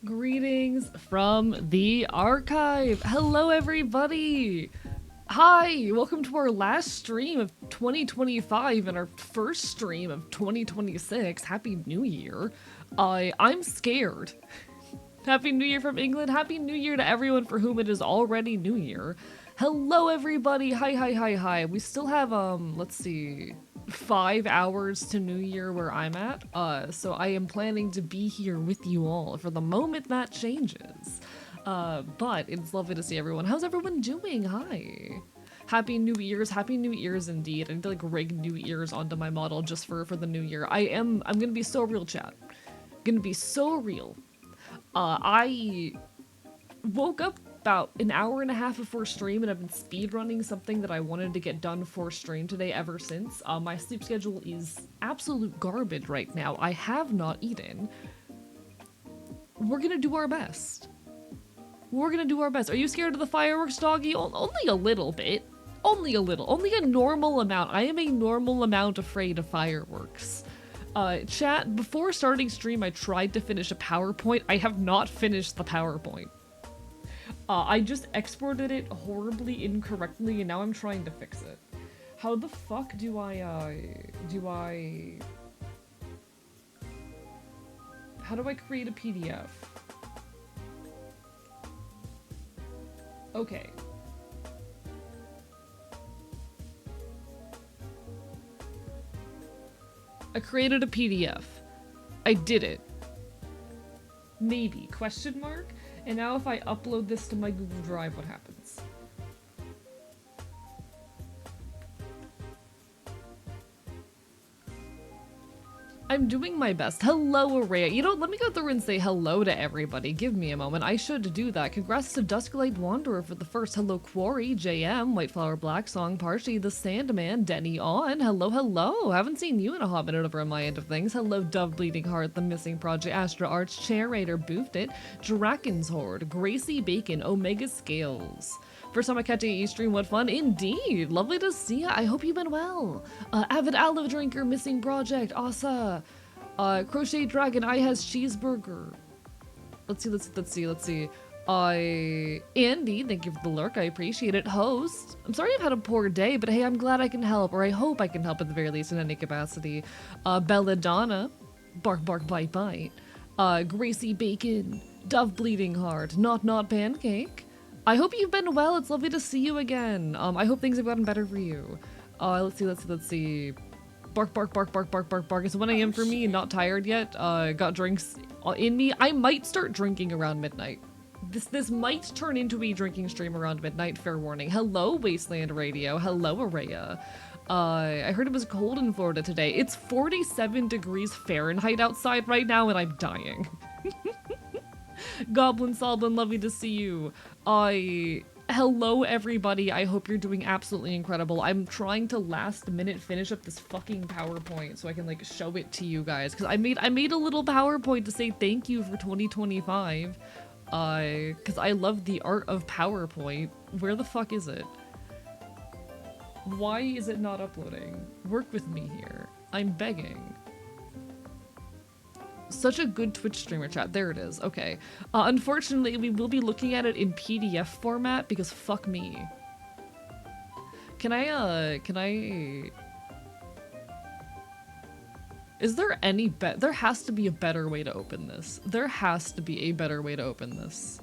Greetings from the archive. Hello, everybody. Hi, welcome to our last stream of 2025 and our first stream of 2026. Happy New Year. I'm scared. Happy New Year from England. Happy New Year to everyone for whom it is already New Year. Hello, everybody. Hi. We still have, let's see, 5 hours to New Year where I'm at. So I am planning to be here with you all for the moment that changes. But it's lovely to see everyone. How's everyone doing? Hi. Happy New Year's indeed. I need to like rig New Year's onto my model just for the New Year. I'm gonna be so real, chat. Gonna be so real. I woke up about an hour and a half before stream and I've been speedrunning something that I wanted to get done for stream today ever since. My sleep schedule is absolute garbage right now. I have not eaten. We're gonna do our best. Are you scared of the fireworks, doggy? Only a little bit. Only a little. Only a normal amount. I am a normal amount afraid of fireworks. Chat, before starting stream, I tried to finish a PowerPoint. I have not finished the PowerPoint. I just exported it horribly incorrectly, and now I'm trying to fix it. How the fuck do I... How do I create a PDF? Okay. I created a PDF. I did it. Maybe, question mark? And now if I upload this to my Google Drive, what happens? I'm doing my best. Hello, Araya. You know, let me go through and say hello to everybody. Give me a moment. I should do that. Congrats to Dusklight Wanderer for the first. Hello, Quarry, JM, Whiteflower Black Song, Parshi, The Sandman, Denny On. Hello, hello. Haven't seen you in a hot minute over on my end of things. Hello, Dove Bleeding Heart, The Missing Project, Astra Arts, Chair Raider, Boofed It, Draken's Horde, Gracie Bacon, Omega Scales. First time I catch a stream, what fun. Indeed. Lovely to see ya. I hope you've been well. Avid Aloe Drinker, Missing Project, Asa. Crochet Dragon, I has cheeseburger. Let's see. Andy, thank you for the lurk. I appreciate it. Host, I'm sorry I've had a poor day, but hey, I'm glad I can help, or I hope I can help at the very least in any capacity. Belladonna, Bark Bark Bite Bite. Gracie Bacon, Dove Bleeding Heart, Not Pancake. I hope you've been well. It's lovely to see you again. I hope things have gotten better for you. Let's see. Bark, bark, bark, bark, bark, bark, bark. It's 1 a.m. for me, not tired yet. Got drinks in me. I might start drinking around midnight. This might turn into a drinking stream around midnight, fair warning. Hello, Wasteland Radio. Hello, Araya. I heard it was cold in Florida today. It's 47 degrees Fahrenheit outside right now, and I'm dying. Goblin Soblin, lovely to see you. Hello everybody, I hope you're doing absolutely incredible. I'm trying to last minute finish up this fucking PowerPoint so I can like show it to you guys. Cause I made a little PowerPoint to say thank you for 2025. Cause I love the art of PowerPoint. Where the fuck is it? Why is it not uploading? Work with me here. I'm begging. Such a good Twitch streamer, chat. There it is. Okay. Unfortunately, we will be looking at it in PDF format because fuck me. Can I... Is there any there has to be a better way to open this. There has to be a better way to open this.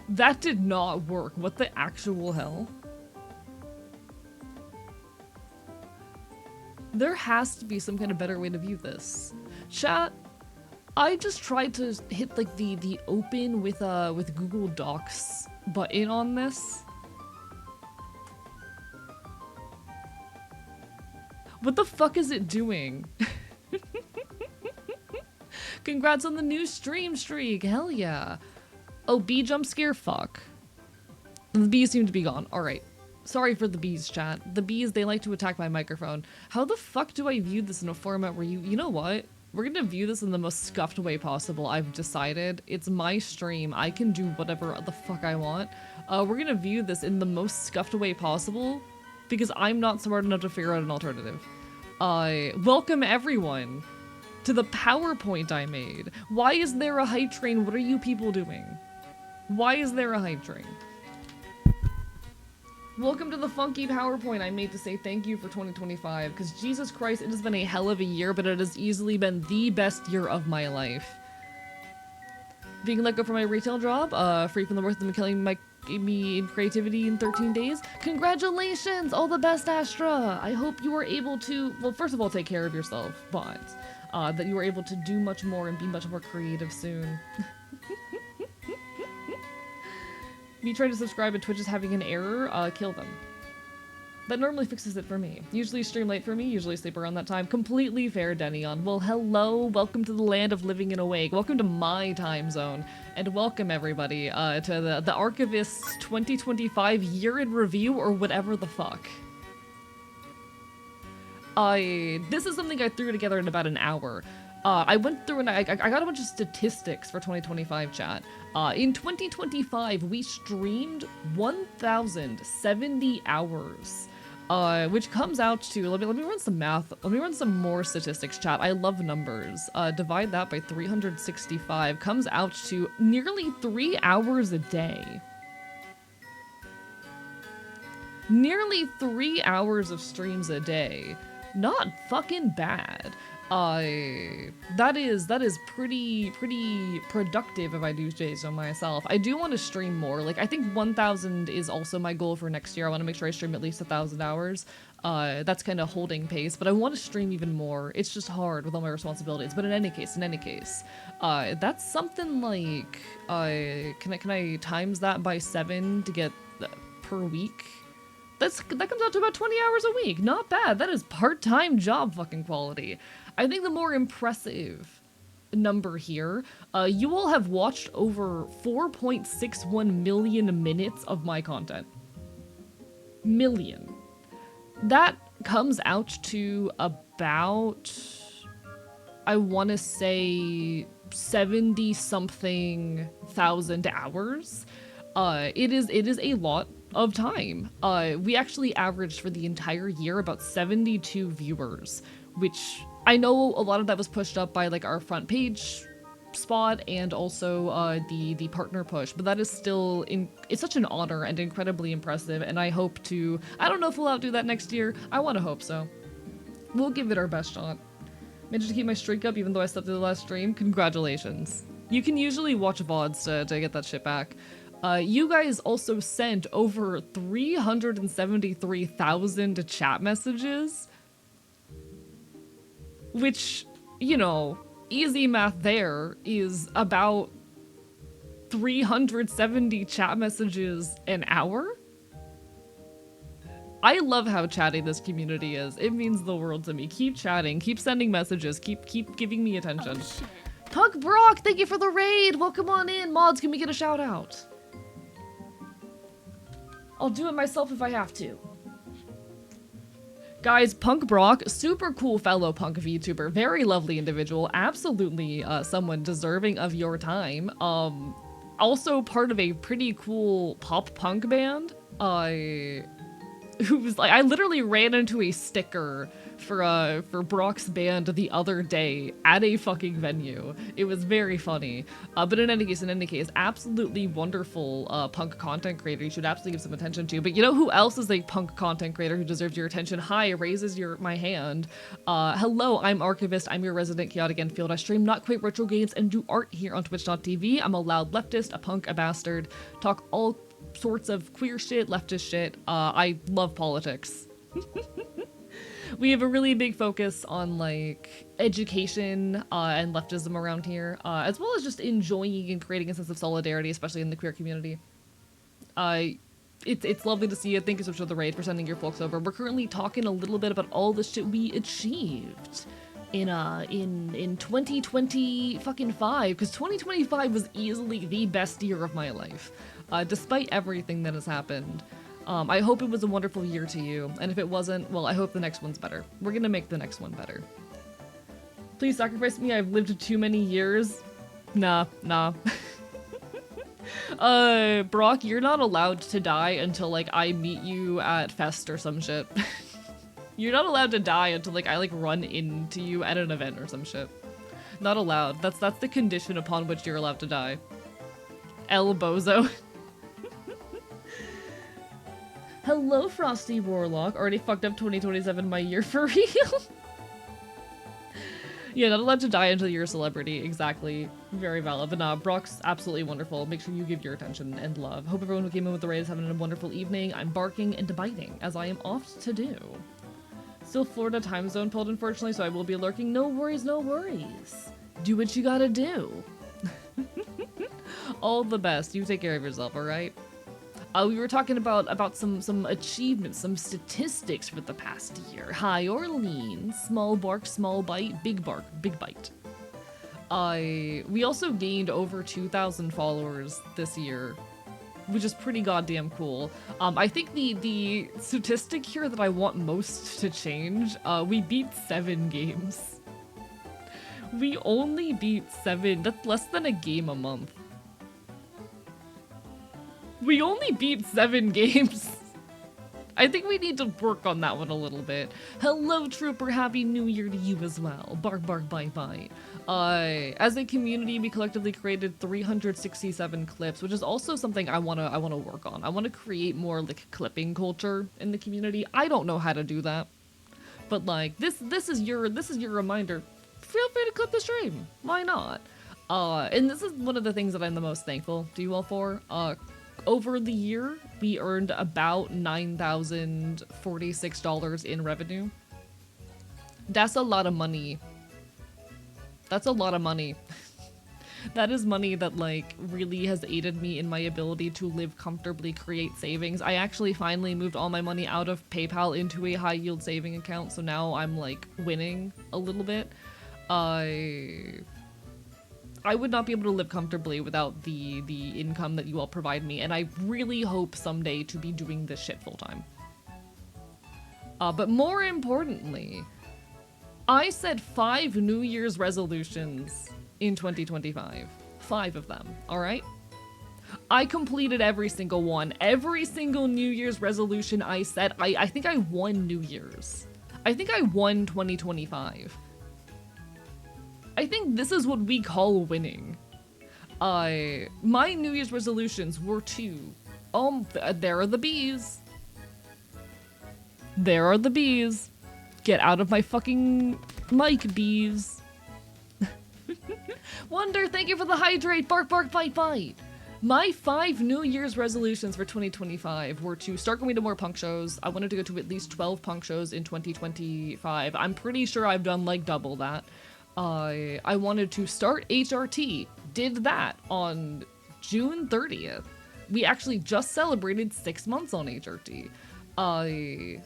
That did not work. What the actual hell? There has to be some kind of better way to view this. Chat, I just tried to hit like the open with Google Docs button on this. What the fuck is it doing? Congrats on the new stream streak. Hell yeah. Oh, bee jump scare? Fuck. The bees seem to be gone. Alright. Sorry for the bees, chat. The bees, they like to attack my microphone. How the fuck do I view this in a format where you know what? We're gonna view this in the most scuffed way possible. I've decided. It's my stream. I can do whatever the fuck I want. We're gonna view this in the most scuffed way possible because I'm not smart enough to figure out an alternative. Welcome everyone to the PowerPoint I made. Why is there a hype train? What are you people doing? Why is there a hype train? Welcome to the funky PowerPoint I made to say thank you for 2025, because Jesus Christ, it has been a hell of a year, but it has easily been the best year of my life. Being let go from my retail job, free from the work that killing me in creativity in 13 days. Congratulations! All the best, Astra! I hope you are able to, well, first of all, take care of yourself, but that you are able to do much more and be much more creative soon. Me trying to subscribe and Twitch is having an error, kill them. That normally fixes it for me. Usually stream late for me, usually sleep around that time. Completely fair, Denion. Well, hello, welcome to the land of living and awake. Welcome to my time zone. And welcome everybody to the Archivist's 2025 year in review or whatever the fuck. This is something I threw together in about an hour. I went through and I got a bunch of statistics for 2025 chat. In 2025, we streamed 1,070 hours, which comes out to, let me run some math. Let me run some more statistics, chat. I love numbers. Divide that by 365, comes out to nearly 3 hours a day. Nearly 3 hours of streams a day. Not fucking bad. That is pretty productive if I do say so myself. I do want to stream more. Like, I think 1,000 is also my goal for next year. I want to make sure I stream at least 1,000 hours. That's kind of holding pace, but I want to stream even more. It's just hard with all my responsibilities. But in any case, that's something like, can I times that by 7 to get per week? That comes out to about 20 hours a week. Not bad. That is part-time job fucking quality. I think the more impressive number here, you will have watched over 4.61 million minutes of my content. Million. That comes out to about, I want to say 70 something thousand hours. It is a lot of time. We actually averaged for the entire year about 72 viewers, which I know a lot of that was pushed up by like our front page spot and also the partner push, but that is still it's such an honor and incredibly impressive, and I hope to, I don't know if we'll outdo that next year. I want to hope so. We'll give it our best shot. Managed to keep my streak up even though I slept through the last stream. Congratulations. You can usually watch VODs to get that shit back. You guys also sent over 373,000 chat messages, which, you know, easy math there is about 370 chat messages an hour. I love how chatty this community is. It means the world to me. Keep chatting, keep sending messages, keep giving me attention. Oh, Punk Brock, thank you for the raid. Welcome on in. Mods, can we get a shout out? I'll do it myself if I have to. Guys, Punk Brock, super cool fellow punk VTuber, very lovely individual, absolutely someone deserving of your time. Also part of a pretty cool pop punk band. Who was like, I literally ran into a sticker for Brock's band the other day at a fucking venue. It was very funny. But in any case, absolutely wonderful punk content creator. You should absolutely give some attention to. But you know who else is a punk content creator who deserves your attention? Hi, raises my hand. Hello, I'm Archivist. I'm your resident chaotic Enfield. I stream Not Quite Retro Games and do art here on Twitch.tv. I'm a loud leftist, a punk, a bastard. Talk all sorts of queer shit, leftist shit. I love politics. We have a really big focus on like education and leftism around here, as well as just enjoying and creating a sense of solidarity, especially in the queer community. It's lovely to see you. Thank you so much for the raid, for sending your folks over. We're currently talking a little bit about all the shit we achieved in 2020 fucking 5, because 2025 was easily the best year of my life. Despite everything that has happened. I hope it was a wonderful year to you, and if it wasn't, well, I hope the next one's better. We're gonna make the next one better. Please sacrifice me, I've lived too many years. Nah. Brock, you're not allowed to die until, like, I meet you at Fest or some shit. You're not allowed to die until, like, I, like, run into you at an event or some shit. Not allowed. That's the condition upon which you're allowed to die. El Bozo. Hello, Frosty Warlock. Already fucked up 2027 my year for real. Yeah, not allowed to die until you're a celebrity. Exactly. Very valid. But nah, Brock's absolutely wonderful. Make sure you give your attention and love. Hope everyone who came in with the raid is having a wonderful evening. I'm barking and biting, as I am oft to do. Still Florida time zone pulled, unfortunately, so I will be lurking. No worries, no worries. Do what you gotta do. All the best. You take care of yourself, alright? We were talking about some achievements, some statistics for the past year. Hi, Orleans. Small bark, small bite. Big bark, big bite. We also gained over 2,000 followers this year, which is pretty goddamn cool. I think the statistic here that I want most to change, we beat 7 games. We only beat 7. That's less than a game a month. We only beat 7 games. I think we need to work on that one a little bit. Hello, Trooper. Happy New Year to you as well. Bark, bark, bite, bite. As a community, we collectively created 367 clips, which is also something I wanna work on. I wanna create more like clipping culture in the community. I don't know how to do that, but like this is your reminder. Feel free to clip the stream. Why not? And this is one of the things that I'm the most thankful to you all for. Over the year, we earned about $9,046 in revenue. That's a lot of money. That's a lot of money. That is money that like really has aided me in my ability to live comfortably, create savings. I actually finally moved all my money out of PayPal into a high yield saving account, so now I'm like winning a little bit. I would not be able to live comfortably without the income that you all provide me, and I really hope someday to be doing this shit full time. But more importantly, I set 5 New Year's resolutions in 2025. 5 of them, alright? I completed every single one. Every single New Year's resolution I set, I think I won New Year's. I think I won 2025. I think this is what we call winning. My New Year's resolutions were to... there are the bees. There are the bees. Get out of my fucking mic, bees. Wonder, thank you for the hydrate. Bark, bark, bite, bite. My 5 New Year's resolutions for 2025 were to start going to more punk shows. I wanted to go to at least 12 punk shows in 2025. I'm pretty sure I've done like double that. I wanted to start HRT. Did that on June 30th. We actually just celebrated 6 months on HRT. I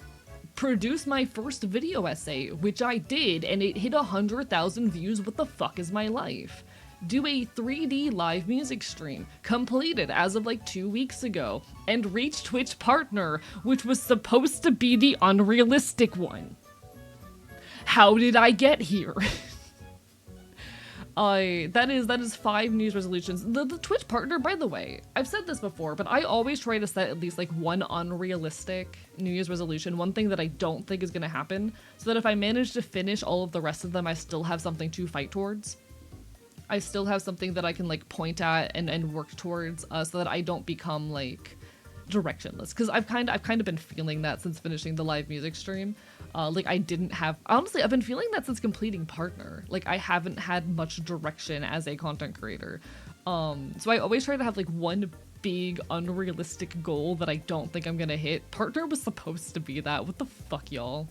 produced my first video essay, which I did, and it hit 100,000 views. What the fuck is my life? Do a 3D live music stream, completed as of like 2 weeks ago, and reach Twitch Partner, which was supposed to be the unrealistic one. How did I get here? That is 5 New Year's resolutions. The Twitch Partner, by the way, I've said this before, but I always try to set at least like one unrealistic New Year's resolution, one thing that I don't think is gonna happen, so that if I manage to finish all of the rest of them, I still have something to fight towards. I still have something that I can like point at and work towards, so that I don't become like directionless. Because I've kind of been feeling that since finishing the live music stream. Like I didn't have, honestly, I've been feeling that since completing Partner. Like I haven't had much direction as a content creator. So I always try to have like one big unrealistic goal that I don't think I'm gonna hit. Partner was supposed to be that. What the fuck, y'all?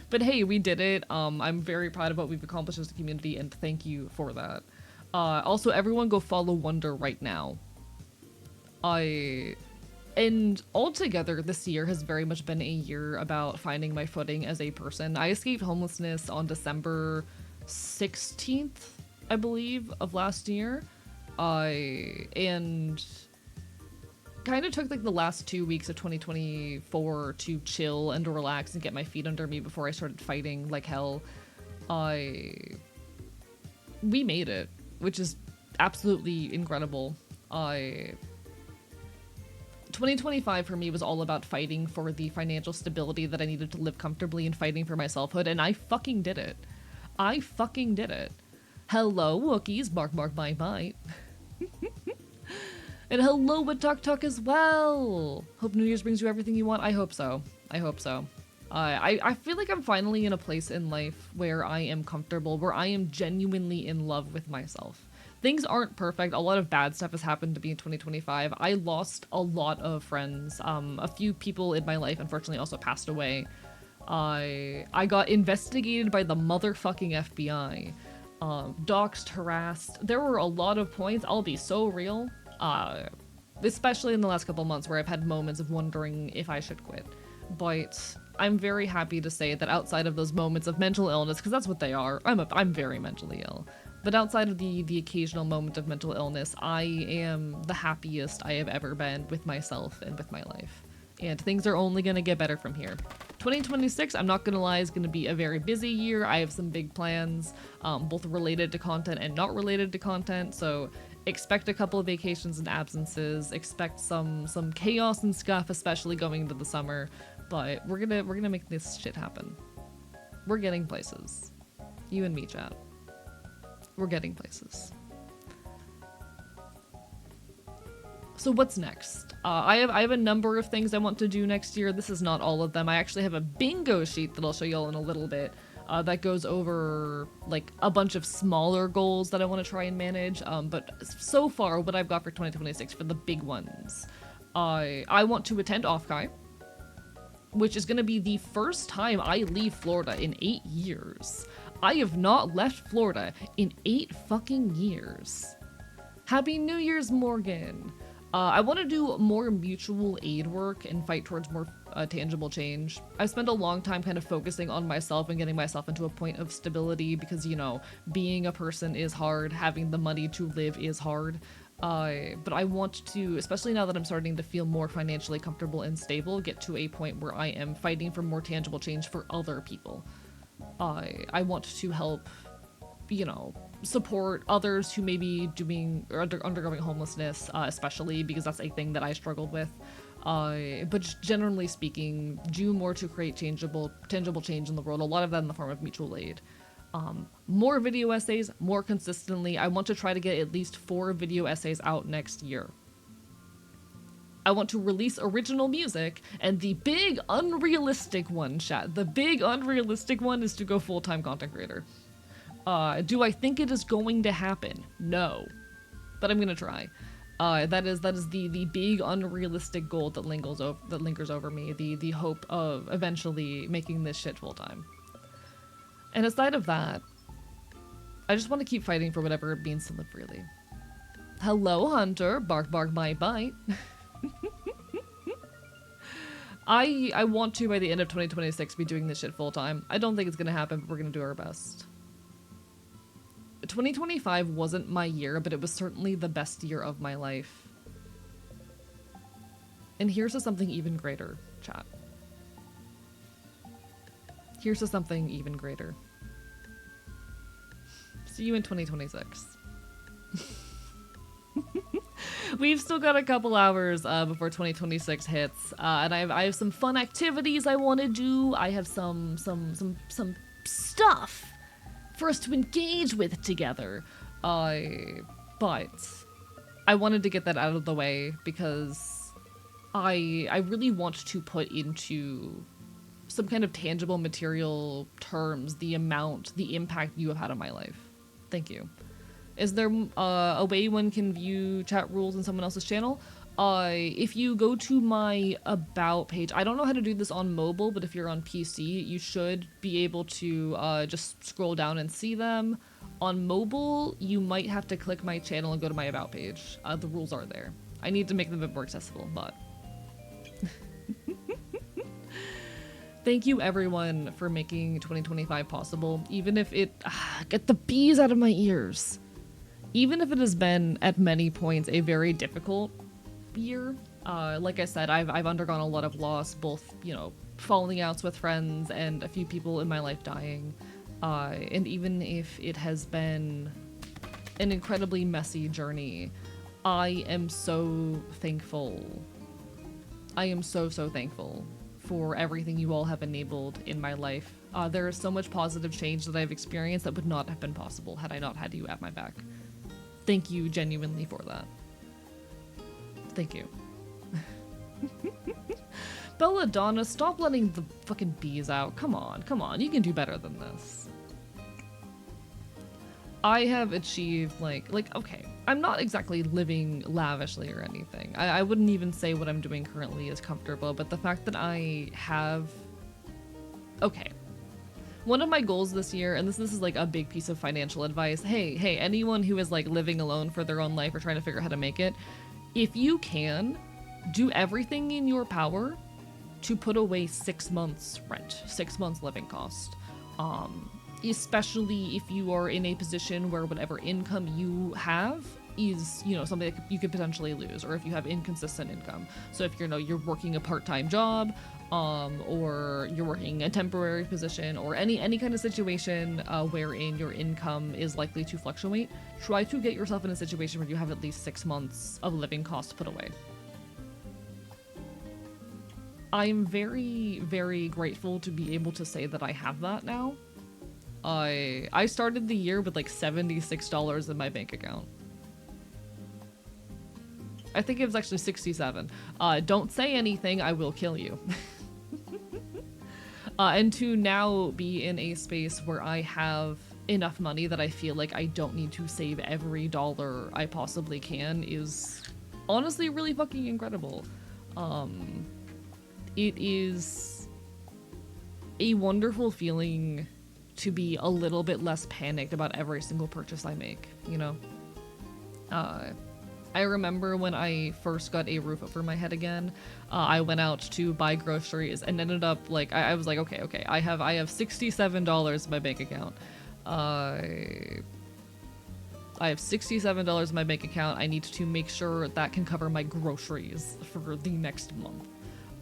But hey, we did it. I'm very proud of what we've accomplished as a community, and thank you for that. Also, everyone go follow Wonder right now. And altogether, this year has very much been a year about finding my footing as a person. I escaped homelessness on December 16th, I believe, of last year. And kind of took like the last 2 weeks of 2024 to chill and to relax and get my feet under me before I started fighting like hell. We made it, which is absolutely incredible. 2025 for me was all about fighting for the financial stability that I needed to live comfortably and fighting for my selfhood, and I fucking did it. I fucking did it. Hello, Wookiees. Bark, bark, bite, bite. And hello, with Tuck Tuck as well. Hope New Year's brings you everything you want. I hope so. I hope so. I feel like I'm finally in a place in life where I am comfortable, where I am genuinely in love with myself. Things aren't perfect. A lot of bad stuff has happened to me in 2025. I lost a lot of friends. A few people in my life unfortunately also passed away. I got investigated by the motherfucking FBI. Doxed, harassed. There were a lot of points, I'll be so real, especially in the last couple months where I've had moments of wondering if I should quit. But I'm very happy to say that outside of those moments of mental illness, because that's what they are, I'm very mentally ill. But outside of the occasional moment of mental illness, I am the happiest I have ever been with myself and with my life. and things are only going to get better from here. 2026, I'm not gonna lie, is gonna be a very busy year. I have some big plans, both related to content and not related to content, so expect a couple of vacations and absences, expect some chaos and stuff, especially going into the summer, but we're gonna make this shit happen. We're getting places. You and me, chat. We're getting places. So what's next? I have a number of things I want to do next year. This is not all of them. I actually have a bingo sheet that I'll show y'all in a little bit that goes over like a bunch of smaller goals that I want to try and manage. But so far, what I've got for 2026 for the big ones, I want to attend Offkai, which is going to be the first time I leave Florida in 8 years. I have not left Florida in 8 fucking years. Happy New Year's, Morgan. I want to do more mutual aid work and fight towards more tangible change. I've spent a long time kind of focusing on myself and getting myself into a point of stability because, you know, being a person is hard, having the money to live is hard. But I want to, especially now that I'm starting to feel more financially comfortable and stable, get to a point where I am fighting for more tangible change for other people. I want to help, you know, support others who may be doing or undergoing homelessness, especially because that's a thing that I struggled with. But generally speaking, do more to create tangible change in the world. A lot of that in the form of mutual aid. More video essays, more consistently. I want to try to get at least 4 video essays out next year. I want to release original music, and the big unrealistic one, chat. The big unrealistic one is to go full-time content creator. Do I think it is going to happen? No. But I'm gonna try. That is the big unrealistic goal that lingers over me, the hope of eventually making this shit full time. And aside of that, I just want to keep fighting for whatever it means to live freely. Hello, Hunter. Bark bark my bite. I want to, by the end of 2026, be doing this shit full time. I don't think it's gonna happen, but we're gonna do our best. 2025 wasn't my year, but it was certainly the best year of my life. And here's to something even greater, chat. Here's to something even greater. See you in 2026. We've still got a couple hours before 2026 hits, and I have some fun activities I want to do. I have some stuff for us to engage with together. But I wanted to get that out of the way because I really want to put into some kind of tangible material terms the impact you have had on my life. Thank you. Is there a way one can view chat rules in someone else's channel? If you go to my About page, I don't know how to do this on mobile, but if you're on PC, you should be able to just scroll down and see them. On mobile, you might have to click my channel and go to my About page. The rules are there. I need to make them a bit more accessible, but... Thank you, everyone, for making 2025 possible, even if it... get the bees out of my ears! Even if it has been, at many points, a very difficult year. Like I said, I've undergone a lot of loss, both, you know, falling outs with friends and a few people in my life dying. And even if it has been an incredibly messy journey, I am so thankful. I am so thankful for everything you all have enabled in my life. There is so much positive change that I've experienced that would not have been possible had I not had you at my back. Thank you genuinely for that. Thank you. Belladonna, stop letting the fucking bees out. Come on, you can do better than this. I have achieved, like, okay, I'm not exactly living lavishly or anything. I wouldn't even say what I'm doing currently is comfortable, but the fact that I have... Okay. One of my goals this year, and this is like a big piece of financial advice, hey, anyone who is like living alone for their own life or trying to figure out how to make it, if you can, do everything in your power to put away 6 months rent, 6 months living cost. Especially if you are in a position where whatever income you have is, you know, something that you could potentially lose, or if you have inconsistent income. So if you're working a part-time job, or you're working a temporary position, or any kind of situation wherein your income is likely to fluctuate, try to get yourself in a situation where you have at least 6 months of living costs put away. I'm very, very grateful to be able to say that I have that now. I started the year with like $76 in my bank account. I think it was actually 67. Don't say anything, I will kill you. And to now be in a space where I have enough money that I feel like I don't need to save every dollar I possibly can is honestly really fucking incredible. It is a wonderful feeling to be a little bit less panicked about every single purchase I make, you know? I remember when I first got a roof over my head again, I went out to buy groceries and ended up like, I was like, okay, I have $67 in my bank account. I have $67 in my bank account. I need to make sure that can cover my groceries for the next month.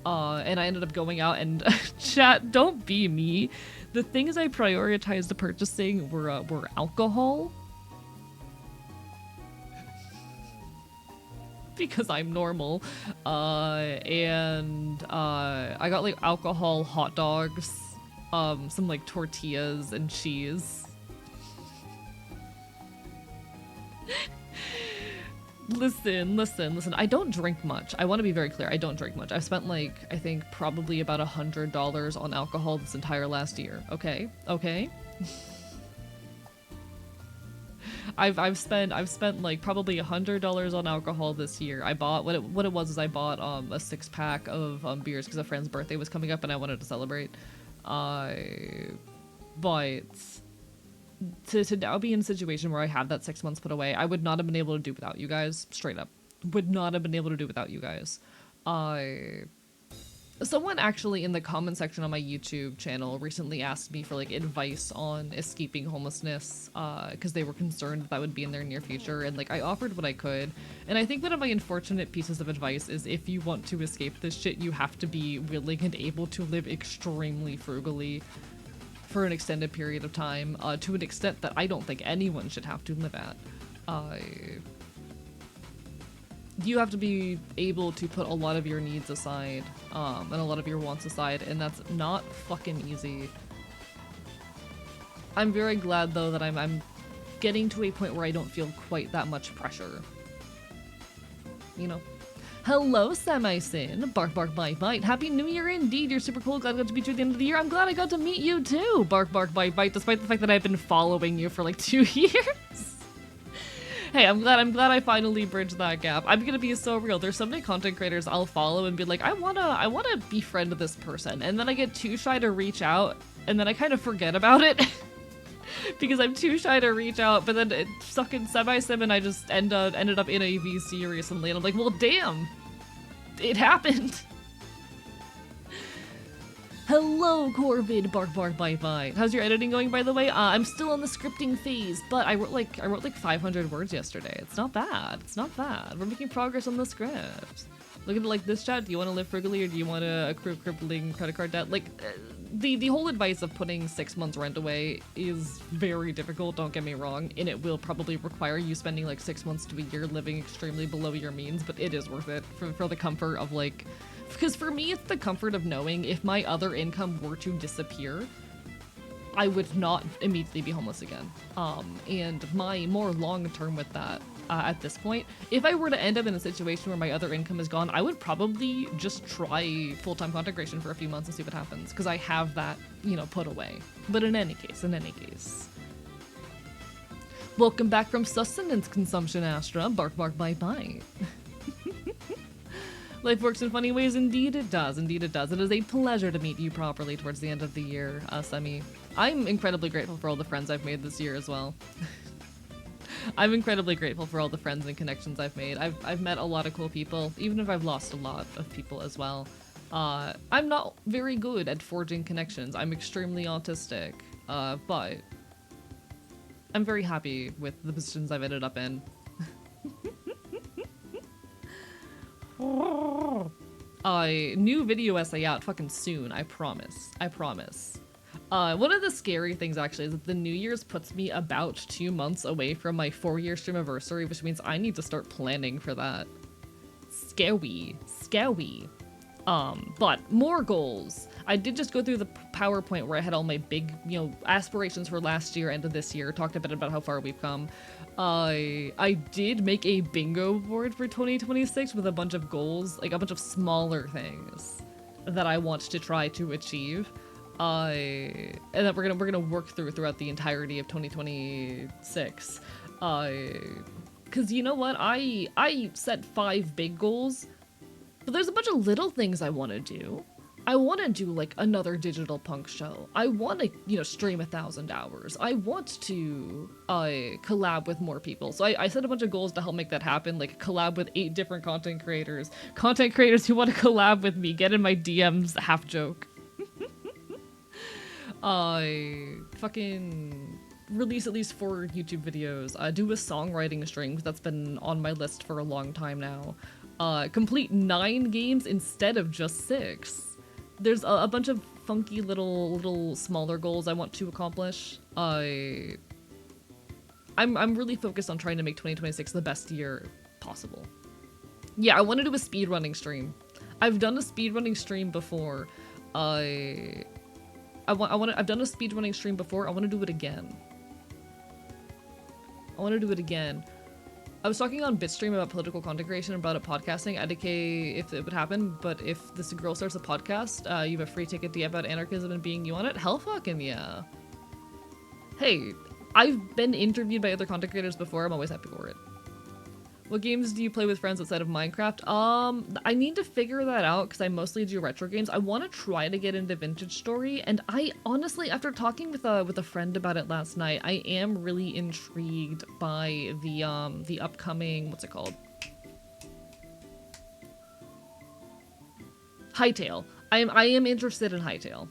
And I ended up going out and chat, don't be me. The things I prioritized purchasing were alcohol. Because I'm normal. And I got like alcohol, hot dogs, some like tortillas and cheese. Listen. I don't drink much. I want to be very clear. I don't drink much. I've spent like, I think probably about $100 on alcohol this entire last year. Okay. I've spent like probably $100 on alcohol this year. I bought what it was is I bought a 6-pack of beers because a friend's birthday was coming up and I wanted to celebrate. But to now be in a situation where I have that 6 months put away, I would not have been able to do without you guys. Straight up, would not have been able to do without you guys. Someone actually in the comment section on my YouTube channel recently asked me for like advice on escaping homelessness because they were concerned that would be in their near future, and like I offered what I could. And I think one of my unfortunate pieces of advice is if you want to escape this shit, you have to be willing and able to live extremely frugally for an extended period of time, to an extent that I don't think anyone should have to live at. You have to be able to put a lot of your needs aside, and a lot of your wants aside, and that's not fucking easy. I'm very glad though that I'm getting to a point where I don't feel quite that much pressure. You know? Hello, Semi-Sin. Bark, bark, bite, bite. Happy New Year indeed. You're super cool. Glad I got to meet you at the end of the year. I'm glad I got to meet you too. Bark, bark, bite, bite. Despite the fact that I've been following you for like 2 years. Hey, I'm glad I finally bridged that gap. I'm gonna be so real. There's so many content creators I'll follow and be like, I wanna befriend this person, and then I get too shy to reach out, and then I kind of forget about it. Because I'm too shy to reach out, but then stuck in Semi-Sim and I just ended up in a VC recently, and I'm like, well damn, it happened. Hello, Corvid, bark, bark, bite, bite. How's your editing going, by the way? I'm still on the scripting phase, but I wrote like 500 words yesterday. It's not bad. It's not bad. We're making progress on the script. Look at it like this, chat. Do you want to live frugally or do you want to accrue crippling credit card debt? Like, the whole advice of putting 6 months rent away is very difficult, don't get me wrong, and it will probably require you spending like 6 months to a year living extremely below your means, but it is worth it for the comfort of like, because for me it's the comfort of knowing if my other income were to disappear, I would not immediately be homeless again. And my more long term with that, at this point, if I were to end up in a situation where my other income is gone, I would probably just try full-time content creation for a few months and see what happens, because I have that, you know, put away. But in any case. Welcome back from sustenance consumption, Astra. Bark, bark, bite, bite. Life works in funny ways. Indeed it does. Indeed it does. It is a pleasure to meet you properly towards the end of the year, Semi. I'm incredibly grateful for all the friends I've made this year as well. I'm incredibly grateful for all the friends and connections I've made. I've met a lot of cool people, even if I've lost a lot of people as well. I'm not very good at forging connections. I'm extremely autistic, but I'm very happy with the positions I've ended up in. New video essay out fucking soon, I promise. I promise. One of the scary things actually is that the New Year's puts me about 2 months away from my 4-year stream anniversary, which means I need to start planning for that. Scary. Scary. But more goals. I did just go through the PowerPoint where I had all my big, aspirations for last year and this year, talked a bit about how far we've come. I did make a bingo board for 2026 with a bunch of goals, like a bunch of smaller things that I want to try to achieve. And that we're gonna work throughout the entirety of 2026. Cause you know what? I set 5 big goals, but there's a bunch of little things I want to do. I want to do like another digital punk show. I want to, stream 1,000 hours. I want to collab with more people. So I set a bunch of goals to help make that happen, like collab with 8 different content creators who want to collab with me. Get in my DMs, half joke. Fucking release at least 4 YouTube videos. Do a songwriting stream, because that's been on my list for a long time now. Complete 9 games instead of just 6. There's a bunch of funky little smaller goals I want to accomplish. I'm really focused on trying to make 2026 the best year possible. Yeah, I want to do a speedrunning stream. I've done a speedrunning stream before. I've done a speedrunning stream before. I want to do it again. I was talking on Bitstream about political content creation and brought up podcasting. IDK if it would happen, but if this girl starts a podcast, you have a free ticket to about anarchism and being you on it. Hell fucking yeah. Hey, I've been interviewed by other content creators before. I'm always happy for it. What games do you play with friends outside of Minecraft? I need to figure that out because I mostly do retro games. I want to try to get into Vintage Story, and I honestly, after talking with a friend about it last night, I am really intrigued by the upcoming, what's it called? Hytale. I am interested in Hytale.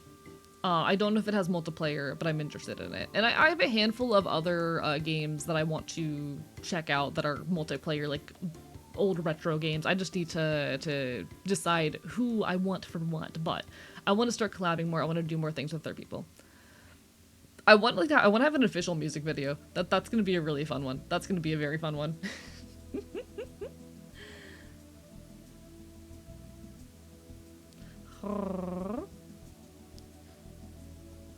I don't know if it has multiplayer, but I'm interested in it. And I have a handful of other games that I want to check out that are multiplayer, like old retro games. I just need to decide who I want for what, but I want to start collabing more. I want to do more things with other people. I want to have an official music video. That's going to be a really fun one. That's going to be a very fun one.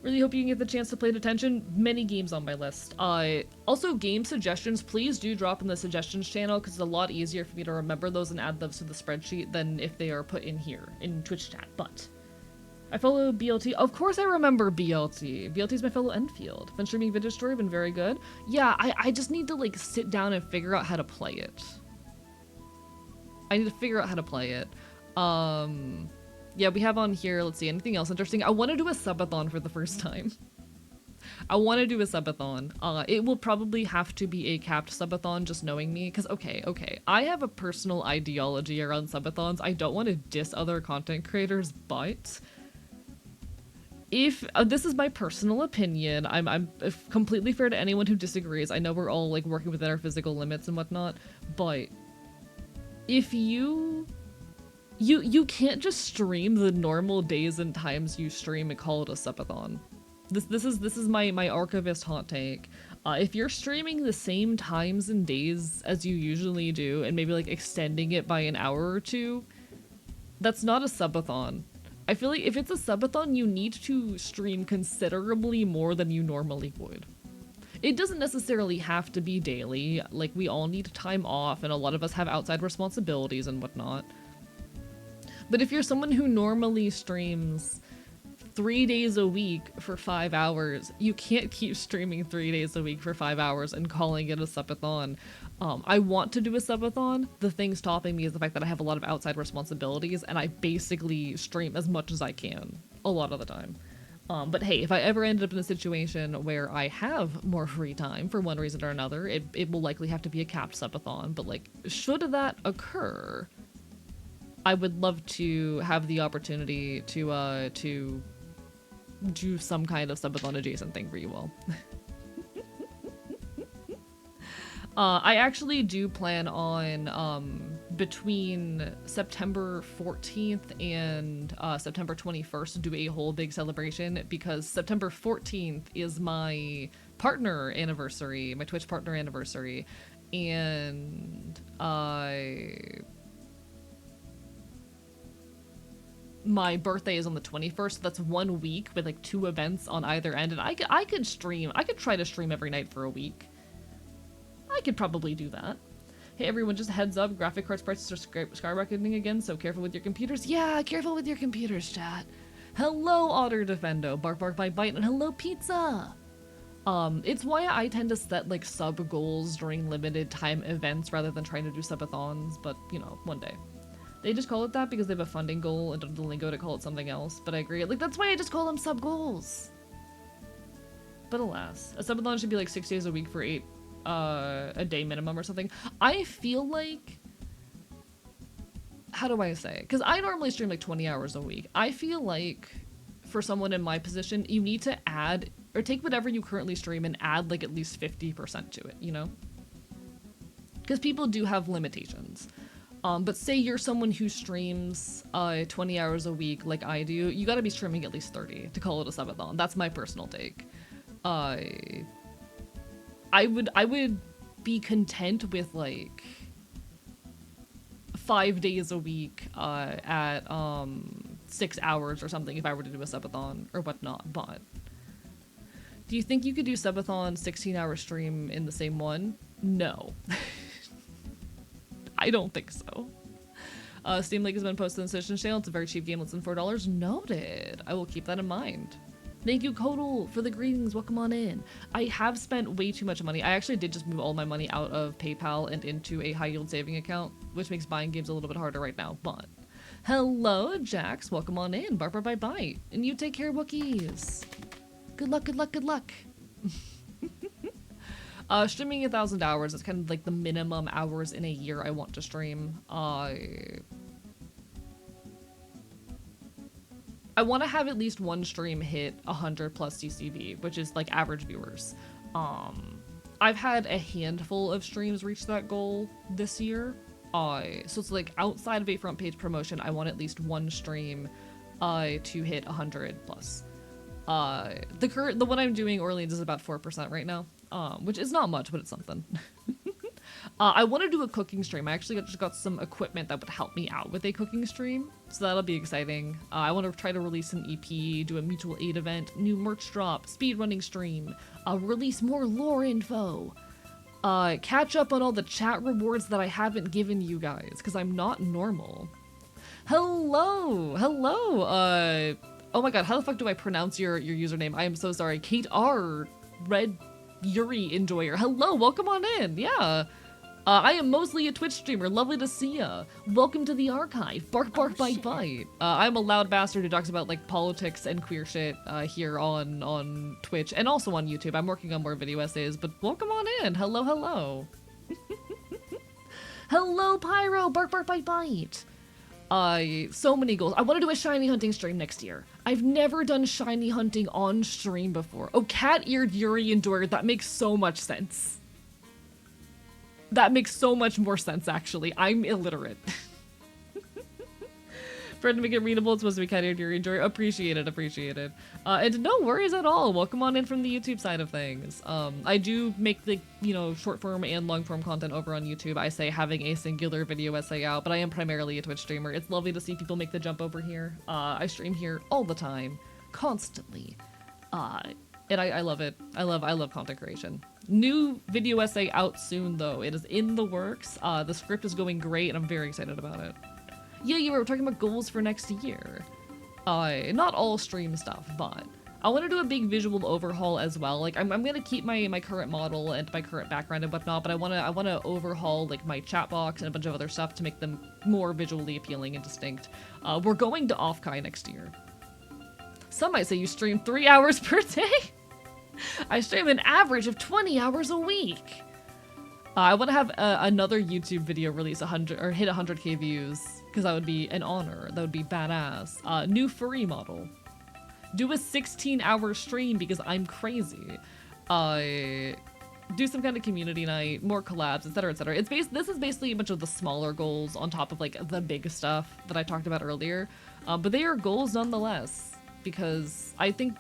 Really hope you can get the chance to play Detention. Many games on my list. Also, game suggestions, please do drop in the suggestions channel because it's a lot easier for me to remember those and add those to the spreadsheet than if they are put in here, in Twitch chat. But I follow BLT. Of course I remember BLT. BLT is my fellow Enfield. Been streaming Vintage Story, been very good. Yeah, I just need to like sit down and figure out how to play it. Yeah, we have on here, let's see, anything else interesting? I want to do a subathon for the first time. It will probably have to be a capped subathon, just knowing me, because, okay, I have a personal ideology around subathons. I don't want to diss other content creators, but if, this is my personal opinion, I'm completely fair to anyone who disagrees. I know we're all, like, working within our physical limits and whatnot, but if you can't just stream the normal days and times you stream and call it a subathon. This is my archivist hot take. If you're streaming the same times and days as you usually do and maybe like extending it by an hour or 2, that's not a subathon. I feel like if it's a subathon, you need to stream considerably more than you normally would. It doesn't necessarily have to be daily. Like, we all need time off and a lot of us have outside responsibilities and whatnot. But if you're someone who normally streams 3 days a week for 5 hours, you can't keep streaming 3 days a week for 5 hours and calling it a subathon. I want to do a subathon. The thing stopping me is the fact that I have a lot of outside responsibilities and I basically stream as much as I can a lot of the time. But hey, if I ever ended up in a situation where I have more free time for one reason or another, it will likely have to be a capped subathon. But like, should that occur, I would love to have the opportunity to do some kind of subathon adjacent thing for you all. I actually do plan on between September 14th and September 21st to do a whole big celebration because September 14th is my partner anniversary, my Twitch partner anniversary, and my birthday is on the 21st. So that's 1 week with like 2 events on either end, and I could stream. I could try to stream every night for a week. I could probably do that. Hey everyone, just a heads up, graphic cards prices are skyrocketing again, so careful with your computers. Yeah, careful with your computers, chat. Hello, Otter Defendo, Bark Bark Bite Bite, and hello, Pizza! It's why I tend to set, like, sub-goals during limited time events rather than trying to do subathons, but, you know, one day. They just call it that because they have a funding goal and don't have the lingo to call it something else, but I agree. Like, that's why I just call them sub-goals. But alas, a subathon should be, like, 6 days a week for 8 a day minimum or something. I feel like, how do I say? Because I normally stream like 20 hours a week. I feel like for someone in my position, you need to add or take whatever you currently stream and add like at least 50% to it, you know? Because people do have limitations. But say you're someone who streams 20 hours a week like I do, you gotta be streaming at least 30 to call it a subathon. That's my personal take. I would be content with like 5 days a week at 6 hours or something if I were to do a subathon or whatnot. But do you think you could do subathon 16-hour stream in the same one? No. I don't think so. Steam Link has been posted on the Citizen channel. It's a very cheap game, less than $4. Noted. I will keep that in mind. Thank you, Kodal, for the greetings. Welcome on in. I have spent way too much money. I actually did just move all my money out of PayPal and into a high-yield saving account, which makes buying games a little bit harder right now, but... Hello, Jax. Welcome on in. Barbara Bye Bye. And you take care, Wookiees. Good luck, good luck, good luck. Streaming 1,000 hours is kind of like the minimum hours in a year I want to stream. I want to have at least one stream hit 100 plus CCV, which is like average viewers. I've had a handful of streams reach that goal this year. So it's like outside of a front page promotion, I want at least one stream to hit 100 plus. The one I'm doing Orleans is about 4% right now, which is not much, but it's something. I want to do a cooking stream. I actually just got some equipment that would help me out with a cooking stream, so that'll be exciting. I want to try to release an EP, do a mutual aid event, new merch drop, speedrunning stream, release more lore info, catch up on all the chat rewards that I haven't given you guys, because I'm not normal. Hello! Hello! Oh my god, how the fuck do I pronounce your username? I am so sorry. Kate R. Red Yuri Enjoyer. Hello, welcome on in. Yeah. I am mostly a Twitch streamer. Lovely to see ya. Welcome to the archive. Bark, bark, bite, bite. I'm a loud bastard who talks about like politics and queer shit here on Twitch and also on YouTube. I'm working on more video essays, but welcome on in. Hello, hello. Hello, Pyro. Bark, bark, bite, bite. So many goals. I want to do a shiny hunting stream next year. I've never done shiny hunting on stream before. Oh, cat-eared Yuri Endurer. That makes so much sense. That makes so much more sense, actually. I'm illiterate. For it to make it readable, it's supposed to be cat-eared Yuri Endurer. Appreciated, appreciated. And no worries at all. Welcome on in from the YouTube side of things. I do make the, you know, short-form and long-form content over on YouTube. I say having a singular video essay out, but I am primarily a Twitch streamer. It's lovely to see people make the jump over here. I stream here all the time, constantly. And I love it. I love content creation. New video essay out soon, though. It is in the works. The script is going great, and I'm very excited about it. Yeah, you were talking about goals for next year. Not all stream stuff, but I want to do a big visual overhaul as well. Like, I'm gonna keep my current model and my current background and whatnot, but I wanna overhaul like my chat box and a bunch of other stuff to make them more visually appealing and distinct. We're going to Offkai next year. Some might say you stream 3 hours per day. I stream an average of 20 hours a week. I want to have another YouTube video release 100 or hit 100k views because that would be an honor. That would be badass. New furry model. Do a 16-hour stream because I'm crazy. do some kind of community night, more collabs, etc., etc. This is basically a bunch of the smaller goals on top of like the big stuff that I talked about earlier, but they are goals nonetheless because I think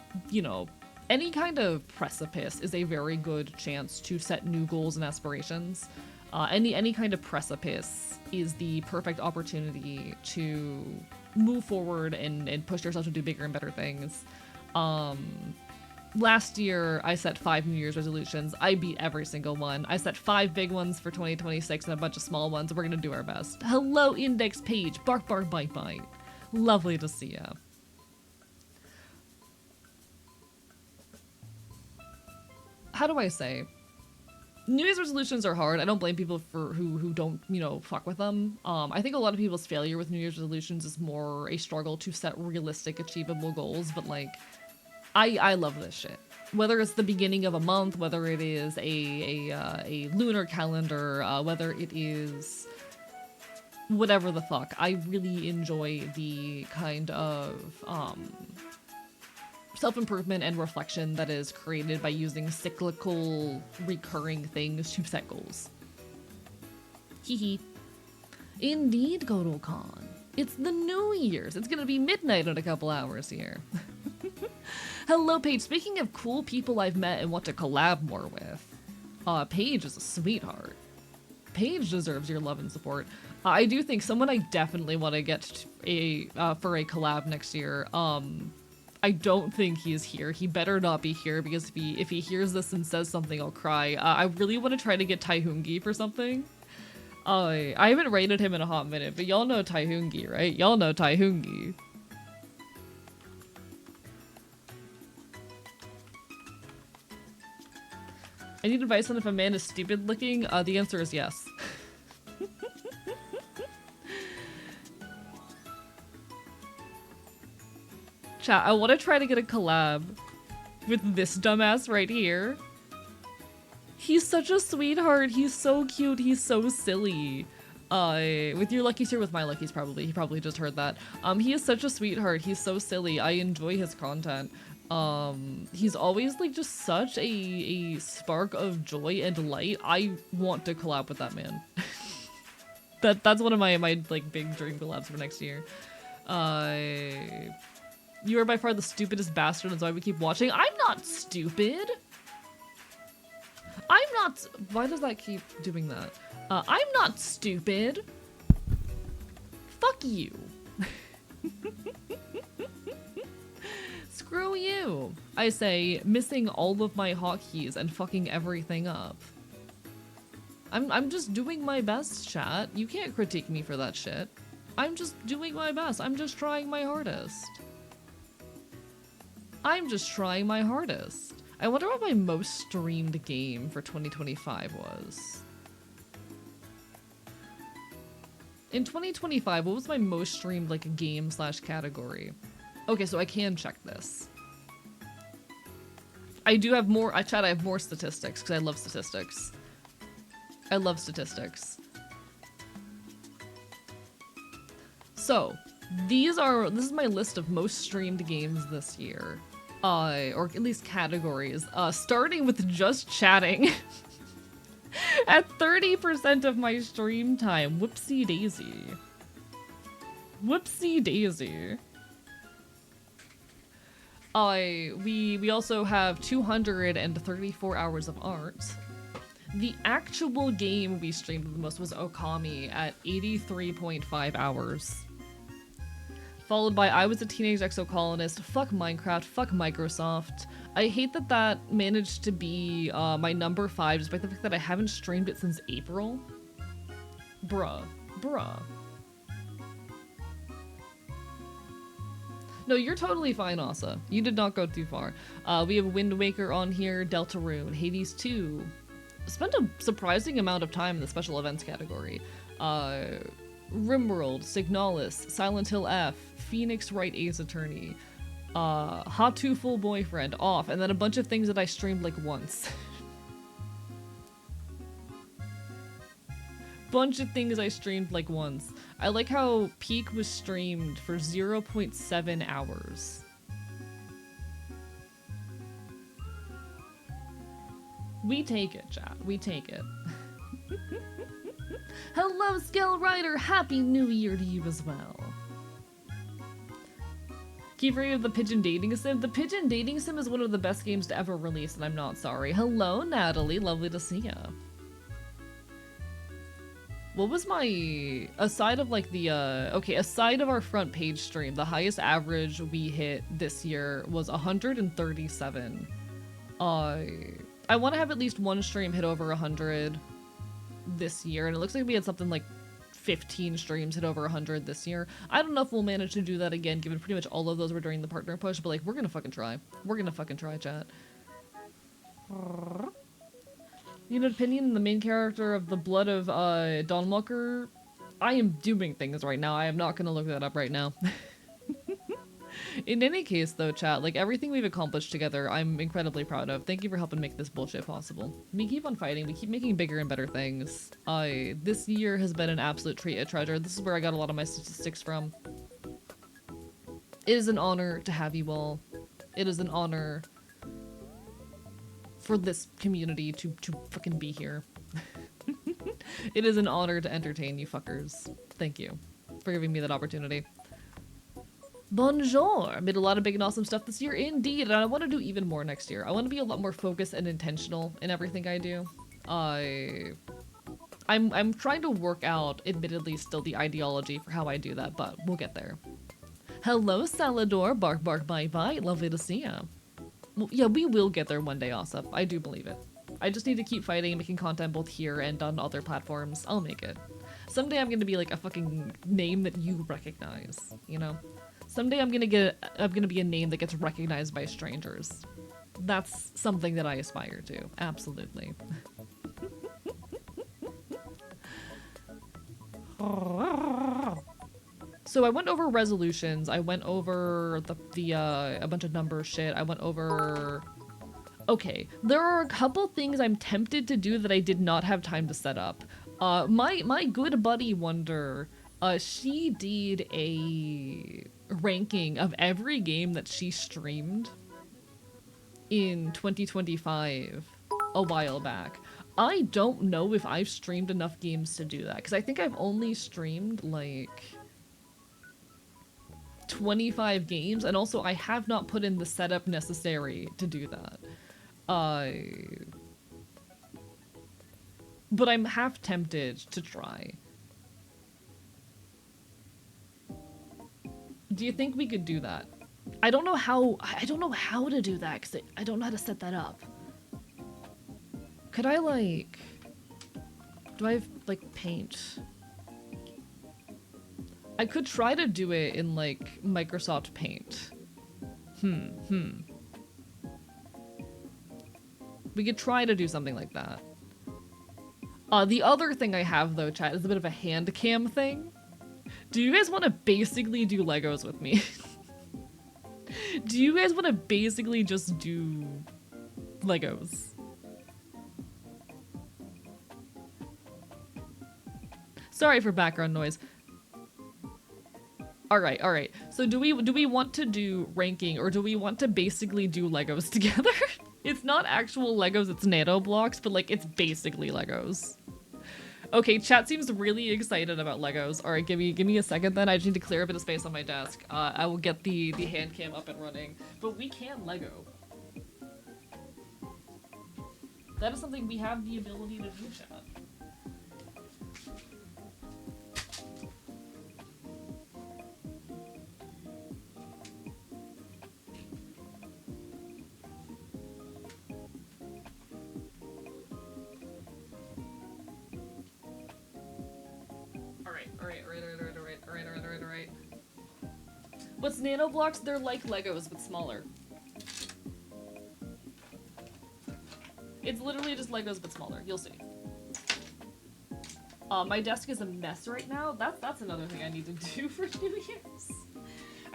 any kind of precipice is a very good chance to set new goals and aspirations. Any kind of precipice is the perfect opportunity to move forward and push yourself to do bigger and better things. Last year, I set 5 New Year's resolutions. I beat every single one. I set 5 big ones for 2026 and a bunch of small ones. We're gonna do our best. Hello, Index Page. Bark, bark, bite, bite. Lovely to see ya. How do I say? New Year's resolutions are hard. I don't blame people for who don't, fuck with them. I think a lot of people's failure with New Year's resolutions is more a struggle to set realistic, achievable goals, but like, I love this shit. Whether it's the beginning of a month, whether it is a lunar calendar, whether it is whatever the fuck, I really enjoy the kind of self-improvement and reflection that is created by using cyclical, recurring things to set goals. Hee. Indeed, Godokon. It's the New Year's. It's gonna be midnight in a couple hours here. Hello, Paige. Speaking of cool people I've met and want to collab more with, Paige is a sweetheart. Paige deserves your love and support. I do think someone I definitely want to get for a collab next year. I don't think he is here. He better not be here because if he hears this and says something, I'll cry. I really want to try to get Taihungi for something. I haven't rated him in a hot minute, but y'all know Taihungi, right? Y'all know Taihungi. I need advice on if a man is stupid looking. The answer is yes. Chat, I want to try to get a collab with this dumbass right here. He's such a sweetheart. He's so cute. He's so silly. With your luckies here, with my luckies he probably just heard that. He is such a sweetheart. He's so silly. I enjoy his content. He's always like just such a spark of joy and light. I want to collab with that man. That's one of my like big dream collabs for next year. You are by far the stupidest bastard, that's why we keep watching. I'm not stupid. I'm not. Why does that keep doing that? I'm not stupid. Fuck you. Screw you. I say, missing all of my hotkeys and fucking everything up. I'm just doing my best, chat. You can't critique me for that shit. I'm just doing my best. I'm just trying my hardest. I'm just trying my hardest. I wonder what my most streamed game for 2025 was. In 2025, what was my most streamed like game / category? Okay, so I can check this. I do have more, I have more statistics because I love statistics. I love statistics. So, this is my list of most streamed games this year. Or at least categories. Starting with just chatting. At 30% of my stream time. Whoopsie daisy. Whoopsie daisy. We also have 234 hours of art. The actual game we streamed the most was Okami at 83.5 hours. Followed by I Was a Teenage Exocolonist, fuck Minecraft, fuck Microsoft. I hate that that managed to be my number 5 despite the fact that I haven't streamed it since April. Bruh. No, you're totally fine, Asa. You did not go too far. We have Wind Waker on here, Deltarune, Hades 2. Spent a surprising amount of time in the special events category. Rimworld, Signalis, Silent Hill F, Phoenix Wright Ace Attorney, Hatu Full Boyfriend, Off, and then a bunch of things that I streamed like once. Bunch of things I streamed like once. I like how Peak was streamed for 0.7 hours. We take it, chat. We take it. Hello, Skill Rider. Happy New Year to you as well. Keep reading of the Pigeon Dating Sim. The Pigeon Dating Sim is one of the best games to ever release, and I'm not sorry. Hello, Natalie. Lovely to see ya. What was my... Aside of, like, the, Okay, aside of our front page stream, the highest average we hit this year was 137. I want to have at least one stream hit over 100 this year, and it looks like we had something like 15 streams hit over 100 this year. I don't know if we'll manage to do that again, given pretty much all of those were during the partner push, but like, we're gonna fucking try. We're gonna fucking try, chat. You know, opinion on the main character of the Blood of Dawnwalker? I am doing things right now. I am not gonna look that up right now. In any case, though, chat, like, everything we've accomplished together, I'm incredibly proud of. Thank you for helping make this bullshit possible. We keep on fighting. We keep making bigger and better things. This year has been an absolute treat, a treasure. This is where I got a lot of my statistics from. It is an honor to have you all. It is an honor for this community to fucking be here. It is an honor to entertain you fuckers. Thank you for giving me that opportunity. Bonjour! Made a lot of big and awesome stuff this year, indeed, and I want to do even more next year. I want to be a lot more focused and intentional in everything I do. I'm trying to work out, admittedly, still the ideology for how I do that, but we'll get there. Hello, Salador. Bark, bark, bye, bye. Lovely to see ya. Well, yeah, we will get there one day, Asap. I do believe it. I just need to keep fighting, making content both here and on other platforms. I'll make it. Someday I'm gonna be like a fucking name that you recognize, you know? Someday I'm gonna be a name that gets recognized by strangers. That's something that I aspire to. Absolutely. So I went over resolutions. I went over a bunch of number shit. I went over... Okay, there are a couple things I'm tempted to do that I did not have time to set up. My good buddy Wonder, she did a ranking of every game that she streamed in 2025 a while back. I don't know if I've streamed enough games to do that, because I think I've only streamed like 25 games, and also I have not put in the setup necessary to do that. But I'm half tempted to try. Do you think we could do that? I don't know how to do that, because I don't know how to set that up. Could I, like... Do I have, like, paint? I could try to do it in, like, Microsoft Paint. We could try to do something like that. The other thing I have, though, chat, is a bit of a hand cam thing. Do you guys want to basically do Legos with me? Do you guys want to basically just do Legos? Sorry for background noise. Alright. So do we want to do ranking, or do we want to basically do Legos together? It's not actual Legos, it's nano blocks, but like it's basically Legos. Okay, chat seems really excited about Legos. Alright, give me a second then. I just need to clear a bit of space on my desk. I will get the hand cam up and running. But we can Lego. That is something we have the ability to do, chat. Alright. What's nano blocks? They're like Legos, but smaller. It's literally just Legos, but smaller. You'll see. My desk is a mess right now. That's another thing I need to do for New Year's.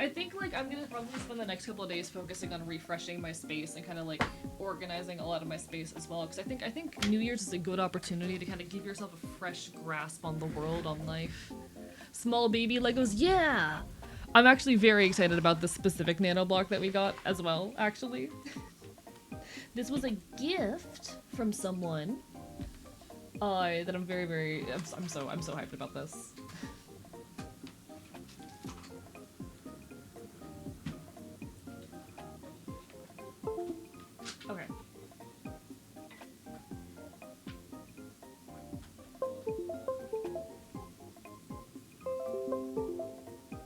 I think, like, I'm gonna probably spend the next couple of days focusing on refreshing my space and kind of, like, organizing a lot of my space as well, because I think New Year's is a good opportunity to kind of give yourself a fresh grasp on the world, on life. Small baby Legos, yeah! I'm actually very excited about this specific nano block that we got as well, actually. This was a gift from someone. That I'm very, I'm so hyped about this. Okay.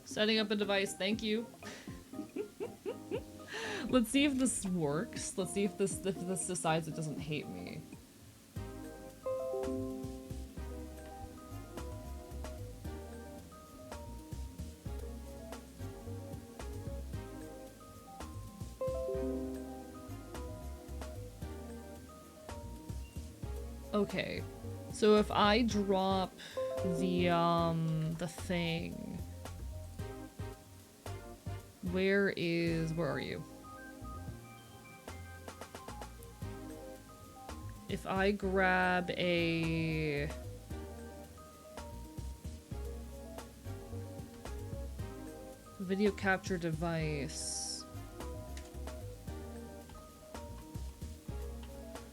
Setting up a device, thank you. Let's see if this works. Let's see if this decides it doesn't hate me. Okay, so if I drop the thing, where are you? If I grab a video capture device,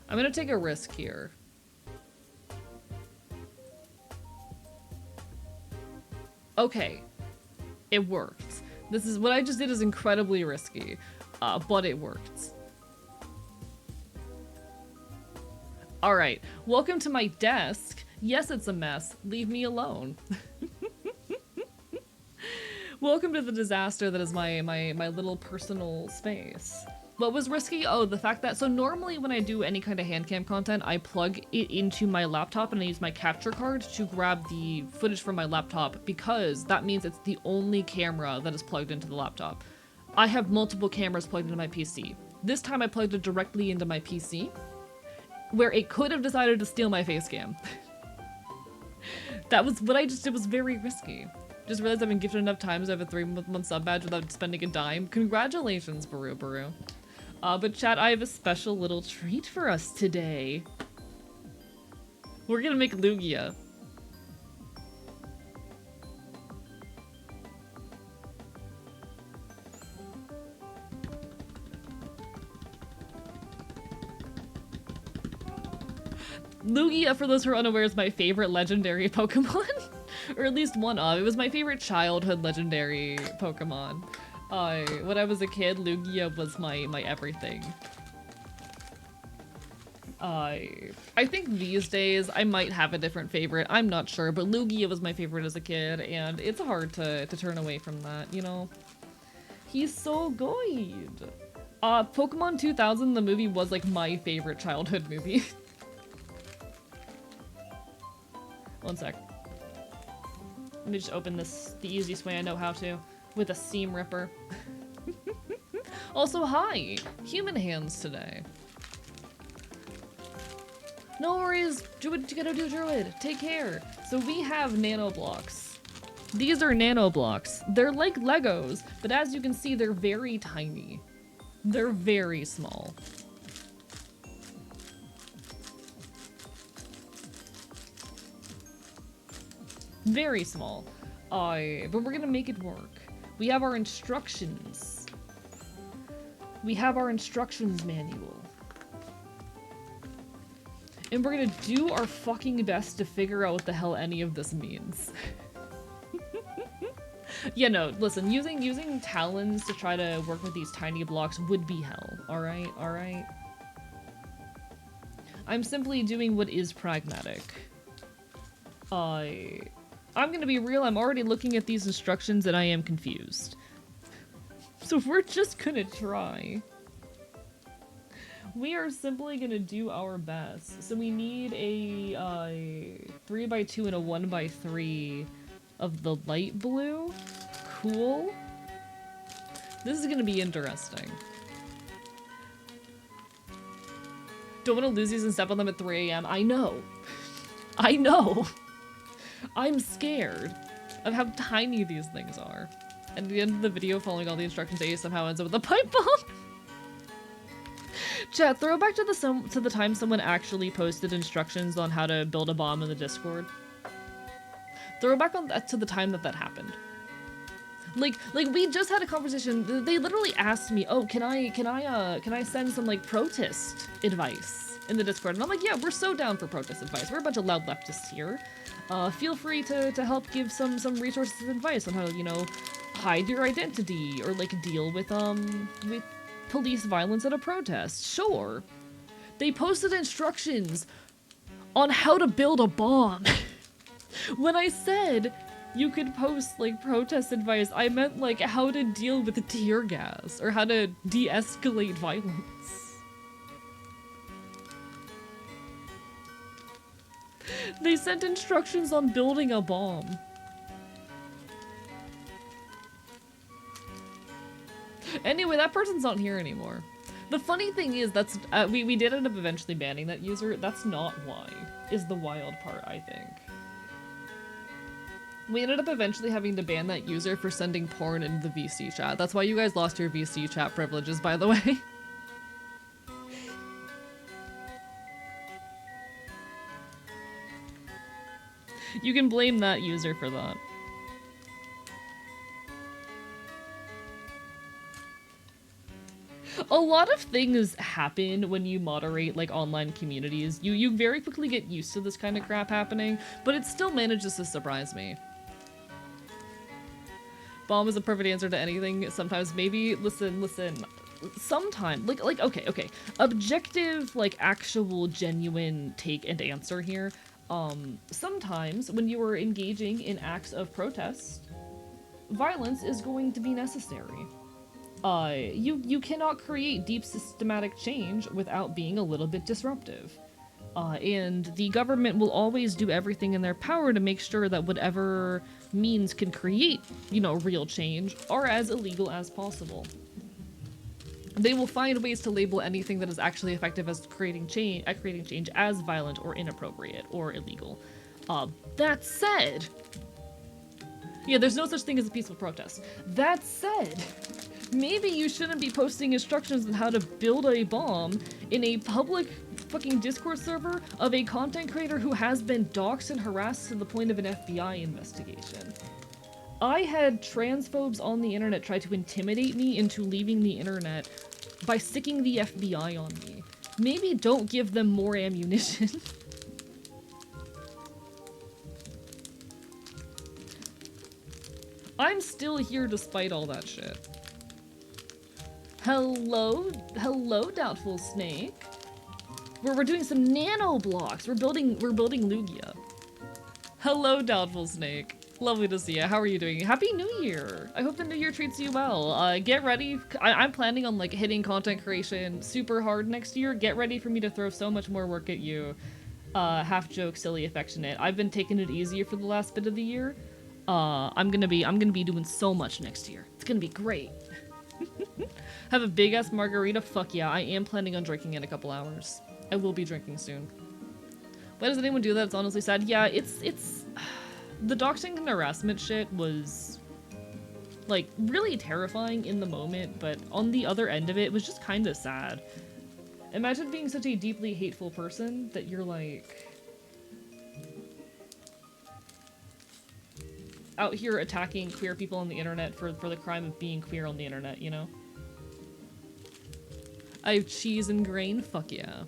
I'm gonna take a risk here. Okay, it worked. This is what I just did is incredibly risky, but it worked. All right, welcome to my desk. Yes, it's a mess. Leave me alone. Welcome to the disaster that is my little personal space. What was risky? Oh, the fact that, so normally when I do any kind of hand cam content, I plug it into my laptop and I use my capture card to grab the footage from my laptop because that means it's the only camera that is plugged into the laptop. I have multiple cameras plugged into my PC. This time I plugged it directly into my PC, where it could have decided to steal my face cam. That was what I just did, was very risky. Just realized I've been gifted enough times I have a 3-month sub badge without spending a dime. Congratulations, Baru Baru. But chat, I have a special little treat for us today. We're gonna make Lugia. Lugia, for those who are unaware, is my favorite legendary Pokemon. Or at least one of. It was my favorite childhood legendary Pokemon. When I was a kid, Lugia was my everything. I think these days I might have a different favorite. I'm not sure, but Lugia was my favorite as a kid, and it's hard to turn away from that, you know? He's so good. Pokemon 2000, the movie, was like my favorite childhood movie. One sec. Let me just open this the easiest way I know how to, with a seam ripper. Also, hi! Human hands today. No worries, Druid to get do Druid. Take care. So we have nano blocks. These are nano blocks. They're like Legos, but as you can see, they're very tiny. They're very small. Very small. But we're gonna make it work. We have our instructions. We have our instructions manual. And we're gonna do our fucking best to figure out what the hell any of this means. Yeah, no, listen, using talons to try to work with these tiny blocks would be hell, alright? Alright? I'm simply doing what is pragmatic. I'm gonna be real, I'm already looking at these instructions and I am confused. So we're just gonna try. We are simply gonna do our best. So we need a 3x2 and a 1x3 of the light blue. Cool. This is gonna be interesting. Don't want to lose these and step on them at 3 AM. I know. I know. I'm scared of how tiny these things are. And at the end of the video, following all the instructions, A somehow ends up with a pipe bomb. Chat, throw back to the time someone actually posted instructions on how to build a bomb in the Discord. Throw back to the time that happened. Like we just had a conversation. They literally asked me, "Oh, can I send some like protest advice in the Discord?" And I'm like, "Yeah, we're so down for protest advice. We're a bunch of loud leftists here. Feel free to help give some resources and advice on how to, you know, hide your identity or like deal with police violence at a protest." Sure. They posted instructions on how to build a bomb. When I said you could post like protest advice, I meant like how to deal with tear gas or how to de-escalate violence. They sent instructions on building a bomb. Anyway, that person's not here anymore. The funny thing is that's we did end up eventually banning that user. That's not why, is the wild part, I think. We ended up eventually having to ban that user for sending porn into the VC chat. That's why you guys lost your VC chat privileges, by the way. You can blame that user for that. A lot of things happen when you moderate like online communities. You very quickly get used to this kind of crap happening, but it still manages to surprise me. Bomb is a perfect answer to anything. Sometimes maybe listen. Sometimes like okay. Objective, like actual genuine take and answer here. Sometimes when you are engaging in acts of protest, violence is going to be necessary. You cannot create deep systematic change without being a little bit disruptive. And the government will always do everything in their power to make sure that whatever means can create, you know, real change are as illegal as possible. They will find ways to label anything that is actually effective as creating change as violent or inappropriate or illegal. That said, yeah, there's no such thing as a peaceful protest. That said, maybe you shouldn't be posting instructions on how to build a bomb in a public fucking Discord server of a content creator who has been doxxed and harassed to the point of an FBI investigation. I had transphobes on the internet try to intimidate me into leaving the internet by sticking the FBI on me. Maybe don't give them more ammunition. I'm still here despite all that shit. Hello, Doubtful Snake. We're doing some nano blocks. We're building Lugia. Hello, Doubtful Snake. Lovely to see you. How are you doing? Happy New Year. I hope the New Year treats you well. Get ready. I'm planning on like hitting content creation super hard next year. Get ready for me to throw so much more work at you. Half joke, silly, affectionate. I've been taking it easier for the last bit of the year. I'm gonna be doing so much next year. It's gonna be great. Have a big ass margarita? Fuck yeah, I am planning on drinking in a couple hours. I will be drinking soon. Why does anyone do that? It's honestly sad. Yeah, it's the doxing and harassment shit was like really terrifying in the moment, but on the other end of it was just kind of sad. Imagine being such a deeply hateful person that you're like out here attacking queer people on the internet for the crime of being queer on the internet, you know? I have cheese and grain? Fuck yeah.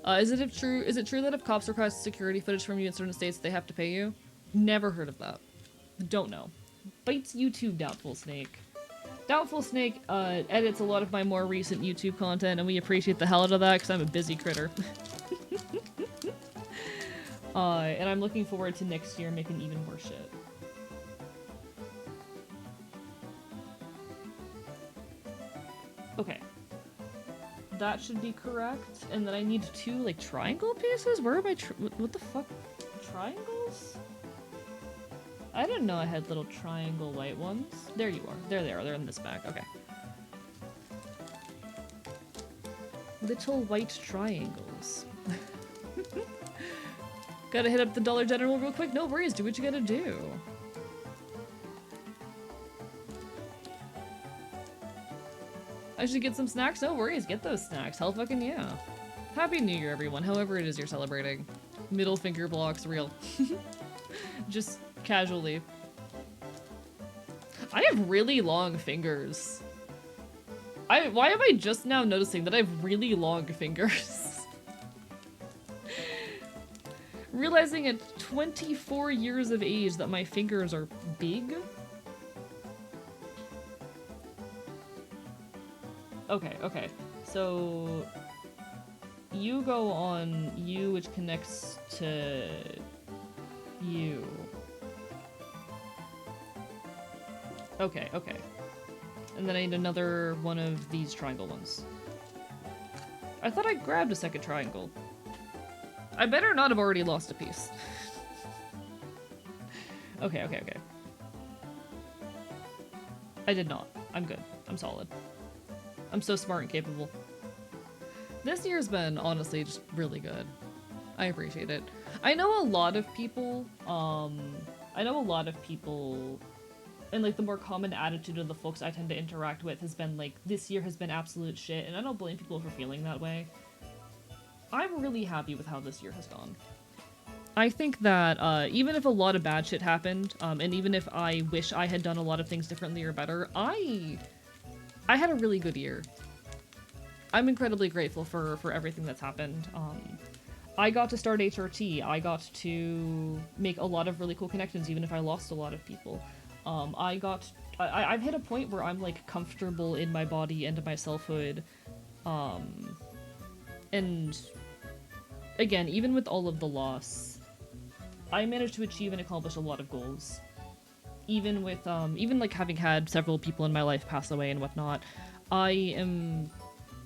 Is it true that if cops request security footage from you in certain states, they have to pay you? Never heard of that. Don't know. Bites YouTube, Doubtful Snake. Doubtful Snake edits a lot of my more recent YouTube content, and we appreciate the hell out of that because I'm a busy critter. And I'm looking forward to next year making even more shit. Okay. That should be correct. And then I need 2, like, triangle pieces? Where are my what the fuck? Triangles? I didn't know I had little triangle white ones. There you are. There they are. They're in this bag. Okay. Little white triangles. Gotta hit up the Dollar General real quick? No worries. Do what you gotta do. I should get some snacks? No worries, get those snacks. Hell fucking yeah. Happy New Year, everyone, however it is you're celebrating. Middle finger blocks, real. Just casually. I have really long fingers. Why am I just now noticing that I have really long fingers? Realizing at 24 years of age that my fingers are big? Okay, okay. So you go on you, which connects to you. Okay, okay. And then I need another one of these triangle ones. I thought I grabbed a second triangle. I better not have already lost a piece. Okay, okay, okay. I did not. I'm good. I'm solid. I'm so smart and capable. This year's been, honestly, just really good. I appreciate it. I know a lot of people, and like the more common attitude of the folks I tend to interact with has been like, this year has been absolute shit, and I don't blame people for feeling that way. I'm really happy with how this year has gone. I think that even if a lot of bad shit happened, and even if I wish I had done a lot of things differently or better, I had a really good year. I'm incredibly grateful for everything that's happened. I got to start HRT. I got to make a lot of really cool connections, even if I lost a lot of people. I've hit a point where I'm like comfortable in my body and my selfhood. And again, even with all of the loss, I managed to achieve and accomplish a lot of goals. Even with, even like having had several people in my life pass away and whatnot, I am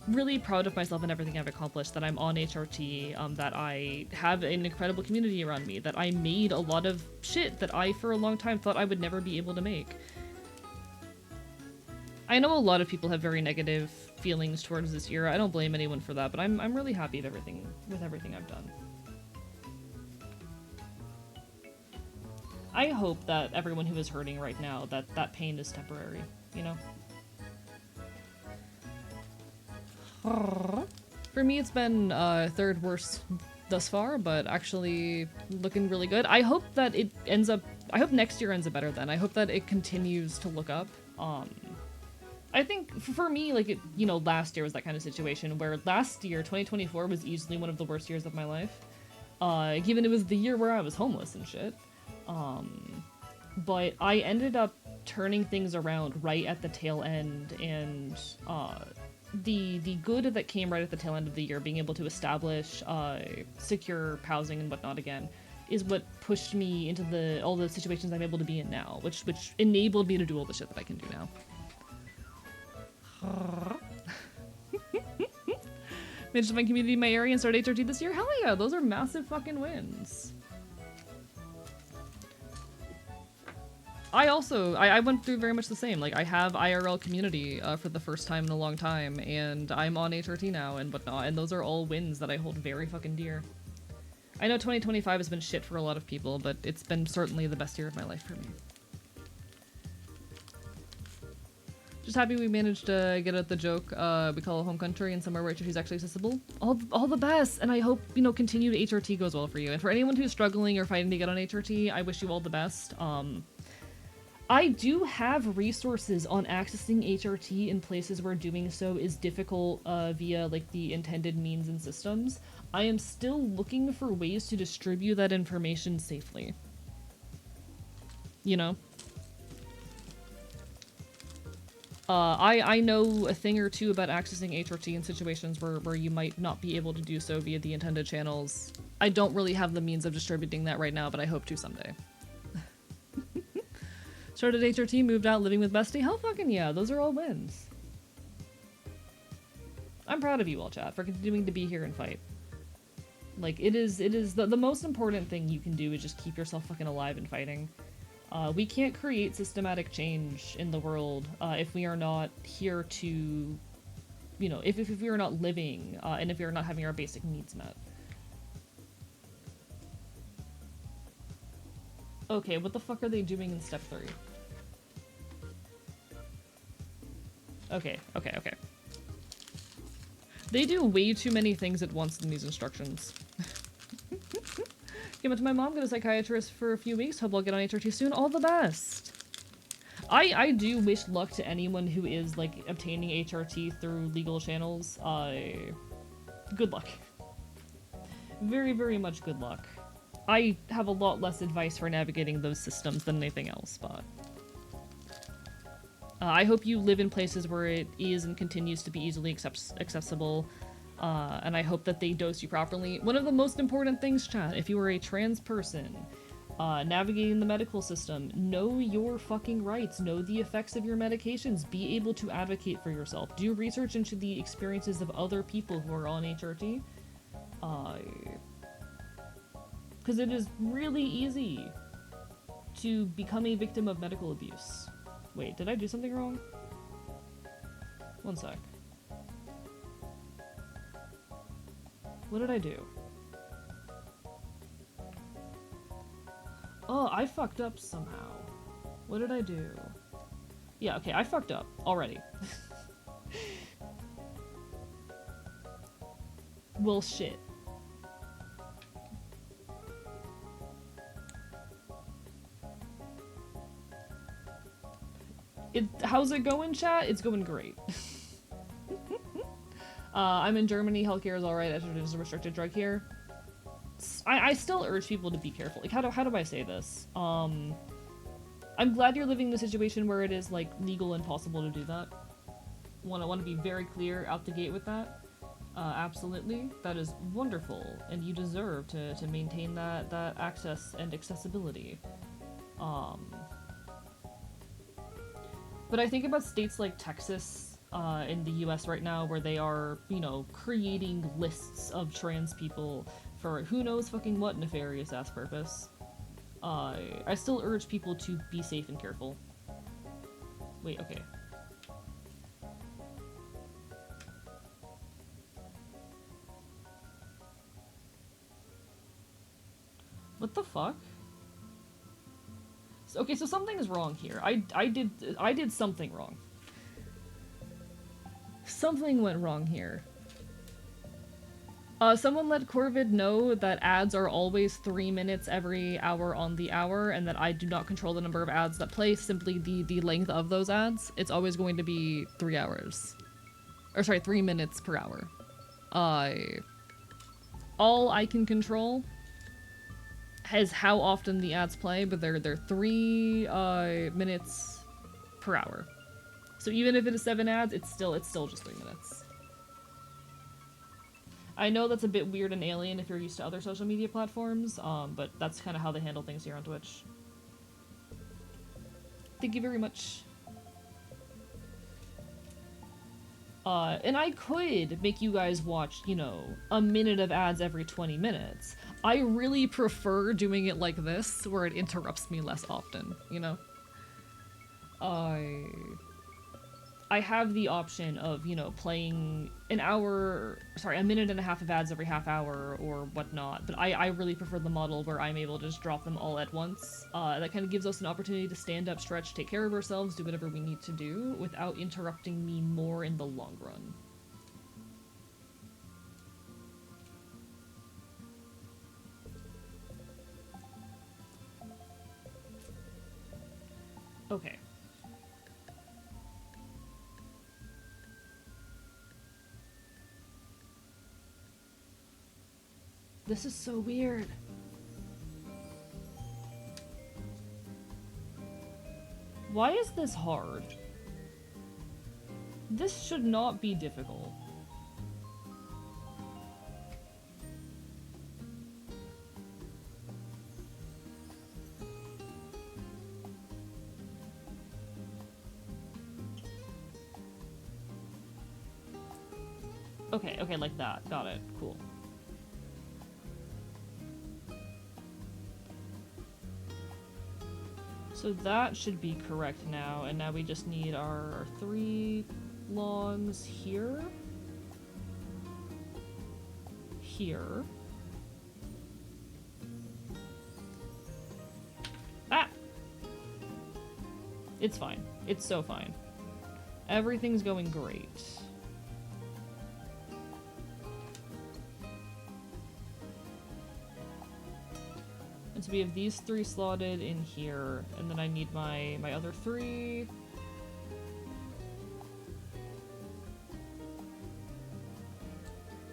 really proud of myself and everything I've accomplished, that I'm on HRT, that I have an incredible community around me, that I made a lot of shit that I, for a long time, thought I would never be able to make. I know a lot of people have very negative feelings towards this year. I don't blame anyone for that, but I'm really happy with everything I've done. I hope that everyone who is hurting right now, that pain is temporary, you know? For me, it's been third worst thus far, but actually looking really good. I hope that it ends up... I hope next year ends up better then. I hope that it continues to look up. I think, for me, like, it, you know, last year was that kind of situation where last year, 2024, was easily one of the worst years of my life. Given it was the year where I was homeless and shit. But I ended up turning things around right at the tail end, and the good that came right at the tail end of the year, being able to establish secure housing and whatnot again, is what pushed me into all the situations I'm able to be in now, which enabled me to do all the shit that I can do now. Managed to find community in my area and start HRT this year? Hell yeah, those are massive fucking wins. I went through very much the same. Like, I have IRL community for the first time in a long time, and I'm on HRT now and whatnot, and those are all wins that I hold very fucking dear. I know 2025 has been shit for a lot of people, but it's been certainly the best year of my life for me. Just happy we managed to get at the joke we call it home country and somewhere where HRT is actually accessible. All the best, and I hope, you know, continued HRT goes well for you. And for anyone who's struggling or fighting to get on HRT, I wish you all the best. I do have resources on accessing HRT in places where doing so is difficult via like the intended means and systems. I am still looking for ways to distribute that information safely. You know? I know a thing or two about accessing HRT in situations where you might not be able to do so via the intended channels. I don't really have the means of distributing that right now, but I hope to someday. Started HRT, moved out, living with bestie. Hell fucking yeah, those are all wins. I'm proud of you all, chat, for continuing to be here and fight. Like, it is the most important thing you can do is just keep yourself fucking alive and fighting. We can't create systematic change in the world if we are not here to, you know, if we are not living and if we are not having our basic needs met. Okay, what the fuck are they doing in step 3? Okay. They do way too many things at once in these instructions. Came up to my mom, got a psychiatrist for a few weeks, hope I'll get on HRT soon. All the best! I do wish luck to anyone who is like obtaining HRT through legal channels. Good luck. Very, very much good luck. I have a lot less advice for navigating those systems than anything else, but I hope you live in places where it is and continues to be easily accessible, and I hope that they dose you properly. One of the most important things, chat, if you are a trans person, navigating the medical system, know your fucking rights, know the effects of your medications, be able to advocate for yourself, do research into the experiences of other people who are on HRT, because it is really easy to become a victim of medical abuse. Wait, did I do something wrong? One sec. What did I do? Oh, I fucked up somehow. What did I do? Yeah, okay, I fucked up already. Well, shit. How's it going, chat? It's going great. I'm in Germany. Healthcare is alright. Estrogen is a restricted drug here. I still urge people to be careful. Like, how do I say this? I'm glad you're living in a situation where it is, like, legal and possible to do that. Want to be very clear out the gate with that. Absolutely. That is wonderful, and you deserve to maintain that access and accessibility. But I think about states like Texas in the US right now where they are, you know, creating lists of trans people for who knows fucking what nefarious ass purpose. I still urge people to be safe and careful. Wait, okay. What the fuck? Okay, so something is wrong here. I did something wrong. Something went wrong here. Someone let Corvid know that ads are always 3 minutes every hour on the hour, and that I do not control the number of ads that play, simply the length of those ads. It's always going to be 3 hours. Or sorry, 3 minutes per hour. All I can control is how often the ads play, but they're 3 minutes per hour. So even if it is 7 ads, it's still just 3 minutes. I know that's a bit weird and alien if you're used to other social media platforms, but that's kind of how they handle things here on Twitch. Thank you very much. And I could make you guys watch, you know, a minute of ads every 20 minutes. I really prefer doing it like this, where it interrupts me less often, you know? I have the option of, you know, playing a minute and a half of ads every half hour or whatnot, but I really prefer the model where I'm able to just drop them all at once. That kind of gives us an opportunity to stand up, stretch, take care of ourselves, do whatever we need to do without interrupting me more in the long run. Okay. This is so weird. Why is this hard? This should not be difficult. Okay, like that. Got it. Cool. So that should be correct now, and now we just need our 3 longs here. Here. Ah! It's fine. It's so fine. Everything's going great. And So we have these 3 slotted in here, and then I need my other 3.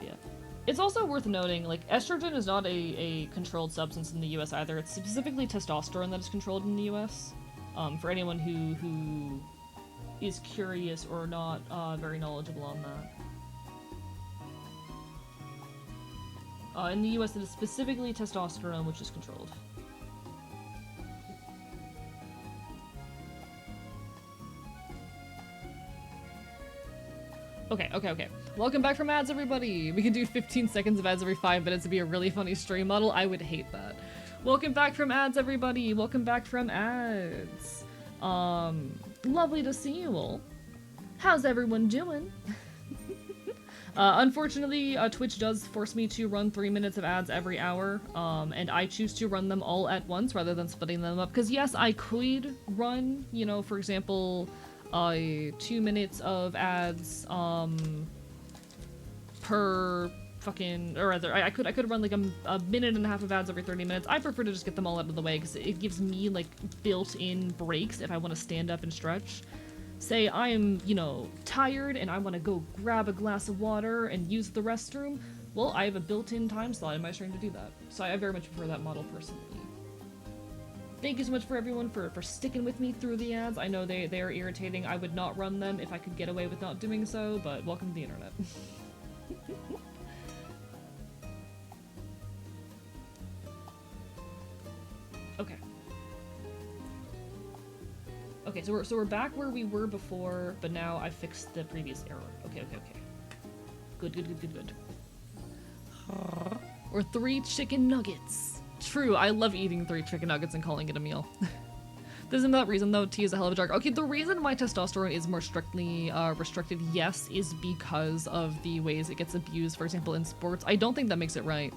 Yeah. It's also worth noting, like, estrogen is not a controlled substance in the US either. It's specifically testosterone that is controlled in the US. For anyone who is curious or not very knowledgeable on that. In the US, it is specifically testosterone which is controlled. Okay. Welcome back from ads, everybody! We can do 15 seconds of ads every 5 minutes to be a really funny stream model. I would hate that. Welcome back from ads, everybody! Welcome back from ads. Lovely to see you all. How's everyone doing? Unfortunately, Twitch does force me to run 3 minutes of ads every hour, and I choose to run them all at once rather than splitting them up. Because yes, I could run, you know, for example, 2 minutes of ads, per fucking, or rather, I could run like a minute and a half of ads every 30 minutes. I prefer to just get them all out of the way because it gives me like built-in breaks if I want to stand up and stretch. Say I am, you know, tired and I want to go grab a glass of water and use the restroom. Well, I have a built-in time slot in my stream to do that. So I very much prefer that model personally. Thank you so much for everyone for sticking with me through the ads. I know they are irritating. I would not run them if I could get away with not doing so, but welcome to the internet. Okay. Okay, so we're back where we were before, but now I fixed the previous error. Okay. Good. Or 3 chicken nuggets. True, I love eating 3 chicken nuggets and calling it a meal. Isn't that reason though, tea is a hell of a drug. Okay, the reason why testosterone is more strictly restricted, yes, is because of the ways it gets abused, for example, in sports. I don't think that makes it right.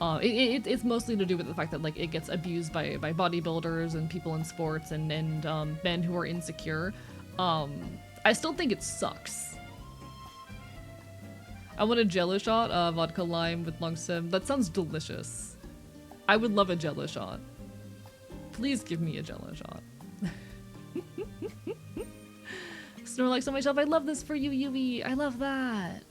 It's mostly to do with the fact that like it gets abused by bodybuilders and people in sports and men who are insecure. I still think it sucks. I want a Jello shot, vodka lime with long sim. That sounds delicious. I would love a Jello shot. Please give me a Jello shot. Snorlax on my shelf. I love this for you, Yui. I love that.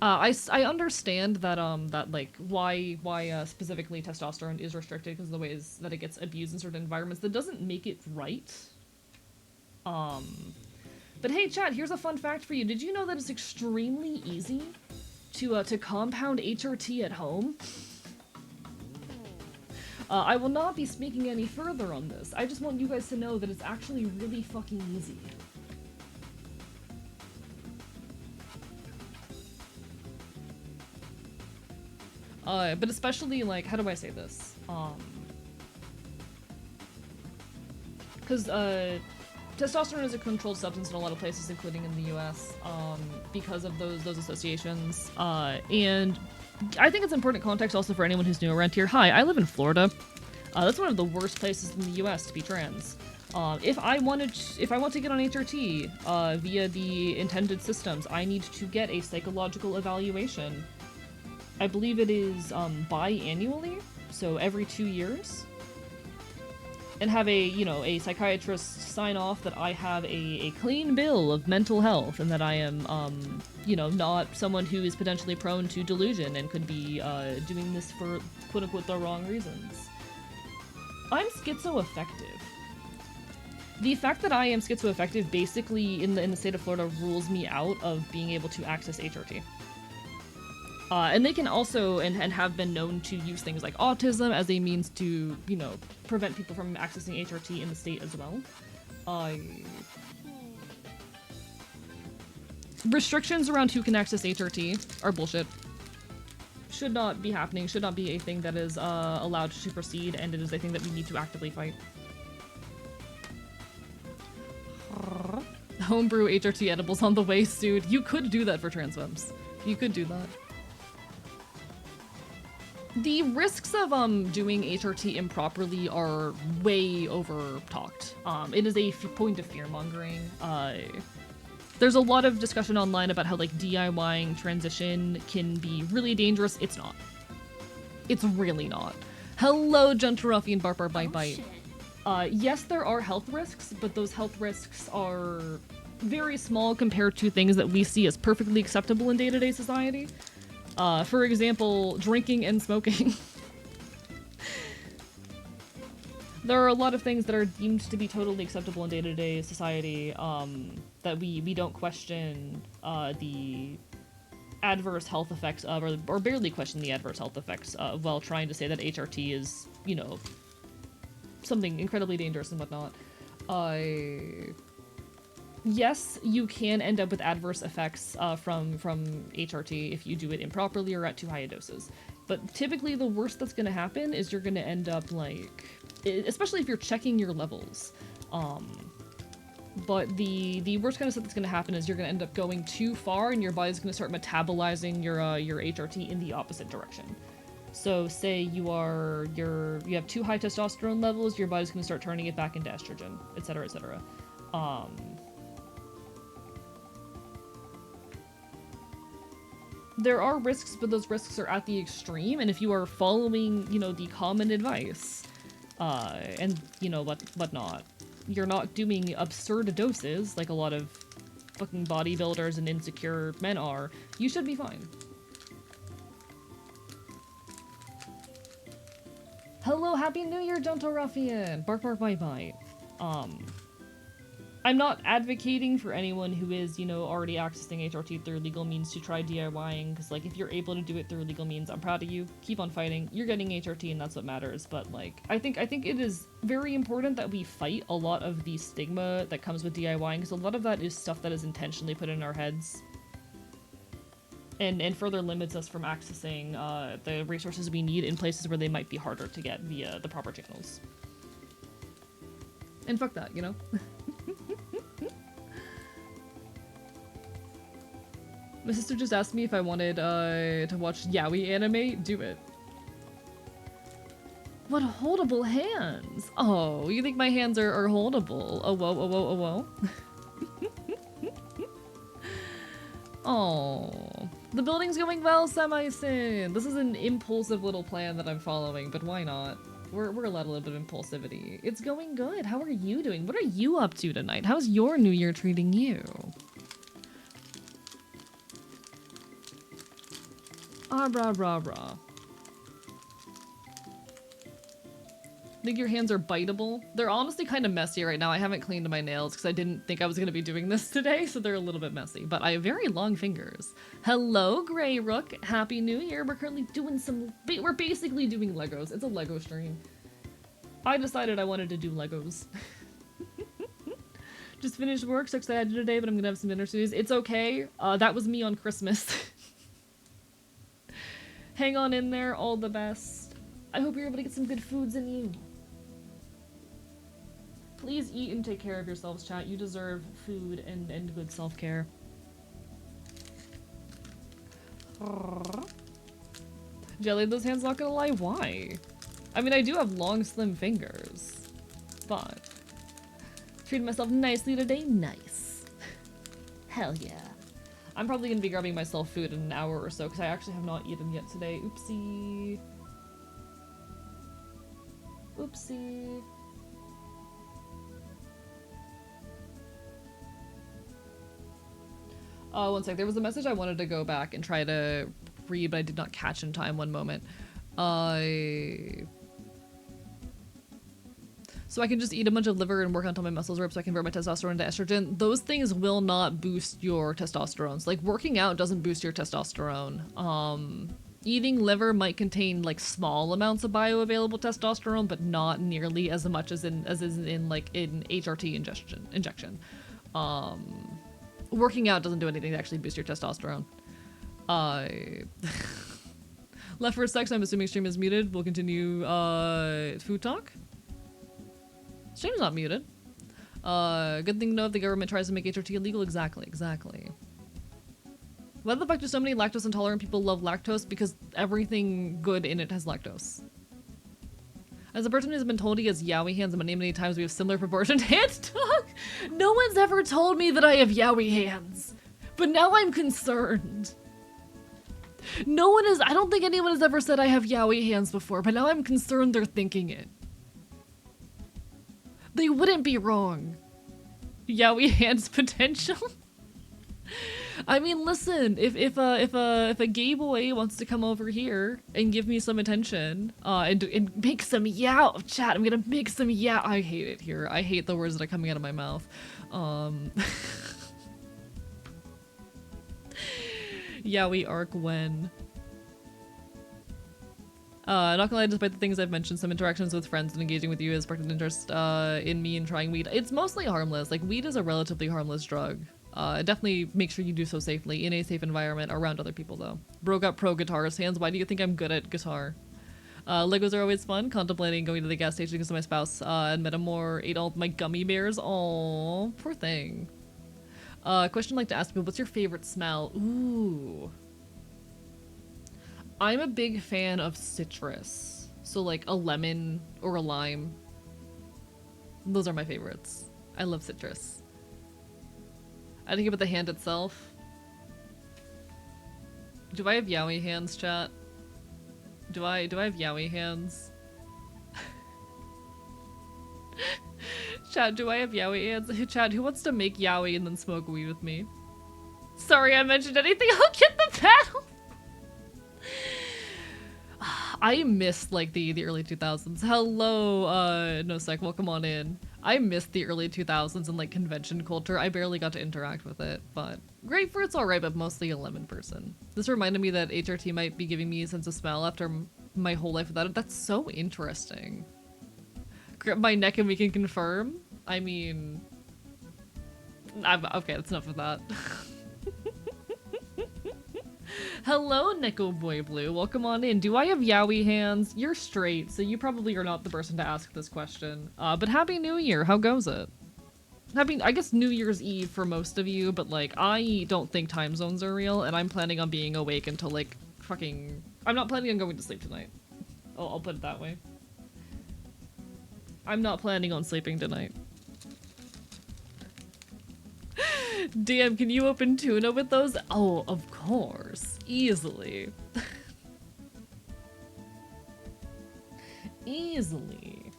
I understand that that like why specifically testosterone is restricted because of the ways that it gets abused in certain environments. That doesn't make it right. But hey, chat. Here's a fun fact for you. Did you know that it's extremely easy to compound HRT at home? I will not be speaking any further on this. I just want you guys to know that it's actually really fucking easy. But especially, like, how do I say this? Because, testosterone is a controlled substance in a lot of places, including in the US, because of those associations. And I think it's important context also for anyone who's new around here. Hi, I live in Florida. That's one of the worst places in the US to be trans. If I want to get on HRT via the intended systems, I need to get a psychological evaluation. I believe it is biannually, so every 2 years. And have a psychiatrist sign off that I have a clean bill of mental health and that I am, not someone who is potentially prone to delusion and could be doing this for quote-unquote the wrong reasons. I'm schizoaffective. The fact that I am schizoaffective basically in the state of Florida rules me out of being able to access HRT. And they can also, and have been known to use things like autism as a means to, prevent people from accessing HRT in the state as well. Restrictions around who can access HRT are bullshit. Should not be happening, should not be a thing that is allowed to proceed, and it is a thing that we need to actively fight. Homebrew HRT edibles on the way soon. You could do that for trans femmes. You could do that. The risks of doing HRT improperly are way over talked. It is a point of fear-mongering. There's a lot of discussion online about how like DIYing transition can be really dangerous. It's not. It's really not. Hello, Gentle Ruffian, Bark Bark Bite Oh, Bite. shit. Yes, there are health risks, but those health risks are very small compared to things that we see as perfectly acceptable in day-to-day society. For example, drinking and smoking. There are a lot of things that are deemed to be totally acceptable in day-to-day society that we don't question the adverse health effects of, or barely question the adverse health effects of, while trying to say that HRT is, you know, something incredibly dangerous and whatnot. Yes, you can end up with adverse effects from HRT if you do it improperly or at too high doses. But typically the worst that's going to happen is you're going to end up like, especially if you're checking your levels. But the worst kind of stuff that's going to happen is you're going to end up going too far and your body's going to start metabolizing your HRT in the opposite direction. So say you have too high testosterone levels, your body's going to start turning it back into estrogen, etc., etc. There are risks, but those risks are at the extreme, and if you are following, you know, the common advice, and, you know, whatnot, you're not doing absurd doses like a lot of fucking bodybuilders and insecure men are, you should be fine. Hello, Happy New Year, Gentle Ruffian! Bark Bark Bite Bite. I'm not advocating for anyone who is, you know, already accessing HRT through legal means to try DIYing, because, like, if you're able to do it through legal means, I'm proud of you. Keep on fighting. You're getting HRT, and that's what matters. But, like, I think it is very important that we fight a lot of the stigma that comes with DIYing, because a lot of that is stuff that is intentionally put in our heads. And further limits us from accessing the resources we need in places where they might be harder to get via the proper channels. And fuck that, you know? My sister just asked me if I wanted to watch yaoi anime. Do it. What holdable hands? Oh, you think my hands are holdable? Oh, whoa, oh, whoa, oh, whoa. Oh, the building's going well, Semi-Sin. This is an impulsive little plan that I'm following, but why not? We're allowed a little bit of impulsivity. It's going good. How are you doing? What are you up to tonight? How's your new year treating you? Ah, rah, rah, rah. Think your hands are biteable? They're honestly kind of messy right now. I haven't cleaned my nails because I didn't think I was going to be doing this today, so they're a little bit messy. But I have very long fingers. Hello, Grey Rook. Happy New Year. We're currently doing we're basically doing Legos. It's a Lego stream. I decided I wanted to do Legos. Just finished work, so excited today, but I'm going to have some dinner soon. It's okay. That was me on Christmas. Hang on in there. All the best. I hope you're able to get some good foods in you. Please eat and take care of yourselves, chat. You deserve food and good self-care. Jelly, those hands, not gonna lie, why? I mean, I do have long, slim fingers. But treated myself nicely today. Nice. Hell yeah. I'm probably gonna be grabbing myself food in an hour or so, because I actually have not eaten yet today. Oopsie. Oopsie. One sec. There was a message I wanted to go back and try to read, but I did not catch in time. One moment. So I can just eat a bunch of liver and work until my muscles rip so I convert my testosterone into estrogen. Those things will not boost your testosterone. So, like, working out doesn't boost your testosterone. Eating liver might contain, like, small amounts of bioavailable testosterone, but not nearly as much as in HRT injection. Working out doesn't do anything to actually boost your testosterone. Left for a sec, so I'm assuming stream is muted. We'll continue food talk. Stream's not muted. Good thing to know if the government tries to make HRT illegal. Exactly. Why the fuck do so many lactose intolerant people love lactose? Because everything good in it has lactose. As a person who's been told he has yaoi hands many times, we have similar proportioned hands, dog. No one's ever told me that I have yaoi hands. But now I'm concerned. No one is. I don't think anyone has ever said I have yaoi hands before, but now I'm concerned they're thinking it. They wouldn't be wrong. Yaoi hands potential. I mean, listen. If a gay boy wants to come over here and give me some attention, and make some chat. I'm gonna make some I hate it here. I hate the words that are coming out of my mouth. Yaoi arc when. Not gonna lie, despite the things I've mentioned, some interactions with friends and engaging with you has sparked an interest in me and trying weed. It's mostly harmless. Like, weed is a relatively harmless drug. Definitely make sure you do so safely, in a safe environment, around other people, though. Bro got pro guitarist hands. Why do you think I'm good at guitar? Legos are always fun. Contemplating going to the gas station because of my spouse, and Metamore ate all my gummy bears. Aww, poor thing. Question I'd like to ask people, what's your favorite smell? Ooh. I'm a big fan of citrus. So like a lemon or a lime. Those are my favorites. I love citrus. I think about the hand itself. Do I have yaoi hands, chat? Do I have yaoi hands? Chat, do I have yaoi hands? Chat, who wants to make yaoi and then smoke weed with me? Sorry I mentioned anything, I'll get the paddle! I missed like the early 2000s. Hello, Nosec, welcome on in. I missed the early 2000s and like convention culture. I barely got to interact with it, but Grapefruit's alright, but mostly a lemon person. This reminded me that HRT might be giving me a sense of smell after my whole life without it. That's so interesting. Grip my neck and we can confirm? I mean... okay, that's enough of that. Hello, Neko Boy Blue. Welcome on in. Do I have yaoi hands? You're straight, so you probably are not the person to ask this question. But Happy New Year. How goes it? I guess New Year's Eve for most of you, but like, I don't think time zones are real, and I'm planning on being awake until like fucking... I'm not planning on going to sleep tonight. I'll put it that way. I'm not planning on sleeping tonight. DM, can you open tuna with those? Oh, of course. Easily. Easily.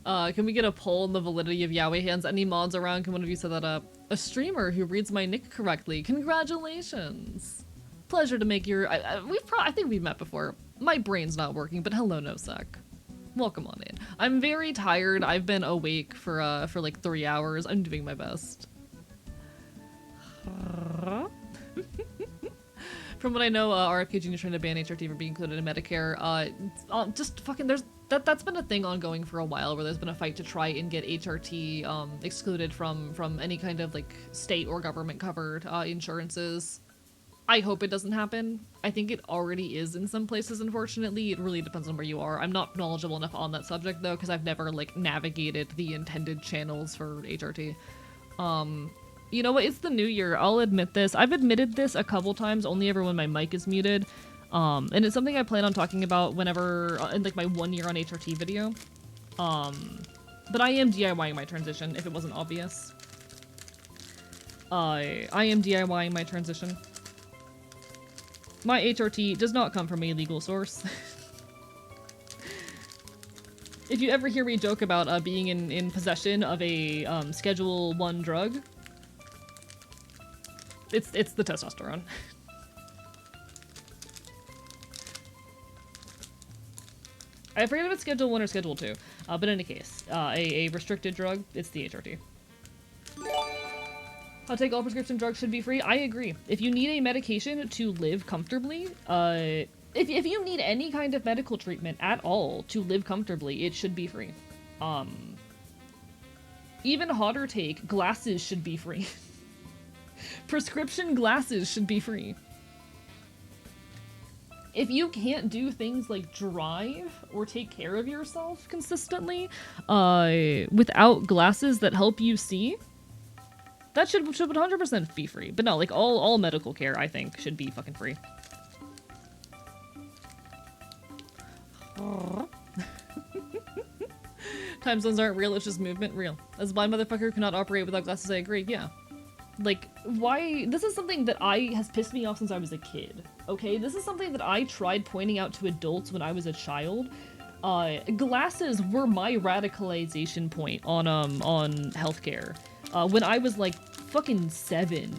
Can we get a poll on the validity of yaoi hands? Any mods around? Can one of you set that up? A streamer who reads my nick correctly. Congratulations. Pleasure to make your... I think we've met before. My brain's not working, but hello, Nosec. Welcome on in. I'm very tired. I've been awake for like 3 hours. I'm doing my best. From what I know, RFK Jr. trying to ban HRT for being included in Medicare. Just fucking that's been a thing ongoing for a while, where there's been a fight to try and get HRT excluded from any kind of like state or government covered insurances. I hope it doesn't happen. I think it already is in some places, unfortunately. It really depends on where you are. I'm not knowledgeable enough on that subject, though, because I've never, like, navigated the intended channels for HRT. You know what? It's the new year. I'll admit this. I've admitted this a couple times, only ever when my mic is muted. And it's something I plan on talking about whenever, in, like, my 1 year on HRT video. But I am DIYing my transition, if it wasn't obvious. I am DIYing my transition. My HRT does not come from a legal source. If you ever hear me joke about being in possession of a Schedule 1 drug, it's the testosterone. I forget if it's Schedule 1 or Schedule 2, but in any case, a restricted drug, it's the HRT. I'll take all prescription drugs should be free. I agree. If you need a medication to live comfortably, if you need any kind of medical treatment at all to live comfortably, it should be free. Even hotter take, glasses should be free. Prescription glasses should be free. If you can't do things like drive or take care of yourself consistently, without glasses that help you see, that should 100% be free. But no, like, all medical care, I think, should be fucking free. Time zones aren't real, it's just movement. Real. As a blind motherfucker who cannot operate without glasses, I agree. Yeah. Like, why? This is something that has pissed me off since I was a kid. Okay, this is something that I tried pointing out to adults when I was a child. Glasses were my radicalization point on healthcare. When I was like fucking 7.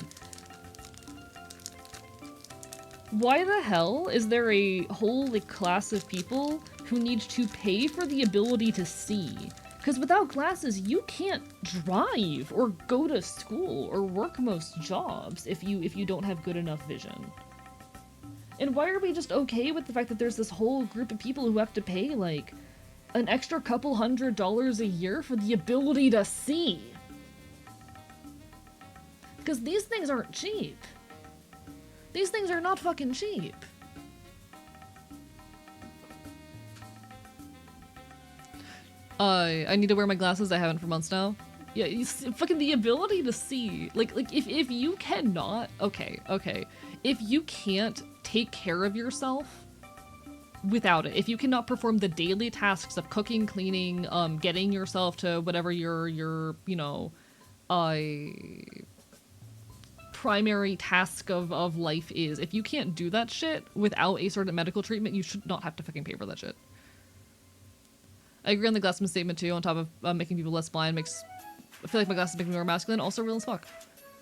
Why the hell is there a whole like class of people who need to pay for the ability to see? Because without glasses, you can't drive or go to school or work most jobs if you don't have good enough vision. And why are we just okay with the fact that there's this whole group of people who have to pay like an extra couple $100 a year for the ability to see? Because these things aren't cheap. These things are not fucking cheap. I need to wear my glasses. I haven't for months now. Yeah, fucking the ability to see. Like if you cannot, okay. If you can't take care of yourself without it, if you cannot perform the daily tasks of cooking, cleaning, getting yourself to whatever your you know, primary task of life is, if you can't do that shit without a certain medical treatment, you should not have to fucking pay for that shit. I agree on the Glassman statement too, on top of making people less blind I feel like my glasses make me more masculine, also real as fuck.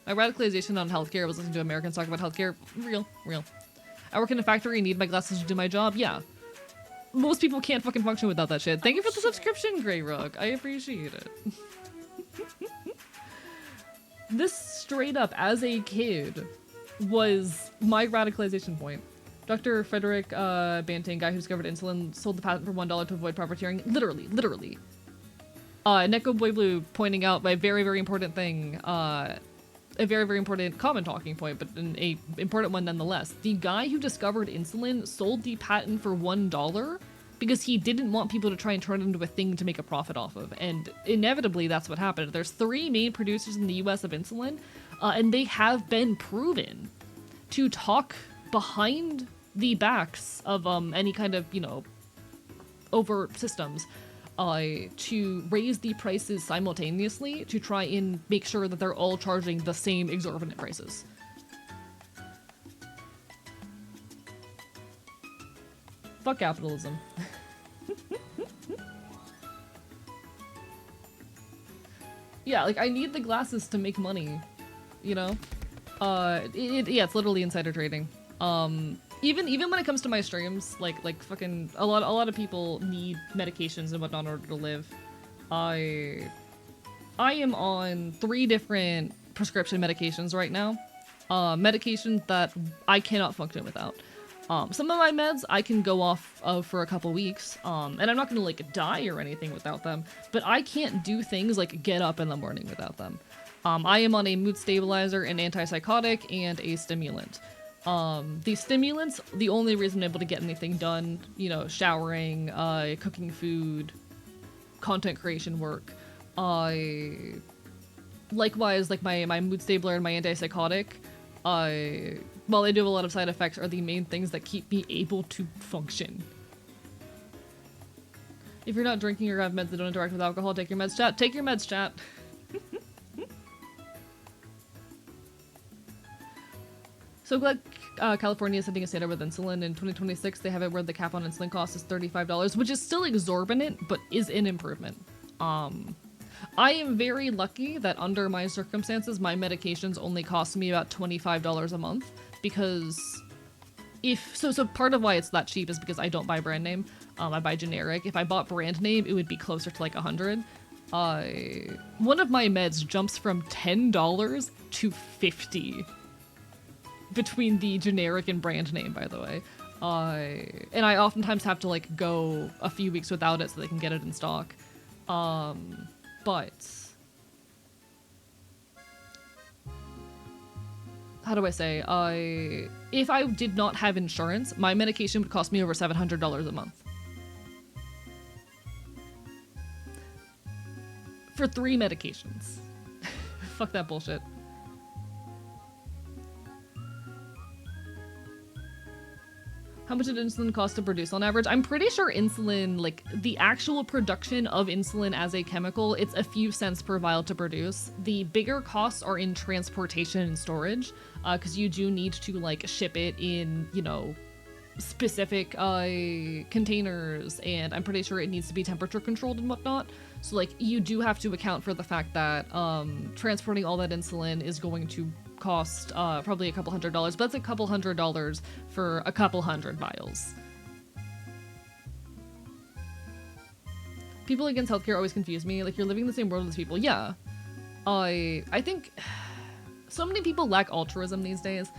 My radicalization on healthcare was listening to Americans talk about healthcare. Real. I work in a factory, need my glasses to do my job, yeah. Most people can't fucking function without that shit. Thank you for the subscription, Grey Rug. I appreciate it. This straight up, as a kid, was my radicalization point. Dr. Frederick Banting, guy who discovered insulin, sold the patent for $1 to avoid profiteering. Literally. Neko Boy Blue pointing out my very, very important thing. A very, very important common talking point, but an important one nonetheless. The guy who discovered insulin sold the patent for $1 because he didn't want people to try and turn it into a thing to make a profit off of. And inevitably, that's what happened. There's 3 main producers in the US of insulin, and they have been proven to talk behind the backs of any kind of, you know, overt systems to raise the prices simultaneously to try and make sure that they're all charging the same exorbitant prices. Fuck capitalism. Yeah, like, I need the glasses to make money, you know? Yeah, it's literally insider trading. Even when it comes to my streams, like fucking a lot of people need medications and whatnot in order to live. I am on 3 different prescription medications right now. Medications that I cannot function without. Some of my meds I can go off of for a couple weeks, and I'm not gonna like die or anything without them, but I can't do things like get up in the morning without them. I am on a mood stabilizer, an antipsychotic, and a stimulant. The stimulants, the only reason I'm able to get anything done, you know, showering, cooking food, content creation work. Likewise, like my mood stabler and my antipsychotic, while they do have a lot of side effects, are the main things that keep me able to function. If you're not drinking or have meds that don't interact with alcohol, take your meds, chat. Take your meds, chat. So glad California is setting a standard with insulin. In 2026, they have it where the cap on insulin cost is $35, which is still exorbitant, but is an improvement. I am very lucky that under my circumstances, my medications only cost me about $25 a month, because so part of why it's that cheap is because I don't buy brand name. I buy generic. If I bought brand name, it would be closer to like 100. One of my meds jumps from $10 to $50 between the generic and brand name, by the way. And I oftentimes have to like go a few weeks without it so they can get it in stock. But how do I say? If I did not have insurance, my medication would cost me over $700 a month. For 3 medications. Fuck that bullshit. How much did insulin cost to produce on average? I'm pretty sure insulin, like the actual production of insulin as a chemical, it's a few cents per vial to produce. The bigger costs are in transportation and storage, because you do need to like ship it in, you know, specific containers, and I'm pretty sure it needs to be temperature controlled and whatnot. So like you do have to account for the fact that transporting all that insulin is going to cost probably a couple $100s, but that's a couple $100 for a couple 100 vials. People against healthcare always confuse me. Like, you're living in the same world as people. Yeah. I think so many people lack altruism these days.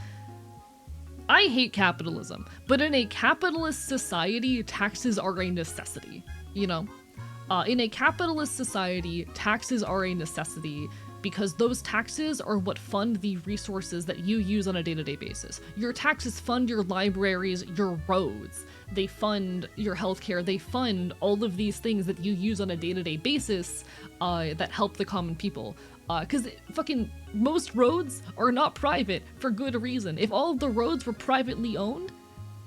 I hate capitalism, but in a capitalist society, taxes are a necessity, you know? In a capitalist society, taxes are a necessity because those taxes are what fund the resources that you use on a day-to-day basis. Your taxes fund your libraries, your roads, they fund your healthcare, they fund all of these things that you use on a day-to-day basis that help the common people. Because fucking most roads are not private for good reason. If all of the roads were privately owned,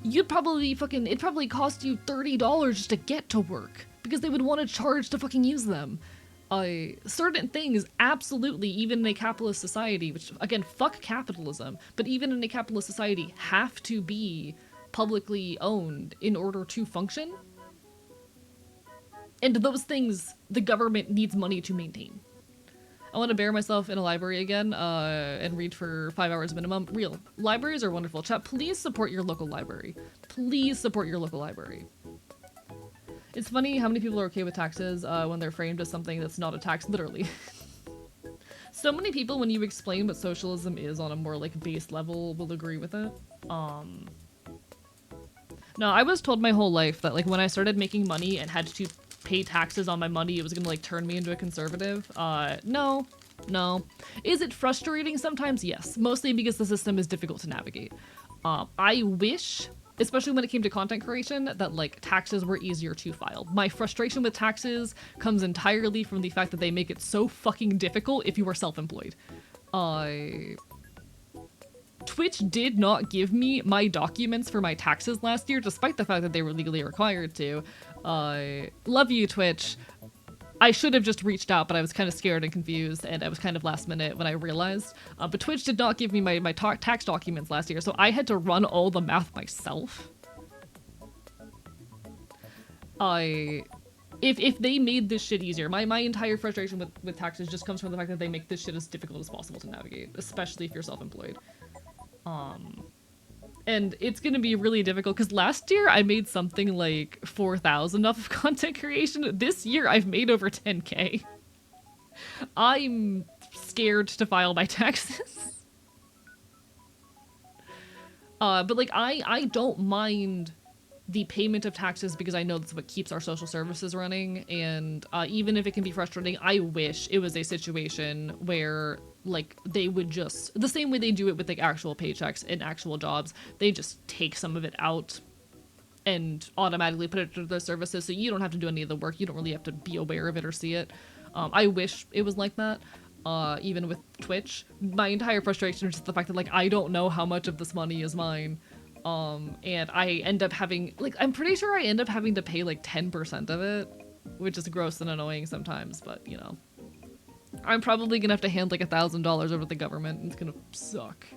it'd probably cost you $30 just to get to work because they would want to charge to fucking use them. Certain things, absolutely, even in a capitalist society, which again, fuck capitalism, but even in a capitalist society, have to be publicly owned in order to function. And those things, the government needs money to maintain. I want to bury myself in a library again and read for 5 hours minimum. Real. Libraries are wonderful. Chat, please support your local library. Please support your local library. It's funny how many people are okay with taxes when they're framed as something that's not a tax, literally. So many people, when you explain what socialism is on a more like base level, will agree with it. No, I was told my whole life that like when I started making money and had to pay taxes on my money, it was gonna like turn me into a conservative. No. Is it frustrating sometimes? Yes, mostly because the system is difficult to navigate. I wish, especially when it came to content creation, that like taxes were easier to file. My frustration with taxes comes entirely from the fact that they make it so fucking difficult if you are self-employed. Twitch did not give me my documents for my taxes last year, despite the fact that they were legally required to. Love you, Twitch. I should have just reached out, but I was kind of scared and confused, and I was kind of last minute when I realized. But Twitch did not give me my tax documents last year, so I had to run all the math myself. If they made this shit easier, my entire frustration with taxes just comes from the fact that they make this shit as difficult as possible to navigate, especially if you're self-employed. And it's gonna be really difficult because last year I made something like 4,000 off of content creation. This year I've made over 10K. I'm scared to file my taxes. But like I don't mind the payment of taxes because I know that's what keeps our social services running, and even if it can be frustrating, I wish it was a situation where like they would just, the same way they do it with like actual paychecks and actual jobs, they just take some of it out and automatically put it to their services so you don't have to do any of the work, you don't really have to be aware of it or see it. I wish it was like that. Even with Twitch, my entire frustration is just the fact that like I don't know how much of this money is mine. And I end up having, like, I'm pretty sure I end up having to pay like 10% of it, which is gross and annoying sometimes, but you know. I'm probably gonna have to hand like $1,000 over to the government, and it's gonna suck.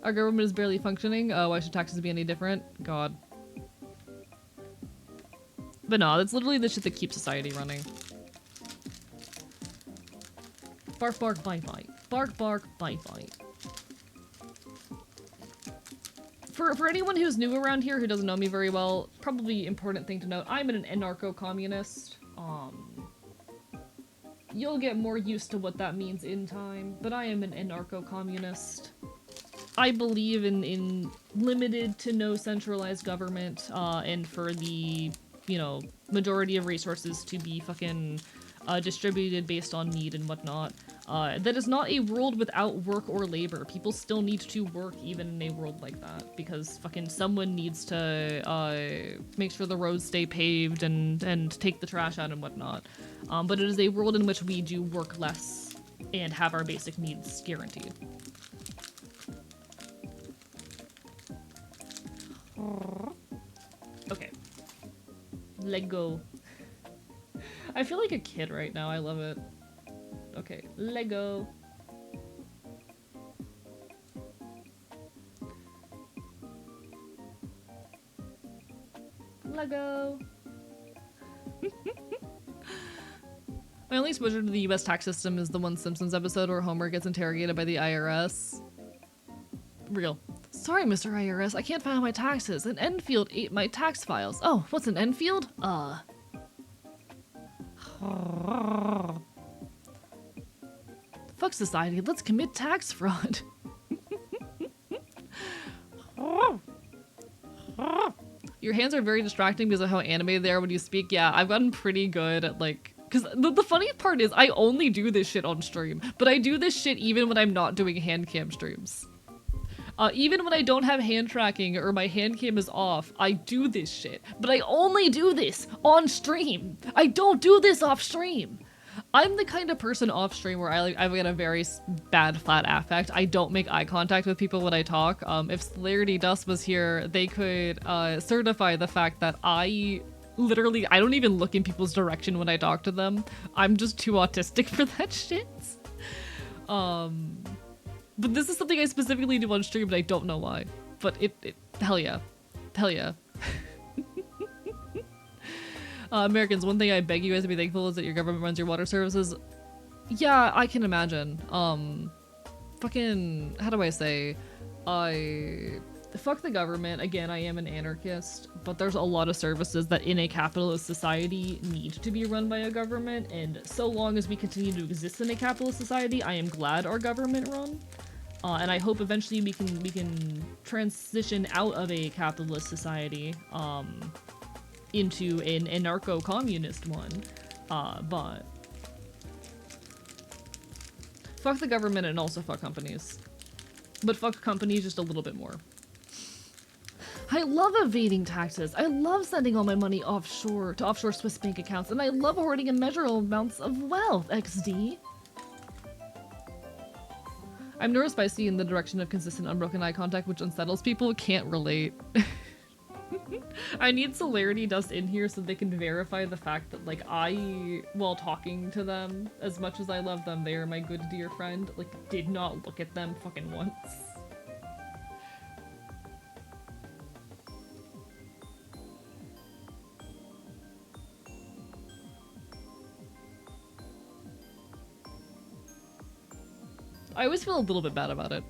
Our government is barely functioning. Why should taxes be any different? God. But no, that's literally the shit that keeps society running. Bark, bark, bite, bite. Bark, bark, bite, bite. For anyone who's new around here who doesn't know me very well, probably important thing to note, I'm an anarcho-communist. You'll get more used to what that means in time, but I am an anarcho-communist. I believe in limited to no centralized government, and for the, you know, majority of resources to be fucking distributed based on need and whatnot. That is not a world without work or labor. People still need to work even in a world like that, because fucking someone needs to make sure the roads stay paved and take the trash out and whatnot. But it is a world in which we do work less and have our basic needs guaranteed. Okay. Lego. I feel like a kid right now. I love it. Okay, Lego. Lego. My only exposure to the US tax system is the one Simpsons episode where Homer gets interrogated by the IRS. Real. Sorry, Mr. IRS, I can't file my taxes. An Enfield ate my tax files. Oh, what's an Enfield? Fuck society, let's commit tax fraud. Your hands are very distracting because of how animated they are when you speak. Yeah, I've gotten pretty good at like... Because the funny part is I only do this shit on stream, but I do this shit even when I'm not doing hand cam streams. Even when I don't have hand tracking or my hand cam is off, I do this shit. But I only do this on stream. I don't do this off stream. I'm the kind of person off stream where I've got a very bad flat affect. I don't make eye contact with people when I talk. If Celerity Dust was here, they could certify the fact that I don't even look in people's direction when I talk to them. I'm just too autistic for that shit. But this is something I specifically do on stream, and I don't know why. But hell yeah. Hell yeah. Americans, one thing I beg you guys to be thankful is that your government runs your water services. Yeah, I can imagine. Fucking, how do I say? Fuck the government. Again, I am an anarchist, but there's a lot of services that in a capitalist society need to be run by a government, and so long as we continue to exist in a capitalist society, I am glad our government run. And I hope eventually we can transition out of a capitalist society, into an anarcho-communist one, but fuck the government and also fuck companies. But fuck companies just a little bit more. I love evading taxes. I love sending all my money offshore to offshore Swiss bank accounts, and I love hoarding immeasurable amounts of wealth, XD. I'm neurospicy in the direction of consistent unbroken eye contact, which unsettles people. Can't relate. I need Celerity Dust in here so they can verify the fact that, like, while talking to them, as much as I love them, they are my good dear friend, like, did not look at them fucking once. I always feel a little bit bad about it.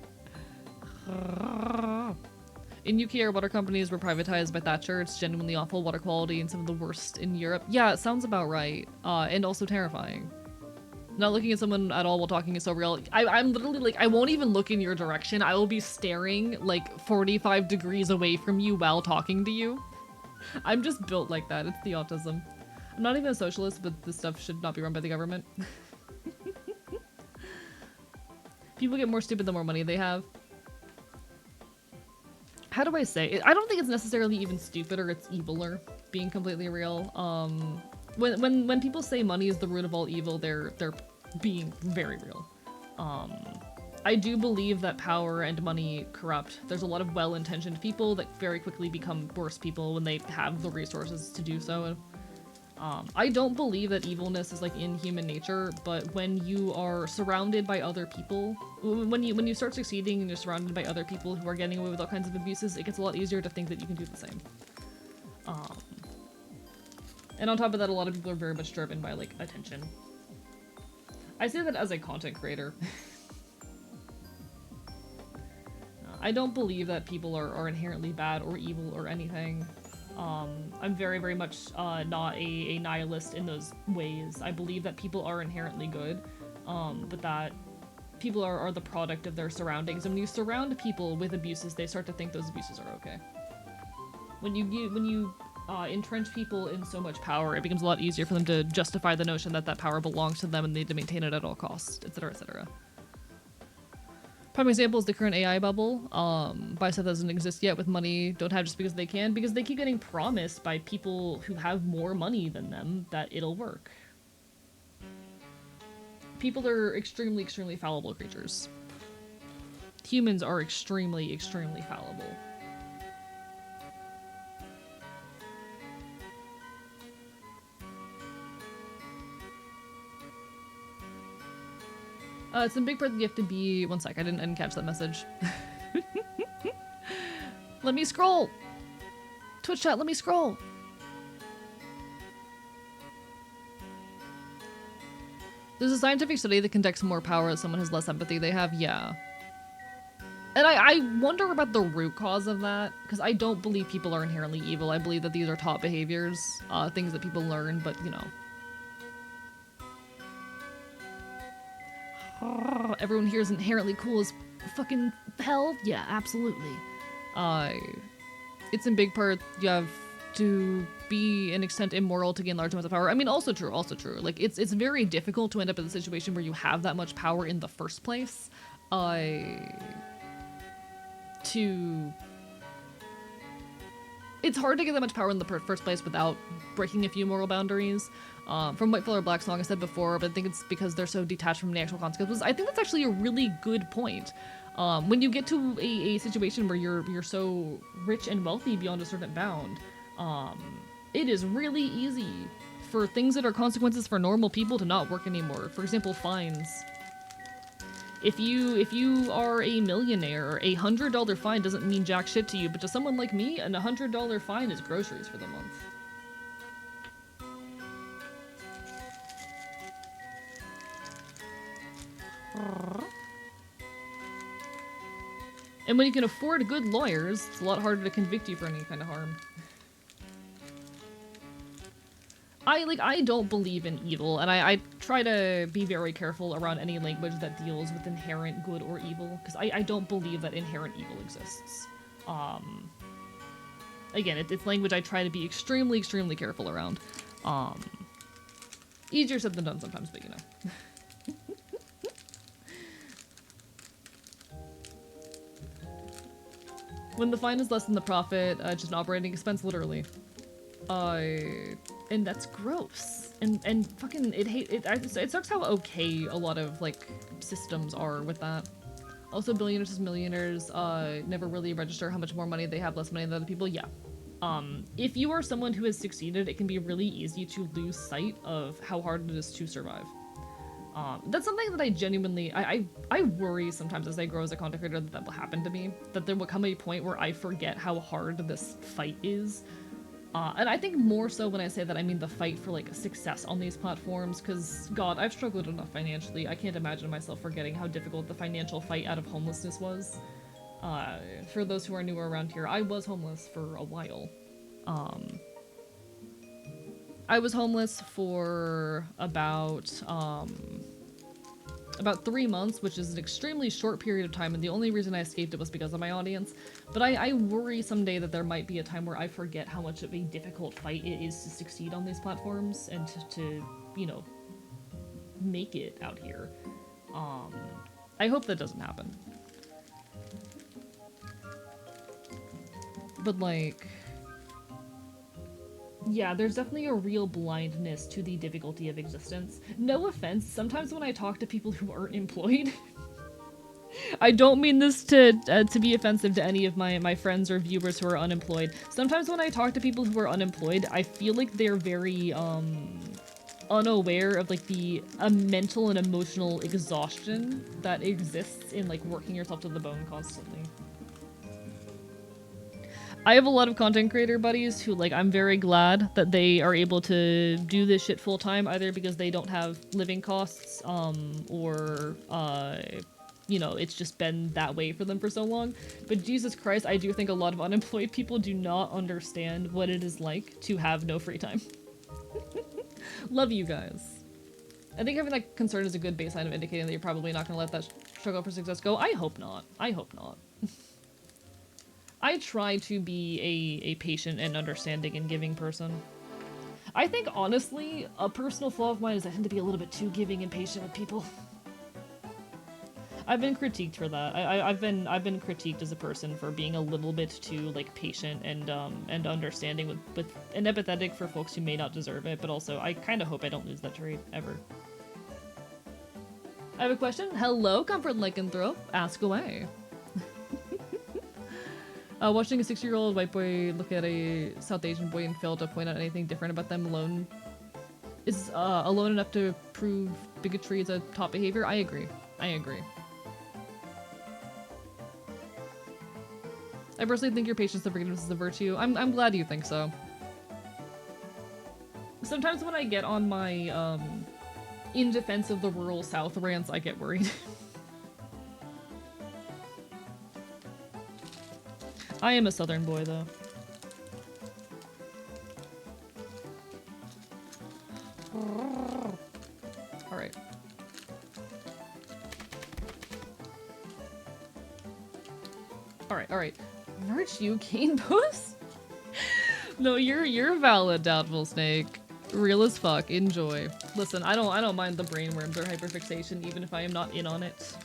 In UK, our water companies were privatized by Thatcher. It's genuinely awful water quality and some of the worst in Europe. Yeah, it sounds about right. And also terrifying. Not looking at someone at all while talking is so real. I'm literally like, I won't even look in your direction. I will be staring like 45 degrees away from you while talking to you. I'm just built like that. It's the autism. I'm not even a socialist, but this stuff should not be run by the government. People get more stupid the more money they have. How do I say it? I don't think it's necessarily even stupid or it's eviler, being completely real. When people say money is the root of all evil, they're being very real. I do believe that power and money corrupt. There's a lot of well-intentioned people that very quickly become worse people when they have the resources to do so. I don't believe that evilness is like in human nature, but when you are surrounded by other people, when you start succeeding and you're surrounded by other people who are getting away with all kinds of abuses, it gets a lot easier to think that you can do the same. And on top of that, a lot of people are very much driven by like attention. I say that as a content creator. I don't believe that people are inherently bad or evil or anything. I'm very, very much not a nihilist in those ways. I believe that people are inherently good, but that people are the product of their surroundings. And when you surround people with abuses, they start to think those abuses are okay. When you entrench people in so much power, it becomes a lot easier for them to justify the notion that that power belongs to them and they need to maintain it at all costs, etc., etc. Prime example is the current AI bubble. Bicep doesn't exist yet with money, don't have just because they can, because they keep getting promised by people who have more money than them that it'll work. People are extremely, extremely fallible creatures. Humans are extremely, extremely fallible. It's in big part that you have to be... One sec, I didn't catch that message. Let me scroll! Twitch chat, let me scroll! There's a scientific study that conducts more power as someone has less empathy. They have, yeah. And I wonder about the root cause of that, because I don't believe people are inherently evil. I believe that these are taught behaviors, things that people learn, but, you know. Everyone here is inherently cool as fucking hell? Yeah, absolutely. It's in big part you have to be an extent immoral to gain large amounts of power. I mean, also true, also true. Like, it's very difficult to end up in a situation where you have that much power in the first place. It's hard to get that much power in the first place without breaking a few moral boundaries. From White Fella Black Song, I said before, but I think it's because they're so detached from the actual consequences. I think that's actually a really good point. When you get to a situation where you're so rich and wealthy beyond a certain bound, it is really easy for things that are consequences for normal people to not work anymore. For example, fines. If you are a millionaire, a $100 fine doesn't mean jack shit to you, but to someone like me, a $100 fine is groceries for the month. And when you can afford good lawyers, it's a lot harder to convict you for any kind of harm. I don't believe in evil, and I try to be very careful around any language that deals with inherent good or evil, because I don't believe that inherent evil exists. Again, it's language I try to be extremely, extremely careful around. Easier said than done sometimes, but you know. When the fine is less than the profit, just an operating expense, literally. And that's gross. And fucking, it sucks how okay a lot of, like, systems are with that. Also, billionaires as millionaires, never really register how much more money they have, less money than other people, yeah. If you are someone who has succeeded, it can be really easy to lose sight of how hard it is to survive. That's something that I genuinely, I worry sometimes as I grow as a content creator that will happen to me. That there will come a point where I forget how hard this fight is. And I think more so when I say that I mean the fight for, like, success on these platforms, because, God, I've struggled enough financially. I can't imagine myself forgetting how difficult the financial fight out of homelessness was. For those who are newer around here, I was homeless for a while. I was homeless for about 3 months, which is an extremely short period of time, and the only reason I escaped it was because of my audience. But I worry someday that there might be a time where I forget how much of a difficult fight it is to succeed on these platforms and to you know, make it out here. I hope that doesn't happen. But, like, yeah, there's definitely a real blindness to the difficulty of existence. No offense, sometimes when I talk to people who aren't employed, I don't mean this to be offensive to any of my friends or viewers who are unemployed. Sometimes when I talk to people who are unemployed, I feel like they're very, unaware of, like, the mental and emotional exhaustion that exists in, like, working yourself to the bone constantly. I have a lot of content creator buddies who, like, I'm very glad that they are able to do this shit full time, either because they don't have living costs, or, you know, it's just been that way for them for so long. But Jesus Christ, I do think a lot of unemployed people do not understand what it is like to have no free time. Love you guys. I think having that concern is a good baseline of indicating that you're probably not gonna let that struggle for success go. I hope not. I hope not. I try to be a patient and understanding and giving person. I think, honestly, a personal flaw of mine is I tend to be a little bit too giving and patient with people. I've been critiqued for that. I've been critiqued as a person for being a little bit too, like, patient and understanding with and empathetic for folks who may not deserve it, but also I kind of hope I don't lose that trait ever. I have a question. Hello, Comfort Lycanthrope. Ask away. Watching a 6-year-old white boy look at a South Asian boy and fail to point out anything different about them alone is alone enough to prove bigotry is a top behavior. I agree. I agree. I personally think your patience and forgiveness is a virtue. I'm glad you think so. Sometimes when I get on my in defense of the rural South rants, I get worried. I am a Southern boy, though. Alright. Alright. Virtue cane post? No, you're valid, Doubtful Snake. Real as fuck. Enjoy. Listen, I don't mind the brainworms or hyperfixation, even if I am not in on it.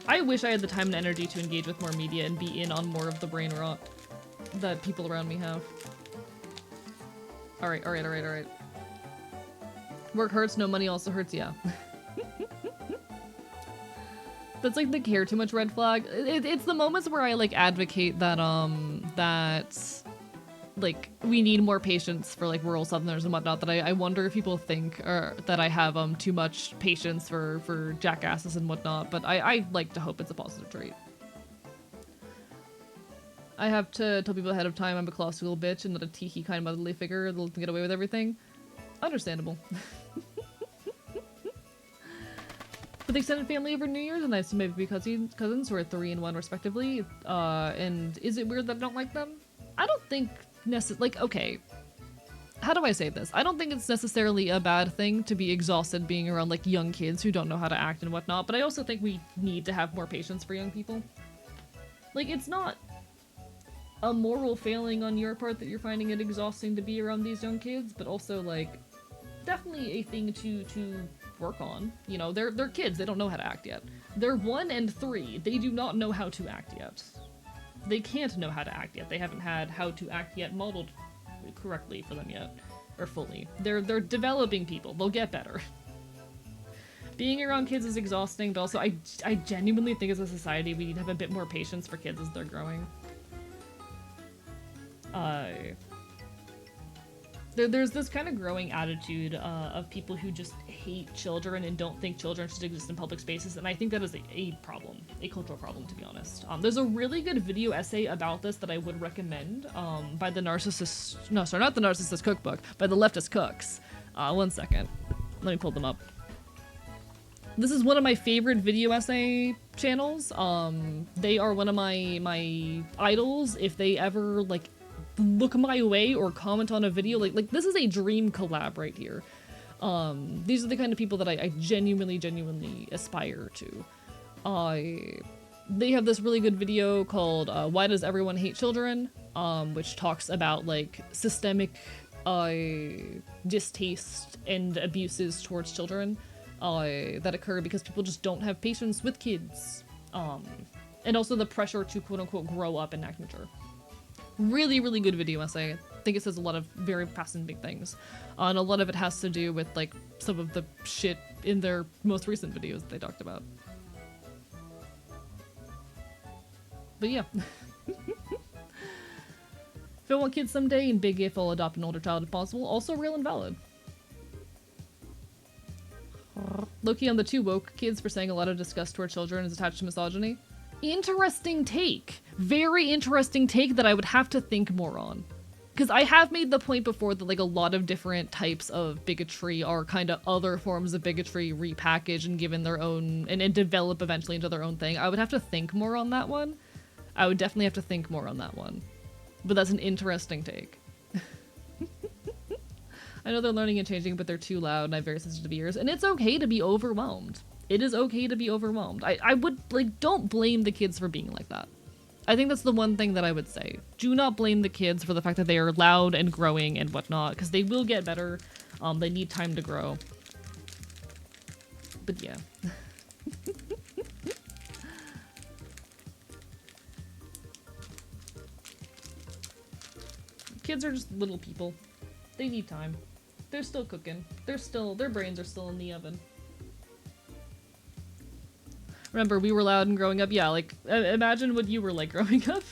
I wish I had the time and energy to engage with more media and be in on more of the brain rot that people around me have. Alright. Work hurts, no money also hurts, yeah. That's like the care too much red flag. It's the moments where I like advocate that like we need more patience for like rural Southerners and whatnot, that I wonder if people think that I have too much patience for jackasses and whatnot, but I like to hope it's a positive trait. I have to tell people ahead of time I'm a classical bitch and not a tiki kind of motherly figure that'll get away with everything. Understandable. But the extended family over New Year's, and I assume maybe cousins who are 3 and 1 respectively. And is it weird that I don't like them? I don't think okay. How do I say this? I don't think it's necessarily a bad thing to be exhausted being around like young kids who don't know how to act and whatnot, but I also think we need to have more patience for young people. Like, it's not a moral failing on your part that you're finding it exhausting to be around these young kids, but also like definitely a thing to work on. You know, they're kids, they don't know how to act yet. They're 1 and 3, they do not know how to act yet. They can't know how to act yet. They haven't had how to act yet modeled correctly for them yet, or fully. They're developing people. They'll get better. Being around kids is exhausting, but also I genuinely think as a society we need to have a bit more patience for kids as they're growing. There's this kind of growing attitude of people who just hate children and don't think children should exist in public spaces, and I think that is a problem, a cultural problem, to be honest. There's a really good video essay about this that I would recommend by the Narcissist... No, sorry, not the Narcissist Cookbook, by the Leftist Cooks. One second. Let me pull them up. This is one of my favorite video essay channels. They are one of my idols. If they ever, like, look my way or comment on a video, like this is a dream collab right here. These are the kind of people that I genuinely aspire to. They have this really good video called Why Does Everyone Hate Children, which talks about like systemic distaste and abuses towards children that occur because people just don't have patience with kids, and also the pressure to quote-unquote grow up and act mature. Really good video essay. I think it says a lot of very fascinating things, and a lot of it has to do with like some of the shit in their most recent videos that they talked about. But yeah. If I want kids someday, and big if I'll adopt an older child if possible, also real and valid. Low-key on the 2 woke kids for saying a lot of disgust toward children is attached to misogyny. Interesting take. Very interesting take that I would have to think more on. Because I have made the point before that like a lot of different types of bigotry are kind of other forms of bigotry repackaged and given their own, and develop eventually into their own thing. I would have to think more on that one. I would definitely have to think more on that one. But that's an interesting take. I know they're learning and changing, but they're too loud and I have very sensitive ears, and it's okay to be overwhelmed. It is okay to be overwhelmed. I would, like, don't blame the kids for being like that. I think that's the one thing that I would say. Do not blame the kids for the fact that they are loud and growing and whatnot, because they will get better. They need time to grow. But yeah. Kids are just little people. They need time. They're still cooking. Their brains are still in the oven. Remember, we were loud and growing up. Yeah, like, imagine what you were like growing up.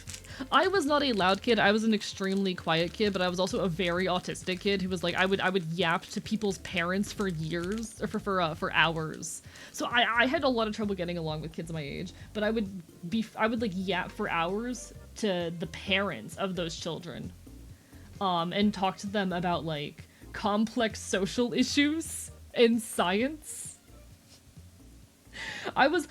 I was not a loud kid. I was an extremely quiet kid, but I was also a very autistic kid who was like, I would yap to people's parents for years, or for hours. So I had a lot of trouble getting along with kids my age, but I would like yap for hours to the parents of those children, and talk to them about like complex social issues and science. I was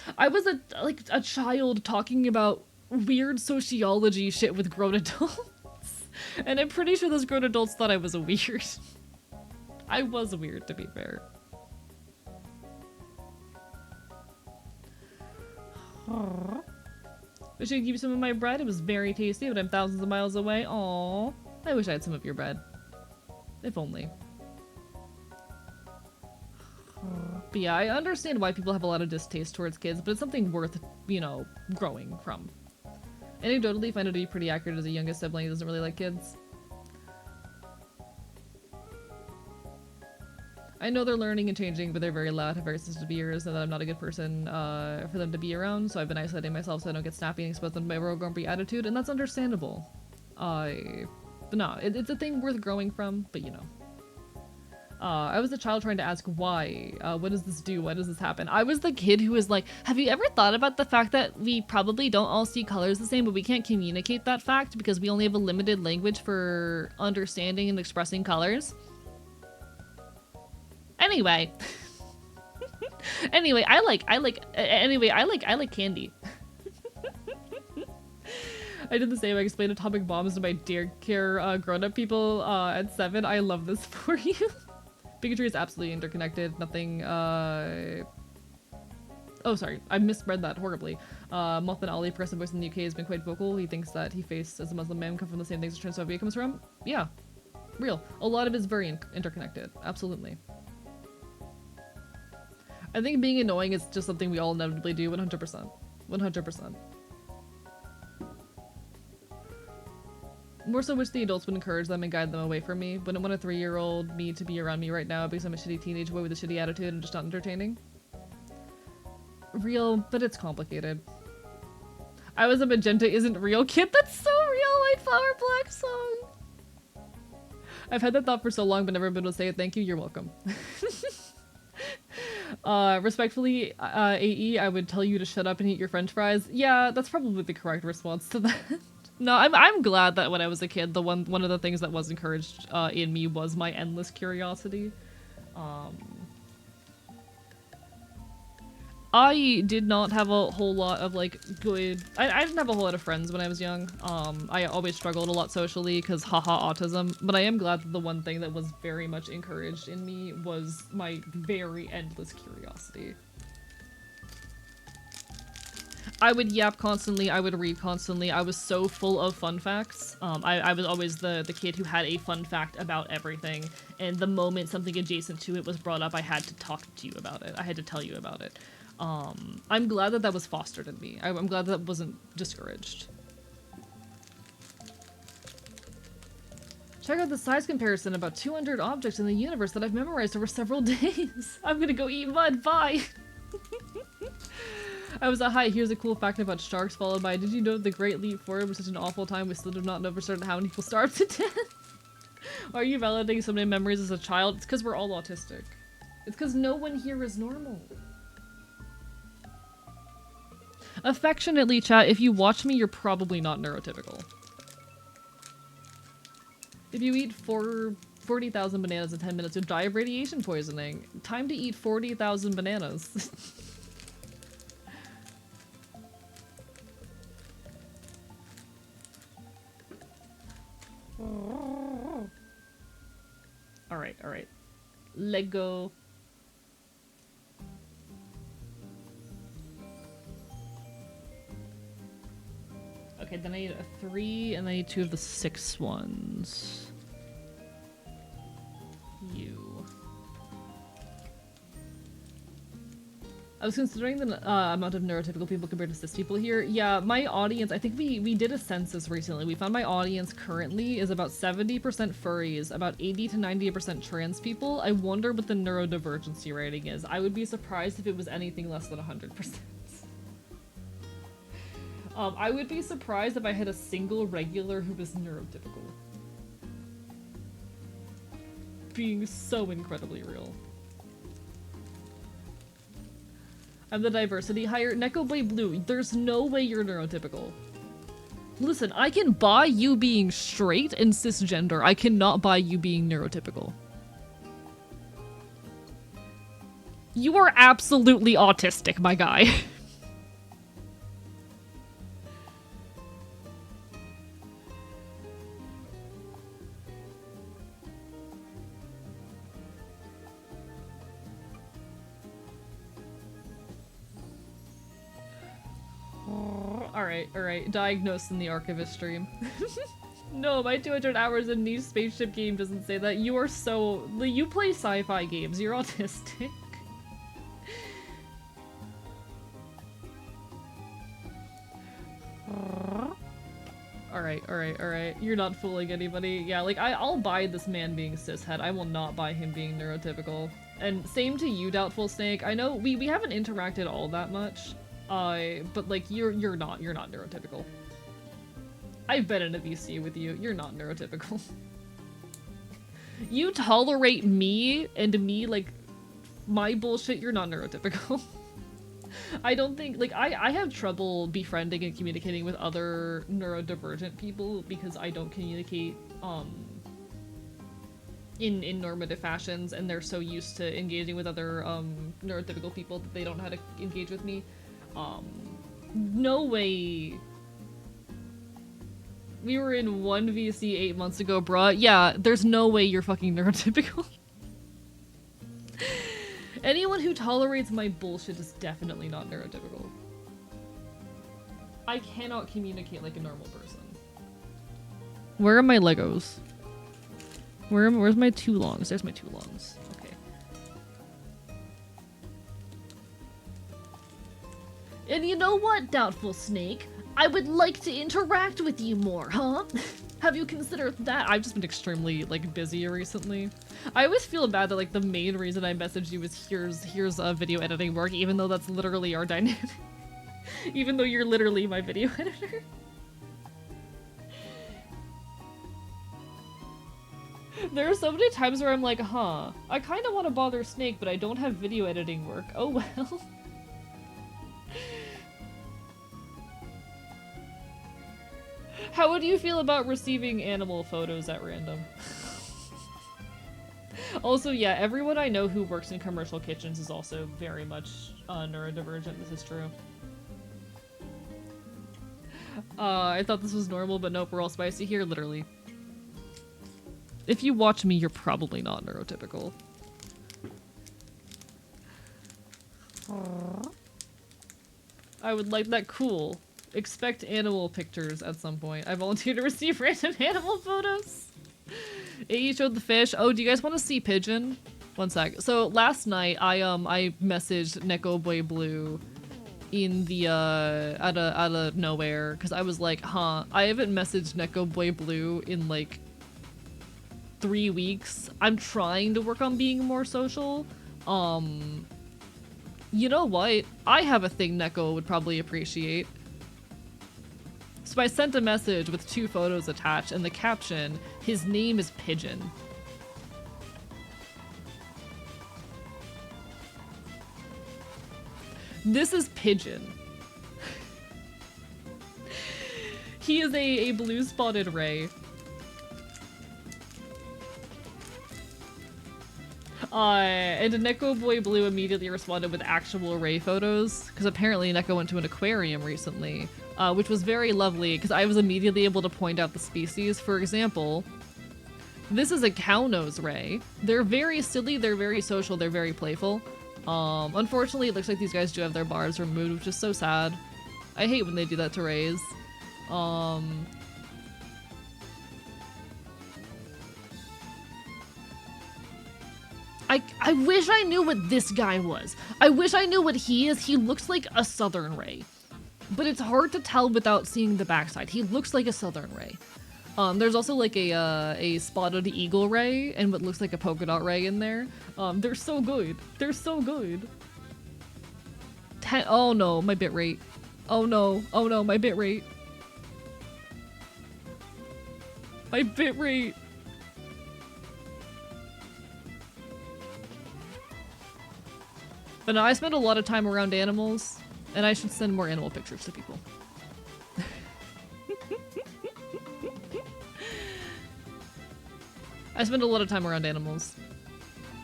a child talking about weird sociology shit with grown adults. And I'm pretty sure those grown adults thought I was a weird. I was weird, to be fair. Wish I could give you some of my bread. It was very tasty, but I'm thousands of miles away. Aww. I wish I had some of your bread. If only. But yeah, I understand why people have a lot of distaste towards kids, but it's something worth, you know, growing from. Anecdotally, find it to be pretty accurate as a youngest sibling who doesn't really like kids. I know they're learning and changing, but they're very loud, have very sensitive ears, and that I'm not a good person for them to be around, so I've been isolating myself so I don't get snappy and expose them to my real grumpy attitude, and that's understandable. But no, it's a thing worth growing from, but you know. I was a child trying to ask why. What does this do? Why does this happen? I was the kid who was like, have you ever thought about the fact that we probably don't all see colors the same, but we can't communicate that fact because we only have a limited language for understanding and expressing colors? Anyway. Anyway, I like candy. I did the same. I explained atomic bombs to my daycare grown-up people at 7. I love this for you. Bigotry is absolutely interconnected. Nothing, oh, sorry. I misread that horribly. Mothan Ali, progressive voice in the UK, has been quite vocal. He thinks that he faced as a Muslim man come from the same things as transphobia comes from. Yeah. Real. A lot of it is very interconnected. Absolutely. I think being annoying is just something we all inevitably do, 100%. 100%. More so wish the adults would encourage them and guide them away from me. Wouldn't want a 3-year-old me to be around me right now because I'm a shitty teenage boy with a shitty attitude and just not entertaining. Real, but it's complicated. I was a magenta isn't real kid. That's so real, White Flower Black song. I've had that thought for so long but never been able to say it. Thank you, you're welcome. Respectfully, AE, I would tell you to shut up and eat your french fries. Yeah, that's probably the correct response to that. No, I'm glad that when I was a kid, one of the things that was encouraged in me was my endless curiosity. I did not have a whole lot of like good. I didn't have a whole lot of friends when I was young. I always struggled a lot socially because haha autism. But I am glad that the one thing that was very much encouraged in me was my very endless curiosity. I would yap constantly, I would read constantly, I was so full of fun facts. I was always the kid who had a fun fact about everything, and the moment something adjacent to it was brought up, I had to talk to you about it. I had to tell you about it. I'm glad that that was fostered in me. I'm glad that wasn't discouraged. Check out the size comparison, about 200 objects in the universe that I've memorized over several days. I'm gonna go eat mud, bye! I was a hi, here's a cool fact about sharks, followed by, did you know the Great Leap Forward was such an awful time we still do not know for certain how many people starved to death? Are you validating so many memories as a child? It's because we're all autistic. It's because no one here is normal. Affectionately, chat, if you watch me, you're probably not neurotypical. If you eat 40,000 bananas in 10 minutes, you'll die of radiation poisoning. Time to eat 40,000 bananas. Alright, alright. Lego. Okay, then I need a 3, and I need 2 of the 6 ones. You. I was considering the amount of neurotypical people compared to cis people here. Yeah, my audience, I think we did a census recently. We found my audience currently is about 70% furries, about 80 to 90% trans people. I wonder what the neurodivergency rating is. I would be surprised if it was anything less than 100%. I would be surprised if I had a single regular who was neurotypical. Being so incredibly real. I'm the diversity hire. Neko Boy Blue, there's no way you're neurotypical. Listen, I can buy you being straight and cisgender. I cannot buy you being neurotypical. You are absolutely autistic, my guy. Alright. Diagnosed in the Archivist stream. No, my 200 hours in niche spaceship game doesn't say that. You are so... You play sci-fi games. You're autistic. Alright. You're not fooling anybody. Yeah, like, I'll buy this man being cishet. I will not buy him being neurotypical. And same to you, Doubtful Snake. I know we haven't interacted all that much. But like, you're not neurotypical. I've been in a VC with you. You're not neurotypical. You tolerate me and me, like, my bullshit. You're not neurotypical. I don't think, like, I have trouble befriending and communicating with other neurodivergent people because I don't communicate, in normative fashions, and they're so used to engaging with other, neurotypical people that they don't know how to engage with me. No way. We were in one VC 8 months ago, bruh. Yeah, there's no way you're fucking neurotypical. Anyone who tolerates my bullshit is definitely not neurotypical. I cannot communicate like a normal person. Where are my Legos? Where's my two longs? There's my two longs. Okay. And you know what, Doubtful Snake? I would like to interact with you more, huh? Have you considered that? I've just been extremely, like, busy recently. I always feel bad that, like, the main reason I messaged you is here's video editing work, even though that's literally our dynamic. Even though you're literally my video editor. There are so many times where I'm like, huh, I kind of want to bother Snake, but I don't have video editing work. Oh well. How would you feel about receiving animal photos at random? Also, yeah, everyone I know who works in commercial kitchens is also very much neurodivergent. This is true. I thought this was normal, but nope, we're all spicy here, literally. If you watch me, you're probably not neurotypical. I would like that. Cool. Expect animal pictures at some point. I volunteer to receive random animal photos. AE showed the fish. Oh, do you guys want to see Pigeon? One sec. So last night I messaged Neko Boy Blue in the out of nowhere because I was like, huh, I haven't messaged Neko Boy Blue in like 3 weeks. I'm trying to work on being more social. You know what? I have a thing Neko would probably appreciate. So I sent a message with 2 photos attached and the caption, his name is Pigeon. This is Pigeon. He is a blue-spotted ray. And Neko Boy Blue immediately responded with actual ray photos, because apparently Neko went to an aquarium recently, which was very lovely, because I was immediately able to point out the species. For example, this is a cow nose ray. They're very silly, they're very social, they're very playful. Unfortunately, it looks like these guys do have their bars removed, which is so sad. I hate when they do that to rays. I wish I knew what this guy was. I wish I knew what he is. He looks like a southern ray. But it's hard to tell without seeing the backside. He looks like a southern ray. There's also like a spotted eagle ray and what looks like a polka dot ray in there. They're so good. They're so good. Oh no, my bitrate. Oh no, my bitrate. My bitrate. But no, I spend a lot of time around animals, and I should send more animal pictures to people. I spend a lot of time around animals.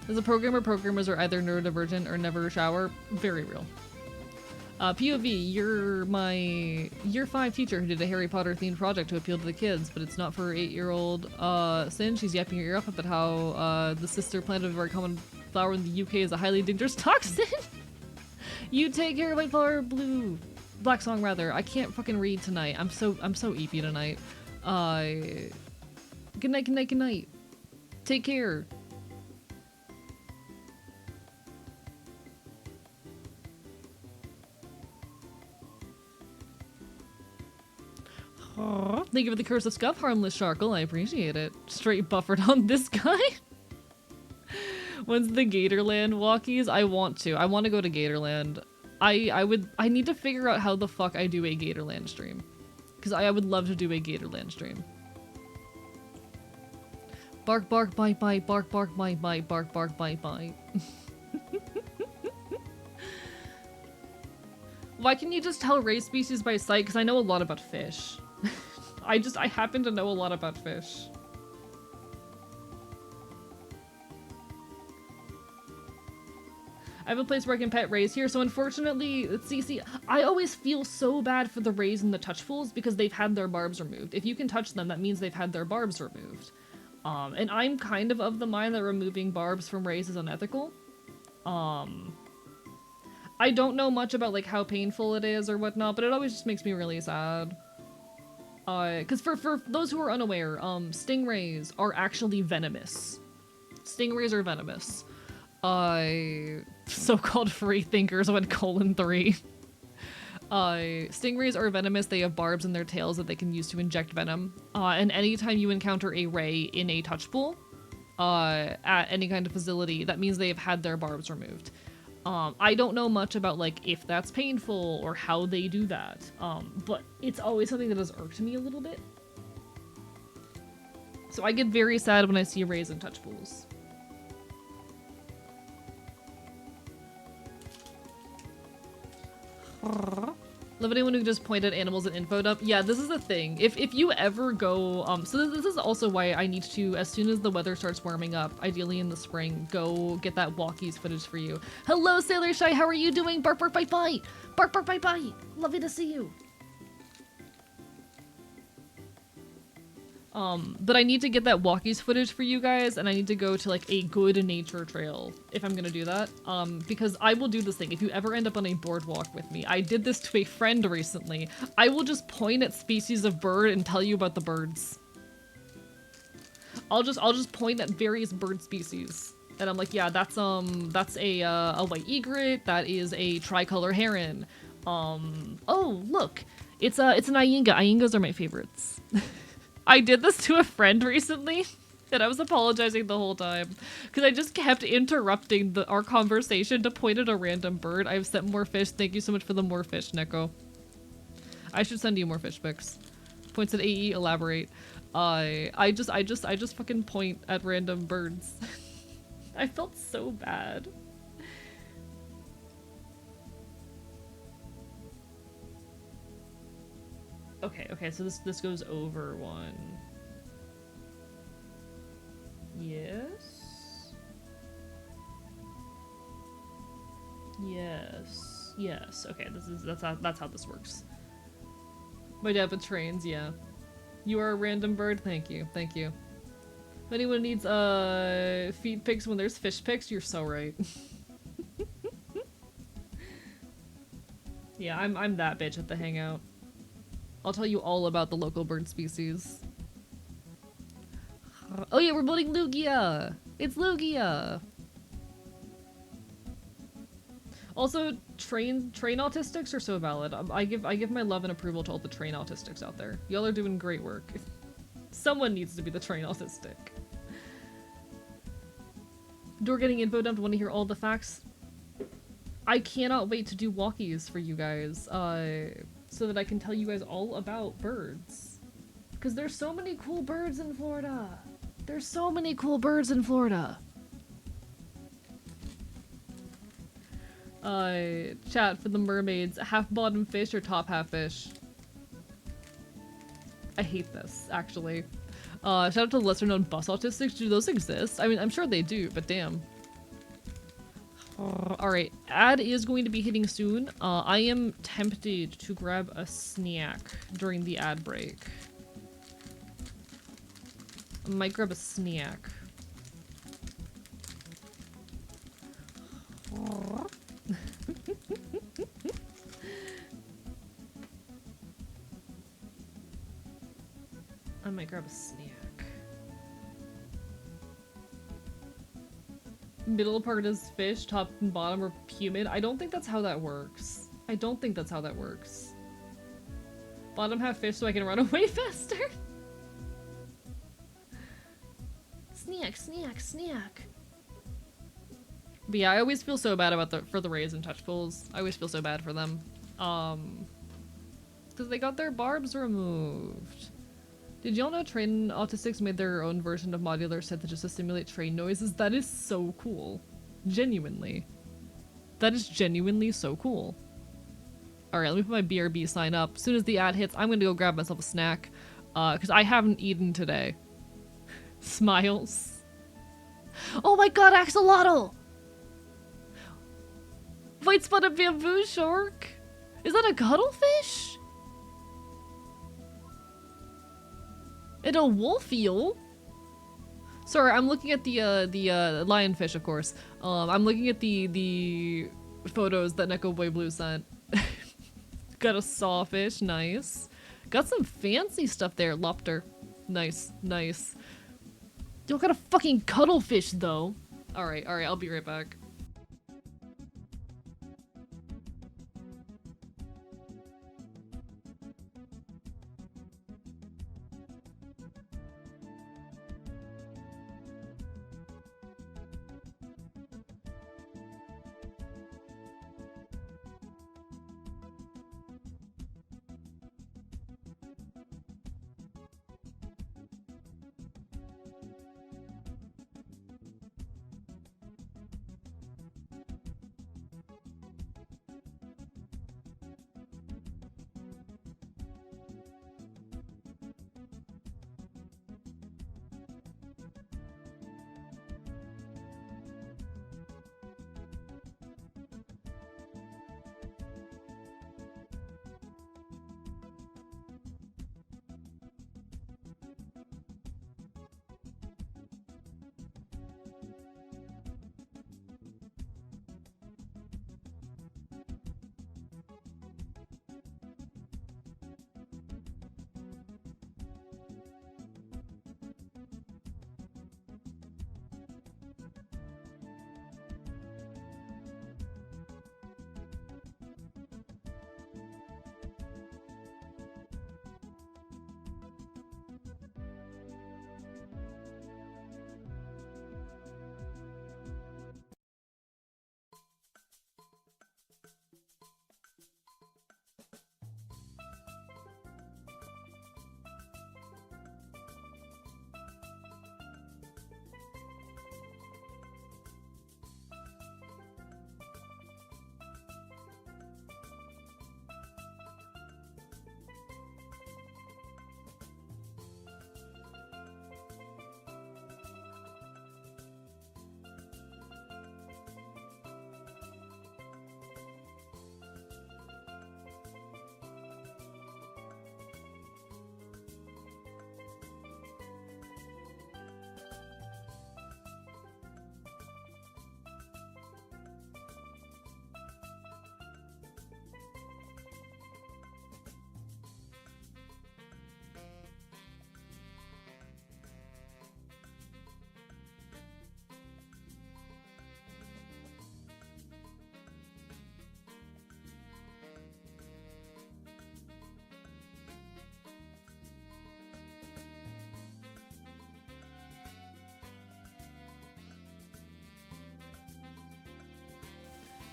As a programmer, programmers are either neurodivergent or never shower. Very real. POV, you're my year 5 teacher who did a Harry Potter themed project to appeal to the kids, but it's not for her 8-year-old Sin. She's yapping her ear off about how the sister plant of a very common flower in the UK is a highly dangerous toxin. You take care of white flower, blue, black song rather. I can't fucking read tonight. I'm so eepy tonight. Good night, good night, good night. Take care. Thank you for the curse of scuff, harmless Sharkle. I appreciate it. Straight buffered on this guy. When's the Gatorland walkies? I want to. I want to go to Gatorland. I need to figure out how the fuck I do a Gatorland stream. Because I would love to do a Gatorland stream. Bark, bark, bite, bite, bark, bark, bite, bite, bark, bark, bite, bite. Why can you just tell race species by sight? Because I know a lot about fish. I happen to know a lot about fish. I have a place where I can pet rays here, so unfortunately, see, I always feel so bad for the rays and the touchfuls because they've had their barbs removed. If you can touch them, that means they've had their barbs removed. And I'm kind of the mind that removing barbs from rays is unethical. I don't know much about like how painful it is or whatnot, but it always just makes me really sad. Because for those who are unaware, stingrays are actually venomous. Stingrays are venomous. So-called free thinkers went :3. Stingrays are venomous. They have barbs in their tails that they can use to inject venom. And anytime you encounter a ray in a touch pool, at any kind of facility, that means they have had their barbs removed. I don't know much about like if that's painful or how they do that, but it's always something that has irked me a little bit. So I get very sad when I see rays in touch pools. Love anyone who just pointed at animals and info dump. Yeah, this is the thing. If you ever go, so this is also why I need to, as soon as the weather starts warming up, ideally in the spring, go get that walkies footage for you. Hello, Sailor Shy, how are you doing? Bark, bark, bite, bite. Bark, bark, bite, bite. Lovely to see you. But I need to get that walkies footage for you guys, and I need to go to like a good nature trail if I'm gonna do that. Because I will do this thing. If you ever end up on a boardwalk with me, I did this to a friend recently. I will just point at species of bird and tell you about the birds. I'll just point at various bird species. And I'm like, yeah, that's a white egret, that is a tricolor heron. Oh, look. It's an Iinga. Iingas are my favorites. I did this to a friend recently, and I was apologizing the whole time because I just kept interrupting our conversation to point at a random bird. I've sent more fish. Thank you so much for the more fish, Neko. I should send you more fish pics. Points at AE, elaborate. I just fucking point at random birds. I felt so bad. Okay, so this goes over one. Yes. Yes. Okay, that's how this works. My dad with trains, yeah. You are a random bird? Thank you. If anyone needs feed pics when there's fish pics, you're so right. Yeah, I'm that bitch at the hangout. I'll tell you all about the local bird species. Oh yeah, we're building Lugia! It's Lugia! Also, train autistics are so valid. I give my love and approval to all the train autistics out there. Y'all are doing great work. Someone needs to be the train autistic. Door getting info dumped, want to hear all the facts? I cannot wait to do walkies for you guys. so that I can tell you guys all about birds. Because there's so many cool birds in Florida. There's so many cool birds in Florida. Chat for the mermaids. Half bottom fish or top half fish? I hate this, actually. Shout out to the lesser known bus autistics. Do those exist? I mean, I'm sure they do, but damn. Alright, ad is going to be hitting soon. I am tempted to grab a snack during the ad break. I might grab a snack. I might grab a snack. Middle part is fish, top and bottom are humid. I don't think that's how that works. I don't think that's how that works. Bottom half fish so I can run away faster. Snack, snack, snack. But yeah, I always feel so bad about for the Rays and Touch Pulls. I always feel so bad for them. Because they got their barbs removed. Did y'all know train autistics made their own version of modular set that just to simulate train noises? That is so cool. Genuinely. That is genuinely so cool. Alright, let me put my BRB sign up. As soon as the ad hits, I'm gonna go grab myself a snack. Because I haven't eaten today. Smiles. Oh my god, axolotl! White spotted bamboo shark? Is that a cuttlefish? And a wolf eel? Sorry, I'm looking at the lionfish, of course. I'm looking at the photos that Neko Boy Blue sent. Got a sawfish, nice. Got some fancy stuff there, lobster. Nice, nice. Y'all got a fucking cuttlefish, though. Alright, I'll be right back.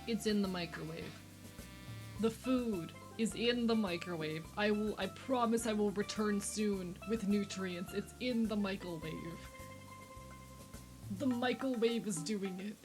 It's in the microwave. The food is in the microwave. I promise I will return soon with nutrients. It's in the microwave. The microwave is doing it.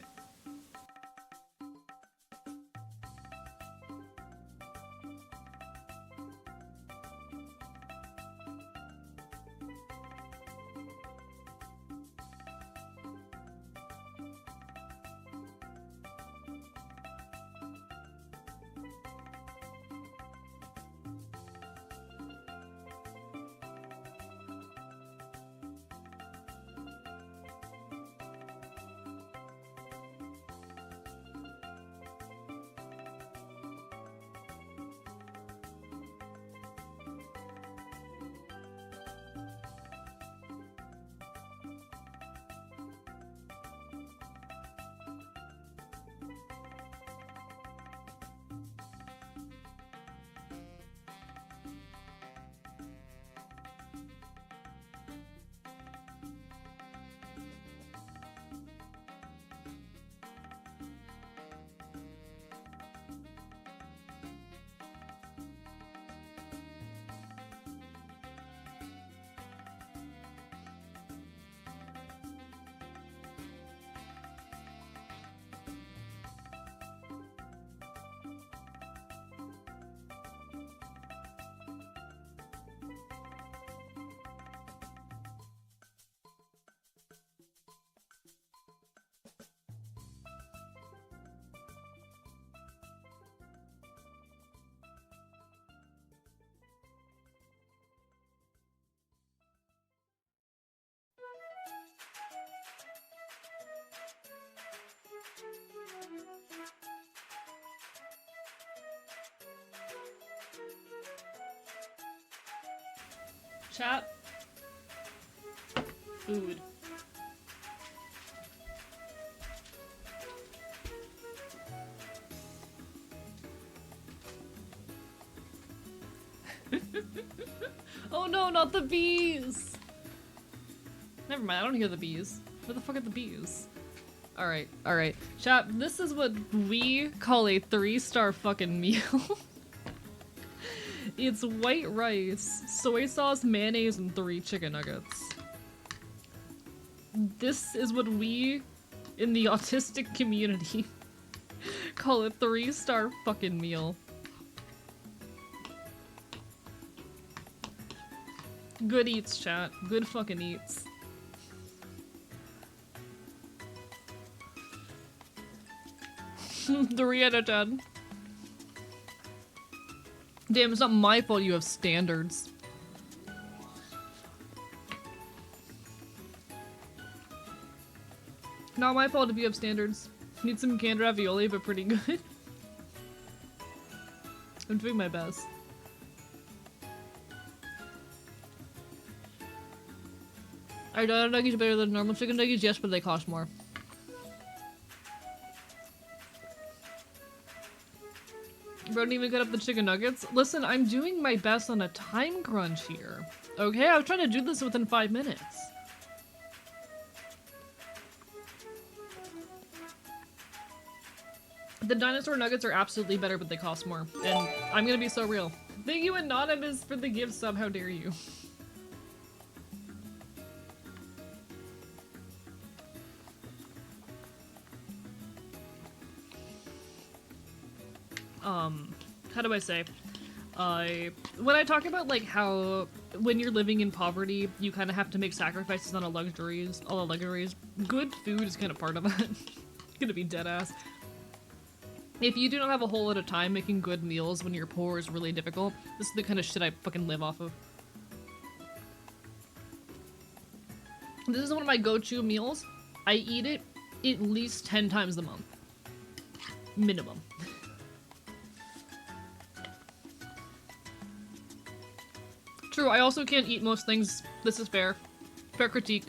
Chat. Food. Oh no, not the bees! Never mind, I don't hear the bees. Where the fuck are the bees? Alright, alright. Chat, this is what we call a 3-star fucking meal. It's white rice, soy sauce, mayonnaise, and 3 chicken nuggets. This is what we, in the autistic community, call a 3-star fucking meal. Good eats, chat. Good fucking eats. Three out of 10. Damn, it's not my fault you have standards. Not my fault if you have standards. Need some canned ravioli, but pretty good. I'm doing my best. Are dino nuggies better than normal chicken nuggies? Yes, but they cost more. Bro didn't even cut up the chicken nuggets. Listen, I'm doing my best on a time crunch here. Okay, I was trying to do this within 5 minutes. The dinosaur nuggets are absolutely better, but they cost more. And I'm gonna be so real. Thank you, Anonymous, for the gift sub. How dare you? How do I say? When I talk about like how when you're living in poverty, you kind of have to make sacrifices on all the luxuries. Good food is kind of part of that. Gonna be dead ass. If you do not have a whole lot of time making good meals when you're poor is really difficult. This is the kind of shit I fucking live off of. This is one of my go-to meals. I eat it at least 10 times a month. Minimum. True, I also can't eat most things. This is fair. Fair critique.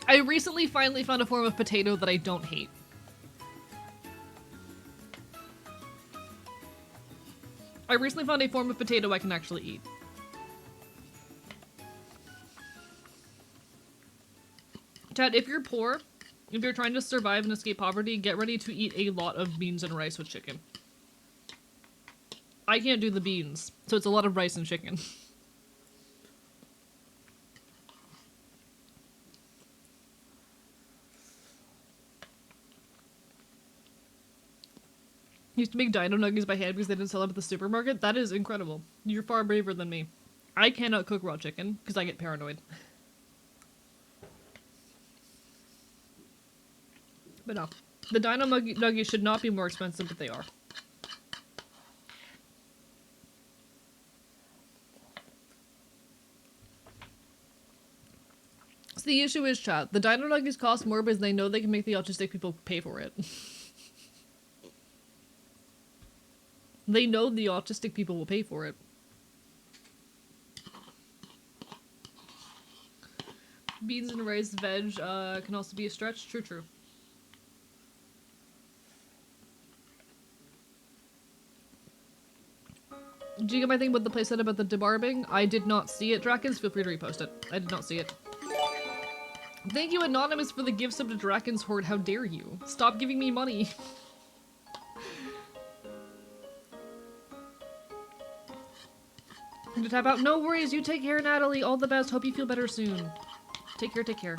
I recently finally found a form of potato that I don't hate. I recently found a form of potato I can actually eat. Chad, if you're poor, if you're trying to survive and escape poverty, get ready to eat a lot of beans and rice with chicken. I can't do the beans, so it's a lot of rice and chicken. Used to make dino nuggets by hand because they didn't sell them at the supermarket. That is incredible. You're far braver than me. I cannot cook raw chicken because I get paranoid. But no. The dino nuggets should not be more expensive, but they are. So the issue is, chat, the dino nuggets cost more because they know they can make the autistic people pay for it. They know the autistic people will pay for it. Beans and rice, veg, can also be a stretch. True, true. Did you get my thing with the playset about the debarbing? I did not see it. Drakens, feel free to repost it. I did not see it. Thank you, Anonymous, for the gift sub to Draken's Horde. How dare you? Stop giving me money. To tap out. No worries. You take care, Natalie. All the best. Hope you feel better soon. Take care, take care.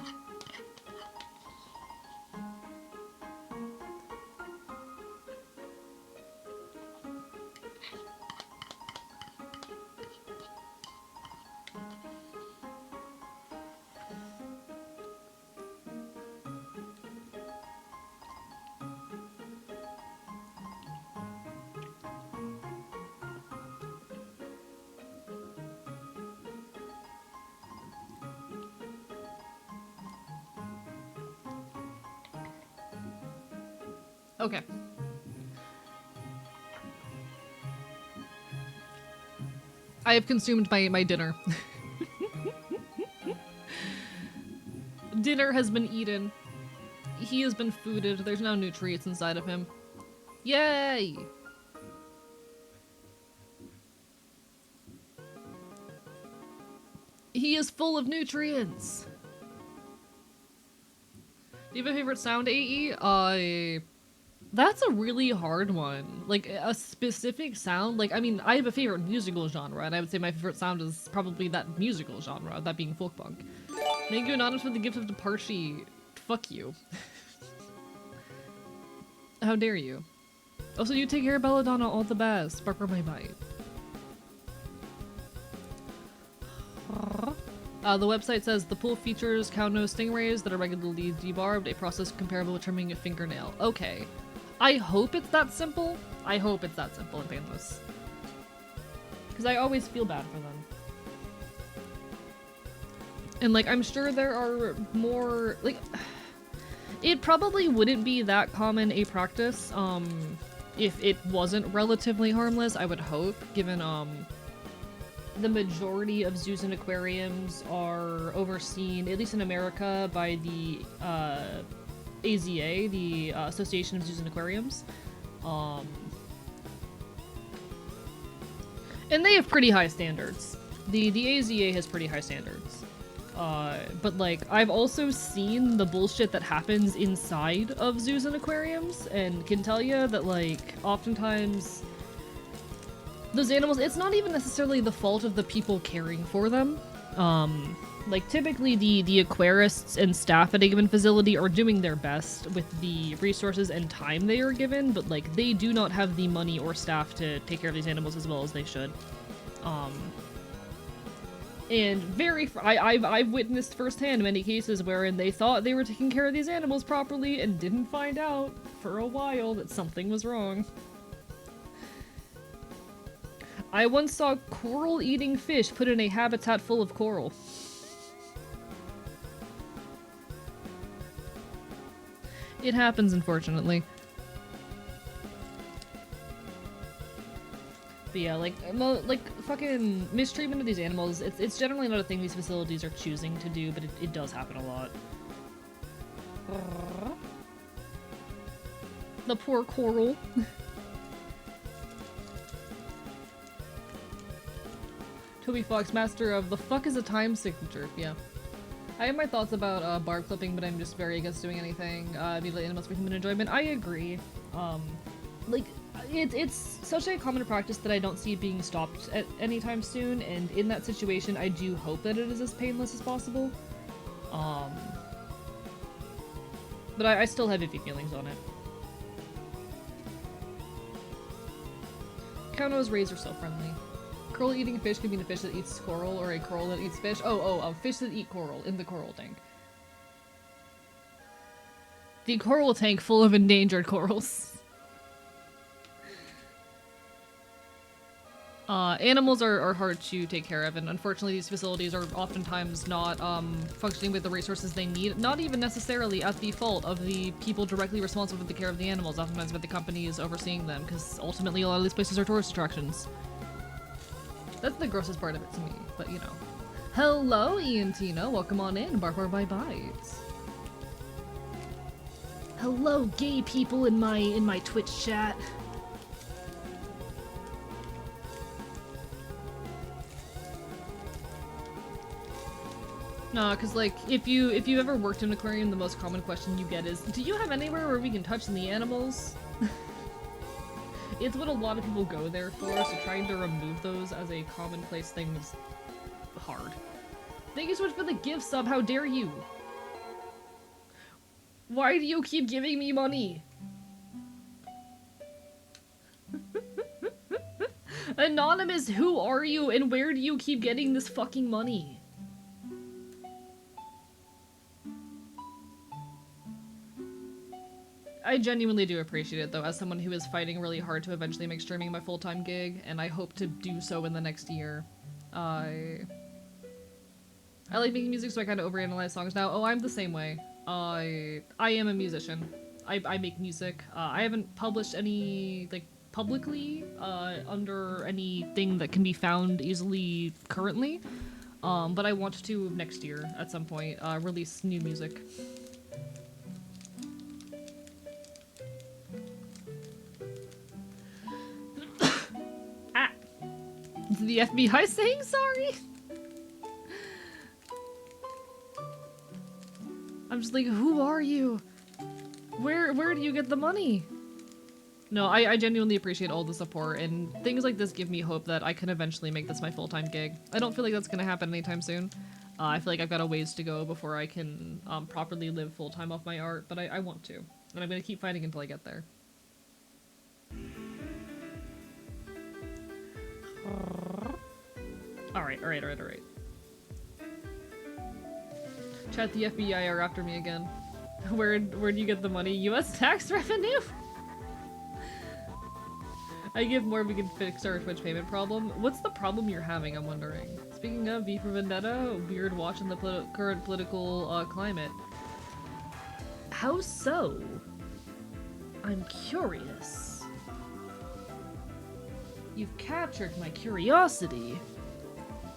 Okay. I have consumed my dinner. Dinner has been eaten. He has been fooded. There's now nutrients inside of him. Yay! He is full of nutrients! Do you have a favorite sound, AE? That's a really hard one. Like, a specific sound? Like, I mean, I have a favorite musical genre, and I would say my favorite sound is probably that musical genre, that being folk punk. Thank you, Anonymous, for the gift of Deparchi. Fuck you. How dare you? Also, you take care, Belladonna, all the best. Sparkle my bite. The website says the pool features cow-nosed stingrays that are regularly debarbed, a process comparable with trimming a fingernail. Okay. I hope it's that simple. I hope it's that simple and painless. Because I always feel bad for them. And, like, I'm sure there are more, like, it probably wouldn't be that common a practice, if it wasn't relatively harmless, I would hope, given, the majority of zoos and aquariums are overseen, at least in America, by the, AZA, the Association of Zoos and Aquariums. And they have pretty high standards. The AZA has pretty high standards. But, like, I've also seen the bullshit that happens inside of zoos and aquariums, and can tell you that, like, oftentimes those animals, it's not even necessarily the fault of the people caring for them. Like, typically the aquarists and staff at a given facility are doing their best with the resources and time they are given, but, like, they do not have the money or staff to take care of these animals as well as they should. And I've witnessed firsthand many cases wherein they thought they were taking care of these animals properly and didn't find out for a while that something was wrong. I once saw coral-eating fish put in a habitat full of coral. It happens, unfortunately. But yeah, like fucking mistreatment of these animals, it's generally not a thing these facilities are choosing to do, but it does happen a lot. The poor coral. Toby Fox, master of the fuck is a time signature. Yeah. I have my thoughts about barb clipping, but I'm just very against doing anything mutilate animals for human enjoyment. I agree. Like, It's such a common practice that I don't see it being stopped at anytime soon, and in that situation, I do hope that it is as painless as possible. But I still have iffy feelings on it. Kauno's rays are so friendly. Coral eating fish could mean a fish that eats coral, or a coral that eats fish. Oh, fish that eat coral in the coral tank. The coral tank full of endangered corals. Animals are hard to take care of, and unfortunately these facilities are oftentimes not functioning with the resources they need, not even necessarily at the fault of the people directly responsible for the care of the animals, oftentimes with the companies overseeing them, because ultimately a lot of these places are tourist attractions. That's the grossest part of it to me, but you know. Hello, Ian Tino, welcome on in, Barbar by Bites. Hello, gay people in my Twitch chat. No, because like, if you've ever worked in an aquarium, the most common question you get is, do you have anywhere where we can touch the animals? It's what a lot of people go there for, so trying to remove those as a commonplace thing is hard. Thank you so much for the gift sub, how dare you? Why do you keep giving me money? Anonymous, who are you and where do you keep getting this fucking money? I genuinely do appreciate it though, as someone who is fighting really hard to eventually make streaming my full-time gig, and I hope to do so in the next year. I like making music, so I kind of overanalyze songs now. Oh, I'm the same way. I am a musician. I make music. I haven't published any, like, publicly, under anything that can be found easily currently. But I want to next year, at some point, release new music. Is the FBI saying sorry? I'm just like, who are you? Where do you get the money? No, I genuinely appreciate all the support, and things like this give me hope that I can eventually make this my full-time gig. I don't feel like that's gonna happen anytime soon. I feel like I've got a ways to go before I can properly live full-time off my art, but I want to. And I'm gonna keep fighting until I get there. Alright. Chat, the FBI are after me again. Where'd you get the money? US tax revenue? I give more, we can fix our Twitch payment problem. What's the problem you're having, I'm wondering? Speaking of V for Vendetta, weird watch in the current political climate. How so? I'm curious. You've captured my curiosity.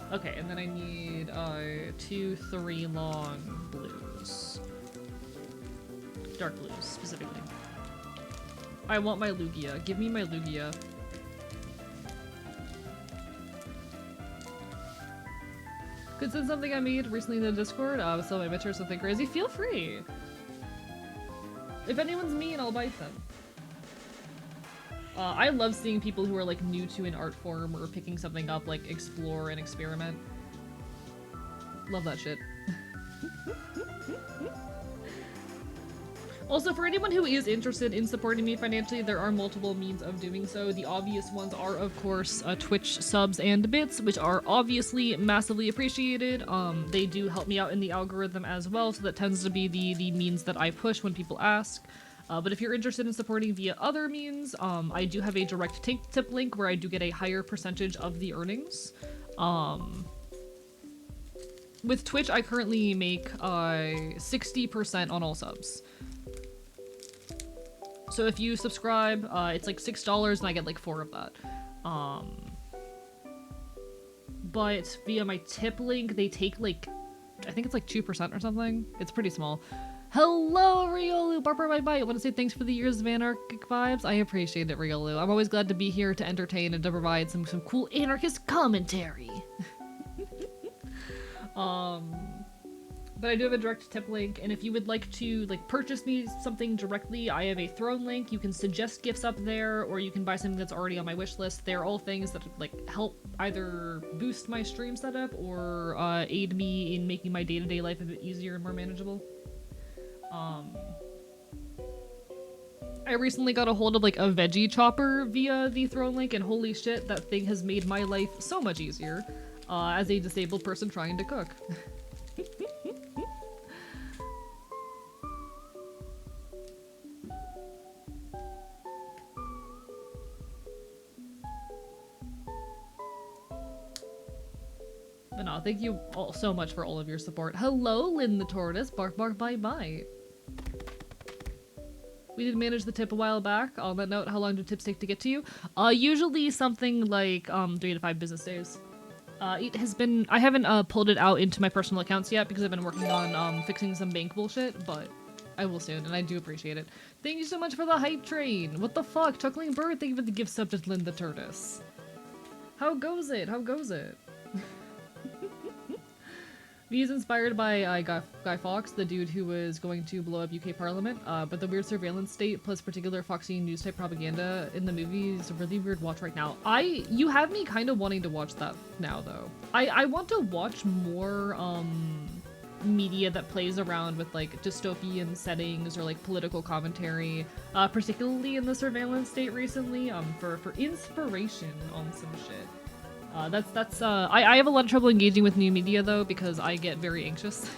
Okay, and then I need 2, 3 long blues. Dark blues, specifically. I want my Lugia. Give me my Lugia. Could send something I made recently in the Discord. Sell my bitch or something crazy. Feel free. If anyone's mean, I'll bite them. I love seeing people who are like new to an art form or picking something up, like explore and experiment. Love that shit. Also, for anyone who is interested in supporting me financially, there are multiple means of doing so. The obvious ones are, of course, Twitch subs and bits, which are obviously massively appreciated. They do help me out in the algorithm as well, so that tends to be the means that I push when people ask. But if you're interested in supporting via other means, I do have a direct tip link where I do get a higher percentage of the earnings. With Twitch, I currently make 60% on all subs. So if you subscribe, it's like $6 and I get like 4 of that. But via my tip link, they take like, I think it's like 2% or something. It's pretty small. Hello, Riolu! Barber by Bite! I want to say thanks for the years of anarchic vibes. I appreciate it, Riolu. I'm always glad to be here to entertain and to provide some cool anarchist commentary. But I do have a direct tip link, and if you would like to like purchase me something directly, I have a Throne link. You can suggest gifts up there, or you can buy something that's already on my wish list. They're all things that like help either boost my stream setup or aid me in making my day-to-day life a bit easier and more manageable. I recently got a hold of like a veggie chopper via the Throne link, and holy shit, that thing has made my life so much easier as a disabled person trying to cook. But no, thank you all so much for all of your support. Hello, Lynn the Tortoise. Bark, bark, bye, bye. We did manage the tip a while back. On that note, how long do tips take to get to you? Usually something like 3 to 5 business days. It has been. I haven't pulled it out into my personal accounts yet because I've been working on fixing some bank bullshit, but I will soon, and I do appreciate it. Thank you so much for the hype train. What the fuck, Chuckling Bird? Thank you for the gift sub to Lynn the Tortoise. How goes it? How goes it? V is inspired by Guy Fawkes, the dude who was going to blow up UK Parliament, but the weird surveillance state plus particular Foxy News type propaganda in the movie is a really weird watch right now. You have me kind of wanting to watch that now, though. I want to watch more, media that plays around with, like, dystopian settings or, like, political commentary, particularly in the surveillance state recently, for inspiration on some shit. I have a lot of trouble engaging with new media though because I get very anxious.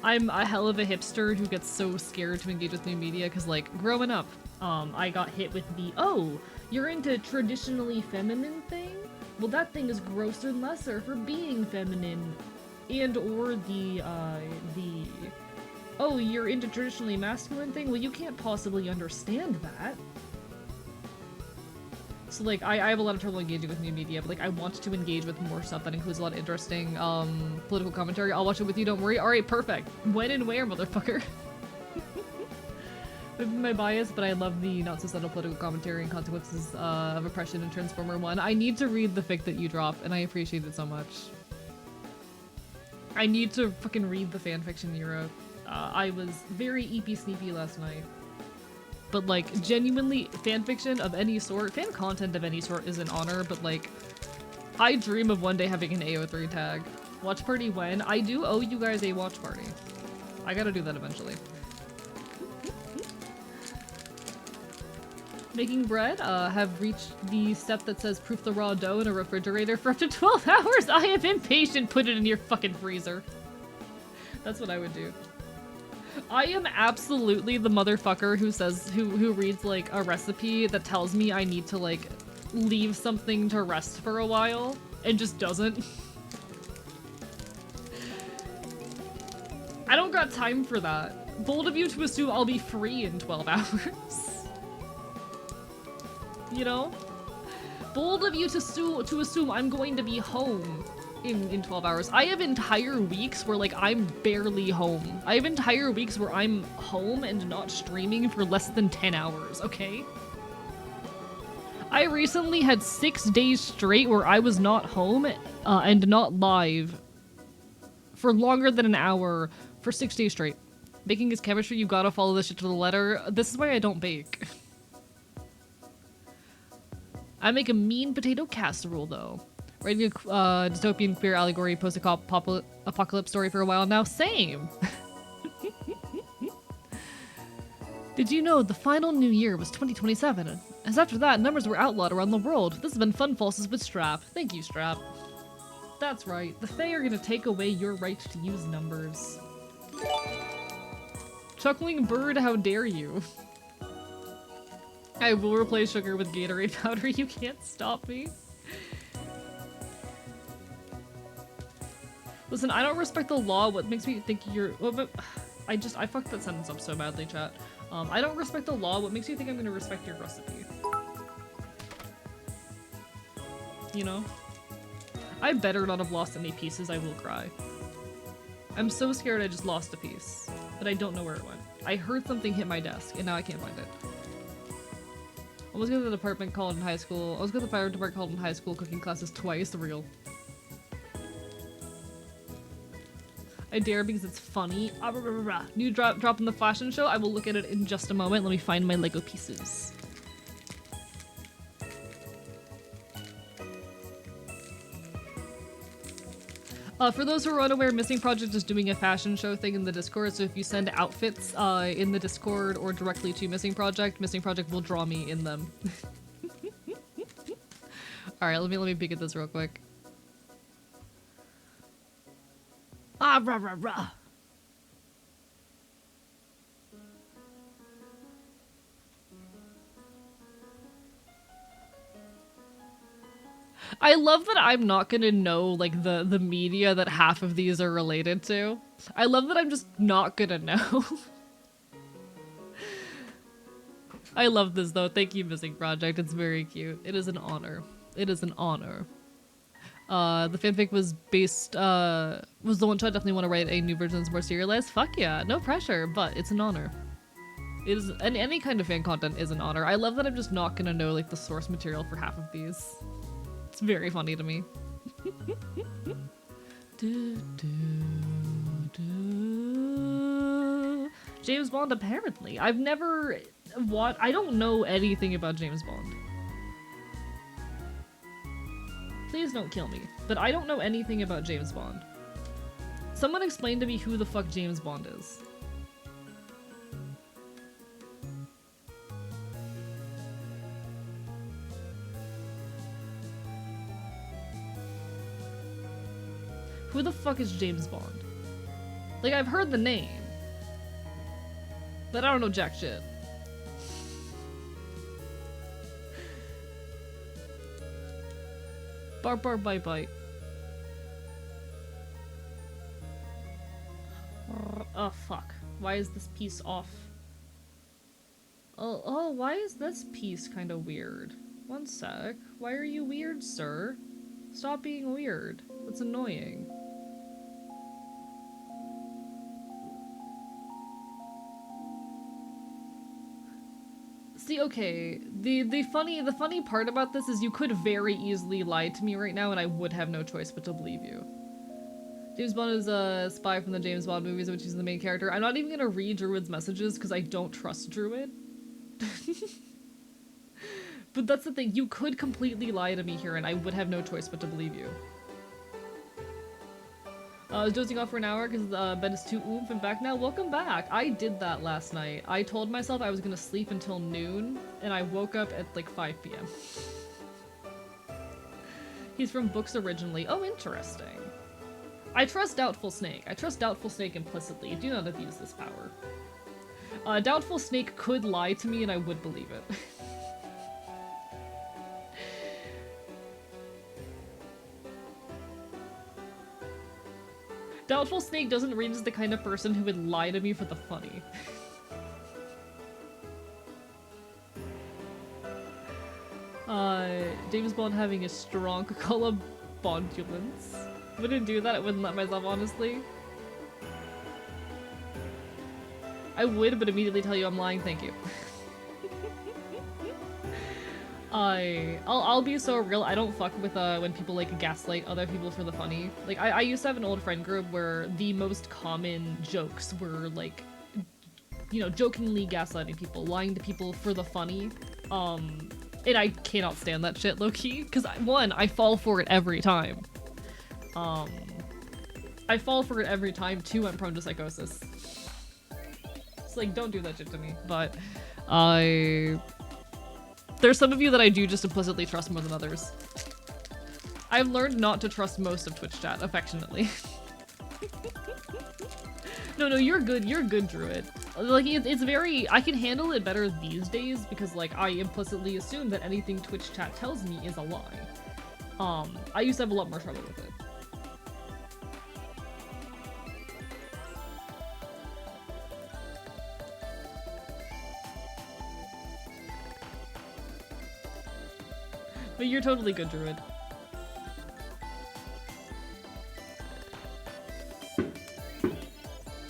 I'm a hell of a hipster who gets so scared to engage with new media because like growing up, I got hit with the, oh, you're into traditionally feminine thing? Well, that thing is grosser and lesser for being feminine. And or the, oh, you're into traditionally masculine thing? Well, you can't possibly understand that. So, like, I have a lot of trouble engaging with new media, but, like, I want to engage with more stuff that includes a lot of interesting, political commentary. I'll watch it with you, don't worry. Alright, perfect. When and where, motherfucker? Maybe my bias, but I love the not-so-subtle political commentary and consequences of oppression in Transformer 1. I need to read the fic that you drop, and I appreciate it so much. I need to fucking read the fanfiction you wrote. I was very eepy-sneepy last night. But, like, genuinely, fanfiction of any sort, fan content of any sort is an honor, but, like, I dream of one day having an AO3 tag. Watch party when? I do owe you guys a watch party. I gotta do that eventually. Making bread, have reached the step that says proof the raw dough in a refrigerator for up to 12 hours. I am impatient, put it in your fucking freezer. That's what I would do. I am absolutely the motherfucker who says, who reads, like, a recipe that tells me I need to, like, leave something to rest for a while, and just doesn't. I don't got time for that. Bold of you to assume I'll be free in 12 hours. You know? Bold of you to assume I'm going to be home in 12 hours. I have entire weeks where, like, I'm barely home. I have entire weeks where I'm home and not streaming for less than 10 hours, okay? I recently had 6 days straight where I was not home and not live for longer than an hour for 6 days straight. Baking is chemistry, you gotta follow this shit to the letter. This is why I don't bake. I make a mean potato casserole, though. Writing a dystopian queer allegory post-apocalypse story for a while now. Same! Did you know the final new year was 2027? As after that, numbers were outlawed around the world. This has been Fun Falses with Strap. Thank you, Strap. That's right. The Fae are gonna take away your right to use numbers. Chuckling Bird, how dare you? I will replace sugar with Gatorade powder. You can't stop me. Listen, I don't respect the law. What makes me think you're... Well, but I fucked that sentence up so badly, chat. I don't respect the law. What makes you think I'm gonna respect your recipe? You know? I better not have lost any pieces. I will cry. I'm so scared I just lost a piece. But I don't know where it went. I heard something hit my desk, and now I can't find it. I was going to the department called in high school. I was going to the fire department called in high school cooking classes twice. Real. I dare because it's funny. Ah, rah, rah, rah, rah. New drop in the fashion show. I will look at it in just a moment. Let me find my Lego pieces. For those who are unaware, Missing Project is doing a fashion show thing in the Discord, so if you send outfits in the Discord or directly to Missing Project will draw me in them. Alright, let me peek at this real quick. Ah, rah, rah, rah. I love that I'm not gonna know, like, the media that half of these are related to. I love that I'm just not gonna know. I love this, though. Thank you, Missing Project. It's very cute. It is an honor. It is an honor. The fanfic was based, was the one shot. Definitely want to write a new version that's more serialized. Fuck yeah. No pressure, but it's an honor. It is, and any kind of fan content is an honor. I love that I'm just not gonna know, like, the source material for half of these. It's very funny to me. James Bond, apparently. I've never I don't know anything about James Bond. Please don't kill me. But I don't know anything about James Bond. Someone explain to me who the fuck James Bond is. Who the fuck is James Bond? Like, I've heard the name, but I don't know jack shit. Bark, bark, bite, bite. Oh, fuck. Why is this piece off? Oh, why is this piece kind of weird? One sec. Why are you weird, sir? Stop being weird. That's annoying. See, okay, the funny part about this is you could very easily lie to me right now and I would have no choice but to believe you. James Bond is a spy from the James Bond movies, which is the main character. I'm not even gonna read Druid's messages because I don't trust Druid. But that's the thing, you could completely lie to me here and I would have no choice but to believe you. I was dozing off for an hour because bed is too oomph and back now. Welcome back. I did that last night. I told myself I was gonna sleep until noon and I woke up at like 5 p.m. He's from books originally. Oh, interesting. I trust Doubtful Snake. I trust Doubtful Snake implicitly. Do not abuse this power. Doubtful Snake could lie to me and I would believe it. Doubtful Snake doesn't read as the kind of person who would lie to me for the funny. James Bond having a strong Coca-Cola bondulence. Wouldn't do that, I wouldn't let myself, honestly. I would, but immediately tell you I'm lying, thank you. I'll be so real, I don't fuck with when people like gaslight other people for the funny. Like I used to have an old friend group where the most common jokes were like, you know, jokingly gaslighting people, lying to people for the funny. And I cannot stand that shit low-key, because one, I fall for it every time. I fall for it every time, two, I'm prone to psychosis. It's like, don't do that shit to me, but there's some of you that I do just implicitly trust more than others. I've learned not to trust most of Twitch chat, affectionately. No, you're good, Druid. Like, it's very, I can handle it better these days because, like, I implicitly assume that anything Twitch chat tells me is a lie. I used to have a lot more trouble with it. But you're totally good, Druid.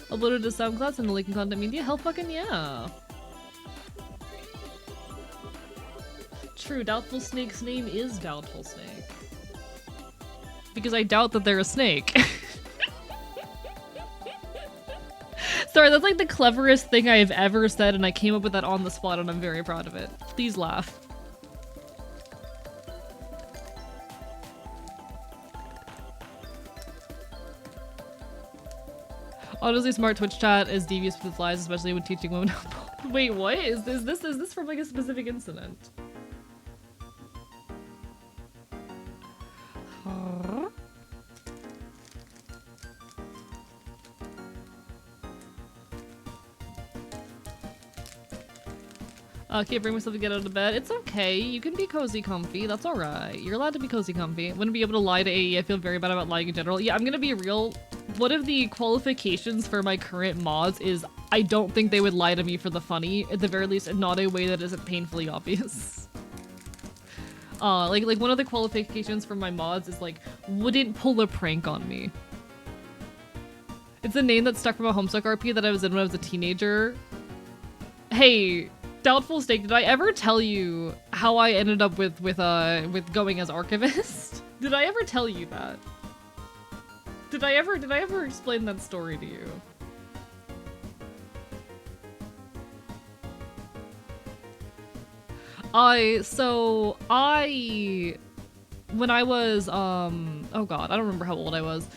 Uploaded to SoundCloud and the link in content media? Hell fucking yeah! True, Doubtful Snake's name is Doubtful Snake. Because I doubt that they're a snake. Sorry, that's like the cleverest thing I have ever said, and I came up with that on the spot, and I'm very proud of it. Please laugh. Honestly, smart Twitch chat is devious with its lies, especially when teaching women. Wait, what? Is this from like a specific incident? Can't bring myself to get out of bed. It's okay. You can be cozy comfy. That's alright. You're allowed to be cozy comfy. Wouldn't be able to lie to AE. I feel very bad about lying in general. Yeah, I'm gonna be real. One of the qualifications for my current mods is I don't think they would lie to me for the funny. At the very least, not a way that isn't painfully obvious. Like one of the qualifications for my mods is like, wouldn't pull a prank on me. It's a name that stuck from a Homestuck RP that I was in when I was a teenager. Hey, Doubtful Snake, did I ever tell you how I ended up with going as archivist? Did I ever tell you that? Did I ever explain that story to you? When I was, oh god, I don't remember how old I was.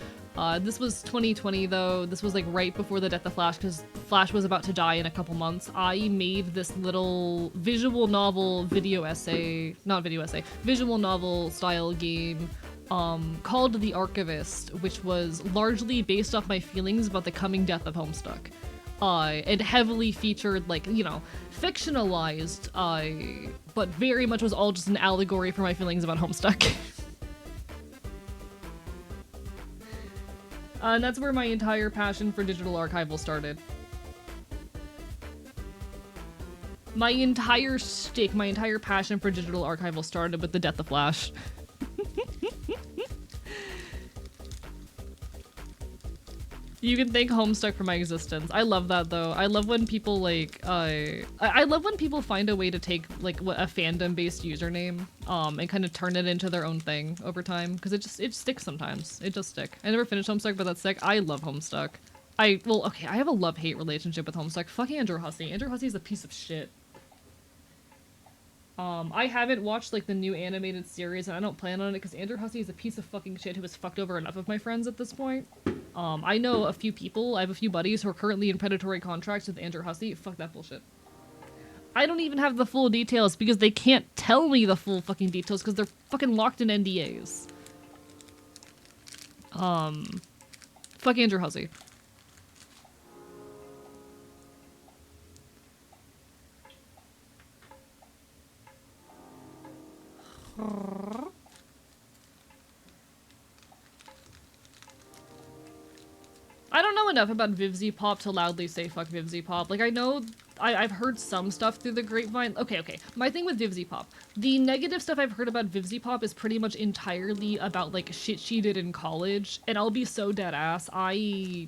This was 2020 though. This was like right before the death of Flash, because Flash was about to die in a couple months. I made this little visual novel visual novel style game called The Archivist, which was largely based off my feelings about the coming death of Homestuck. It heavily featured, like, you know, fictionalized, but very much was all just an allegory for my feelings about Homestuck. And that's where my entire passion for digital archival started. My entire shtick, my entire passion for digital archival started with the death of Flash. You can thank Homestuck for my existence. I love that though. I love when people like, I love when people find a way to take like a fandom-based username, and kind of turn it into their own thing over time. Cause it sticks sometimes. It does stick. I never finished Homestuck, but that's sick. I love Homestuck. Well, okay, I have a love-hate relationship with Homestuck. Fuck Andrew Hussey. Andrew Hussey is a piece of shit. I haven't watched like the new animated series, and I don't plan on it because Andrew Hussey is a piece of fucking shit who has fucked over enough of my friends at this point. I know a few people, I have a few buddies who are currently in predatory contracts with Andrew Hussey. Fuck that bullshit. I don't even have the full details because they can't tell me the full fucking details because they're fucking locked in NDAs. Fuck Andrew Hussey. I don't know enough about VivziePop to loudly say fuck VivziePop. Like, I know I've heard some stuff through the grapevine. Okay. My thing with VivziePop. The negative stuff I've heard about VivziePop is pretty much entirely about, like, shit she did in college. And I'll be so dead ass. I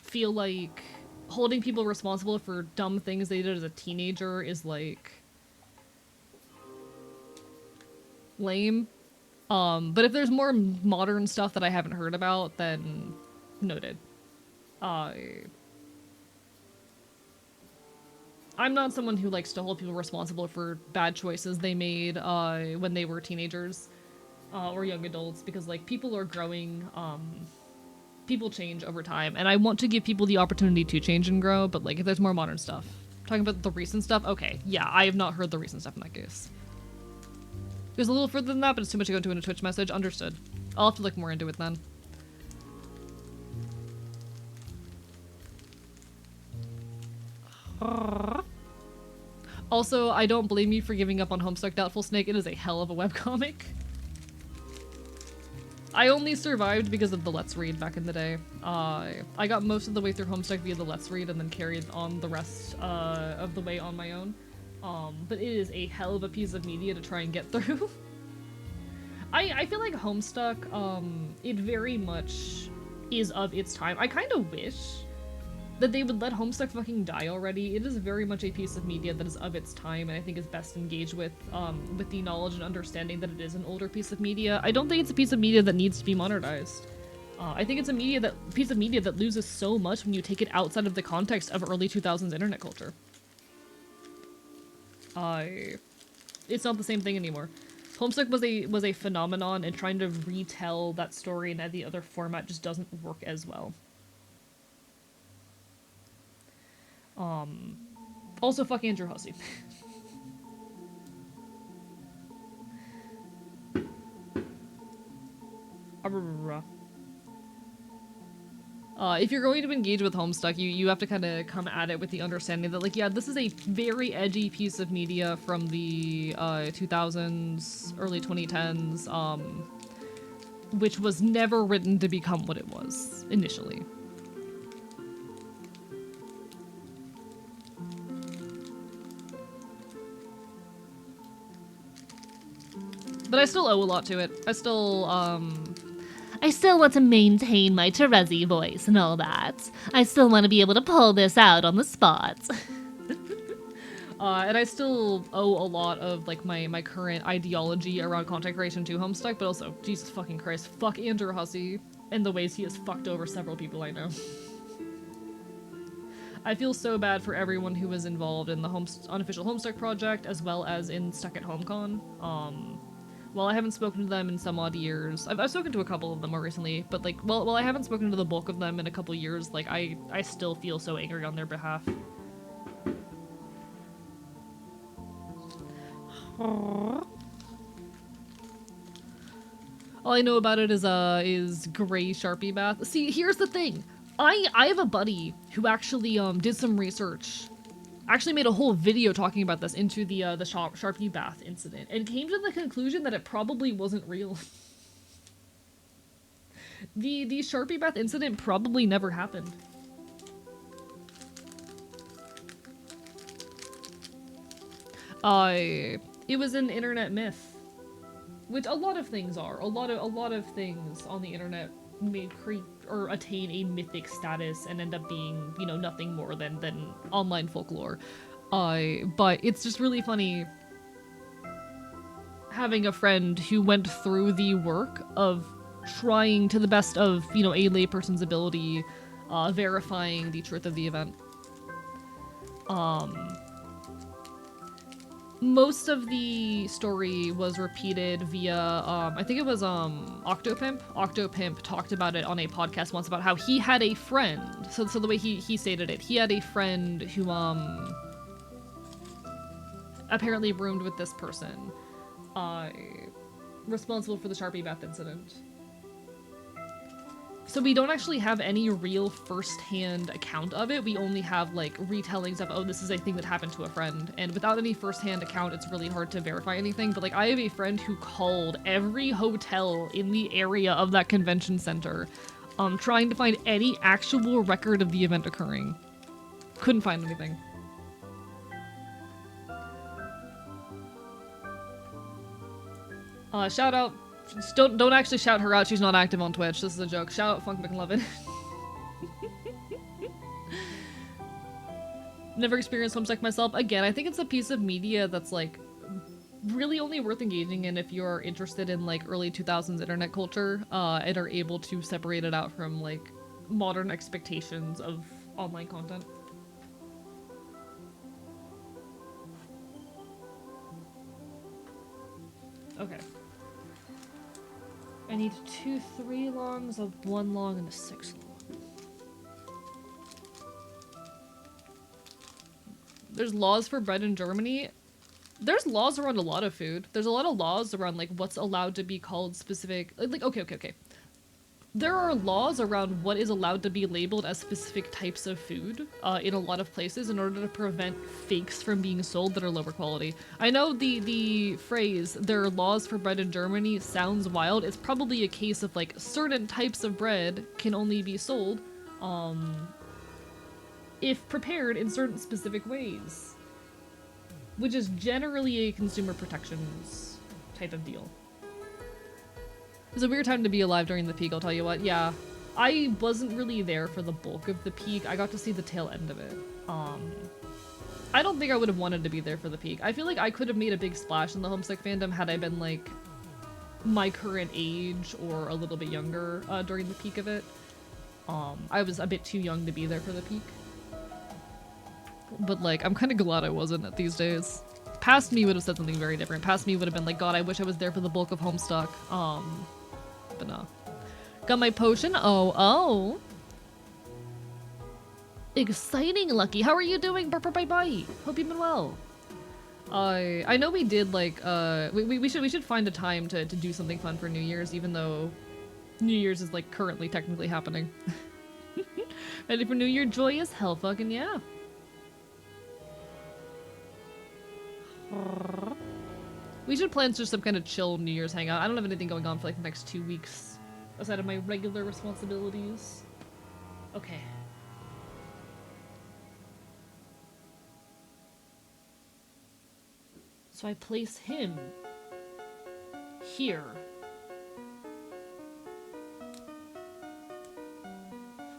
feel like holding people responsible for dumb things they did as a teenager is, like, lame. But if there's more modern stuff that I haven't heard about, then noted. I'm not someone who likes to hold people responsible for bad choices they made when they were teenagers or young adults, because like people are growing, people change over time, and I want to give people the opportunity to change and grow. But like if there's more modern stuff, talking about the recent stuff, okay, yeah, I have not heard the recent stuff in that case. There's a little further than that, but it's too much to go into in a Twitch message. Understood. I'll have to look more into it then. Also, I don't blame you for giving up on Homestuck, Doubtful Snake. It is a hell of a webcomic. I only survived because of the Let's Read back in the day. I got most of the way through Homestuck via the Let's Read and then carried on the rest of the way on my own. But it is a hell of a piece of media to try and get through. I feel like Homestuck, it very much is of its time. I kind of wish that they would let Homestuck fucking die already. It is very much a piece of media that is of its time, and I think is best engaged with the knowledge and understanding that it is an older piece of media. I don't think it's a piece of media that needs to be modernized. I think it's a piece of media that loses so much when you take it outside of the context of early 2000s internet culture. It's not the same thing anymore. Homestuck was a phenomenon, and trying to retell that story in any other format just doesn't work as well. Also, fuck Andrew Hussey. If you're going to engage with Homestuck, you have to kind of come at it with the understanding that, like, yeah, this is a very edgy piece of media from the 2000s, early 2010s, which was never written to become what it was initially. But I still owe a lot to it. I still want to maintain my Terezi voice and all that. I still want to be able to pull this out on the spot. And I still owe a lot of, like, my current ideology around content creation to Homestuck, but also, Jesus fucking Christ, fuck Andrew Hussey and the ways he has fucked over several people I know. I feel so bad for everyone who was involved in the unofficial Homestuck project, as well as in Stuck at HomeCon. While I haven't spoken to them in some odd years, I've spoken to a couple of them more recently, but, like, while I haven't spoken to the bulk of them in a couple years, like, I still feel so angry on their behalf. All I know about it is gray Sharpie bath. See, here's the thing. I have a buddy who actually did some research, actually made a whole video talking about this into the Sharpie bath incident, and came to the conclusion that it probably wasn't real. The Sharpie bath incident probably never happened. It was an internet myth, which a lot of things are. A lot of things on the internet attain a mythic status and end up being, you know, nothing more than online folklore. But it's just really funny having a friend who went through the work of trying to the best of, you know, a layperson's ability, verifying the truth of the event. Most of the story was repeated via, I think it was, Octopimp. Octopimp talked about it on a podcast once about how he had a friend. So the way he stated it, he had a friend who, apparently roomed with this person, responsible for the Sharpie bath incident. So we don't actually have any real first-hand account of it. We only have, like, retellings of, oh, this is a thing that happened to a friend. And without any first-hand account, it's really hard to verify anything. But, like, I have a friend who called every hotel in the area of that convention center, trying to find any actual record of the event occurring. Couldn't find anything. Shout out. Just don't actually shout her out. She's not active on Twitch. This is a joke. Shout out Funk McLovin. Never experienced Homestuck myself. Again, I think it's a piece of media that's, like, really only worth engaging in if you're interested in, like, early 2000s internet culture, and are able to separate it out from, like, modern expectations of online content. Okay. I need 2 3-longs, a 1-long, and a 6-long. There's laws for bread in Germany. There's laws around a lot of food. There's a lot of laws around, like, what's allowed to be called specific... Like, okay. There are laws around what is allowed to be labeled as specific types of food in a lot of places in order to prevent fakes from being sold that are lower quality. I know the phrase, there are laws for bread in Germany, sounds wild. It's probably a case of, like, certain types of bread can only be sold if prepared in certain specific ways, which is generally a consumer protections type of deal. It was a weird time to be alive during the peak, I'll tell you what. Yeah, I wasn't really there for the bulk of the peak. I got to see the tail end of it. I don't think I would have wanted to be there for the peak. I feel like I could have made a big splash in the Homestuck fandom had I been, like, my current age or a little bit younger during the peak of it. I was a bit too young to be there for the peak. But like, I'm kind of glad I wasn't at these days. Past me would have said something very different. Past me would have been like, God, I wish I was there for the bulk of Homestuck. But no. Got my potion. Oh. Exciting, Lucky. How are you doing? Bye. Hope you've been well. I know we did like we should find a time to do something fun for New Year's, even though New Year's is like currently technically happening. Ready for New Year? Joyous? Hell fucking yeah. We should plan just some kind of chill New Year's hangout. I don't have anything going on for like the next 2 weeks outside of my regular responsibilities. Okay. So I place him here.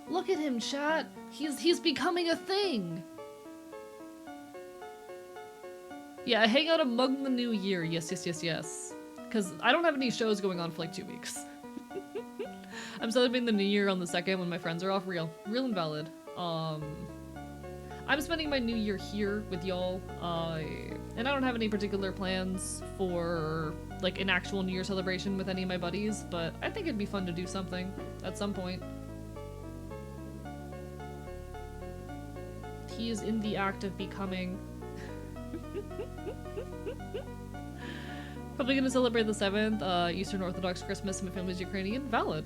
Look at him, chat. He's becoming a thing. Yeah, hang out among the new year. Yes. Because I don't have any shows going on for like 2 weeks. I'm celebrating the new year on the 2nd when my friends are off. Real and valid. I'm spending my new year here with y'all, and I don't have any particular plans for like an actual New Year celebration with any of my buddies, but I think it'd be fun to do something at some point. He is in the act of becoming. Probably gonna celebrate the 7th, Eastern Orthodox Christmas, and my family's Ukrainian. Valid.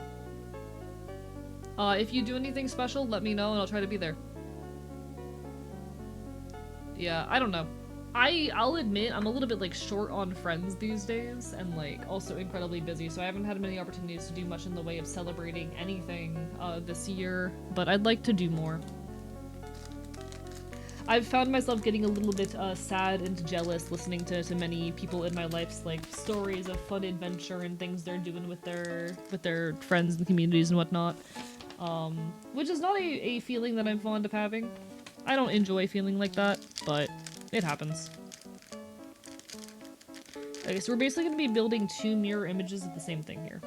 If you do anything special, let me know and I'll try to be there. Yeah, I don't know. I'll admit I'm a little bit like short on friends these days and like also incredibly busy, so I haven't had many opportunities to do much in the way of celebrating anything this year, but I'd like to do more. I've found myself getting a little bit sad and jealous listening to many people in my life's like stories of fun adventure and things they're doing with their friends and communities and whatnot, which is not a feeling that I'm fond of having. I don't enjoy feeling like that, but it happens. Okay, so we're basically going to be building 2 mirror images of the same thing here.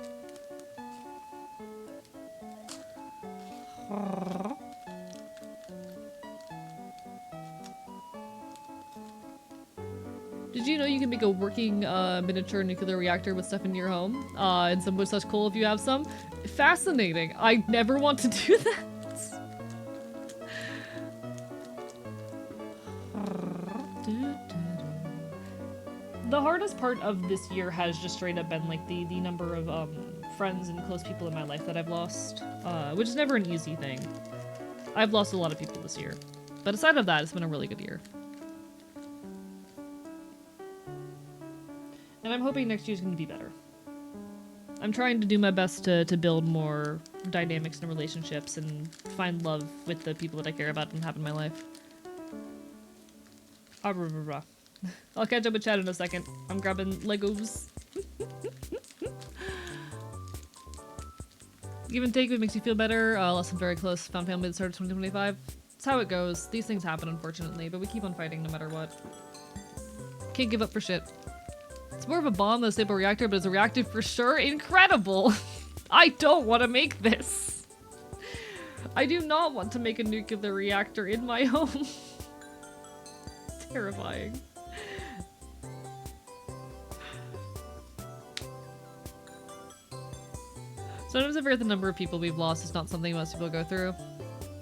Did you know you can make a working miniature nuclear reactor with stuff in your home? And some wood such cool if you have some? Fascinating. I never want to do that. The hardest part of this year has just straight up been like the number of friends and close people in my life that I've lost, which is never an easy thing. I've lost a lot of people this year, but aside of that, it's been a really good year. And I'm hoping next year's going to be better. I'm trying to do my best to build more dynamics and relationships and find love with the people that I care about and have in my life. I'll catch up with Chad in a second. I'm grabbing Legos. Give and take, what makes you feel better. Less than very close. Found family at the start of 2025. It's how it goes. These things happen, unfortunately, but we keep on fighting no matter what. Can't give up for shit. It's more of a bomb than a stable reactor, but it's a reactor for sure. Incredible! I don't want to make this. I do not want to make a nuclear reactor in my home. Terrifying. Sometimes I forget the number of people we've lost is not something most people go through.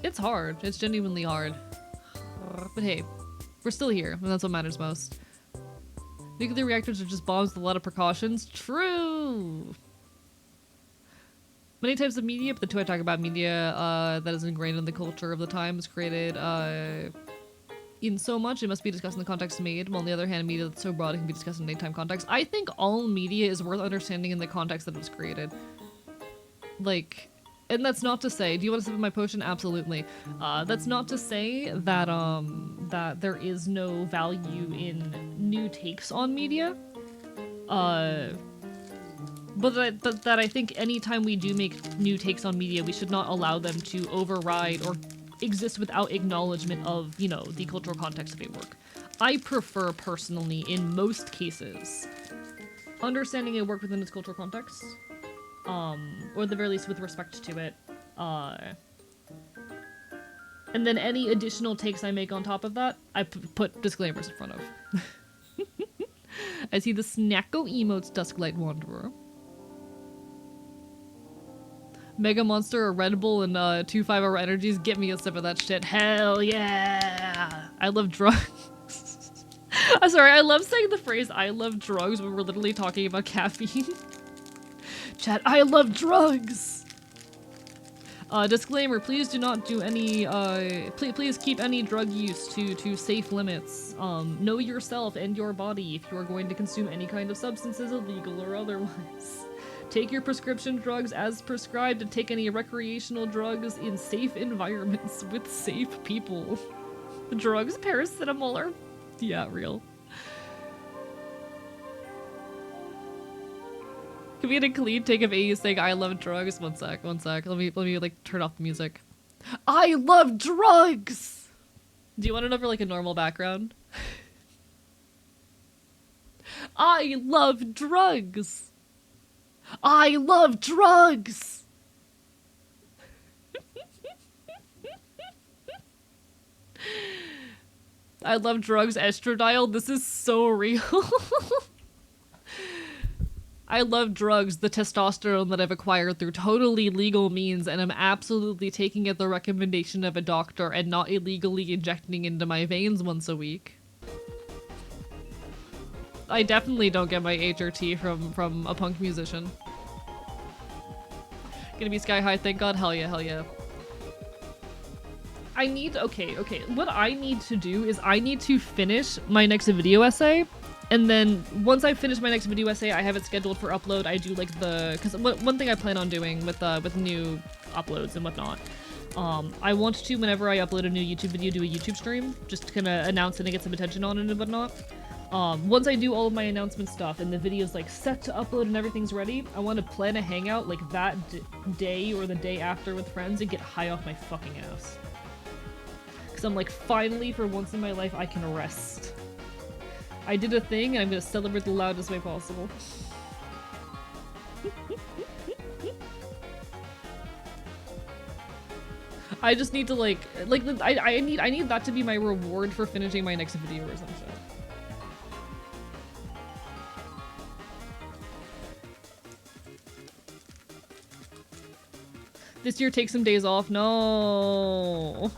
It's hard. It's genuinely hard. But hey, we're still here, and that's what matters most. Nuclear reactors are just bombs with a lot of precautions. True! Many types of media, but the 2 I talk about, media that is ingrained in the culture of the time, was created in so much it must be discussed in the context made, while on the other hand, media that's so broad it can be discussed in any time context. I think all media is worth understanding in the context that it was created. Like, and that's not to say, do you want to sip of my potion? Absolutely. That's not to say that, that there is no value in new takes on media. But that I think anytime we do make new takes on media, we should not allow them to override or exist without acknowledgement of, you know, the cultural context of a work. I prefer, personally, in most cases, understanding it work within its cultural context, or at the very least with respect to it, and then any additional takes I make on top of that, I put disclaimers in front of. I see the Snacko emotes, Dusklight Wanderer. Mega Monster, a Red Bull, and 2 5-hour energies. Get me a sip of that shit. Hell yeah! I love drugs. I'm sorry, I love saying the phrase I love drugs when we're literally talking about caffeine. Chat, I love drugs! Disclaimer, please do not do any, please keep any drug use to safe limits. Know yourself and your body if you are going to consume any kind of substances, illegal or otherwise. Take your prescription drugs as prescribed and take any recreational drugs in safe environments with safe people. Drugs, paracetamol, are... yeah, real. Can we get a clean take of AU saying I love drugs? One sec. Let me like turn off the music. I love drugs! Do you want it over like a normal background? I love drugs! I love drugs! I love drugs, estradiol. This is so real. I love drugs, the testosterone that I've acquired through totally legal means, and I'm absolutely taking it the recommendation of a doctor and not illegally injecting into my veins once a week. I definitely don't get my HRT from a punk musician. Gonna be sky high, thank God. Hell yeah, hell yeah. I need, okay. What I need to do is I need to finish my next video essay. And then once I finish my next video essay, I have it scheduled for upload. I do like because one thing I plan on doing with new uploads and whatnot, I want to, whenever I upload a new YouTube video, do a YouTube stream, just to kind of announce it and get some attention on it and whatnot. Once I do all of my announcement stuff and the video's like set to upload and everything's ready, I want to plan a hangout like that day or the day after with friends and get high off my fucking ass. Because I'm like, finally, for once in my life, I can rest. I did a thing, and I'm gonna celebrate the loudest way possible. I just need to I need that to be my reward for finishing my next video or some shit. This year, take some days off. No.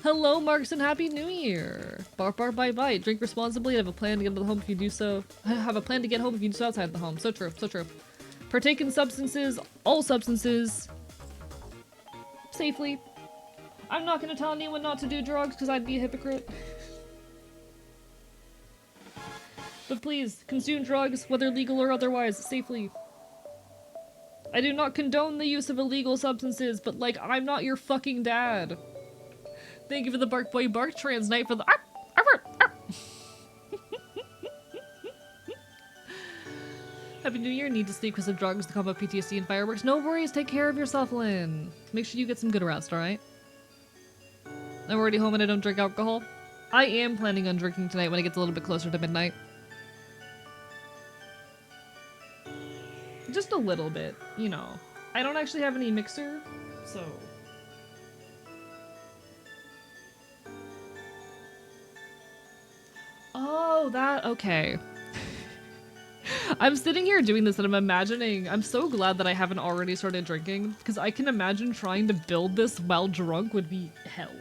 Hello, Marks, and Happy New Year! Bark, bark, bite, bite. Drink responsibly. Have a plan to get to the home if you do so. Have a plan to get home if you do so outside the home. So true, so true. Partake in substances, all substances, safely. I'm not gonna tell anyone not to do drugs because I'd be a hypocrite. But please, consume drugs, whether legal or otherwise, safely. I do not condone the use of illegal substances, but like, I'm not your fucking dad. Thank you for the Bark Boy Bark Trans Night for the Happy New Year. Need to sleep because of drugs, the combo PTSD, and fireworks. No worries. Take care of yourself, Lynn. Make sure you get some good rest, alright? I'm already home and I don't drink alcohol. I am planning on drinking tonight when it gets a little bit closer to midnight. Just a little bit, you know. I don't actually have any mixer, so... Oh, that, okay. I'm sitting here doing this and I'm imagining, I'm so glad that I haven't already started drinking, because I can imagine trying to build this while drunk would be hell.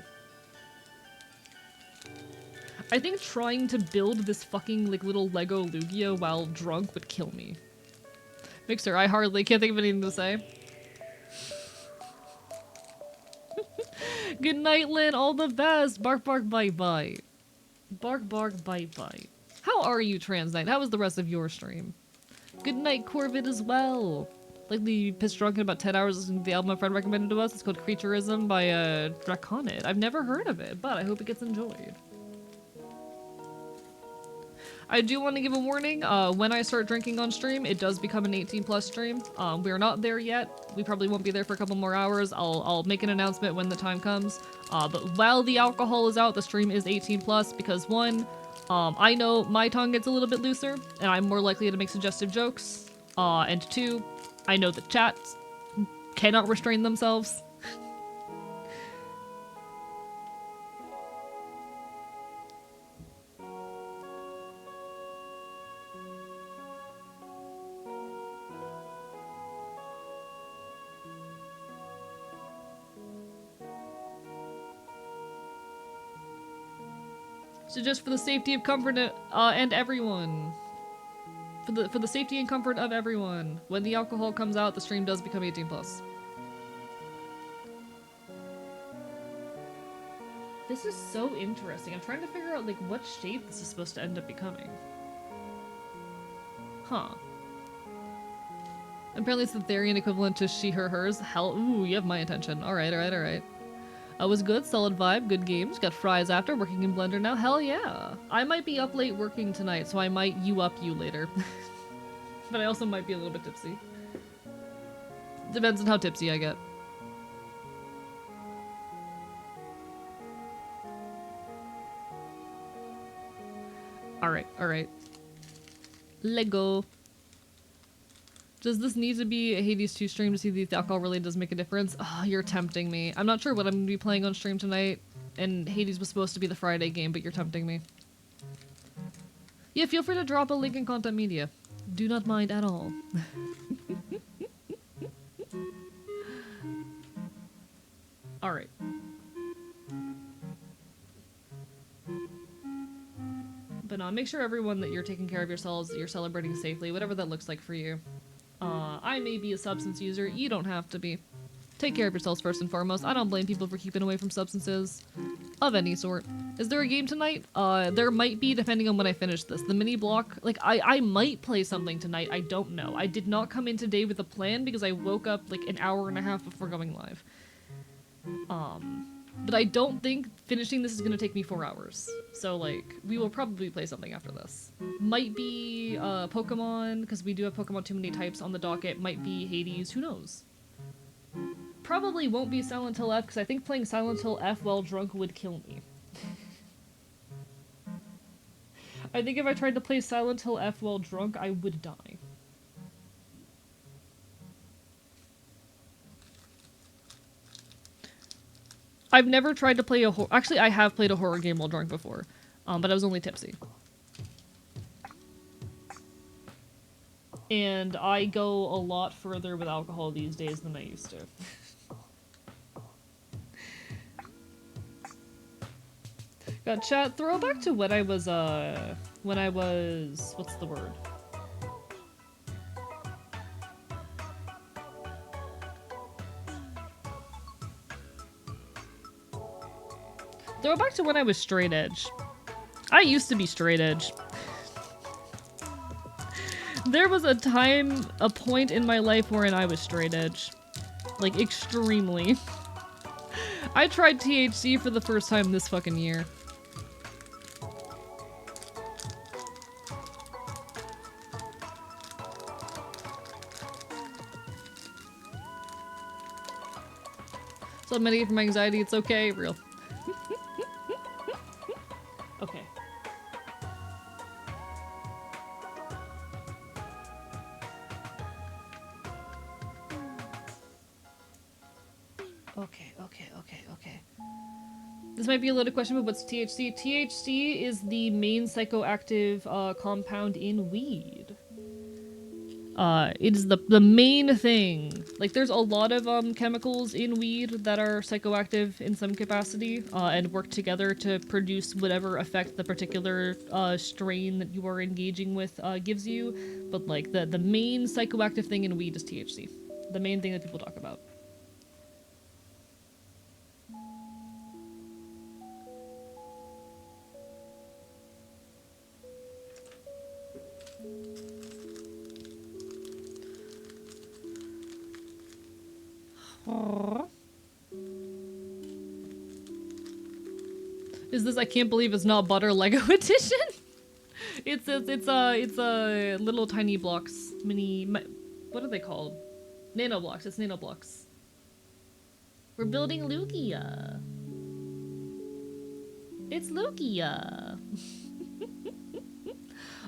I think trying to build this fucking, like, little Lego Lugia while drunk would kill me. Mixer, I hardly can't think of anything to say. Good night, Lynn, all the best! Bark, bark, bite, bite. Bark, bark, bite, bite. How are you, Trans Knight? How was the rest of your stream? Good night, Corvid, as well. Lately pissed drunk in about 10 hours listening to the album a friend recommended to us. It's called Creaturism by Draconid. I've never heard of it, but I hope it gets enjoyed. I do want to give a warning, when I start drinking on stream, it does become an 18+ stream. We're not there yet. We probably won't be there for a couple more hours. I'll make an announcement when the time comes. But while the alcohol is out, the stream is 18+, because one, I know my tongue gets a little bit looser, and I'm more likely to make suggestive jokes. And two, I know that chat cannot restrain themselves. So just for the safety of comfort and everyone. For the safety and comfort of everyone. When the alcohol comes out, the stream does become 18+. This is so interesting. I'm trying to figure out like what shape this is supposed to end up becoming. Huh. Apparently it's the Therian equivalent to she, her, hers. Hell, ooh, you have my attention. Alright, alright, alright. Was good, solid vibe, good games. Got fries after, working in Blender now. Hell yeah. I might be up late working tonight, so I might you later. But I also might be a little bit tipsy. Depends on how tipsy I get. Alright, alright. Lego. Does this need to be a Hades 2 stream to see if the alcohol really does make a difference? Oh, you're tempting me. I'm not sure what I'm going to be playing on stream tonight, and Hades was supposed to be the Friday game, but you're tempting me. Yeah, feel free to drop a link in Content Media. Do not mind at all. Alright. But no, make sure everyone that you're taking care of yourselves, that you're celebrating safely, whatever that looks like for you. I may be a substance user, you don't have to be. Take care of yourselves first and foremost. I don't blame people for keeping away from substances of any sort. Is there a game tonight? There might be, depending on when I finish this. The mini block, like, I might play something tonight, I don't know. I did not come in today with a plan because I woke up like an hour and a half before going live. But I don't think finishing this is gonna take me 4 hours. So, like, we will probably play something after this. Might be, Pokemon, because we do have Pokemon Too Many Types on the docket. Might be Hades, who knows? Probably won't be Silent Hill F, because I think playing Silent Hill F while drunk would kill me. I think if I tried to play Silent Hill F while drunk, I would die. I've never tried to play actually, I have played a horror game while drunk before, but I was only tipsy. And I go a lot further with alcohol these days than I used to. Got chat, throw back to when I was, what's the word? Throw back to when I was straight edge. I used to be straight edge. There was a time, a point in my life wherein I was straight edge. Like, extremely. I tried THC for the first time this fucking year. So I'm medicated from anxiety, it's okay, real. Okay. Okay. This might be a loaded question, but what's THC? THC is the main psychoactive compound in weed. It is the main thing. Like, there's a lot of chemicals in weed that are psychoactive in some capacity, and work together to produce whatever effect the particular strain that you are engaging with gives you. But like the main psychoactive thing in weed is THC. The main thing that people talk about. Is this I can't believe it's not butter Lego edition? It's a little tiny blocks, what are they called? Nano blocks, it's nano blocks. We're building Lugia. It's Lugia.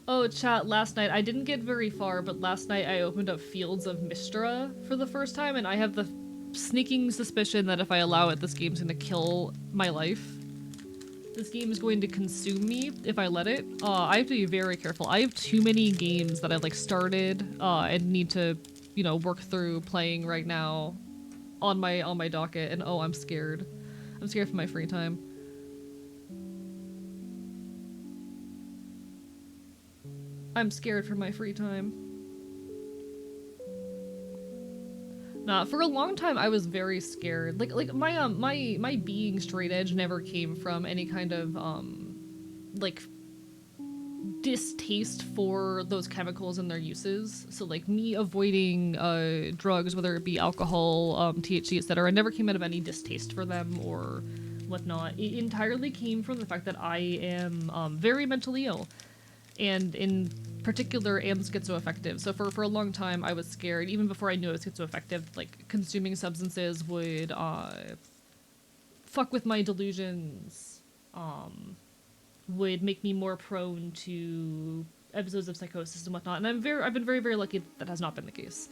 Oh, chat, last night, I didn't get very far, but last night I opened up Fields of Mystra for the first time, and I have the sneaking suspicion that if I allow it, this game's gonna kill my life. This game is going to consume me if I let it. I have to be very careful. I have too many games that I've like started and need to, you know, work through playing right now on my docket, and oh, I'm scared. I'm scared for my free time. I'm scared for my free time. Nah, for a long time I was very scared. Like my being straight edge never came from any kind of like distaste for those chemicals and their uses. So like me avoiding drugs, whether it be alcohol, THC, etc., never came out of any distaste for them or whatnot. It entirely came from the fact that I am very mentally ill, and in particular am schizoaffective. So for a long time I was scared, even before I knew I was schizoaffective. Like consuming substances would fuck with my delusions, would make me more prone to episodes of psychosis and whatnot. And I've been very lucky that has not been the case.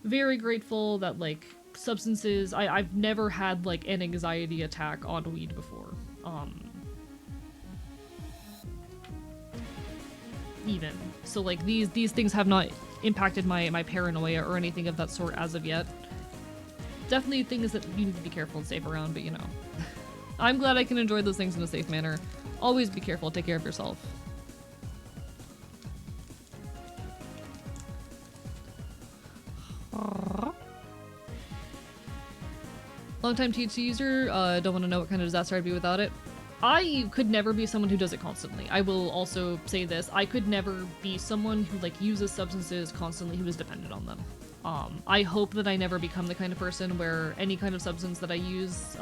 Very grateful that like substances, I've never had like an anxiety attack on weed before. Even so, like these things have not impacted my paranoia or anything of that sort as of yet. Definitely things that you need to be careful and safe around, but you know. I'm glad I can enjoy those things in a safe manner. Always be careful, take care of yourself. Long-time THC user, don't want to know what kind of disaster I'd be without it. I could never be someone who does it constantly. I will also say this, I could never be someone who like uses substances constantly who is dependent on them. I hope that I never become the kind of person where any kind of substance that I use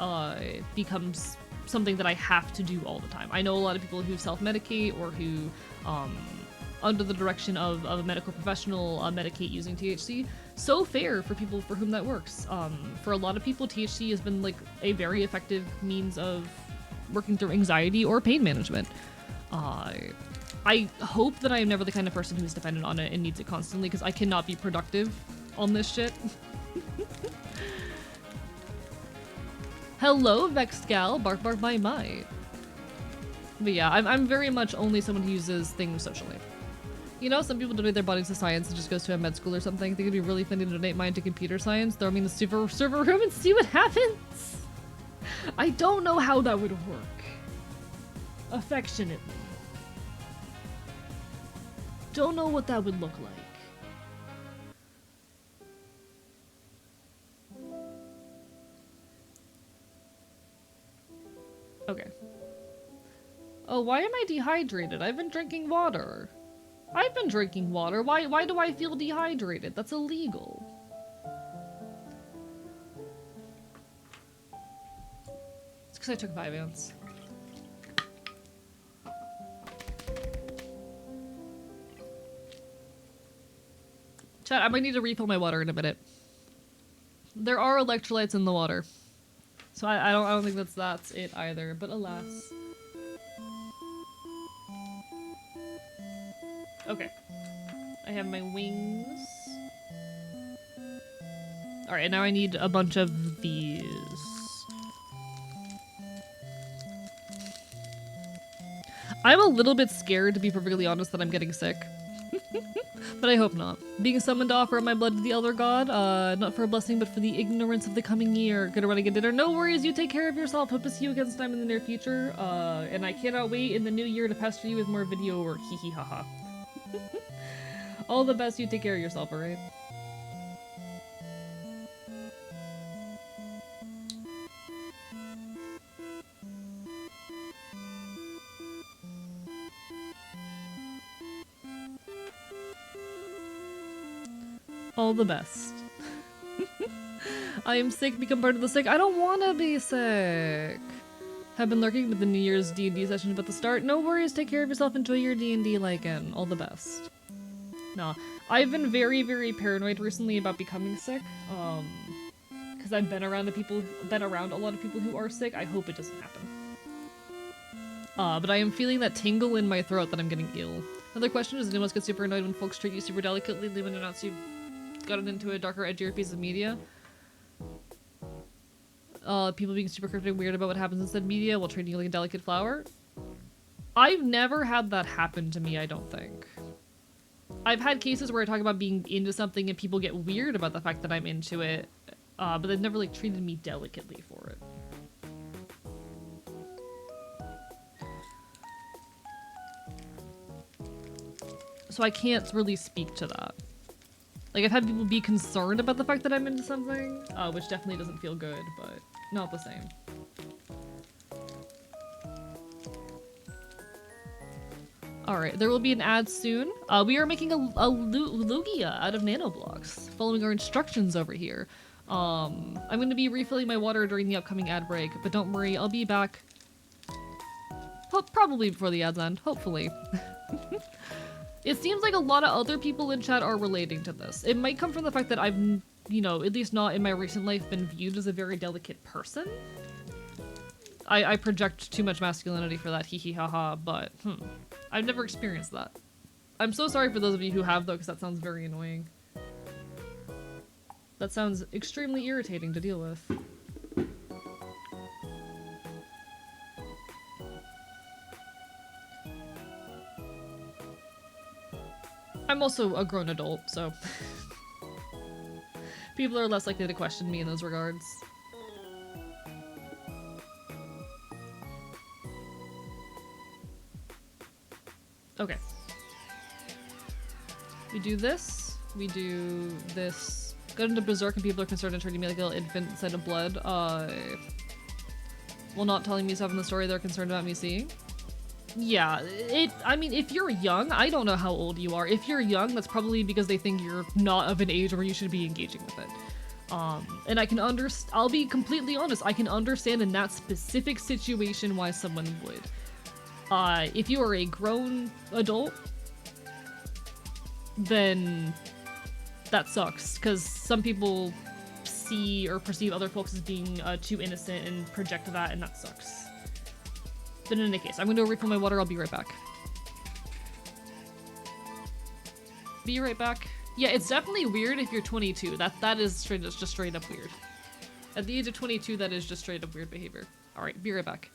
becomes something that I have to do all the time. I know a lot of people who self-medicate or who, under the direction of a medical professional, medicate using THC. So fair for people for whom that works. For a lot of people, THC has been like a very effective means of working through anxiety or pain management. I hope that I am never the kind of person who is dependent on it and needs it constantly, because I cannot be productive on this shit. Hello, Vexed Gal, bark bark my might. But yeah, I'm very much only someone who uses things socially. You know, some people donate their bodies to science and just goes to a med school or something. I think it'd be really funny to donate mine to computer science, throw me in the server room and see what happens. I don't know how that would work. Affectionately. Don't know what that would look like. Okay. Oh, why am I dehydrated? I've been drinking water. I've been drinking water. Why do I feel dehydrated? That's illegal. It's because I took Vyvanse. Chat, I might need to refill my water in a minute. There are electrolytes in the water. So I don't think that's it either, but alas. Okay. I have my wings. Alright, now I need a bunch of these. I'm a little bit scared, to be perfectly honest, that I'm getting sick. But I hope not. Being summoned to offer up my blood to the Elder God, not for a blessing, but for the ignorance of the coming year. Gonna run and get dinner. No worries, you take care of yourself. Hope to see you again sometime in the near future. And I cannot wait in the new year to pester you with more video or hee hee haha. All the best, you take care of yourself, alright? All the best. I am sick, become part of the sick. I don't want to be sick. Have been lurking, but the New Year's D&D session is about to start. No worries, take care of yourself, enjoy your D&D like-in. All the best. No, I've been very paranoid recently about becoming sick. Because I've been around a lot of people who are sick. I hope it doesn't happen. But I am feeling that tingle in my throat that I'm getting ill. Another question is, does anyone get super annoyed when folks treat you super delicately, leaving it out so you've gotten into a darker, edgier piece of media? People being super cryptic and weird about what happens in said media while treating you like a delicate flower? I've never had that happen to me, I don't think. I've had cases where I talk about being into something and people get weird about the fact that I'm into it, but they've never like treated me delicately for it. So I can't really speak to that. Like, I've had people be concerned about the fact that I'm into something, which definitely doesn't feel good, but not the same. Alright, there will be an ad soon. We are making a Lugia out of nanoblocks, following our instructions over here. I'm going to be refilling my water during the upcoming ad break, but don't worry, I'll be back probably before the ads end, hopefully. It seems like a lot of other people in chat are relating to this. It might come from the fact that I've, you know, at least not in my recent life, been viewed as a very delicate person. I project too much masculinity for that, hee hee haha, but I've never experienced that. I'm so sorry for those of you who have though, because that sounds very annoying. That sounds extremely irritating to deal with. I'm also a grown adult, so people are less likely to question me in those regards. Okay. We do this. We do this. Got into Berserk and people are concerned and treating me like a little infant inside of blood. Well, not telling me stuff in the story they're concerned about me seeing. Yeah, I mean, if you're young, I don't know how old you are. If you're young, that's probably because they think you're not of an age where you should be engaging with it. And I'll be completely honest, I can understand in that specific situation why someone would. If you are a grown adult, then that sucks, because some people see or perceive other folks as being too innocent and project that, and that sucks. But in any case, I'm going to refill my water. I'll be right back. Be right back. Yeah, it's definitely weird if you're 22. That is just straight up weird. At the age of 22, that is just straight up weird behavior. All right, be right back.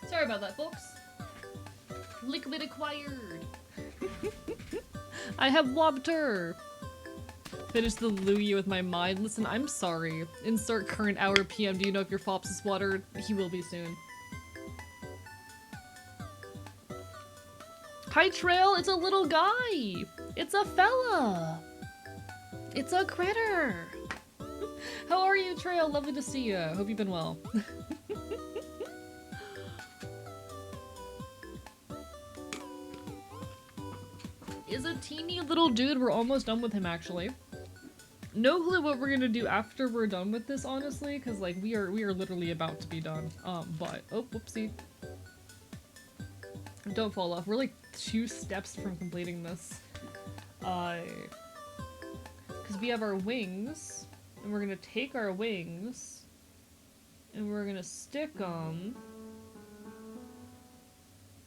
Sorry about that, folks. Liquid acquired. I have water. Finish the Lugia with my mind. Listen, I'm sorry. Insert current hour PM. Do you know if your Fops is watered? He will be soon. Hi, Trail. It's a little guy. It's a fella. It's a critter. How are you, Trail? Lovely to see you. Hope you've been well. Is a teeny little dude. We're almost done with him, actually. No clue what we're gonna do after we're done with this, honestly, because like we are literally about to be done. But oh, whoopsie! Don't fall off. We're like 2 steps from completing this. Because we have our wings, and we're gonna take our wings, and we're gonna stick them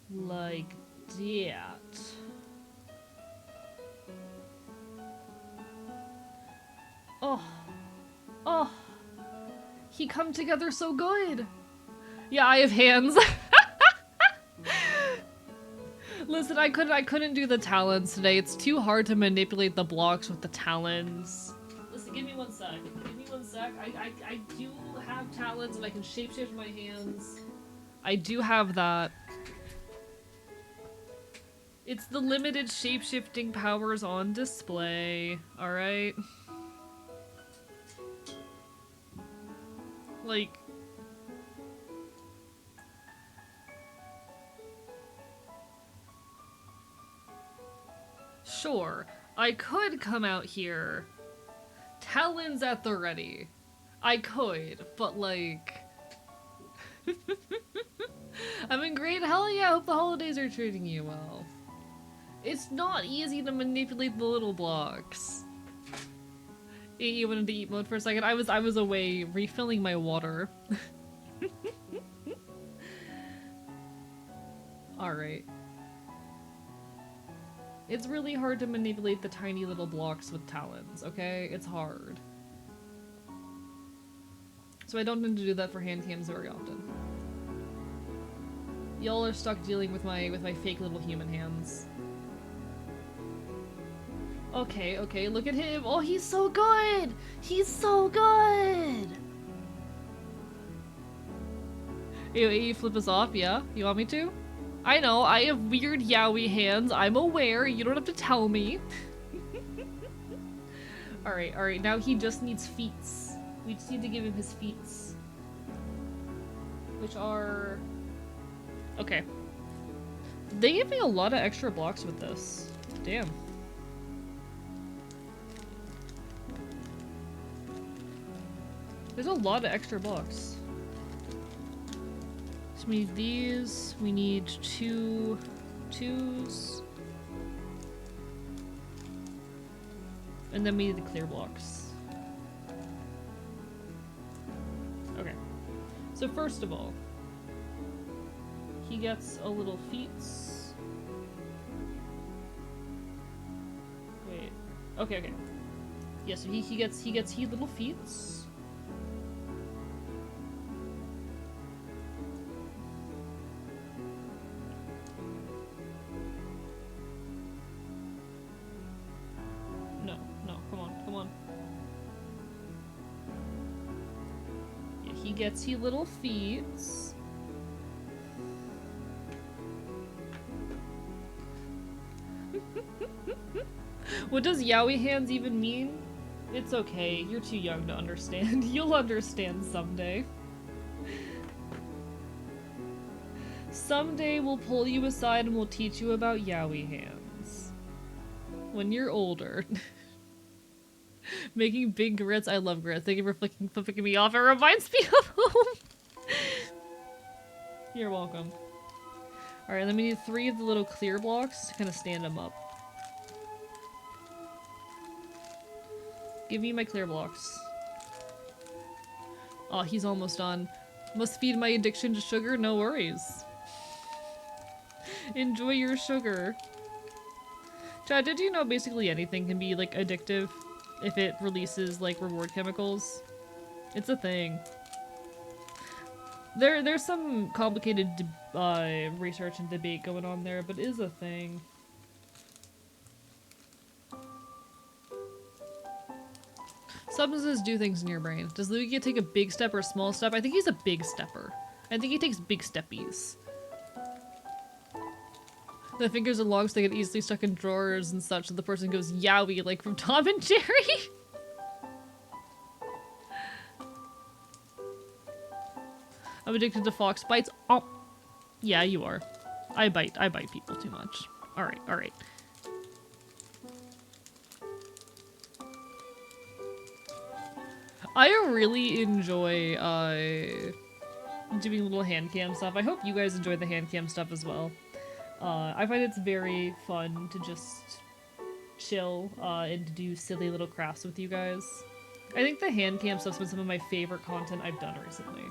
like that. Oh, oh, he come together so good. Yeah, I have hands. Listen, I couldn't do the talons today. It's too hard to manipulate the blocks with the talons. Listen, give me 1 sec. Give me 1 sec. I do have talons and I can shapeshift my hands. I do have that. It's the limited shapeshifting powers on display. Alright? Like... Sure, I could come out here. Talons at the ready. I could, but like... I'm in great hell yeah, I hope the holidays are treating you well. It's not easy to manipulate the little blocks. You went into eat mode for a second. I was away refilling my water. Alright. It's really hard to manipulate the tiny little blocks with talons, okay? It's hard. So I don't tend to do that for hand cams very often. Y'all are stuck dealing with my fake little human hands. Okay, okay, look at him. Oh, he's so good! He's so good! You flip us off, yeah? You want me to? I know, I have weird yaoi hands. I'm aware. You don't have to tell me. Alright, alright. Now he just needs feats. We just need to give him his feats. Which are... Okay. They gave me a lot of extra blocks with this. Damn. There's a lot of extra blocks. So we need these, we need 2 twos. And then we need the clear blocks. Okay. So first of all, he gets a little feats. Wait. Okay, okay. Yeah, so he gets little feats. Gets he little feats. What does yaoi hands even mean? It's okay, you're too young to understand. You'll understand someday. Someday we'll pull you aside and we'll teach you about yaoi hands. When you're older. Making big grits. I love grits. Thank you for flicking me off. It reminds me of home. You're welcome. Alright, then we need 3 of the little clear blocks to kind of stand them up. Give me my clear blocks. Oh, he's almost done. Must feed my addiction to sugar? No worries. Enjoy your sugar. Chad, did you know basically anything can be, like, addictive? If it releases, like, reward chemicals. It's a thing. There's some complicated research and debate going on there, but it is a thing. Substances do things in your brain. Does Lugia take a big step or a small step? I think he's a big stepper. I think he takes big steppies. The fingers are long so they get easily stuck in drawers and such, so the person goes yowie like from Tom and Jerry. I'm addicted to fox bites. Oh, yeah, you are. I bite people too much. All right, all right. I really enjoy doing little hand cam stuff. I hope you guys enjoy the hand cam stuff as well. I find it's very fun to just chill and to do silly little crafts with you guys. I think the hand cam stuff's been some of my favorite content I've done recently.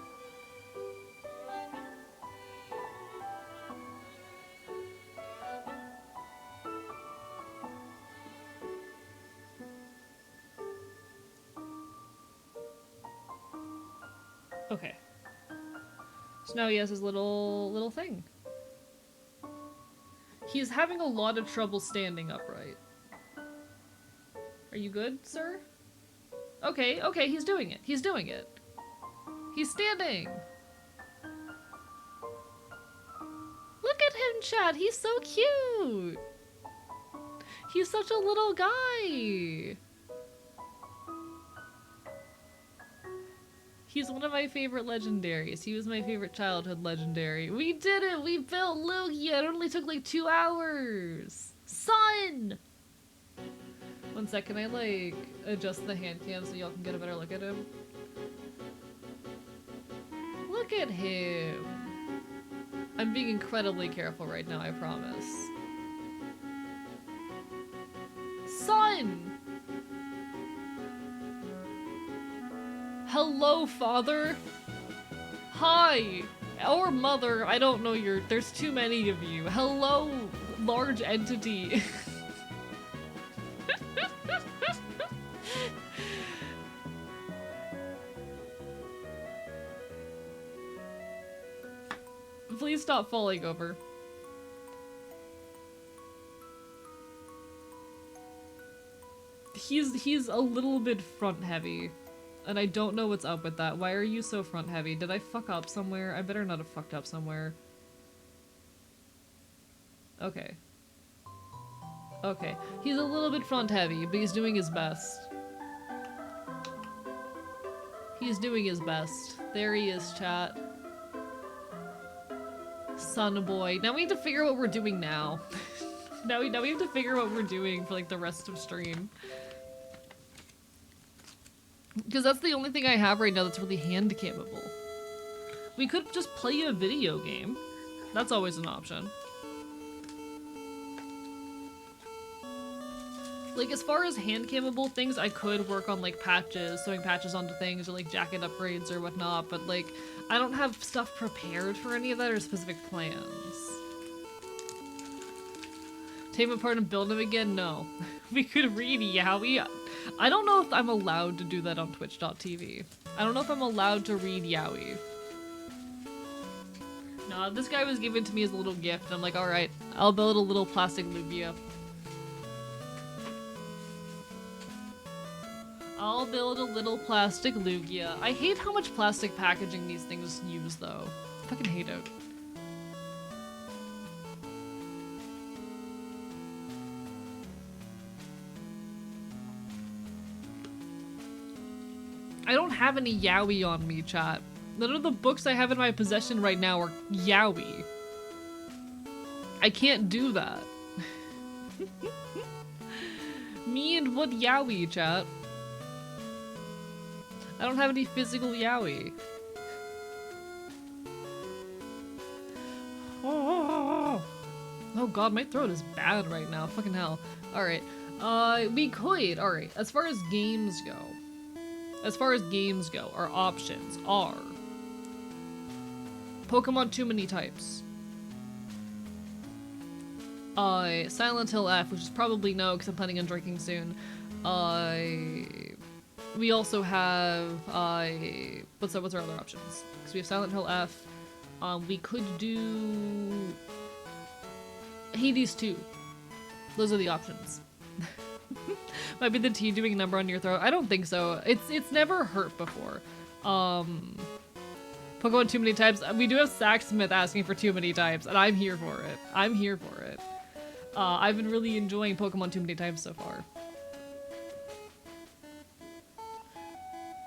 Okay. So now he has his little thing. He's having a lot of trouble standing upright. Are you good, sir? Okay, okay, he's doing it. He's doing it. He's standing. Look at him, chat. He's so cute. He's such a little guy. He's one of my favorite legendaries. He was my favorite childhood legendary. We did it! We built Lugia! It only took like 2 hours! Son! One second, I like adjust the hand cam so y'all can get a better look at him. Look at him! I'm being incredibly careful right now, I promise. Son! Hello, father. Hi. Or mother. I don't know your... There's too many of you. Hello, large entity. Please stop falling over. He's a little bit front heavy. And I don't know what's up with that. Why are you so front heavy? Did I fuck up somewhere? I better not have fucked up somewhere. Okay. Okay. He's a little bit front heavy, but he's doing his best. He's doing his best. There he is, chat. Son boy. Now we need to figure out what we're doing now. now we have to figure out what we're doing for like the rest of stream. Because that's the only thing I have right now that's really hand camable. We could just play a video game. That's always an option. Like, as far as hand camable things, I could work on, like, patches, sewing patches onto things, or, like, jacket upgrades or whatnot, but, like, I don't have stuff prepared for any of that or specific plans. Take him apart and build him again? No. We could read Yowie. I don't know if I'm allowed to do that on Twitch.tv. I don't know if I'm allowed to read Yowie. No, this guy was given to me as a little gift, and I'm like, alright, I'll build a little plastic Lugia. I'll build a little plastic Lugia. I hate how much plastic packaging these things use, though. I fucking hate it. I don't have any Yowie on me, chat. None of the books I have in my possession right now are Yowie. I can't do that. Me and what Yowie, chat? I don't have any physical Yowie. Oh god, my throat is bad right now. Fucking hell. Alright. We could. Alright, as far as games go. Our options are Pokemon Too Many Types. Silent Hill F, which is probably no, because I'm planning on drinking soon. We also have what's our other options? Because we have Silent Hill F. We could do Hades 2. Those are the options. Might be the tea doing a number on your throat. I don't think so. It's never hurt before. Pokemon too many types. We do have Sacksmith asking for too many types, and I'm here for it. I'm here for it. I've been really enjoying Pokemon too many types so far.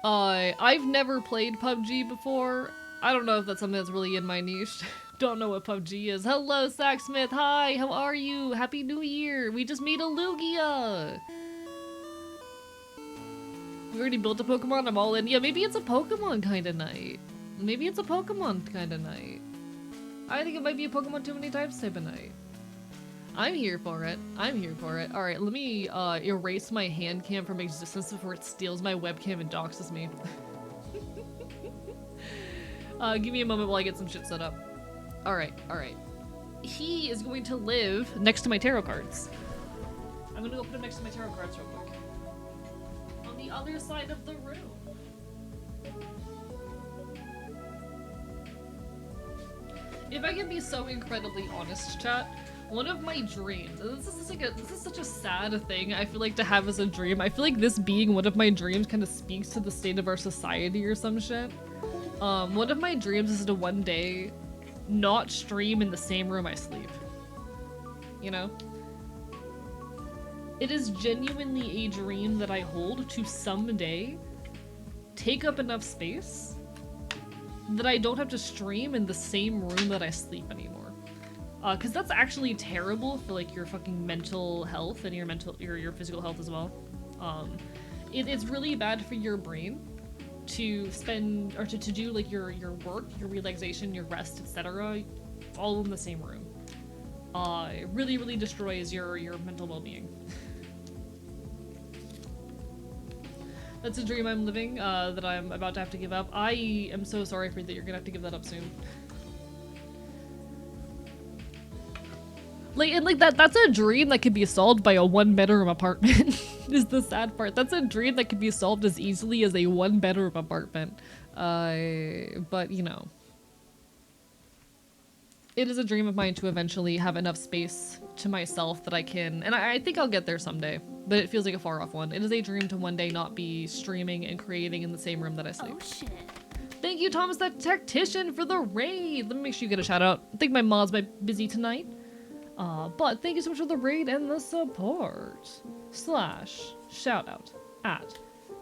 I've never played PUBG before. I don't know if that's something that's really in my niche. Don't know what PUBG is. Hello, Sacksmith. Hi, how are you? Happy New Year. We just made a Lugia. We already built a Pokemon. I'm all in. Yeah, maybe it's a Pokemon kind of night. Maybe it's a Pokemon kind of night. I think it might be a Pokemon too many types type of night. I'm here for it. I'm here for it. Alright, let me erase my hand cam from existence before it steals my webcam and doxes me. Give me a moment while I get some shit set up. Alright, alright. He is going to live next to my tarot cards. I'm gonna go put him next to my tarot cards real quick. On the other side of the room. If I can be so incredibly honest, chat, one of my dreams, and this is such a sad thing I feel like to have as a dream. I feel like this being one of my dreams kind of speaks to the state of our society or some shit. One of my dreams is to one day not stream in the same room I sleep. You know? It is genuinely a dream that I hold to someday take up enough space that I don't have to stream in the same room that I sleep anymore. Cause that's actually terrible for like your fucking mental health and your physical health as well. It's really bad for your brain to spend or to do like your work, your relaxation, your rest, etc. all in the same room. It really destroys your mental well-being. That's a dream I'm living that I'm about to have to give up. I am so sorry for that. You're gonna have to give that up soon. Like that's a dream that could be solved by a one-bedroom apartment. Is the sad part. That's a dream that could be solved as easily as a one-bedroom apartment. But you know. It is a dream of mine to eventually have enough space to myself that I can, and I think I'll get there someday, but it feels like a far off one. It is a dream to one day not be streaming and creating in the same room that I sleep. Oh shit. Thank you, Thomas the Tactician, for the raid. Let me make sure you get a shout out. I think my mods might be busy tonight. But thank you so much for the raid and the support. / shout out at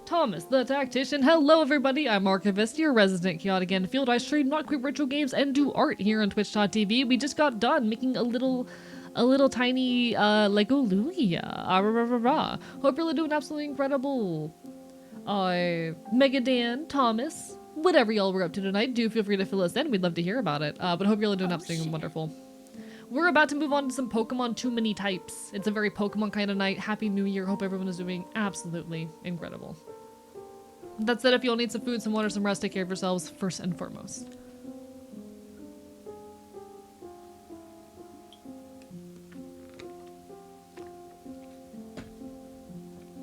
Thomas the Tactician. Hello everybody, I'm Archivist, your resident chaotic and field. I stream Not Quit Retro Games and do art here on twitch.tv. We just got done making a little tiny Lego Lugia. Hope you're doing absolutely incredible. Megadan, Thomas, whatever y'all were up to tonight, do feel free to fill us in. We'd love to hear about it. But hope you're doing absolutely wonderful. We're about to move on to some Pokemon Too Many Types. It's a very Pokemon kind of night. Happy New Year. Hope everyone is doing absolutely incredible. That said, if you all need some food, some water, some rest, take care of yourselves first and foremost.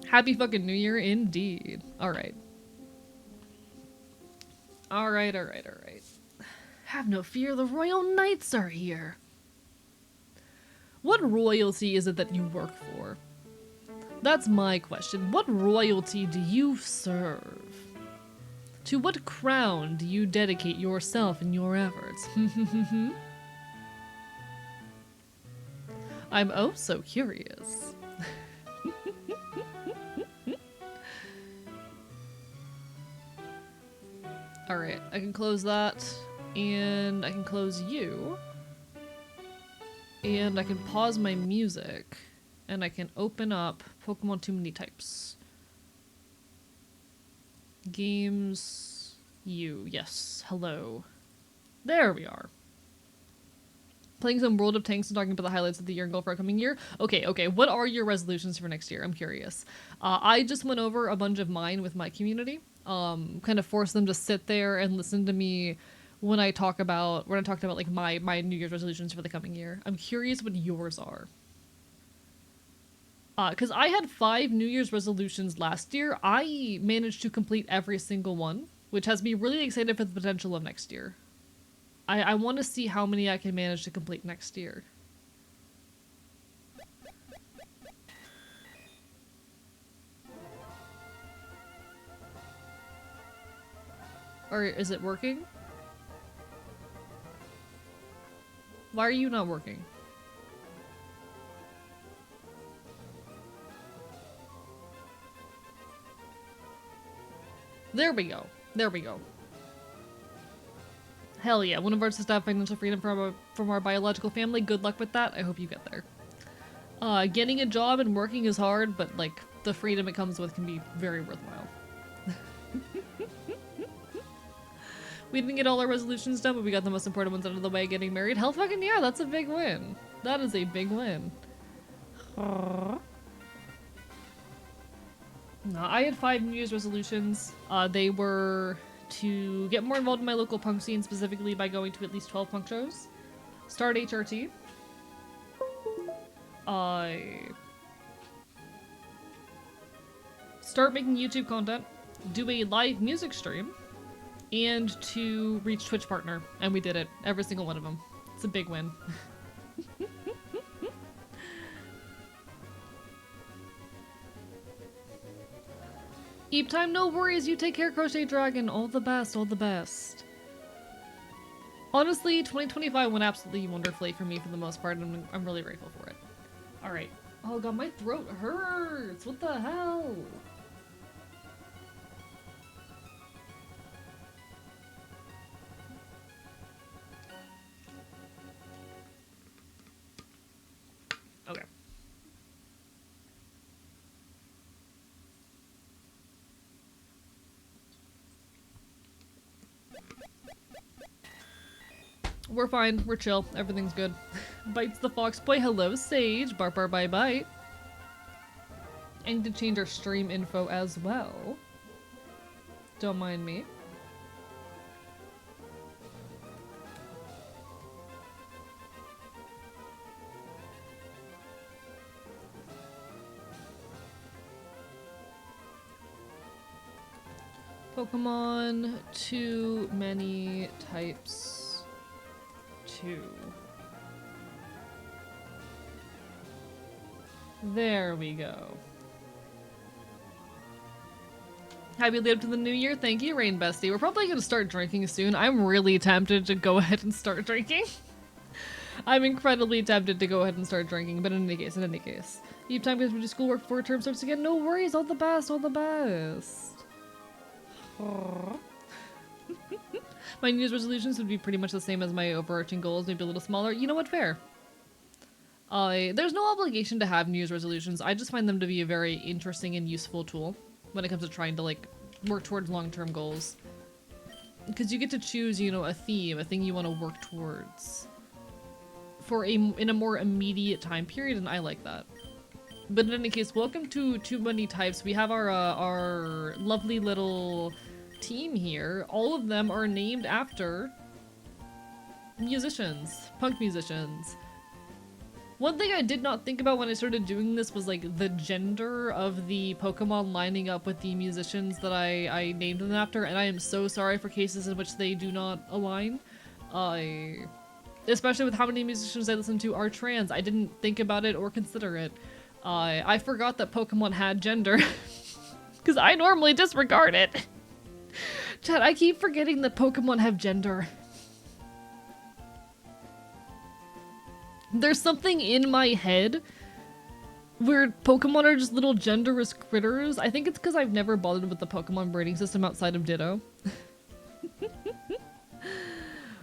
Happy fucking New Year indeed. Alright. Alright. Have no fear, the Royal Knights are here. What royalty is it that you work for? That's my question. What royalty do you serve? To what crown do you dedicate yourself and your efforts? I'm oh so curious. Alright, I can close that, and I can close you. And I can pause my music, and I can open up Pokemon Too Many Types. Games, yes, hello. There we are. Playing some World of Tanks and talking about the highlights of the year and goal for a coming year. Okay, what are your resolutions for next year? I'm curious. I just went over a bunch of mine with my community. Kind of forced them to sit there and listen to me when I talked about like my New Year's resolutions for the coming year. I'm curious what yours are. Because I had 5 New Year's resolutions last year. I managed to complete every single one, which has me really excited for the potential of next year. I want to see how many I can manage to complete next year. Or is it working? Why are you not working? There we go. There we go. Hell yeah, one of ours is to have financial freedom from our biological family. Good luck with that. I hope you get there. Getting a job and working is hard, but like the freedom it comes with can be very worthwhile. We didn't get all our resolutions done, but we got the most important ones out of the way, getting married. Hell fucking yeah, that's a big win. That is a big win. No, I had 5 New Year's resolutions. They were to get more involved in my local punk scene, specifically by going to at least 12 punk shows. Start HRT. Start making YouTube content. Do a live music stream. And to reach Twitch partner. And we did it. Every single one of them. It's a big win. Eep time, no worries. You take care, Crochet Dragon. All the best, all the best. Honestly, 2025 went absolutely wonderfully for me for the most part, and I'm really grateful for it. Alright. Oh god, my throat hurts. What the hell? Okay. We're fine. We're chill. Everything's good. Bites the fox boy. Hello, Sage. Bark, bark, bite, bite. And to change our stream info as well. Don't mind me. Pokemon, too many types. 2. There we go. Happy lead up to the new year. Thank you, Rain Bestie. We're probably gonna start drinking soon. I'm really tempted to go ahead and start drinking. I'm incredibly tempted to go ahead and start drinking, but in any case. Deep time goes to schoolwork before term starts again. No worries, all the best, all the best. My New Year's resolutions would be pretty much the same as my overarching goals, maybe a little smaller. You know what? Fair. There's no obligation to have New Year's resolutions. I just find them to be a very interesting and useful tool when it comes to trying to, like, work towards long-term goals. Because you get to choose, you know, a theme, a thing you want to work towards in a more immediate time period, and I like that. But in any case, welcome to Too Many Types. We have our lovely little team here. All of them are named after musicians, punk musicians. One thing I did not think about when I started doing this was like the gender of the Pokemon lining up with the musicians that I named them after, and I am so sorry for cases in which they do not align. Especially with how many musicians I listen to are trans. I didn't think about it or consider it. I forgot that Pokemon had gender. Because I normally disregard it. Chat, I keep forgetting that Pokemon have gender. There's something in my head where Pokemon are just little genderless critters. I think it's because I've never bothered with the Pokemon breeding system outside of Ditto.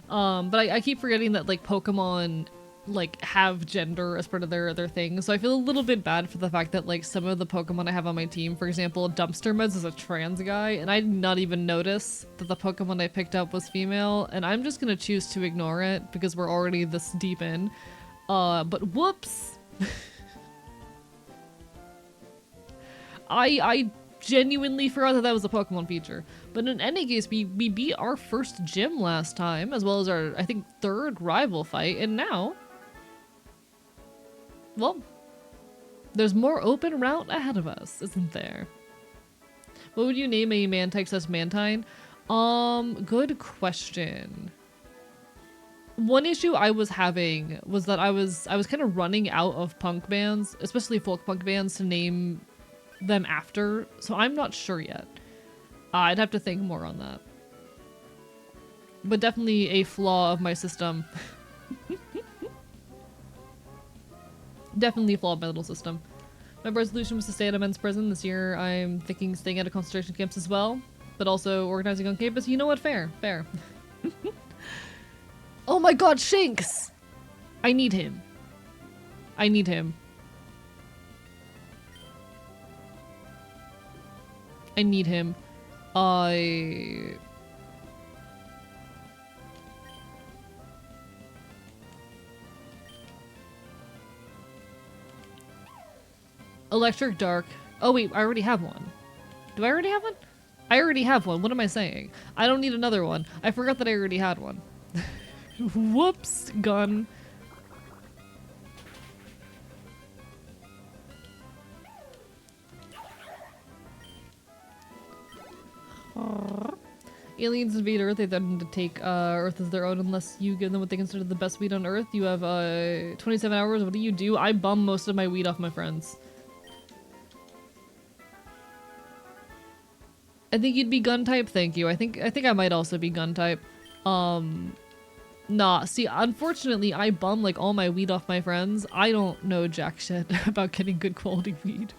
But I keep forgetting that, like, Pokemon, like, have gender as part of their thing. So I feel a little bit bad for the fact that, like, some of the Pokemon I have on my team, for example, Dumpster Meds is a trans guy, and I did not even notice that the Pokemon I picked up was female, and I'm just gonna choose to ignore it because we're already this deep in. But whoops! I genuinely forgot that that was a Pokemon feature. But in any case, we beat our first gym last time, as well as our, I think, 3rd rival fight, and now... well, There's more open route ahead of us, isn't there? What would you name a Mantine slash Mantine? Good question. One issue I was having was that I was kind of running out of punk bands, especially folk punk bands, to name them after, so I'm not sure yet. I'd have to think more on that. But definitely a flaw of my system. Definitely a flaw of my little system. My resolution was to stay at a men's prison. This year I'm thinking staying at a concentration camps as well, but also organizing on campus. You know what? Fair. Fair. Oh my god, Shinx! I need him. I need him. I need him. Electric Dark. Oh wait, I already have one. Do I already have one? I already have one. What am I saying? I don't need another one. I forgot that I already had one. Whoops, gun. Aliens invade Earth. They threaten to take Earth as their own unless you give them what they consider the best weed on Earth. You have 27 hours. What do? I bum most of my weed off my friends. I think you'd be gun type. Thank you. I think I might also be gun type. Nah, see, unfortunately, I bum like all my weed off my friends. I don't know jack shit about getting good quality weed.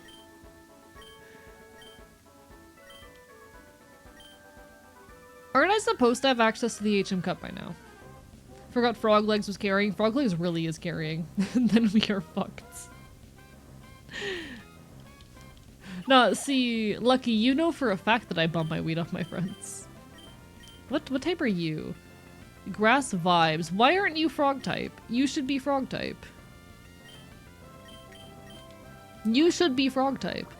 Aren't I supposed to have access to the HM Cup by now? Forgot Frog Legs was carrying. Frog Legs really is carrying. Then we are fucked. Nah, see, Lucky, you know for a fact that I bum my weed off my friends. What type are you? Grass vibes. Why aren't you frog type? You should be frog type. You should be frog type.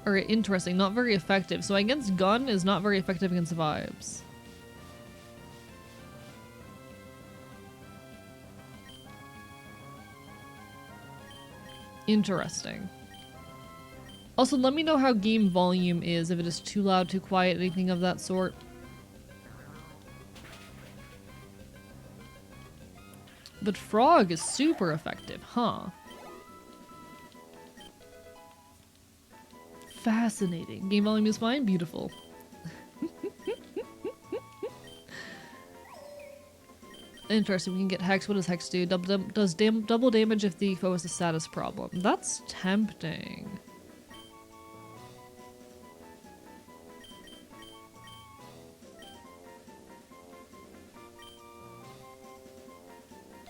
Alright, interesting. Not very effective. So against gun is not very effective against vibes. Interesting. Also, let me know how game volume is, if it is too loud, too quiet, anything of that sort. But frog is super effective, huh? Fascinating. Game volume is fine? Beautiful. Interesting, we can get Hex. What does Hex do? Does double damage if the foe has a status problem. That's tempting.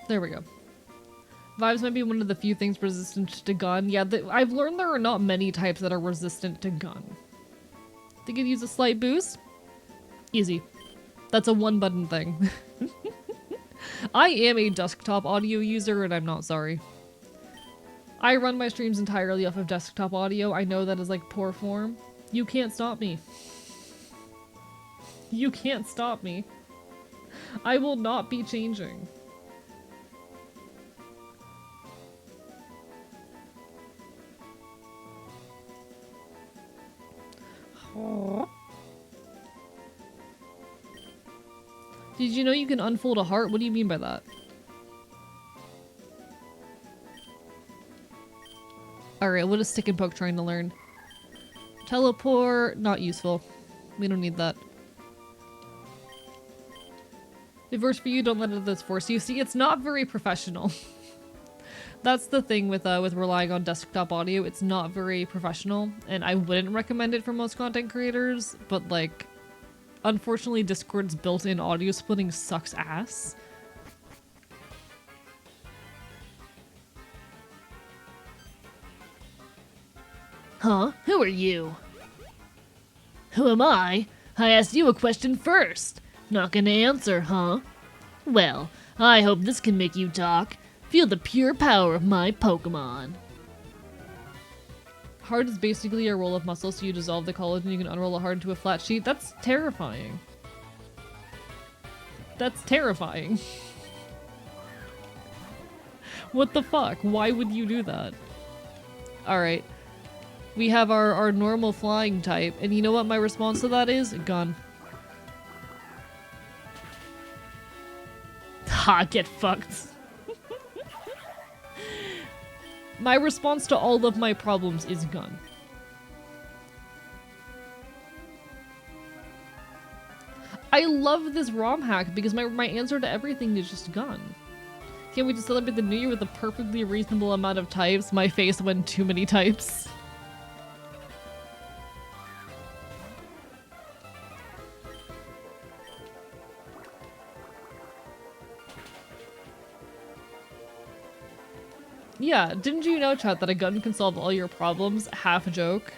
There we go. Vibes might be one of the few things resistant to gun. Yeah, I've learned there are not many types that are resistant to gun. They could use a slight boost? Easy. That's a one button thing. I am a desktop audio user and I'm not sorry. I run my streams entirely off of desktop audio. I know that is like poor form. You can't stop me. You can't stop me. I will not be changing. Did you know you can unfold a heart? What do you mean by that? Alright, what is Stick and Poke trying to learn? Teleport, not useful. We don't need that. If it works for you, don't let others force you. See, it's not very professional. That's the thing with relying on desktop audio. It's not very professional, and I wouldn't recommend it for most content creators, but like, unfortunately Discord's built-in audio splitting sucks ass. Huh? Who are you? Who am I? I asked you a question first. Not gonna answer, huh? Well, I hope this can make you talk. Feel the pure power of my Pokemon. Heart is basically a roll of muscle, so you dissolve the collagen and you can unroll a heart into a flat sheet. That's terrifying. That's terrifying. What the fuck? Why would you do that? Alright. We have our normal flying type, and you know what my response to that is? Gun. Ha, get fucked. My response to all of my problems is gun. I love this ROM hack because my answer to everything is just gun. Can't wait to celebrate the new year with a perfectly reasonable amount of types. My face went too many types. Yeah, didn't you know, chat, that a gun can solve all your problems? Half a joke.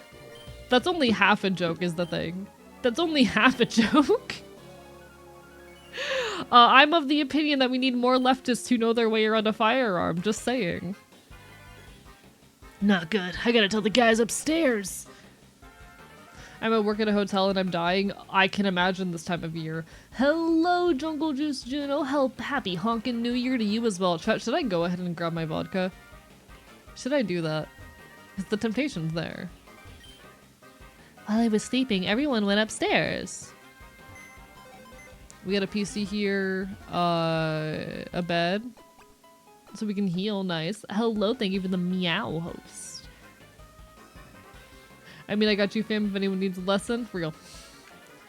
That's only half a joke is the thing. That's only half a joke. I'm of the opinion that we need more leftists who know their way around a firearm, just saying. Not good. I gotta tell the guys upstairs. I'm at work at a hotel and I'm dying. I can imagine this time of year. Hello, Jungle Juice Juno. Happy honkin' New Year to you as well. Should I go ahead and grab my vodka? Should I do that? Because the temptation's there. While I was sleeping, everyone went upstairs. We got a PC here, a bed, so we can heal. Nice. Hello, thank you for the meow host. I mean, I got you, fam, if anyone needs a lesson. For real.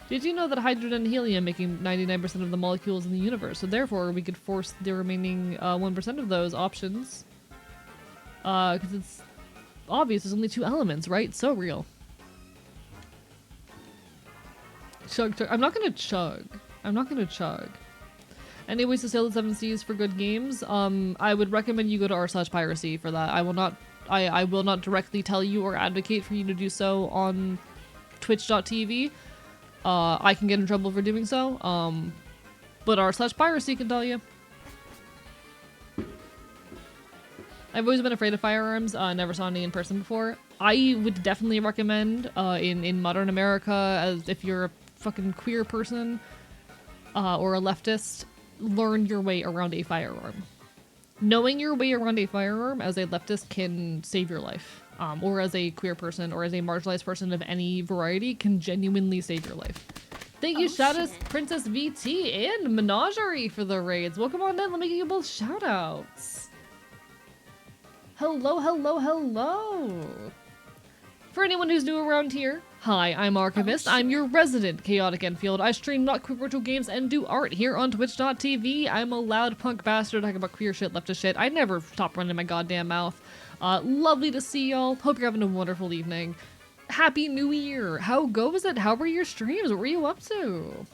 Did you know that hydrogen and helium making 99% of the molecules in the universe, so therefore we could force the remaining 1% of those options? Because it's obvious there's only 2 elements, right? So real. Chug, chug. I'm not gonna chug. I'm not gonna chug. Anyways, to sail the 7 seas for good games, I would recommend you go to r/piracy for that. I will not directly tell you or advocate for you to do so on twitch.tv. I can get in trouble for doing so. But r/piracy can tell you. I've always been afraid of firearms. Never saw any in person before. I would definitely recommend in modern America, as if you're a fucking queer person or a leftist, learn your way around a firearm. Knowing your way around a firearm as a leftist can save your life, or as a queer person or as a marginalized person of any variety can genuinely save your life. Thank you, Shadows, Princess VT, and Menagerie for the raids. Welcome on in. Let me give you both shoutouts. Hello, hello, hello. For anyone who's new around here, hi, I'm Archivist. I'm your resident Chaotic Enfield. I stream not queer virtual games and do art here on twitch.tv. I'm a loud punk bastard talking about queer shit, leftist shit. I never stop running my goddamn mouth. Lovely to see y'all. Hope you're having a wonderful evening. Happy New Year. How goes it? How were your streams? What were you up to?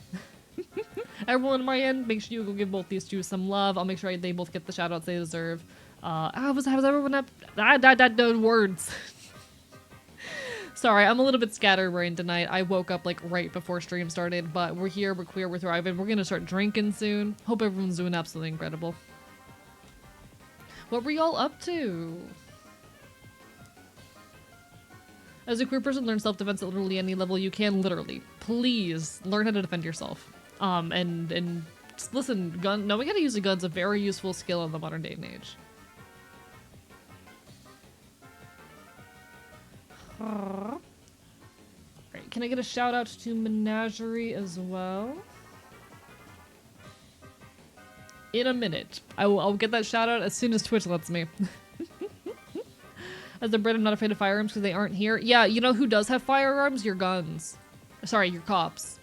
Everyone on my end, make sure you go give both these two some love. I'll make sure they both get the shoutouts they deserve. How's everyone up? Words. Sorry, I'm a little bit scatterbrained tonight. I woke up like right before stream started, but we're here, we're queer, we're thriving. We're gonna start drinking soon. Hope everyone's doing absolutely incredible. What were y'all up to? As a queer person, learn self-defense at literally any level you can. Literally, please learn how to defend yourself. And just listen, knowing how to use a gun's a very useful skill in the modern day and age. Right, can I get a shout out to Menagerie as well? In a minute. I'll get that shout out as soon as Twitch lets me. As a Brit, I'm not afraid of firearms because they aren't here. Yeah, you know who does have firearms? Your guns. Sorry, your cops.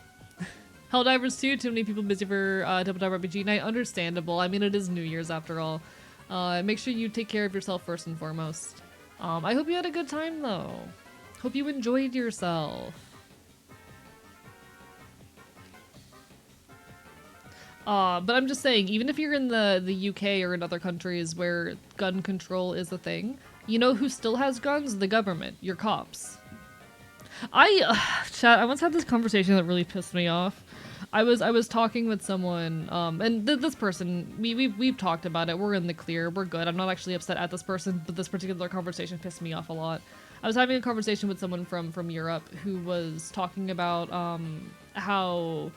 Helldivers too, too many people busy for Double Dive RPG night. Understandable. I mean, it is New Year's after all. Make sure you take care of yourself first and foremost. I hope you had a good time though. Hope you enjoyed yourself. But I'm just saying, even if you're in the UK or in other countries where gun control is a thing, you know who still has guns? The government, your cops. Chat, I once had this conversation that really pissed me off. I was talking with someone, and this person, we've talked about it. We're in the clear. We're good. I'm not actually upset at this person, but this particular conversation pissed me off a lot. I was having a conversation with someone from Europe who was talking about how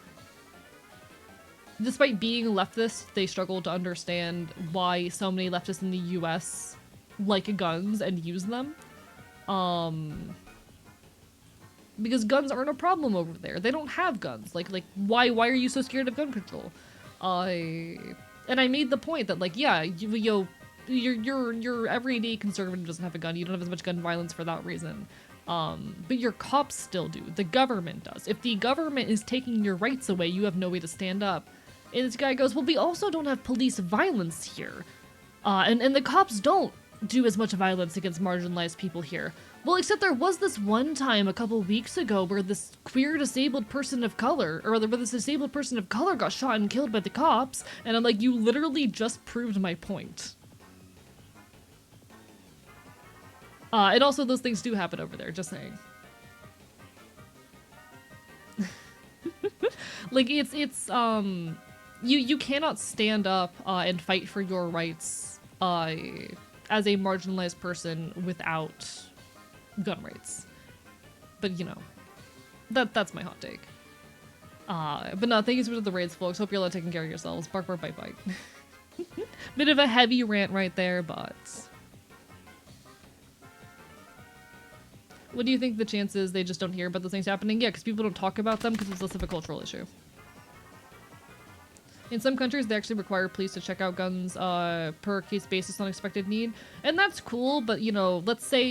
despite being leftist, they struggle to understand why so many leftists in the US like guns and use them. Because guns aren't a problem over there. They don't have guns. Like why are you so scared of gun control? And I made the point that like, yeah, your everyday conservative doesn't have a gun. You don't have as much gun violence for that reason. But your cops still do. The government does. If the government is taking your rights away, you have no way to stand up. And this guy goes, well, we also don't have police violence here. And the cops don't do as much violence against marginalized people here. Well, except there was this one time a couple weeks ago where this queer disabled person of color, or where this disabled person of color got shot and killed by the cops, and I'm like, you literally just proved my point. And also those things do happen over there, just saying. Like, you cannot stand up and fight for your rights as a marginalized person without gun rights. But you know, that's my hot take. But no, thank you so much for the raids, folks. Hope you're all taking care of yourselves. Bark, bark, bite, bite. Bit of a heavy rant right there, but what do you think the chances they just don't hear about those things happening? Yeah, because people don't talk about them because it's less of a cultural issue. In some countries, they actually require police to check out guns per case basis on expected need. And that's cool, but you know, let's say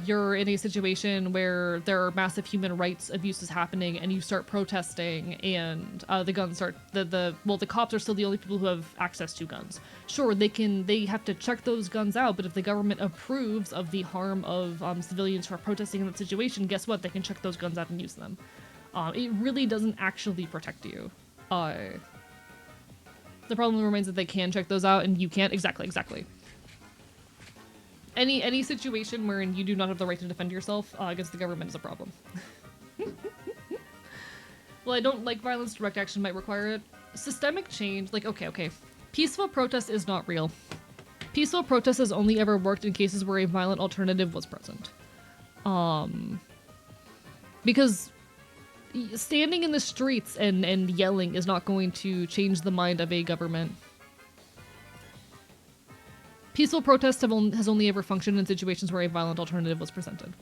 you're in a situation where there are massive human rights abuses happening and you start protesting and the guns start, the cops are still the only people who have access to guns. Sure, they have to check those guns out, but if the government approves of the harm of civilians who are protesting in that situation, guess what? They can check those guns out and use them. It really doesn't actually protect you. The problem remains that they can check those out and you can't. Exactly. Any situation wherein you do not have the right to defend yourself against the government is a problem. Well, I don't like violence. Direct action might require it. Systemic change, like, okay. Peaceful protest is not real. Peaceful protest has only ever worked in cases where a violent alternative was present. Because standing in the streets and yelling is not going to change the mind of a government. Peaceful protest has only ever functioned in situations where a violent alternative was presented.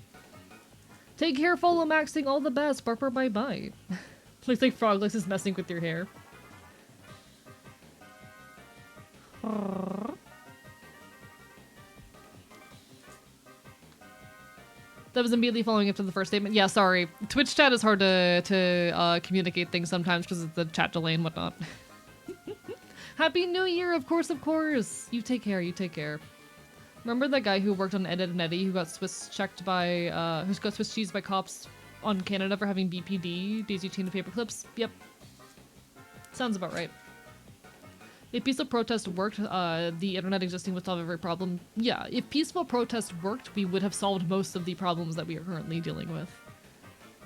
Take care, follow maxing, all the best, bark, bark, bye, bye. Looks like Froglex is messing with your hair. That was immediately following up to the first statement. Yeah, sorry. Twitch chat is hard to communicate things sometimes because of the chat delay and whatnot. Happy New Year, of course. You take care. Remember that guy who worked on Ed, Edd n Eddy who got Swiss checked by, who's got Swiss cheesed by cops on Canada for having BPD, daisy chain the paper clips? Yep. Sounds about right. If peaceful protest worked, the internet existing would solve every problem. Yeah, if peaceful protest worked, we would have solved most of the problems that we are currently dealing with.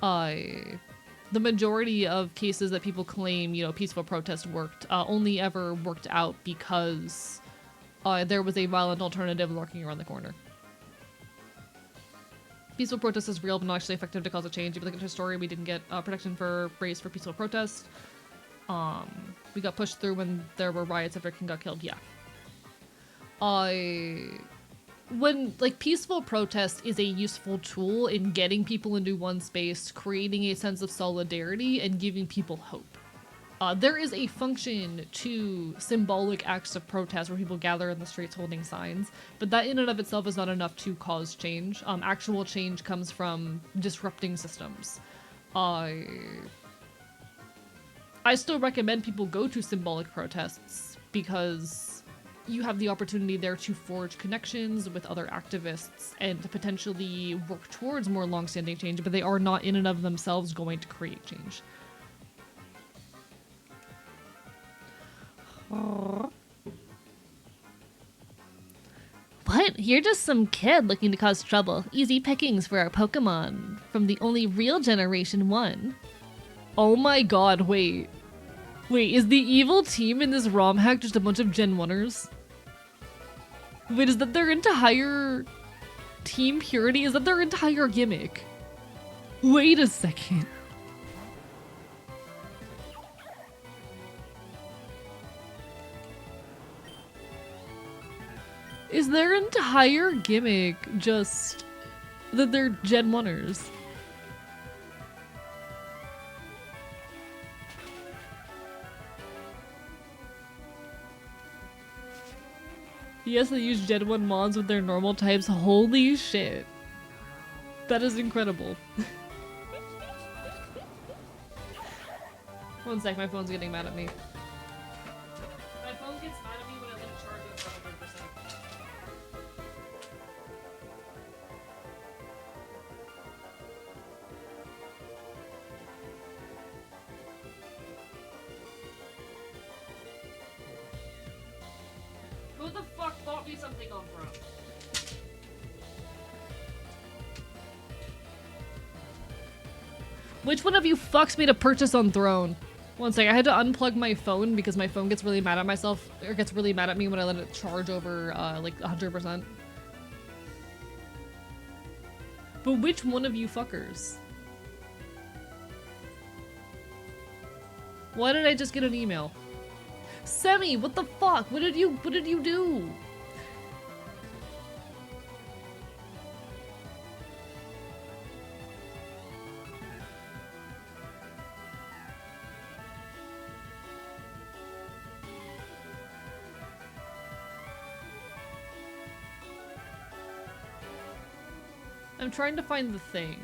The majority of cases that people claim, you know, peaceful protest worked, only ever worked out because there was a violent alternative lurking around the corner. Peaceful protest is real, but not actually effective to cause a change. If you look at her story, we didn't get protection for race for peaceful protest. We got pushed through when there were riots after King got killed, yeah. When, like, peaceful protest is a useful tool in getting people into one space, creating a sense of solidarity, and giving people hope. There is a function to symbolic acts of protest where people gather in the streets holding signs, but that in and of itself is not enough to cause change. Actual change comes from disrupting systems. I still recommend people go to symbolic protests because you have the opportunity there to forge connections with other activists and to potentially work towards more long-standing change, but they are not in and of themselves going to create change. What? You're just some kid looking to cause trouble. Easy pickings for our Pokemon from the only real Generation 1. Oh my god, wait. Wait, is the evil team in this ROM hack just a bunch of Gen 1ers? Wait, is that their entire team purity? Is that their entire gimmick? Wait a second. Is their entire gimmick just that they're Gen 1ers? Yes, they use Gen 1 mons with their normal types. Holy shit. That is incredible. One sec, my phone's getting mad at me. My phone gets mad at me when I let it charge at 100%. Who the fuck bought me something on Throne? Which one of you fucks me to purchase on Throne? One sec, I had to unplug my phone because my phone gets really mad at myself, or gets really mad at me when I let it charge over, like 100%. But which one of you fuckers? Why did I just get an email? Semi, what the fuck? What did you do? I'm trying to find the thing.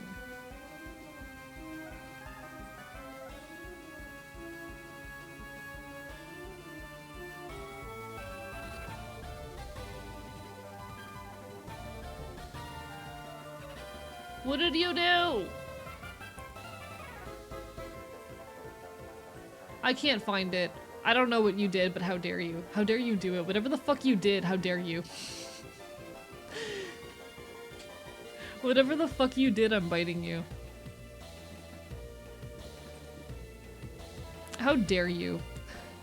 What did you do? I can't find it. I don't know what you did, but how dare you? How dare you do it? Whatever the fuck you did, how dare you? Whatever the fuck you did, I'm biting you. How dare you?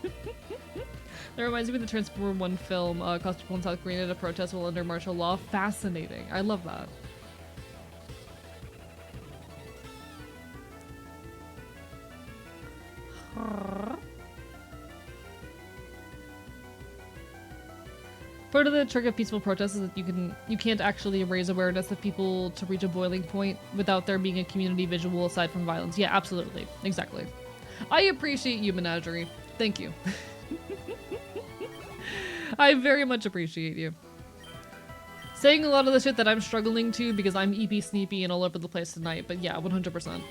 That reminds me of the Transformer 1 film, caused people in South Korea to protest while under martial law. Fascinating. I love that. Part of the trick of peaceful protests is that you can't actually raise awareness of people to reach a boiling point without there being a community visual aside from violence. Yeah, absolutely. Exactly. I appreciate you, Menagerie. Thank you. I very much appreciate you. Saying a lot of the shit that I'm struggling to because I'm EP sneepy and all over the place tonight, but yeah, 100%.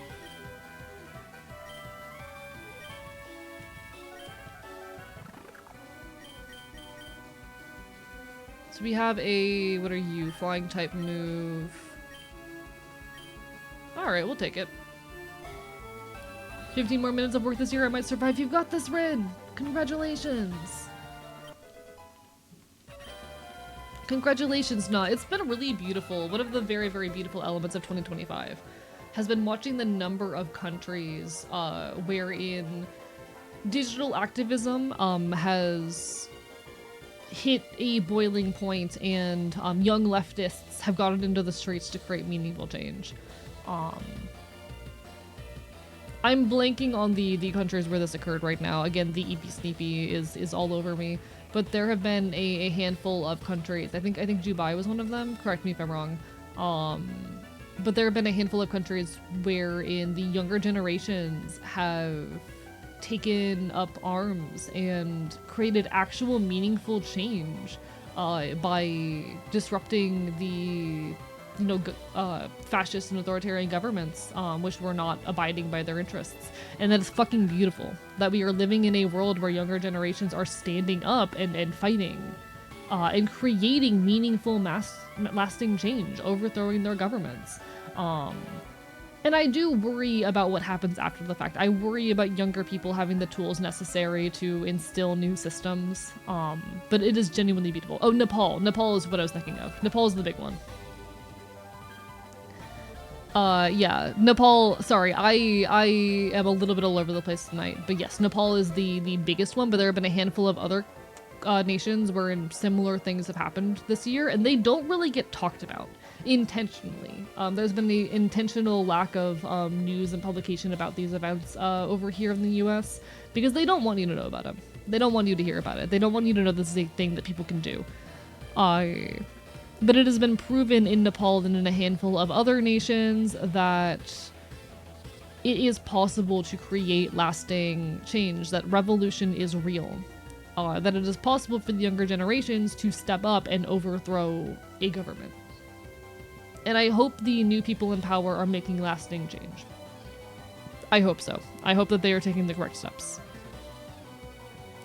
So we have a, what are you, flying type move. Alright, we'll take it. 15 more minutes of work this year, I might survive. You've got this, Rin! Congratulations! Congratulations, Nah. It's been really beautiful. One of the very, very beautiful elements of 2025 has been watching the number of countries wherein digital activism has hit a boiling point and young leftists have gotten into the streets to create meaningful change. I'm blanking on the countries where this occurred right now. Again, the EP Sneepy is all over me. But there have been a handful of countries. I think Dubai was one of them. Correct me if I'm wrong. But there have been a handful of countries wherein the younger generations have taken up arms and created actual meaningful change by disrupting the fascist and authoritarian governments, which were not abiding by their interests. And that is fucking beautiful. That we are living in a world where younger generations are standing up and fighting, and creating meaningful lasting change, overthrowing their governments. And I do worry about what happens after the fact. I worry about younger people having the tools necessary to instill new systems. But it is genuinely beautiful. Oh, Nepal. Nepal is what I was thinking of. Nepal is the big one. Yeah, Nepal, sorry, I am a little bit all over the place tonight, but yes, Nepal is the biggest one, but there have been a handful of other nations wherein similar things have happened this year, and they don't really get talked about intentionally. There's been the intentional lack of news and publication about these events over here in the US, because they don't want you to know about them. They don't want you to hear about it. They don't want you to know this is a thing that people can do. I But it has been proven in Nepal and in a handful of other nations that it is possible to create lasting change, that revolution is real, that it is possible for the younger generations to step up and overthrow a government. And I hope the new people in power are making lasting change. I hope so. I hope that they are taking the correct steps.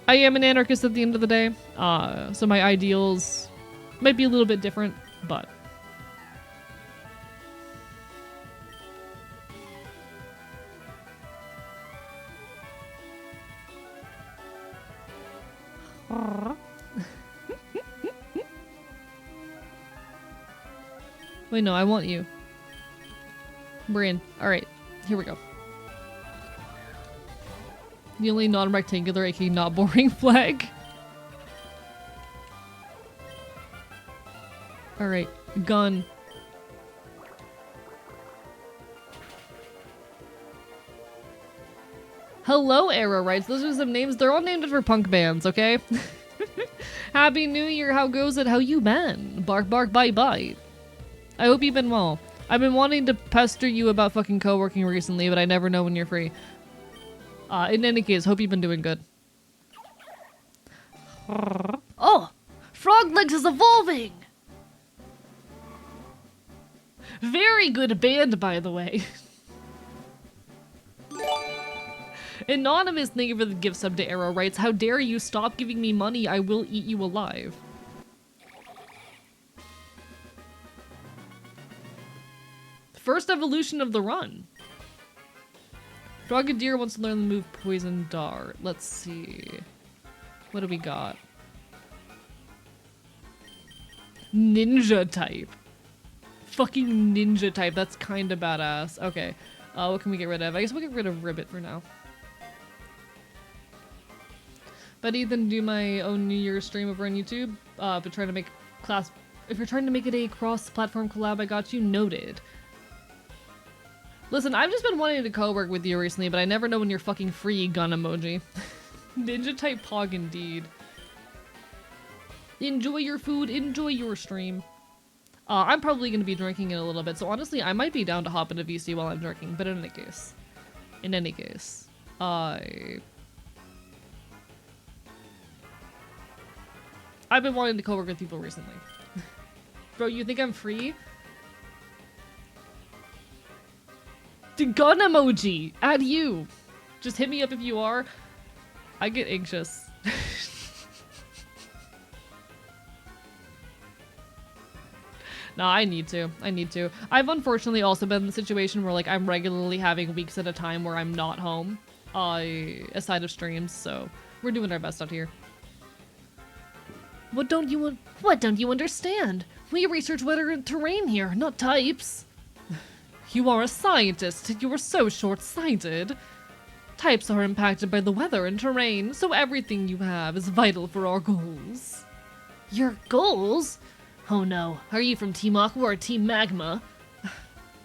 I am an anarchist at the end of the day, so my ideals might be a little bit different, but... Wait, no, I want you. Brian. Alright, here we go. The only non-rectangular, aka not boring flag. Alright, gun. Hello, Arrow Rights. Those are some names. They're all named after punk bands, okay? Happy New Year. How goes it? How you been? Bark, bark, bite, bite. I hope you've been well. I've been wanting to pester you about fucking co-working recently, but I never know when you're free. In any case, hope you've been doing good. Oh! Frog Legs is evolving! Very good band, by the way. Anonymous, thank you for the gift sub to Arrow Rights. How dare you stop giving me money, I will eat you alive. First evolution of the run. Frogadier wants to learn the move Poison Dart. Let's see. What do we got? Ninja type. Fucking ninja type. That's kinda badass. Okay. What can we get rid of? I guess we'll get rid of Ribbit for now. But Ethan, do my own New Year's stream over on YouTube. But trying to make class. If you're trying to make it a cross-platform collab, I got you noted. Listen, I've just been wanting to co-work with you recently, but I never know when you're fucking free, gun emoji. Ninja type pog indeed. Enjoy your food, enjoy your stream. I'm probably going to be drinking in a little bit, so honestly, I might be down to hop into VC while I'm drinking, but in any case, I've been wanting to co-work with people recently. Bro, you think I'm free? The gun emoji! Add you! Just hit me up if you are. I get anxious. No, I need to. I've unfortunately also been in the situation where, like, I'm regularly having weeks at a time where I'm not home, aside of streams, so we're doing our best out here. What don't you understand? We research weather and terrain here, not types. You are a scientist. You are so short-sighted. Types are impacted by the weather and terrain, so everything you have is vital for our goals. Your goals? Oh no, are you from Team Aqua or Team Magma?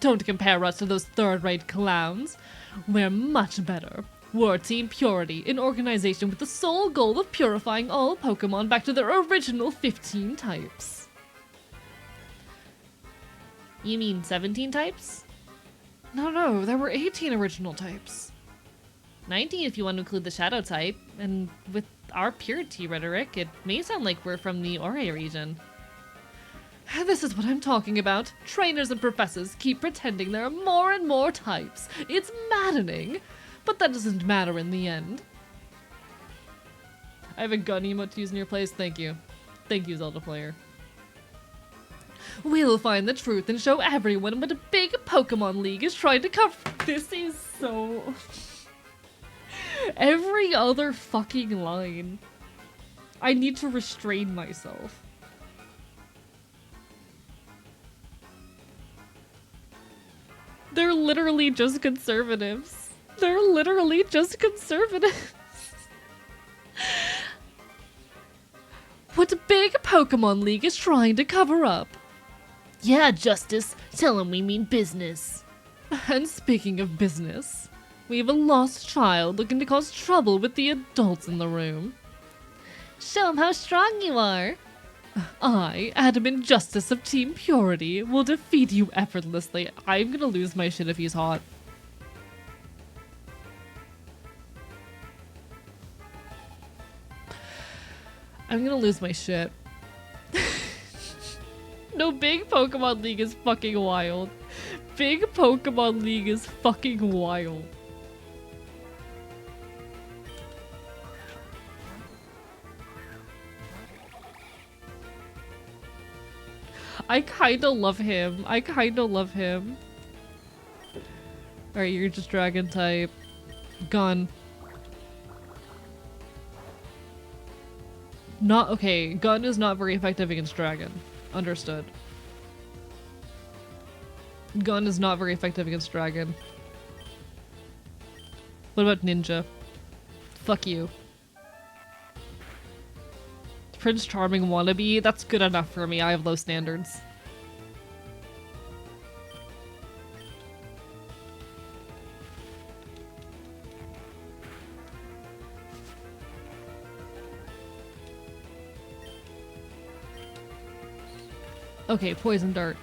Don't compare us to those third-rate clowns. We're much better. We're Team Purity, an organization with the sole goal of purifying all Pokemon back to their original 15 types. You mean 17 types? No, there were 18 original types. 19 if you want to include the Shadow type, and with our Purity rhetoric, it may sound like we're from the Ore region. This is what I'm talking about. Trainers and professors keep pretending there are more and more types. It's maddening, but that doesn't matter in the end. I have a gun emote to use in your place. Thank you. Thank you, Zelda player. We'll find the truth and show everyone what a big Pokemon League is trying to cover. This is so... Every other fucking line. I need to restrain myself. They're literally just conservatives. They're literally just conservatives. What a big Pokemon League is trying to cover up. Yeah, Justice. Tell him we mean business. And speaking of business, we have a lost child looking to cause trouble with the adults in the room. Show him how strong you are. I, Admin Justice of Team Purity, will defeat you effortlessly. I'm gonna lose my shit if he's hot. I'm gonna lose my shit. No, Big Pokemon League is fucking wild. Big Pokemon League is fucking wild. I kinda love him. I kinda love him. Alright, you're just dragon type. Gun. Not okay. Gun is not very effective against dragon. Understood. Gun is not very effective against dragon. What about ninja? Fuck you. Prince Charming wannabe? That's good enough for me. I have low standards. Okay, poison dart.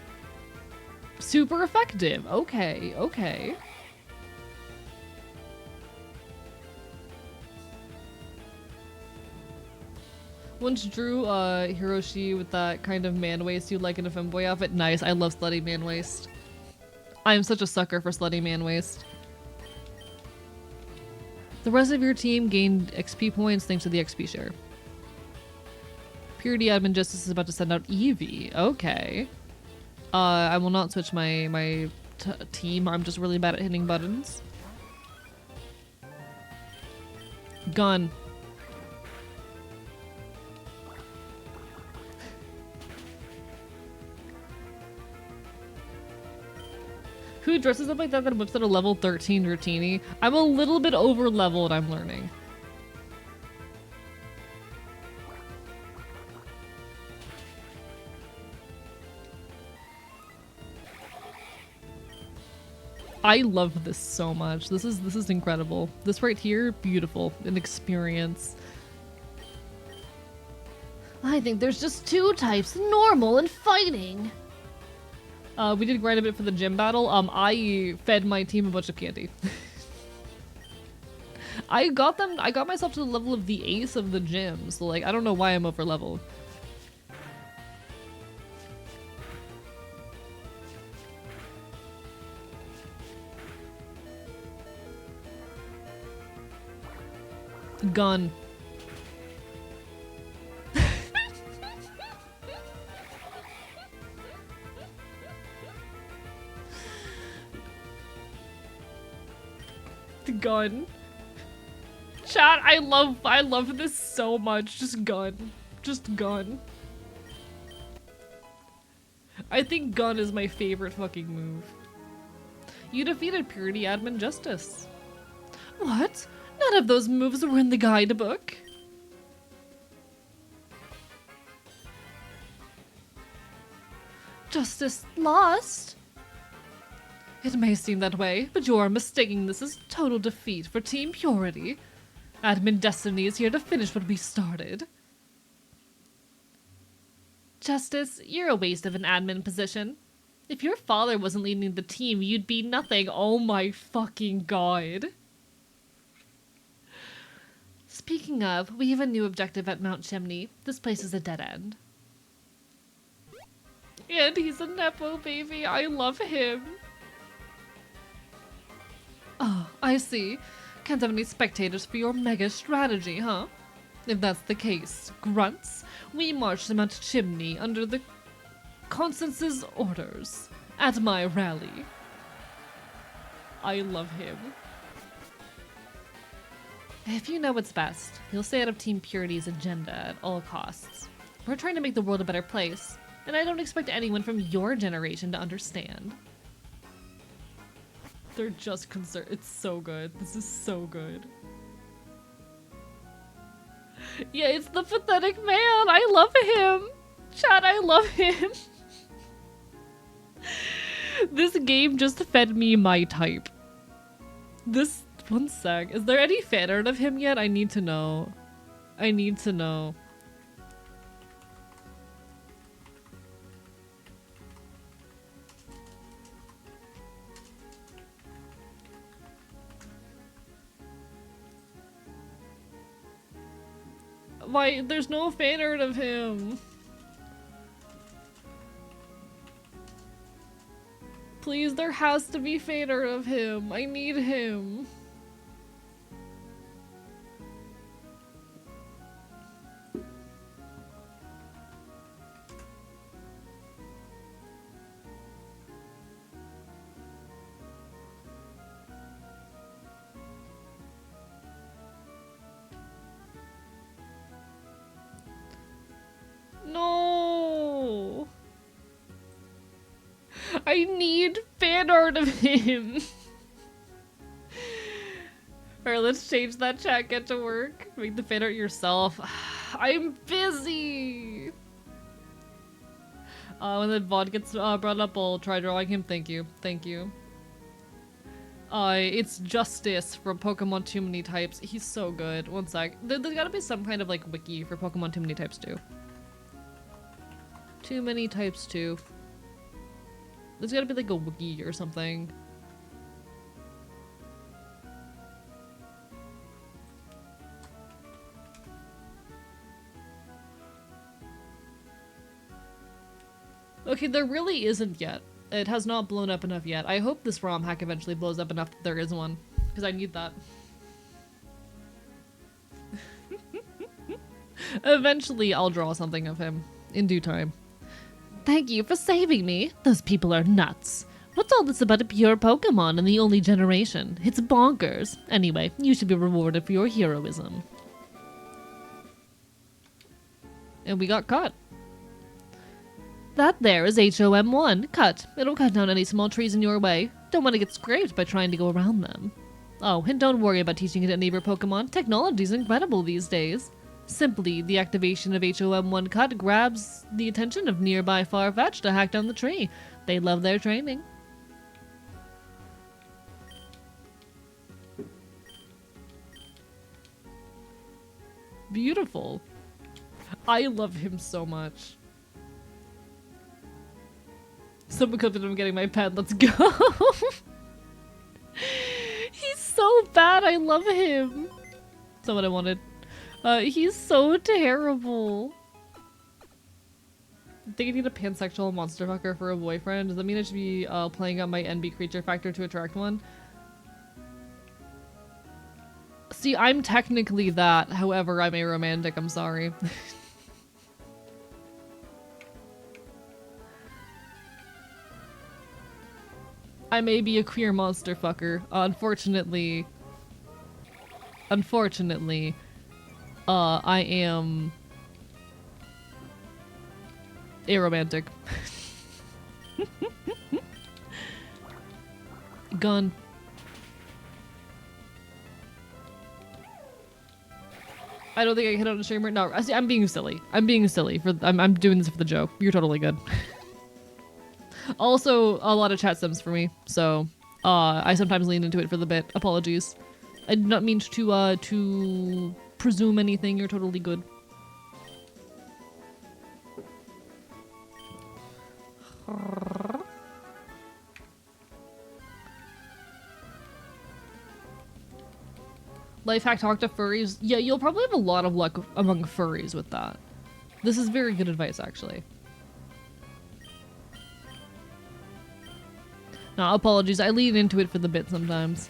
Super effective. Okay, okay. Once drew Hiroshi with that kind of man waist you like in a femboy outfit. Nice. I love slutty man waist. I am such a sucker for slutty man waist. The rest of your team gained XP points thanks to the XP share. Purity Admin Justice is about to send out Eevee. Okay. I will not switch my team. I'm just really bad at hitting buttons. Gun. Who dresses up like that and whips out a level 13 Dratini? I'm a little bit over leveled, I'm learning. I love this so much. This is incredible. This right here, beautiful. An experience. I think there's just two types, normal and fighting. We did grind a bit for the gym battle. I fed my team a bunch of candy. I got myself to the level of the ace of the gym, so like, I don't know why I'm over leveled. Gun. The gun. Chat, I love this so much. Just gun. Just gun. I think gun is my favorite fucking move. You defeated Purity Admin Justice. What? None of those moves were in the guidebook. Justice lost? It may seem that way, but you are mistaking this as total defeat for Team Purity. Admin Destiny is here to finish what we started. Justice, you're a waste of an admin position. If your father wasn't leading the team, you'd be nothing. Oh my fucking god. Speaking of, we have a new objective at Mount Chimney. This place is a dead end. And he's a Nepo baby. I love him. Oh, I see. Can't have any spectators for your mega strategy, huh? If that's the case, grunts, we march to Mount Chimney under the Constance's orders at my rally. I love him. If you know what's best, you'll stay out of Team Purity's agenda at all costs. We're trying to make the world a better place, and I don't expect anyone from your generation to understand. They're just concerned. It's so good. This is so good. Yeah, it's the pathetic man. I love him. Chat, I love him. This game just fed me my type. This... One sec. Is there any fan art of him yet? I need to know. I need to know. Why? There's no fan art of him. Please, there has to be fan art of him. I need him. No. I need fan art of him. Alright, let's change that chat. Get to work. Make the fan art yourself. I'm busy. When the VOD gets brought up, I'll try drawing him. Thank you. Thank you. It's Justice from Pokemon Too Many Types. He's so good. One sec. There's gotta be some kind of like wiki for Pokemon Too Many Types 2. Too Many Types 2. There's gotta be like a wiki or something. Okay, there really isn't yet. It has not blown up enough yet. I hope this ROM hack eventually blows up enough that there is one. Because I need that. Eventually, I'll draw something of him. In due time. Thank you for saving me. Those people are nuts. What's all this about a pure Pokemon in the only generation? It's bonkers. Anyway, you should be rewarded for your heroism. And we got caught. That there is HOM1. Cut. It'll cut down any small trees in your way. Don't want to get scraped by trying to go around them. Oh, and don't worry about teaching it to any of your Pokemon. Technology's incredible these days. Simply, the activation of HOM1 Cut grabs the attention of nearby Farfetch'd to hack down the tree. They love their training. Beautiful. I love him so much. Someone confident I'm getting my pen. Let's go. He's so bad. I love him. That's not what I wanted. He's so terrible. I think I need a pansexual monster fucker for a boyfriend. Does that mean I should be playing up my NB creature factor to attract one? See, I'm technically that. However, I'm a romantic. I'm sorry. I may be a queer monster fucker. Unfortunately, I am aromantic. Gun. I don't think I can hit on a streamer. No, see, I'm being silly. I'm being silly. I'm doing this for the joke. You're totally good. Also, a lot of chat sims for me, so I sometimes lean into it for the bit. Apologies. I did not mean to presume anything. You're totally good. Life hack, talk to furries. Yeah, you'll probably have a lot of luck among furries with that. This is very good advice, actually. No, apologies. I lean into it for the bit sometimes.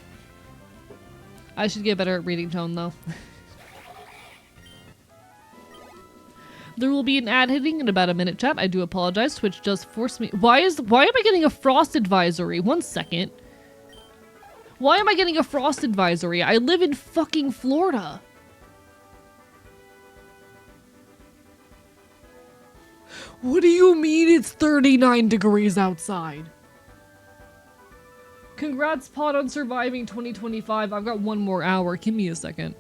I should get better at reading tone, though. There will be an ad hitting in about a minute, chat. I do apologize. Twitch does force me. Why am I getting a frost advisory? 1 second. Why am I getting a frost advisory? I live in fucking Florida. What do you mean it's 39 degrees outside? Congrats, Pod, on surviving 2025. I've got 1 more hour. Give me a second.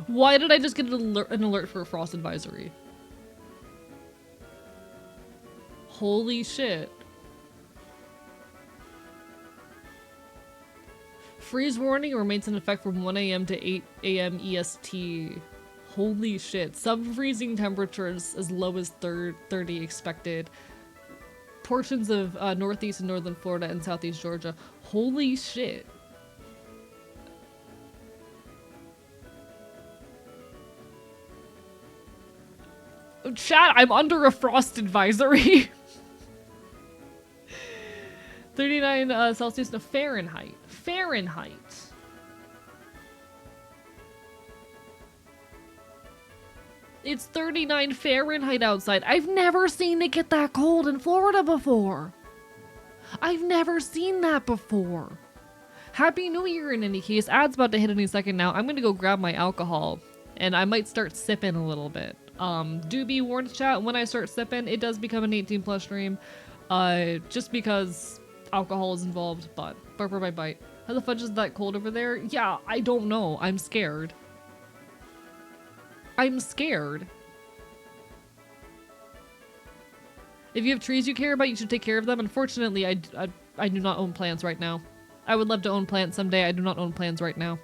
Why did I just get an alert for a frost advisory? Holy shit. Freeze warning remains in effect from 1 AM to 8 AM EST. Holy shit. Sub-freezing temperatures as low as 30 expected. Portions of northeast and northern Florida and southeast Georgia. Holy shit. Chat, I'm under a frost advisory. 39 Celsius, no, Fahrenheit. Fahrenheit. It's 39 Fahrenheit outside. I've never seen it get that cold in Florida before. I've never seen that before. Happy New Year in any case. Ad's about to hit any second now. I'm gonna go grab my alcohol and I might start sipping a little bit. Do be warned, chat, when I start sipping, it does become an 18 plus stream. Just because alcohol is involved, but burper by bite. How the fudge is that cold over there? Yeah, I don't know. I'm scared. I'm scared. If you have trees you care about, you should take care of them. Unfortunately, I do not own plants right now. I would love to own plants someday. I do not own plants right now.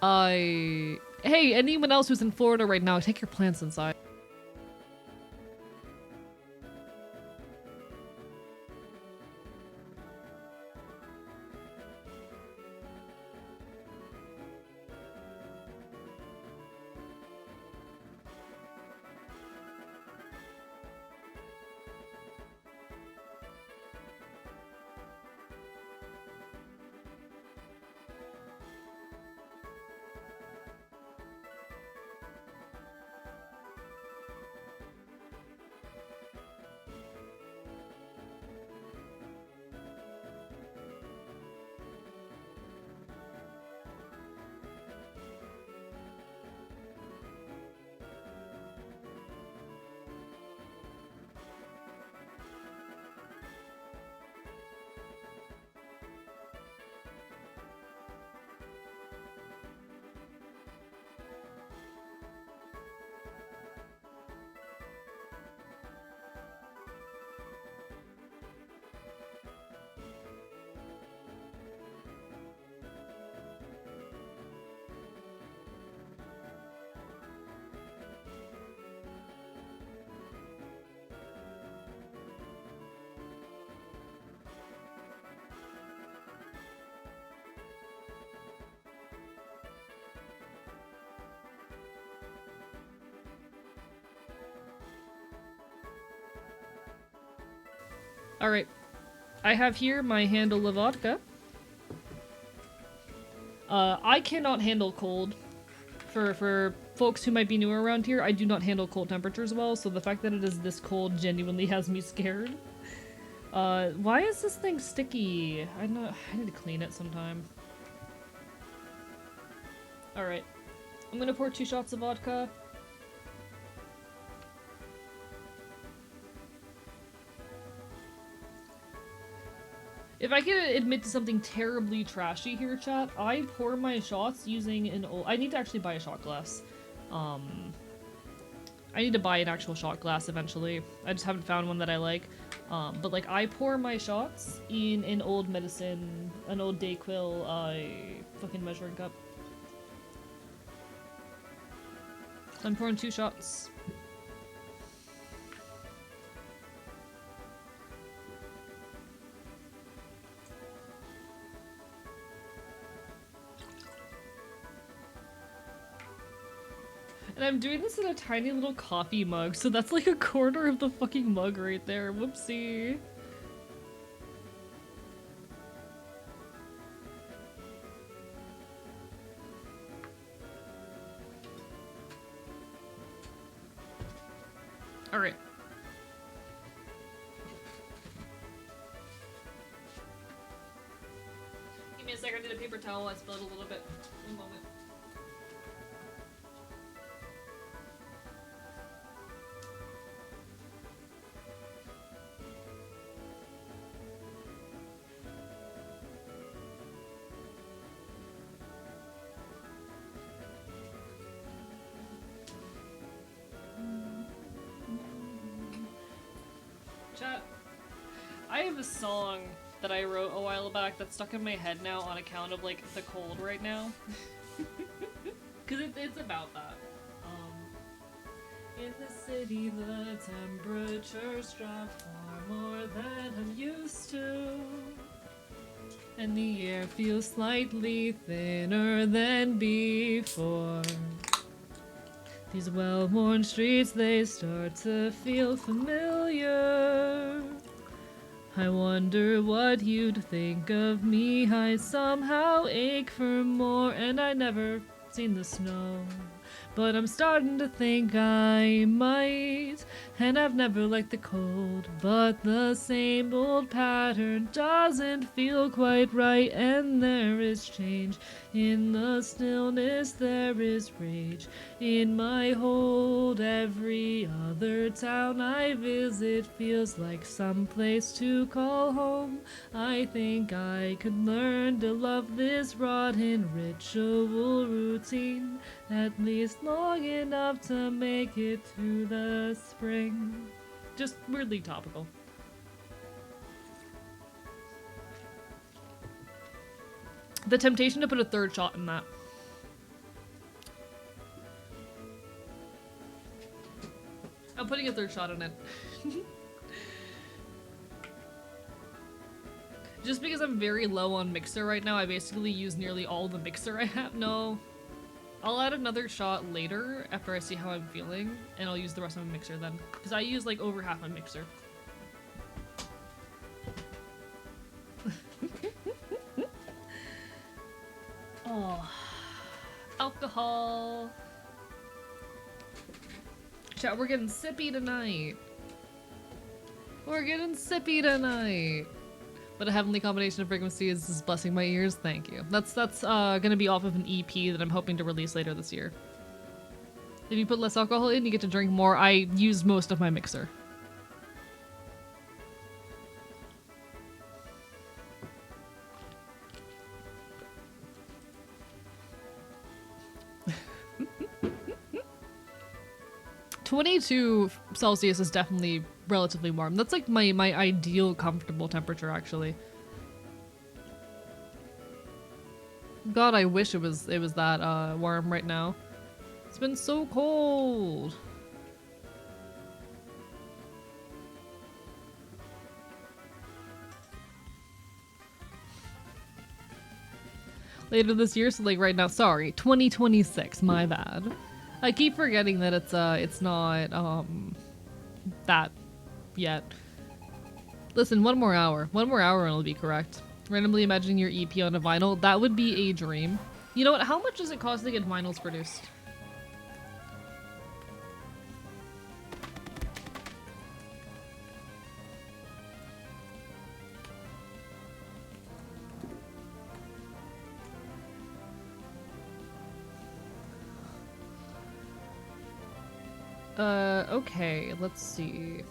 Hey, anyone else who's in Florida right now, take your plants inside. Alright. I have here my handle of vodka. I cannot handle cold. For folks who might be newer around here, I do not handle cold temperatures well, so the fact that it is this cold genuinely has me scared. Why is this thing sticky? I need to clean it sometime. Alright. I'm gonna pour 2 shots of vodka. If I can admit to something terribly trashy here, chat, I pour my shots using an old... I need to actually buy a shot glass. I need to buy an actual shot glass eventually. I just haven't found one that I like. But like, I pour my shots in an old medicine, an old Dayquil, fucking measuring cup. I'm pouring 2 shots. And I'm doing this in a tiny little coffee mug, so that's like a quarter of the fucking mug right there. Whoopsie. Alright. Give me a second, I need a paper towel. I spilled a little bit. One moment. Chat, I have a song that I wrote a while back that's stuck in my head now on account of like the cold right now. Cause it's about that. In the city the temperatures drop far more than I'm used to. And the air feels slightly thinner than before. These well-worn streets, they start to feel familiar. I wonder what you'd think of me. I somehow ache for more, and I never seen the snow. But I'm starting to think I might, and I've never liked the cold. But the same old pattern doesn't feel quite right, and there is change. In the stillness there is rage. In my hold, every other town I visit feels like some place to call home. I think I could learn to love this rotten ritual routine, at least long enough to make it through the spring. Just weirdly topical. The temptation to put a third shot in that. I'm putting a third shot in it. Just because I'm very low on mixer right now, I basically use nearly all the mixer I have. No. I'll add another shot later after I see how I'm feeling, and I'll use the rest of my mixer then. Because I use like over half my mixer. Oh. Alcohol. Chat, we're getting sippy tonight. We're getting sippy tonight. But a heavenly combination of frequencies is blessing my ears. Thank you. That's gonna be off of an EP that I'm hoping to release later this year. If you put less alcohol in, you get to drink more. I used most of my mixer. (22°C) is definitely relatively warm. That's like my ideal comfortable temperature, actually. God, I wish it was that warm right now. It's been so cold. Later this year, so like right now, sorry, 2026, my bad. I keep forgetting that it's not that yet. Listen, one more hour and it'll be correct. Randomly imagining your EP on a vinyl, that would be a dream. You know what, how much does it cost to get vinyls produced? Okay, let's see.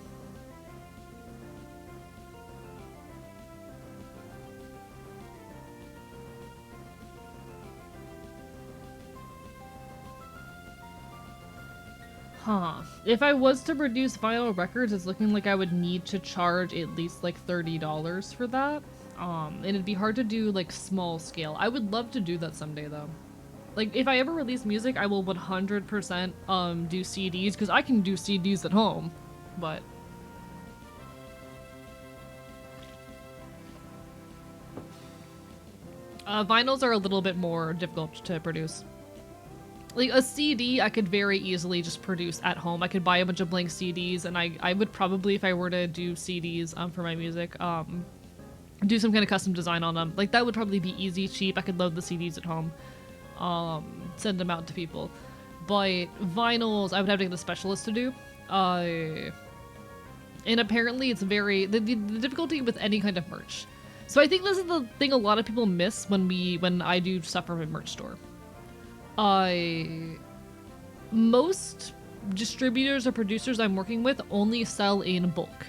Huh. If I was to produce vinyl records, it's looking like I would need to charge at least like $30 for that. And it'd be hard to do like small scale. I would love to do that someday though. Like, if I ever release music, I will 100% do CDs, because I can do CDs at home, but... vinyls are a little bit more difficult to produce. Like, a CD, I could very easily just produce at home. I could buy a bunch of blank CDs, and I would probably, if I were to do CDs for my music, do some kind of custom design on them. Like, that would probably be easy, cheap. I could load the CDs at home. Send them out to people. But vinyls, I would have to get a specialist to do. And apparently it's very... The difficulty with any kind of merch. So I think this is the thing a lot of people miss when I do stuff for my merch store. Most distributors or producers I'm working with only sell in bulk.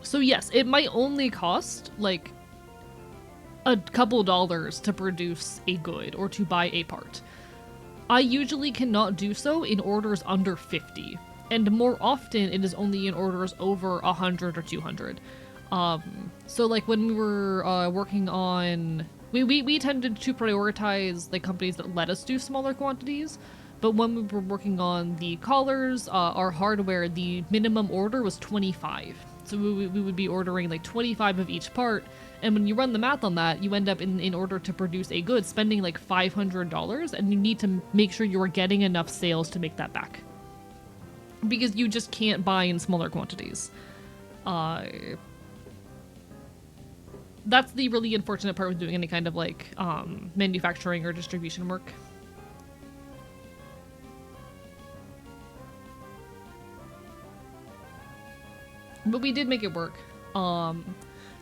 So yes, it might only cost, like, a couple dollars to produce a good or to buy a part. I usually cannot do so in orders under 50, and more often it is only in orders over 100 or 200. So like when we were working on, we tended to prioritize like companies that let us do smaller quantities, but when we were working on the collars, our hardware, the minimum order was 25. So we would be ordering like 25 of each part. And when you run the math on that, you end up in order to produce a good spending like $500, and you need to make sure you are getting enough sales to make that back. Because you just can't buy in smaller quantities. That's the really unfortunate part with doing any kind of like manufacturing or distribution work. But we did make it work.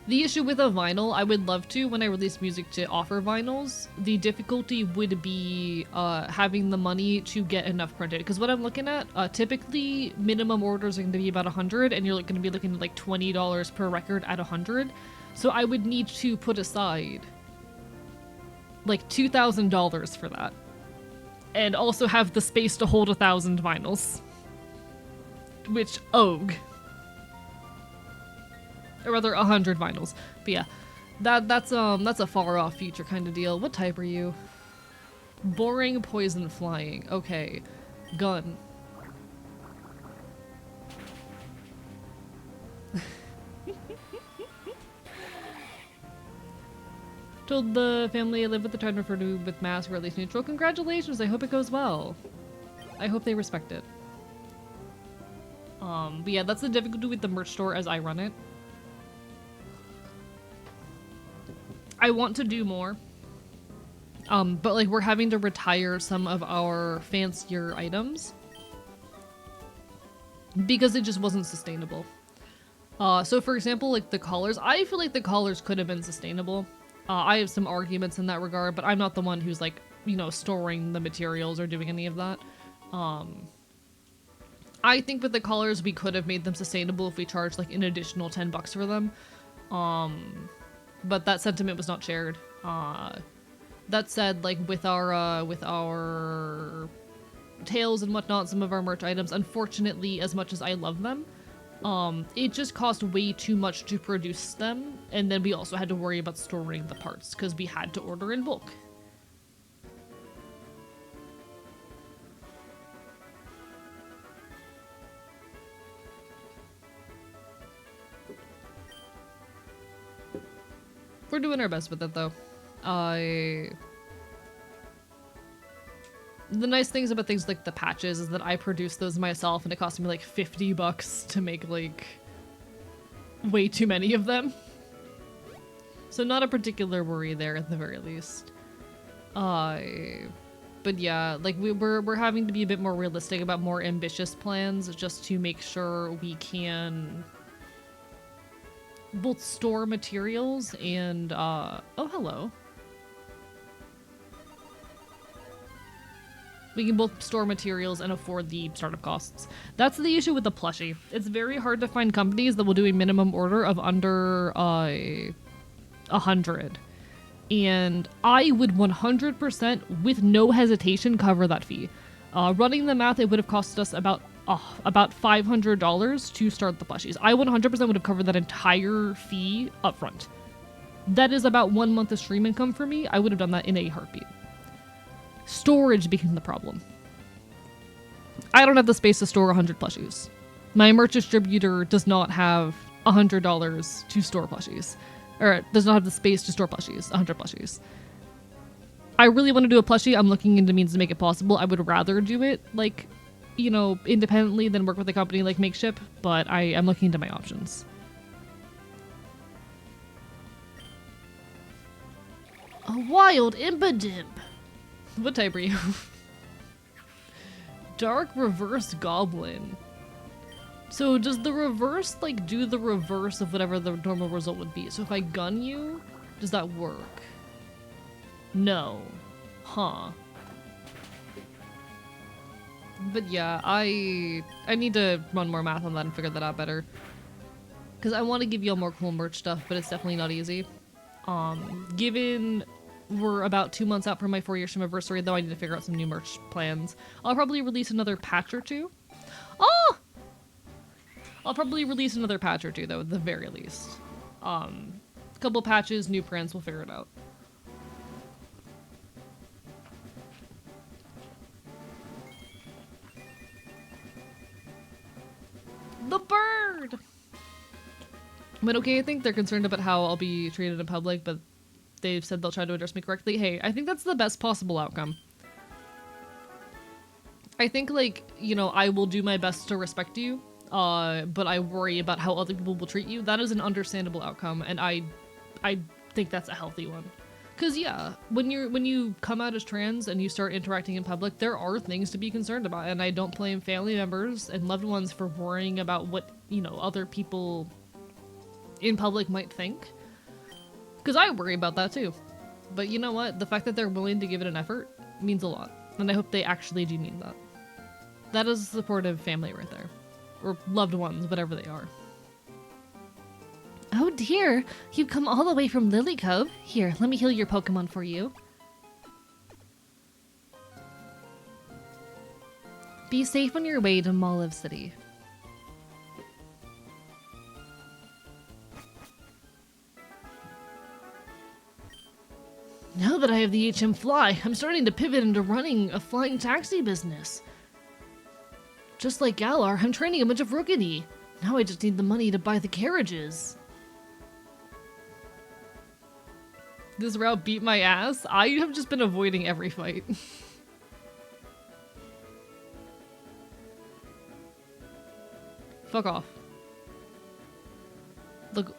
The issue with a vinyl, I would love to, when I release music, to offer vinyls. The difficulty would be having the money to get enough printed. Because what I'm looking at, typically minimum orders are going to be about 100, and you're going to be looking at like $20 per record at 100. So I would need to put aside like $2,000 for that. And also have the space to hold 1,000 vinyls. Which, OG. Or rather, 100 vinyls. But yeah, that's a far off future kind of deal. What type are you? Boring, poison, flying. Okay, gun. Told the family I live with the tried to refer to with mask or at least neutral. Congratulations! I hope it goes well. I hope they respect it. But yeah, that's the difficulty with the merch store as I run it. I want to do more. But like we're having to retire some of our fancier items because it just wasn't sustainable. So for example, like the collars, I feel like the collars could have been sustainable. I have some arguments in that regard, but I'm not the one who's like, you know, storing the materials or doing any of that. I think with the collars, we could have made them sustainable if we charged like an additional $10 for them. But that sentiment was not shared. That said, like with our tails and whatnot, some of our merch items, unfortunately, as much as I love them, it just cost way too much to produce them, and then we also had to worry about storing the parts because we had to order in bulk. We're doing our best with it, though. The nice things about things like the patches is that I produce those myself, and it cost me like $50 to make like way too many of them. So not a particular worry there at the very least. But yeah, like we're having to be a bit more realistic about more ambitious plans just to make sure we can both store materials and oh hello. We can both store materials and afford the startup costs. That's the issue with the plushie. It's very hard to find companies that will do a minimum order of under 100. And I would 100% with no hesitation cover that fee. Running the math, it would have cost us about $500 to start the plushies. I 100% would have covered that entire fee up front. That is about 1 month of stream income for me. I would have done that in a heartbeat. Storage became the problem. I don't have the space to store 100 plushies. My merch distributor does not have $100 to store plushies. Or does not have the space to store plushies, 100 plushies. I really want to do a plushie. I'm looking into means to make it possible. I would rather do it, like, you know, independently than work with a company like Makeship, but I am looking into my options. A wild Impidimp. What type are you? Dark Reverse Goblin. So does the reverse, like, do the reverse of whatever the normal result would be? So if I gun you, does that work? No. Huh. But yeah, I need to run more math on that and figure that out better. Because I want to give y'all more cool merch stuff, but it's definitely not easy. Given we're about 2 months out from my 4-year anniversary, though, I need to figure out some new merch plans. I'll probably release another patch or two. Oh! I'll probably release another patch or two, though, at the very least. Couple patches, new prints, we'll figure it out. The bird! But okay, I think they're concerned about how I'll be treated in public, but they've said they'll try to address me correctly. Hey, I think that's the best possible outcome. I think, like, you know, I will do my best to respect you, but I worry about how other people will treat you. That is an understandable outcome, and I think that's a healthy one. Cause yeah, when you come out as trans and you start interacting in public, there are things to be concerned about, and I don't blame family members and loved ones for worrying about what, you know, other people in public might think. Cause I worry about that too. But you know what? The fact that they're willing to give it an effort means a lot, and I hope they actually do mean that. That is a supportive family right there. Or loved ones, whatever they are. Oh dear, you've come all the way from Lily Cove. Here, let me heal your Pokemon for you. Be safe on your way to Molive City. Now that I have the HM Fly, I'm starting to pivot into running a flying taxi business. Just like Galar, I'm training a bunch of Rookidee. Now I just need the money to buy the carriages. This route beat my ass. I have just been avoiding every fight. Fuck off. Look.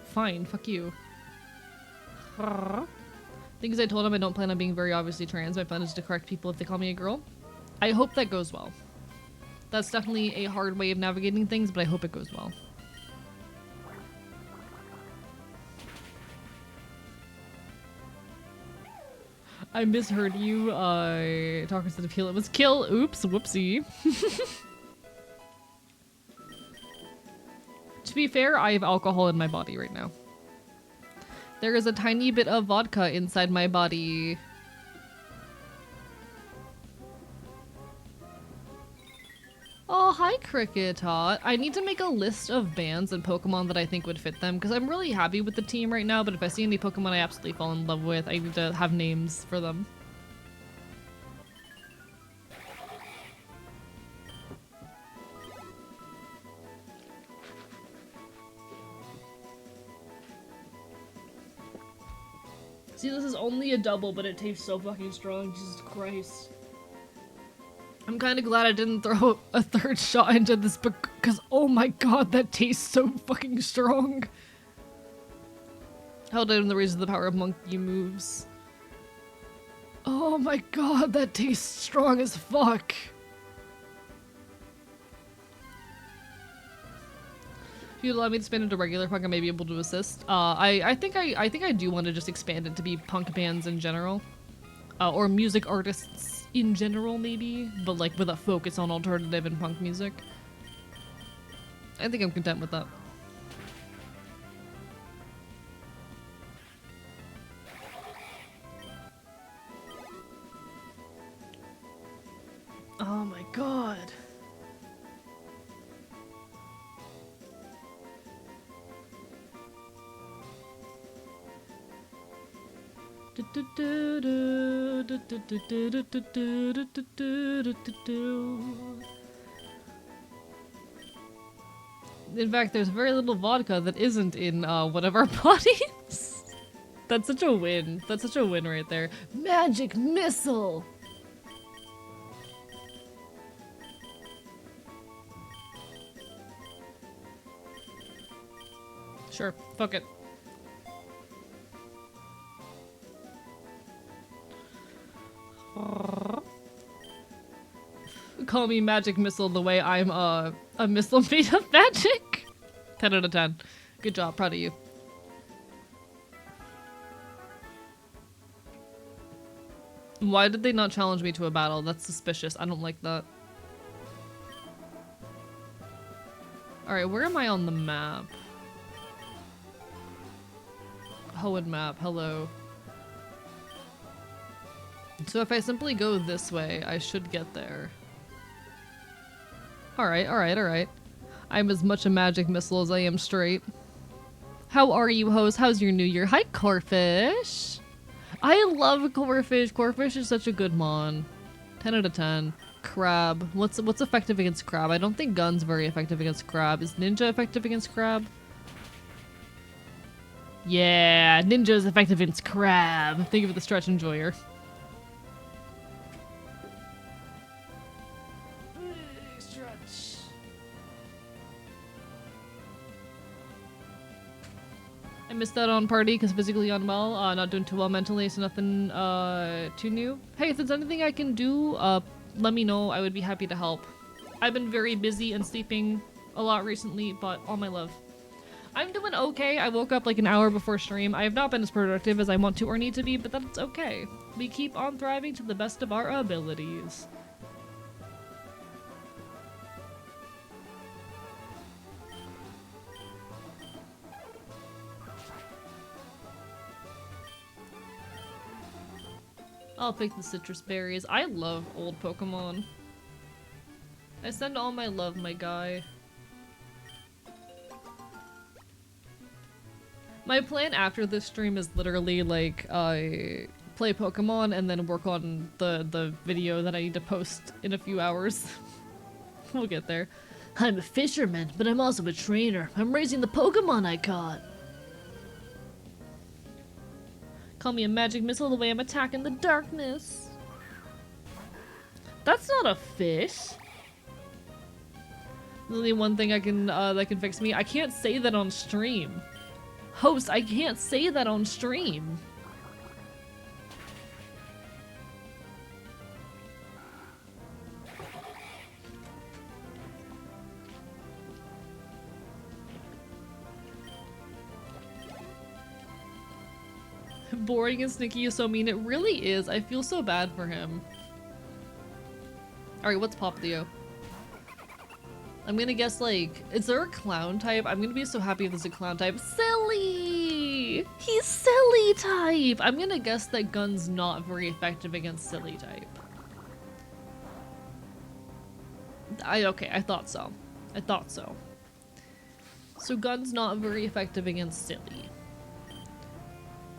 Fine, fuck you. Things I told him, I don't plan on being very obviously trans. My plan is to correct people if they call me a girl. I hope that goes well. That's definitely a hard way of navigating things, but I hope it goes well. I misheard you, talking to the peel. It was kill. Oops, whoopsie. To be fair, I have alcohol in my body right now. There is a tiny bit of vodka inside my body. Oh, hi, Cricketot. I need to make a list of bands and Pokemon that I think would fit them, because I'm really happy with the team right now, but if I see any Pokemon I absolutely fall in love with, I need to have names for them. See, this is only a double, but it tastes so fucking strong. Jesus Christ. I'm kind of glad I didn't throw a third shot into this because, oh my god, that tastes so fucking strong. Held out in the raise of the power of monkey moves. Oh my god, that tastes strong as fuck. If you allow me to expand into regular punk, I may be able to assist. I think I do want to just expand it to be punk bands in general, or music artists in general, maybe, but like with a focus on alternative and punk music. I think I'm content with that. Oh my god. In fact, there's very little vodka that isn't in one of our bodies. That's such a win. That's such a win right there. Magic missile! Sure, fuck it. Call me Magic Missile the way I'm a missile made of magic. 10 out of 10. Good job, proud of you. Why did they not challenge me to a battle? That's suspicious. I don't like that. Alright, where am I on the map? Hoenn map, hello. So if I simply go this way, I should get there. Alright, alright, alright. I'm as much a magic missile as I am straight. How are you, hoes? How's your new year? Hi, Corphish! I love Corphish. Corphish is such a good mon. 10 out of 10. Crab. What's effective against Crab? I don't think Gun's very effective against Crab. Is Ninja effective against Crab? Yeah, Ninja's effective against Crab. Think of the Stretch Enjoyer. Stretch. I missed out on party because physically unwell, not doing too well mentally, so nothing too new. Hey, if there's anything I can do, let me know. I would be happy to help. I've been very busy and sleeping a lot recently, but all my love. I'm doing okay. I woke up like an hour before stream. I have not been as productive as I want to or need to be, but that's okay. We keep on thriving to the best of our abilities. I'll pick the citrus berries. I love old Pokemon. I send all my love, my guy. My plan after this stream is literally like, play Pokemon and then work on the video that I need to post in a few hours. We'll get there. I'm a fisherman, but I'm also a trainer. I'm raising the Pokemon I caught. Call me a magic missile the way I'm attacking the darkness. That's not a fish. There's only one thing I can that can fix me. I can't say that on stream. Host, I can't say that on stream. Boring and Snicky is so mean. It really is. I feel so bad for him. Alright, what's Popplio? I'm gonna guess, like, is there a clown type? I'm gonna be so happy if there's a clown type. Silly! He's silly type! I'm gonna guess that Gun's not very effective against silly type. Okay, I thought so. I thought so. So Gun's not very effective against silly.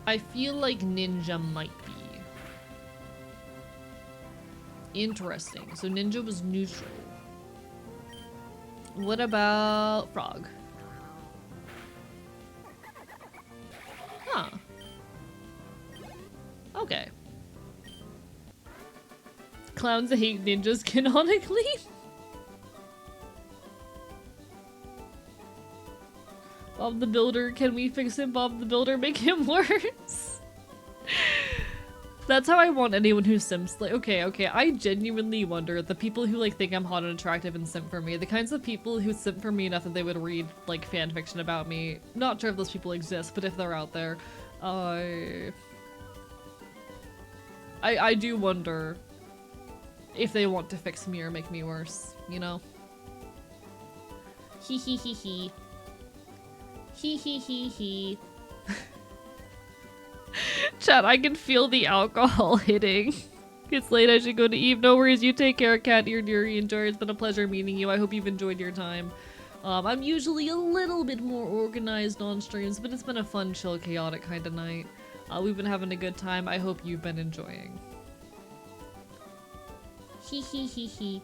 I feel like Ninja might be. Interesting. So Ninja was neutral. What about Frog? Huh. Okay. Clowns hate ninjas canonically? Bob the Builder, can we fix him? Bob the Builder, make him worse. That's how I want anyone who simps. Like, okay, I genuinely wonder, the people who like think I'm hot and attractive and simp for me, the kinds of people who simp for me enough that they would read like fan fiction about me. Not sure if those people exist, but if they're out there, I do wonder if they want to fix me or make me worse, you know? Hee hee hee hee. Hee hee hee hee. Chat, I can feel the alcohol hitting. It's late, I should go to Eve. No worries, you take care, Cat. You're enjoy. It's been a pleasure meeting you. I hope you've enjoyed your time. I'm usually a little bit more organized on streams, but it's been a fun, chill, chaotic kind of night. We've been having a good time. I hope you've been enjoying. Hee hee hee hee.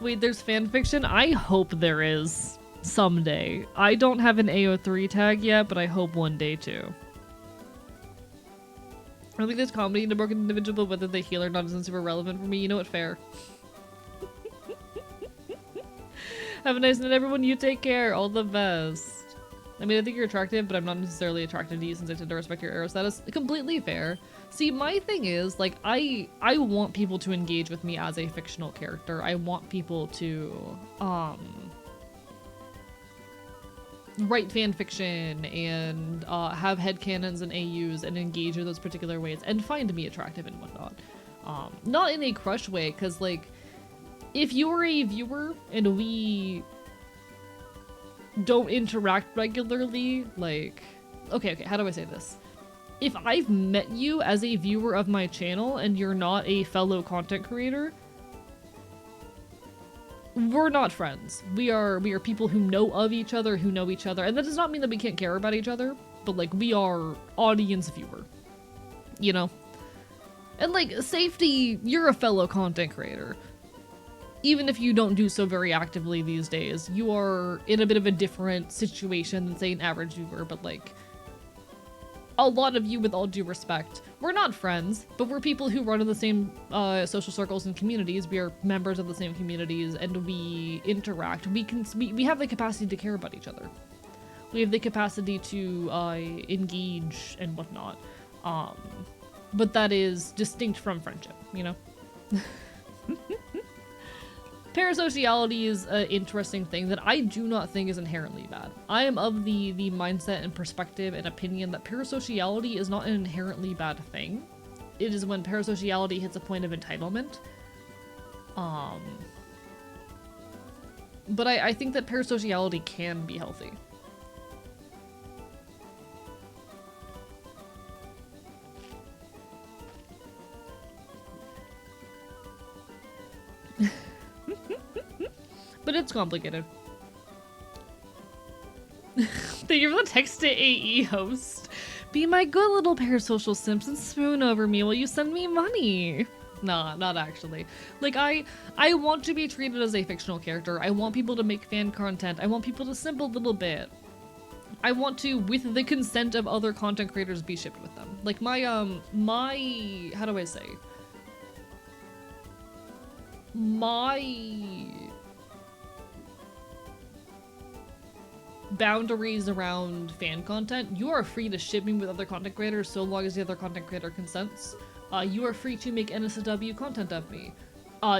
Wait, there's fanfiction? I hope there is. Someday. I don't have an AO3 tag yet, but I hope one day too. I don't think there's comedy in a broken individual, but whether they heal or not isn't super relevant for me. You know what? Fair. Have a nice night, everyone. You take care. All the best. I mean, I think you're attractive, but I'm not necessarily attracted to you since I tend to respect your arrow status. Completely fair. See, my thing is, like, I want people to engage with me as a fictional character. I want people to, write fan fiction and have headcanons and AUs and engage in those particular ways and find me attractive and whatnot. Not in a crush way, because like if you're a viewer and we don't interact regularly, like okay, how do I say this? If I've met you as a viewer of my channel and you're not a fellow content creator, we're not friends. We are people who know of each other, who know each other, and that does not mean that we can't care about each other, but like we are audience viewer, you know? And like Safety, you're a fellow content creator. even if you don't do so very actively these days, you are in a bit of a different situation than, say, an average viewer, but, like, a lot of you, with all due respect, we're not friends, but we're people who run in the same social circles and communities. We are members of the same communities, and we interact. We have the capacity to care about each other. We have the capacity to engage and whatnot. But that is distinct from friendship, you know? Parasociality is an interesting thing that I do not think is inherently bad. I am of the mindset and perspective and opinion that parasociality is not an inherently bad thing. It is when parasociality hits a point of entitlement. But I think that parasociality can be healthy. But it's complicated. Thank you for the text to AE host. Be my good little parasocial simps and swoon over me while you send me money. Nah, not actually. Like, I want to be treated as a fictional character. I want people to make fan content. I want people to simp a little bit. I want to, with the consent of other content creators, be shipped with them. Like, my, how do I say? My boundaries around fan content, you are free to ship me with other content creators so long as the other content creator consents. You are free to make NSFW content of me.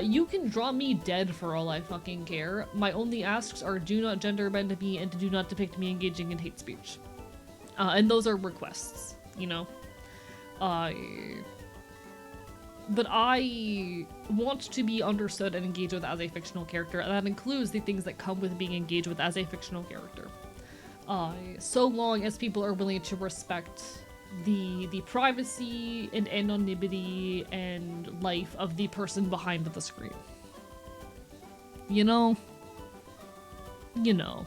You can draw me dead for all I fucking care. My only asks are do not gender bend me and do not depict me engaging in hate speech. And those are requests, you know? But I want to be understood and engaged with as a fictional character, and that includes the things that come with being engaged with as a fictional character. So long as people are willing to respect the privacy and anonymity and life of the person behind the screen. You know? You know.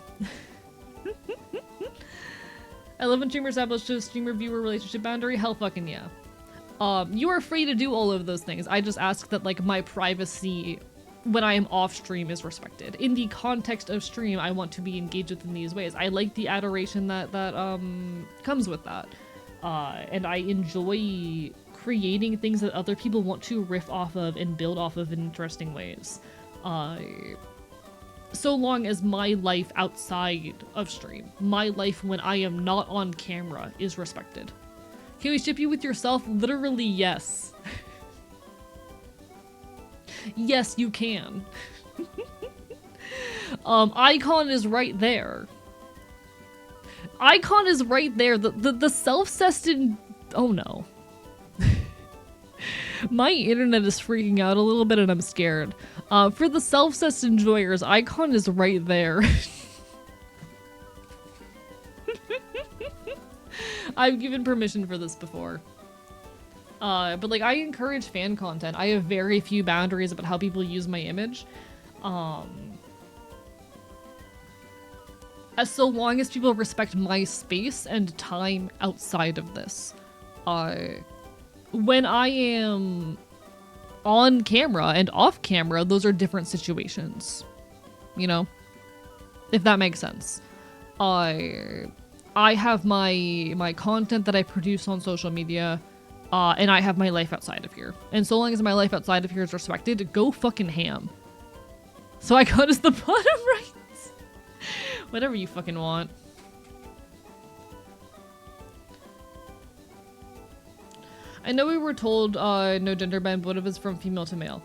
I love when streamers establish a streamer-viewer relationship boundary. Hell fucking yeah. You are free to do all of those things. I just ask that, like, my privacy when I am off stream is respected. In the context of stream, I want to be engaged with in these ways. I like the adoration that comes with that. And I enjoy creating things that other people want to riff off of and build off of in interesting ways. So long as my life outside of stream, my life when I am not on camera, is respected. Can we ship you with yourself? Literally, yes. Yes, you can. Icon is right there. Icon is right there. The self-cessed in... Oh no. My internet is freaking out a little bit and I'm scared. For the self-cessed enjoyers, Icon is right there. I've given permission for this before. But like, I encourage fan content. I have very few boundaries about how people use my image. As so long as people respect my space and time outside of this. When I am on camera and off camera, those are different situations. You know? If that makes sense. I have my content that I produce on social media, and I have my life outside of here. And so long as my life outside of here is respected, go fucking ham. So Icon is the bottom right. Whatever you fucking want. I know we were told no gender bend, but what if it's from female to male?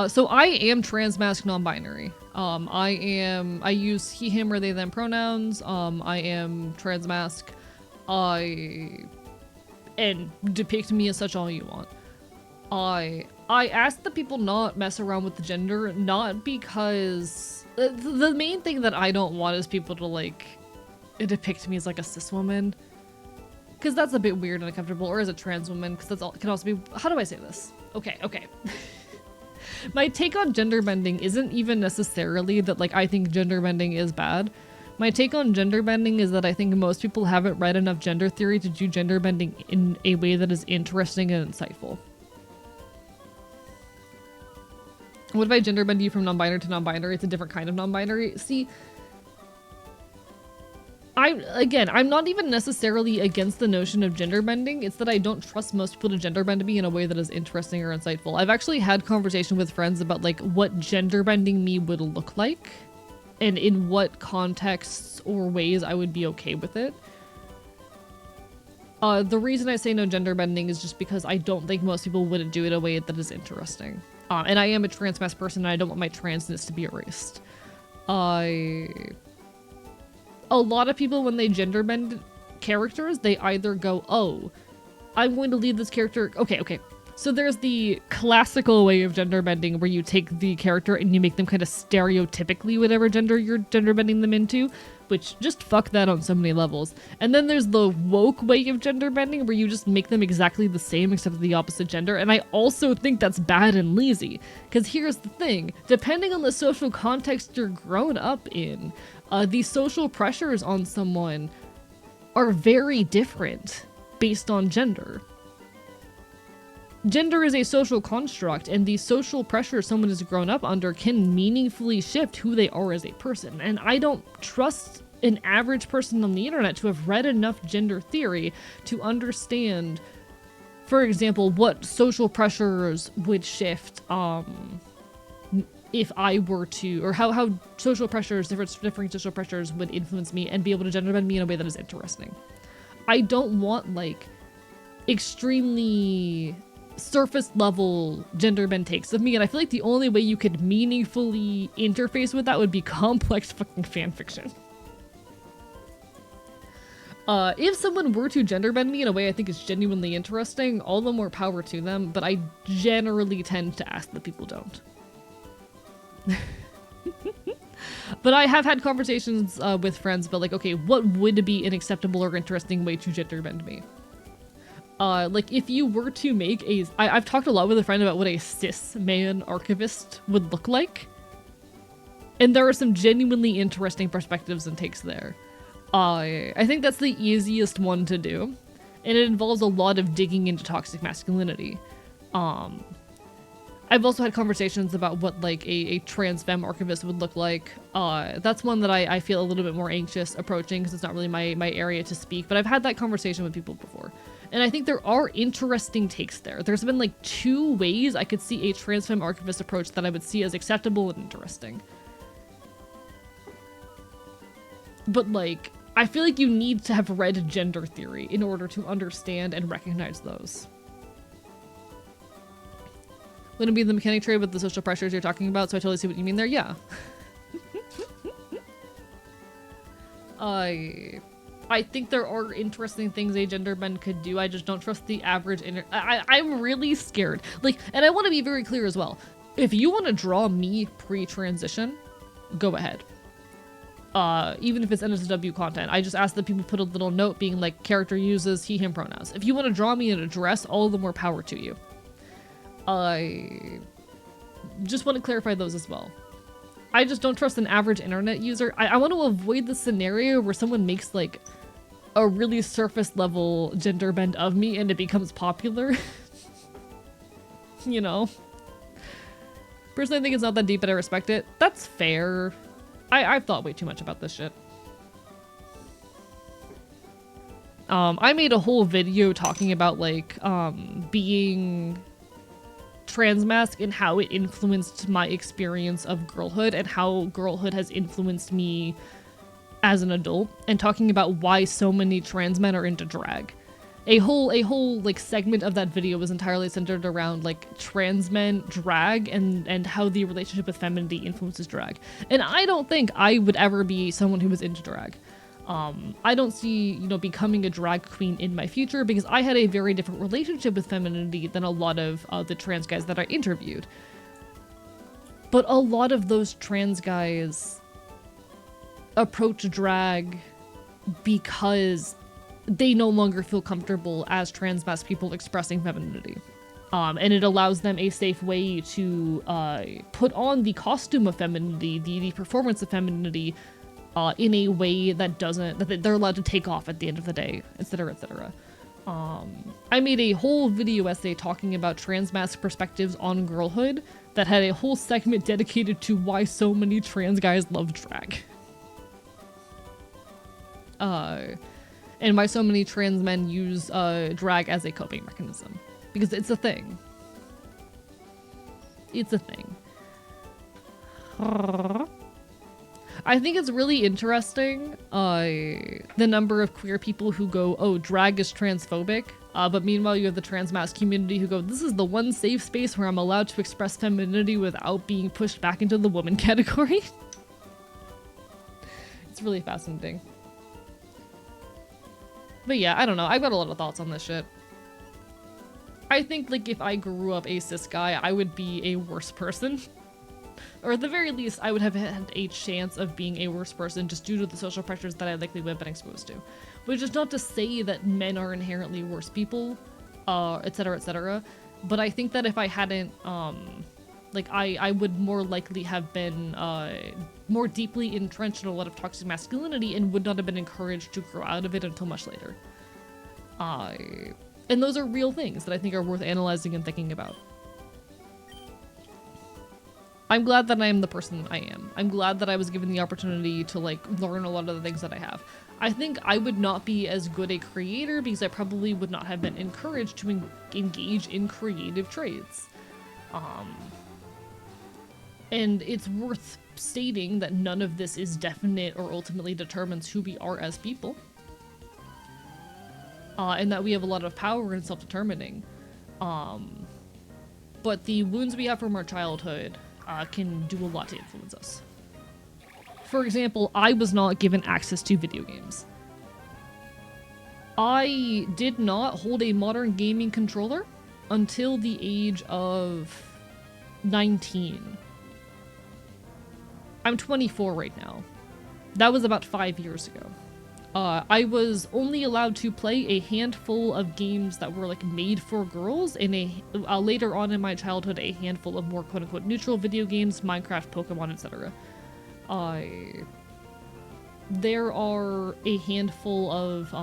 So I am transmasc non-binary. I use he, him, or they, them pronouns. I am transmasc. And depict me as such all you want. I ask that people not mess around with the gender, not because... The main thing that I don't want is people to, like, depict me as, like, a cis woman. Because that's a bit weird and uncomfortable, or as a trans woman, because that can also be... How do I say this? Okay. My take on gender bending isn't even necessarily that, like, I think gender bending is bad. My take on gender bending is that I think most people haven't read enough gender theory to do gender bending in a way that is interesting and insightful. What if I gender bend you from non-binary to non-binary? It's a different kind of non-binary. See, I'm not even necessarily against the notion of gender bending. It's that I don't trust most people to gender bend me in a way that is interesting or insightful. I've actually had conversation with friends about like what gender bending me would look like and in what contexts or ways I would be okay with it. The reason I say no gender bending is just because I don't think most people wouldn't do it in a way that is interesting. And I am a trans person and I don't want my transness to be erased. A lot of people, when they gender bend characters, they either go, oh, I'm going to lead this character. Okay. So there's the classical way of gender bending where you take the character and you make them kind of stereotypically whatever gender you're gender bending them into, which just fuck that on so many levels. And then there's the woke way of gender bending where you just make them exactly the same except the opposite gender. And I also think that's bad and lazy. Because here's the thing, depending on the social context you're grown up in, the social pressures on someone are very different based on gender. Gender is a social construct, and the social pressure someone has grown up under can meaningfully shift who they are as a person. And I don't trust an average person on the internet to have read enough gender theory to understand, for example, what social pressures would shift if I were to, or how social pressures, different social pressures would influence me and be able to gender bend me in a way that is interesting. I don't want, like, extremely surface level gender bend takes of me, and I feel like the only way you could meaningfully interface with that would be complex fucking fanfiction. If someone were to gender bend me in a way I think is genuinely interesting, all the more power to them, but I generally tend to ask that people don't. But I have had conversations with friends about, like, okay, what would be an acceptable or interesting way to gender bend me? Like, if you were to make I've talked a lot with a friend about what a cis man archivist would look like. And there are some genuinely interesting perspectives and takes there. I think that's the easiest one to do. And it involves a lot of digging into toxic masculinity. I've also had conversations about what, like, a trans femme archivist would look like. That's one that I feel a little bit more anxious approaching because it's not really my area to speak, but I've had that conversation with people before. And I think there are interesting takes there. There's been, like, 2 ways I could see a trans femme archivist approach that I would see as acceptable and interesting. But, like, I feel like you need to have read gender theory in order to understand and recognize those. Wouldn't it be the mechanic trade with the social pressures you're talking about? So I totally see what you mean there. Yeah. I think there are interesting things a gender bend could do. I just don't trust the average I'm really scared. Like, and I want to be very clear as well. If you want to draw me pre-transition, go ahead. Even if it's NSW content, I just ask that people put a little note being like, character uses he, him pronouns. If you want to draw me in a dress, all the more power to you. I just want to clarify those as well. I just don't trust an average internet user. I want to avoid the scenario where someone makes, like, a really surface level gender bend of me and it becomes popular. You know? Personally, I think it's not that deep, but I respect it. That's fair. I've thought way too much about this shit. I made a whole video talking about, like, being transmasc and how it influenced my experience of girlhood and how girlhood has influenced me as an adult, and talking about why so many trans men are into drag. A whole like segment of that video was entirely centered around, like, trans men drag and how the relationship with femininity influences drag. And I don't think I would ever be someone who was into drag. I don't see, you know, becoming a drag queen in my future because I had a very different relationship with femininity than a lot of the trans guys that I interviewed. But a lot of those trans guys approach drag because they no longer feel comfortable as transmasc people expressing femininity. And it allows them a safe way to put on the costume of femininity, the performance of femininity, in a way that they're allowed to take off at the end of the day, etc., etc. I made a whole video essay talking about transmasc perspectives on girlhood that had a whole segment dedicated to why so many trans guys love drag. And why so many trans men use drag as a coping mechanism. Because it's a thing. It's a thing. I think it's really interesting, the number of queer people who go, oh, drag is transphobic, but meanwhile you have the trans mass community who go, this is the one safe space where I'm allowed to express femininity without being pushed back into the woman category. It's really fascinating. But yeah, I don't know, I've got a lot of thoughts on this shit. I think, like, if I grew up a cis guy, I would be a worse person. Or at the very least, I would have had a chance of being a worse person just due to the social pressures that I likely would have been exposed to. Which is not to say that men are inherently worse people, etc., etc. But I think that if I hadn't, like, I would more likely have been more deeply entrenched in a lot of toxic masculinity and would not have been encouraged to grow out of it until much later. And those are real things that I think are worth analyzing and thinking about. I'm glad that I am the person I am. I'm glad that I was given the opportunity to, like, learn a lot of the things that I have. I think I would not be as good a creator because I probably would not have been encouraged to engage in creative trades. And it's worth stating that none of this is definite or ultimately determines who we are as people. And that we have a lot of power in self-determining. But the wounds we have from our childhood can do a lot to influence us. For example, I was not given access to video games. I did not hold a modern gaming controller until the age of 19. I'm 24 right now. That was about 5 years ago. I was only allowed to play a handful of games that were, like, made for girls, and later on in my childhood, a handful of more quote-unquote neutral video games, Minecraft, Pokemon, etc. There are a handful of,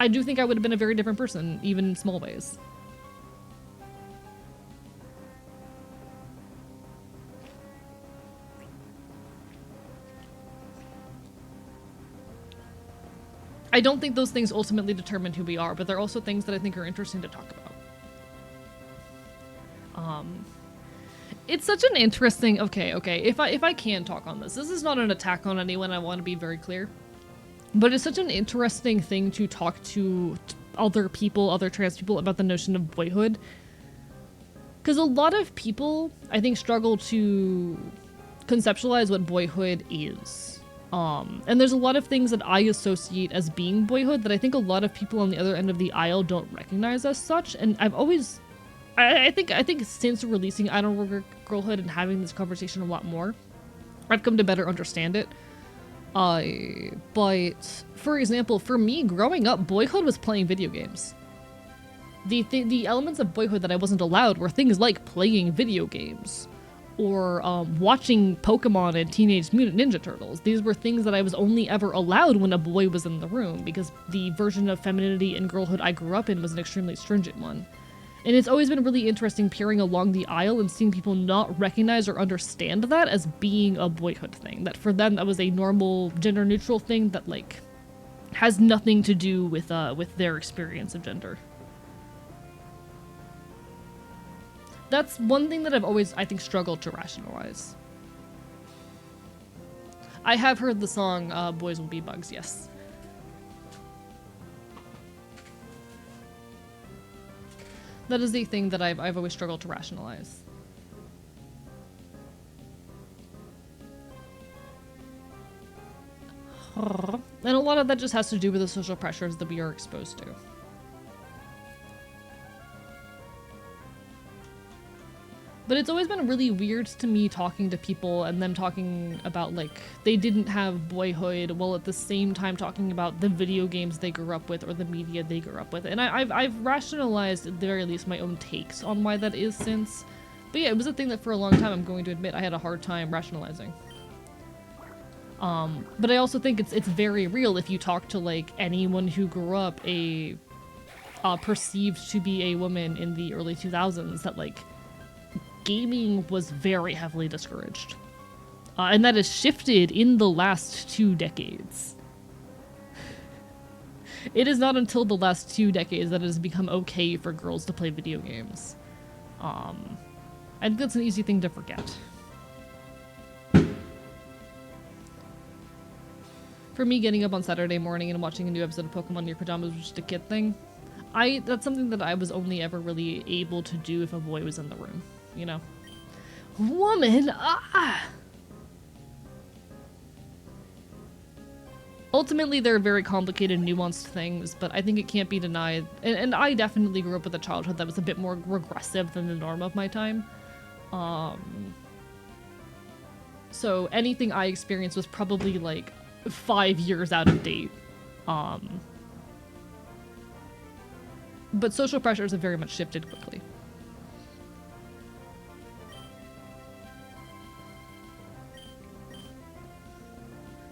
I do think I would have been a very different person, even in small ways. I don't think those things ultimately determine who we are, but they're also things that I think are interesting to talk about. It's such an interesting... Okay, if I can talk on this. This is not an attack on anyone, I want to be very clear. But it's such an interesting thing to talk to other people, other trans people, about the notion of boyhood. Because a lot of people, I think, struggle to conceptualize what boyhood is. And there's a lot of things that I associate as being boyhood that I think a lot of people on the other end of the aisle don't recognize as such. And I've always, I think since releasing I Don't Regret Girlhood and having this conversation a lot more, I've come to better understand it. But for example, for me growing up, boyhood was playing video games. The elements of boyhood that I wasn't allowed were things like playing video games. Or watching Pokemon and Teenage Mutant Ninja Turtles. These were things that I was only ever allowed when a boy was in the room, because the version of femininity and girlhood I grew up in was an extremely stringent one. And it's always been really interesting peering along the aisle and seeing people not recognize or understand that as being a boyhood thing. That for them, that was a normal, gender-neutral thing that, like, has nothing to do with their experience of gender. That's one thing that I've always, I think, struggled to rationalize. I have heard the song, Boys Will Be Bugs, yes. That is the thing that I've always struggled to rationalize. And a lot of that just has to do with the social pressures that we are exposed to. But it's always been really weird to me talking to people and them talking about, like, they didn't have boyhood while at the same time talking about the video games they grew up with or the media they grew up with. And I've rationalized, at the very least, my own takes on why that is since. But yeah, it was a thing that for a long time, I'm going to admit, I had a hard time rationalizing. But I also think it's very real if you talk to, like, anyone who grew up a perceived to be a woman in the early 2000s, that like gaming was very heavily discouraged. And that has shifted in the last 2 decades. It is not until the last 2 decades that it has become okay for girls to play video games. I think that's an easy thing to forget. For me, getting up on Saturday morning and watching a new episode of Pokemon in your pajamas was just a kid thing. That's something that I was only ever really able to do if a boy was in the room, you know? Woman! Ah! Ultimately, they're very complicated, nuanced things, but I think it can't be denied. And I definitely grew up with a childhood that was a bit more regressive than the norm of my time. So anything I experienced was probably like 5 years out of date. But social pressures have very much shifted quickly.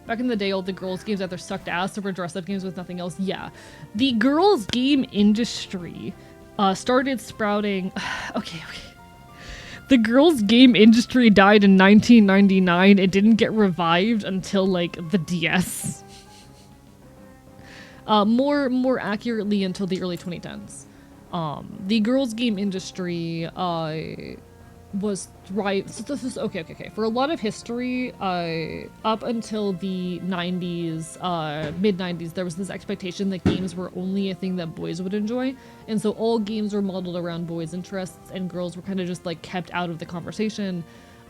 Back in the day, all the girls' games either sucked ass or were dress-up games with nothing else. Yeah. The girls' game industry started sprouting... Okay. The girls' game industry died in 1999. It didn't get revived until, like, the DS. More accurately, until the early 2010s. The girls' game industry was right. So this is okay. For a lot of history, up until the 90s, mid 90s, there was this expectation that games were only a thing that boys would enjoy, and so all games were modeled around boys' interests, and girls were kind of just like kept out of the conversation.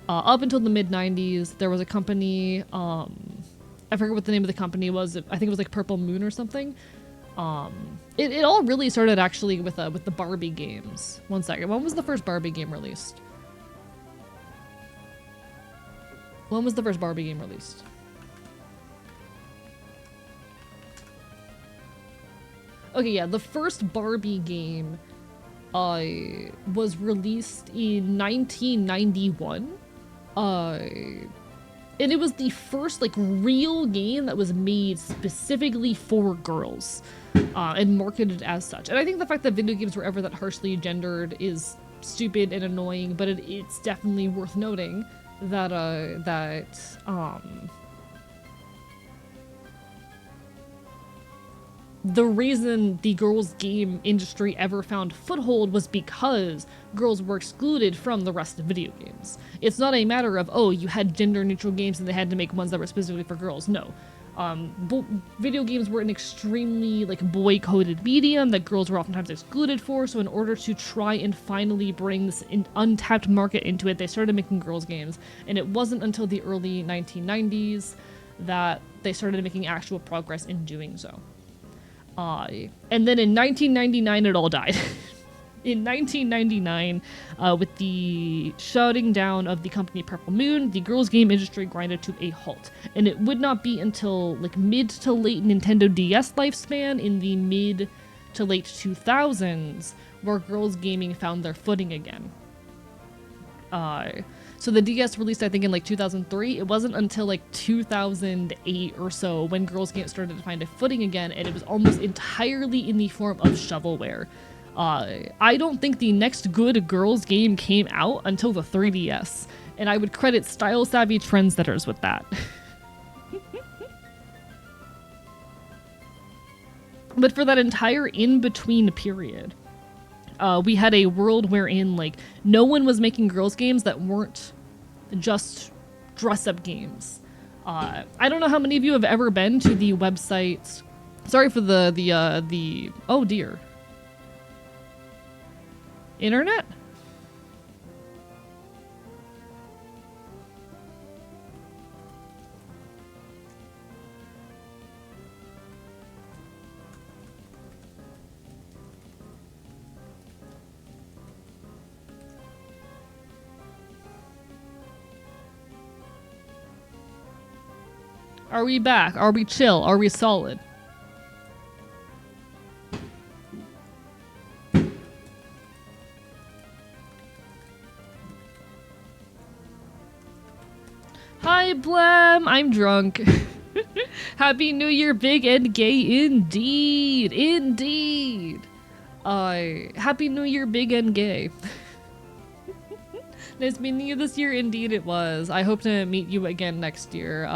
Up until the mid 90s, there was a company. I forget what the name of the company was. I think it was like Purple Moon or something. It all really started actually with the Barbie games. One second. When was the first Barbie game released? When was the first Barbie game released? Okay, yeah, the first Barbie game was released in 1991. And it was the first like real game that was made specifically for girls and marketed as such. And I think the fact that video games were ever that harshly gendered is stupid and annoying, but it's definitely worth noting that the reason the girls' game industry ever found foothold was because girls were excluded from the rest of video games. It's not a matter of, oh, you had gender-neutral games and they had to make ones that were specifically for girls. No. Video games were an extremely, like, boy-coded medium that girls were oftentimes excluded for, so in order to try and finally bring this untapped market into it, they started making girls' games, and it wasn't until the early 1990s that they started making actual progress in doing so. And then in 1999, it all died. In 1999, with the shutting down of the company Purple Moon, the girls' game industry grinded to a halt. And it would not be until like mid to late Nintendo DS lifespan in the mid to late 2000s where girls' gaming found their footing again. So the DS released, I think, in like 2003. It wasn't until like 2008 or so when girls' games started to find a footing again, and it was almost entirely in the form of shovelware. I don't think the next good girls' game came out until the 3DS, and I would credit style-savvy trendsetters with that. But for that entire in-between period, we had a world wherein, like, no one was making girls' games that weren't just dress-up games. I don't know how many of you have ever been to the website... Sorry for the oh dear. Internet? Are we back? Are we chill? Are we solid? Hi, Blem! I'm drunk. Happy New Year, big and gay indeed! Indeed! Happy New Year, big and gay. Nice meeting you this year. Indeed it was. I hope to meet you again next year.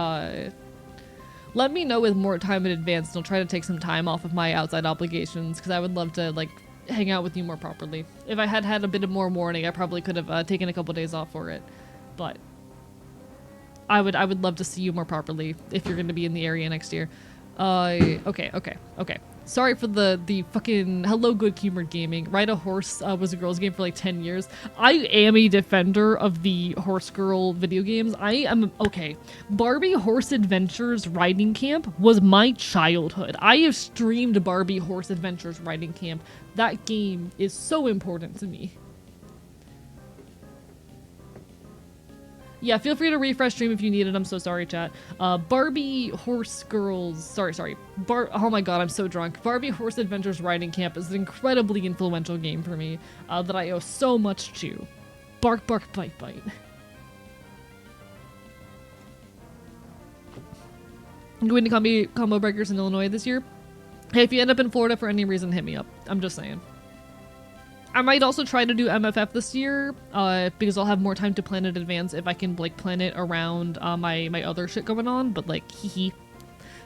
Let me know with more time in advance and I'll try to take some time off of my outside obligations because I would love to, like, hang out with you more properly. If I had had a bit of more warning, I probably could have taken a couple days off for it. But I would love to see you more properly if you're going to be in the area next year. Okay. Sorry for the fucking hello good humored gaming. Ride a Horse was a girls game for like 10 years. I am a defender of the horse girl video games. Okay. Barbie Horse Adventures Riding Camp was my childhood. I have streamed Barbie Horse Adventures Riding Camp. That game is so important to me. Yeah, feel free to refresh stream if you need it. I'm so sorry, chat. Barbie Horse Girls... Sorry. Oh my god, I'm so drunk. Barbie Horse Adventures Riding Camp is an incredibly influential game for me that I owe so much to. Bark, bark, bite, bite. I'm going to Combo Breakers in Illinois this year. Hey, if you end up in Florida for any reason, hit me up. I'm just saying. I might also try to do MFF this year, because I'll have more time to plan it in advance if I can, like, plan it around my other shit going on, but, like, hee.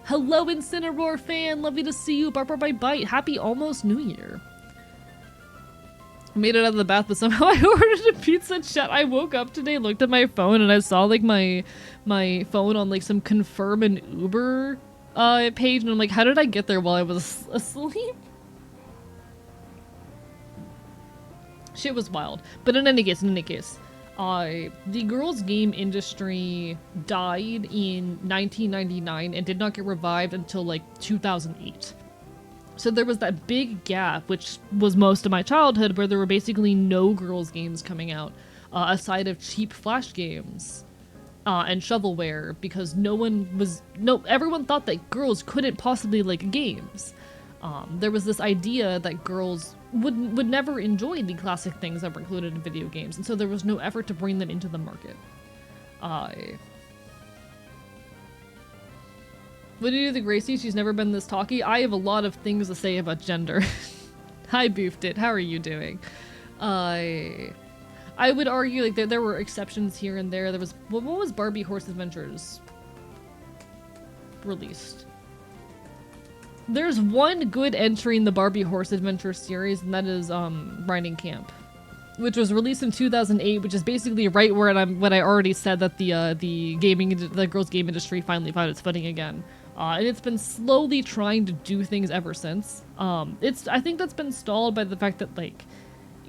Hello, Incineroar fan! Lovely to see you! Bark, bark, bite, bite! Happy almost New Year! I made it out of the bath, but somehow I ordered a pizza, chat. I woke up today, looked at my phone, and I saw, like, my phone on, like, some Confirm and Uber page, and I'm like, how did I get there while I was asleep? Shit was wild. But in any case, the girls' game industry died in 1999 and did not get revived until like 2008. So there was that big gap, which was most of my childhood, where there were basically no girls' games coming out, aside of cheap flash games and shovelware, because everyone thought that girls couldn't possibly like games. There was this idea that girls would never enjoy the classic things that were included in video games, and so there was no effort to bring them into the market. What do you do the Gracie? She's never been this talky. I have a lot of things to say about gender. Hi, Boofed It. How are you doing? I would argue like there were exceptions here and there. There was what was Barbie Horse Adventures released? There's one good entry in the Barbie Horse Adventure series, and that is Riding Camp, which was released in 2008, which is basically right where when I already said that the girls' game industry finally found its footing again, and it's been slowly trying to do things ever since. I think that's been stalled by the fact that like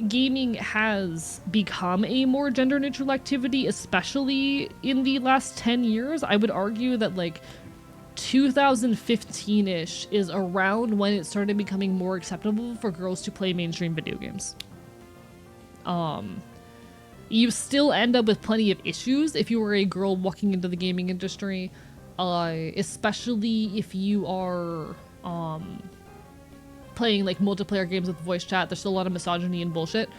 gaming has become a more gender neutral activity, especially in the last 10 years. I would argue that like 2015-ish is around when it started becoming more acceptable for girls to play mainstream video games. You still end up with plenty of issues if you were a girl walking into the gaming industry, especially if you are playing like multiplayer games with voice chat. There's still a lot of misogyny and bullshit.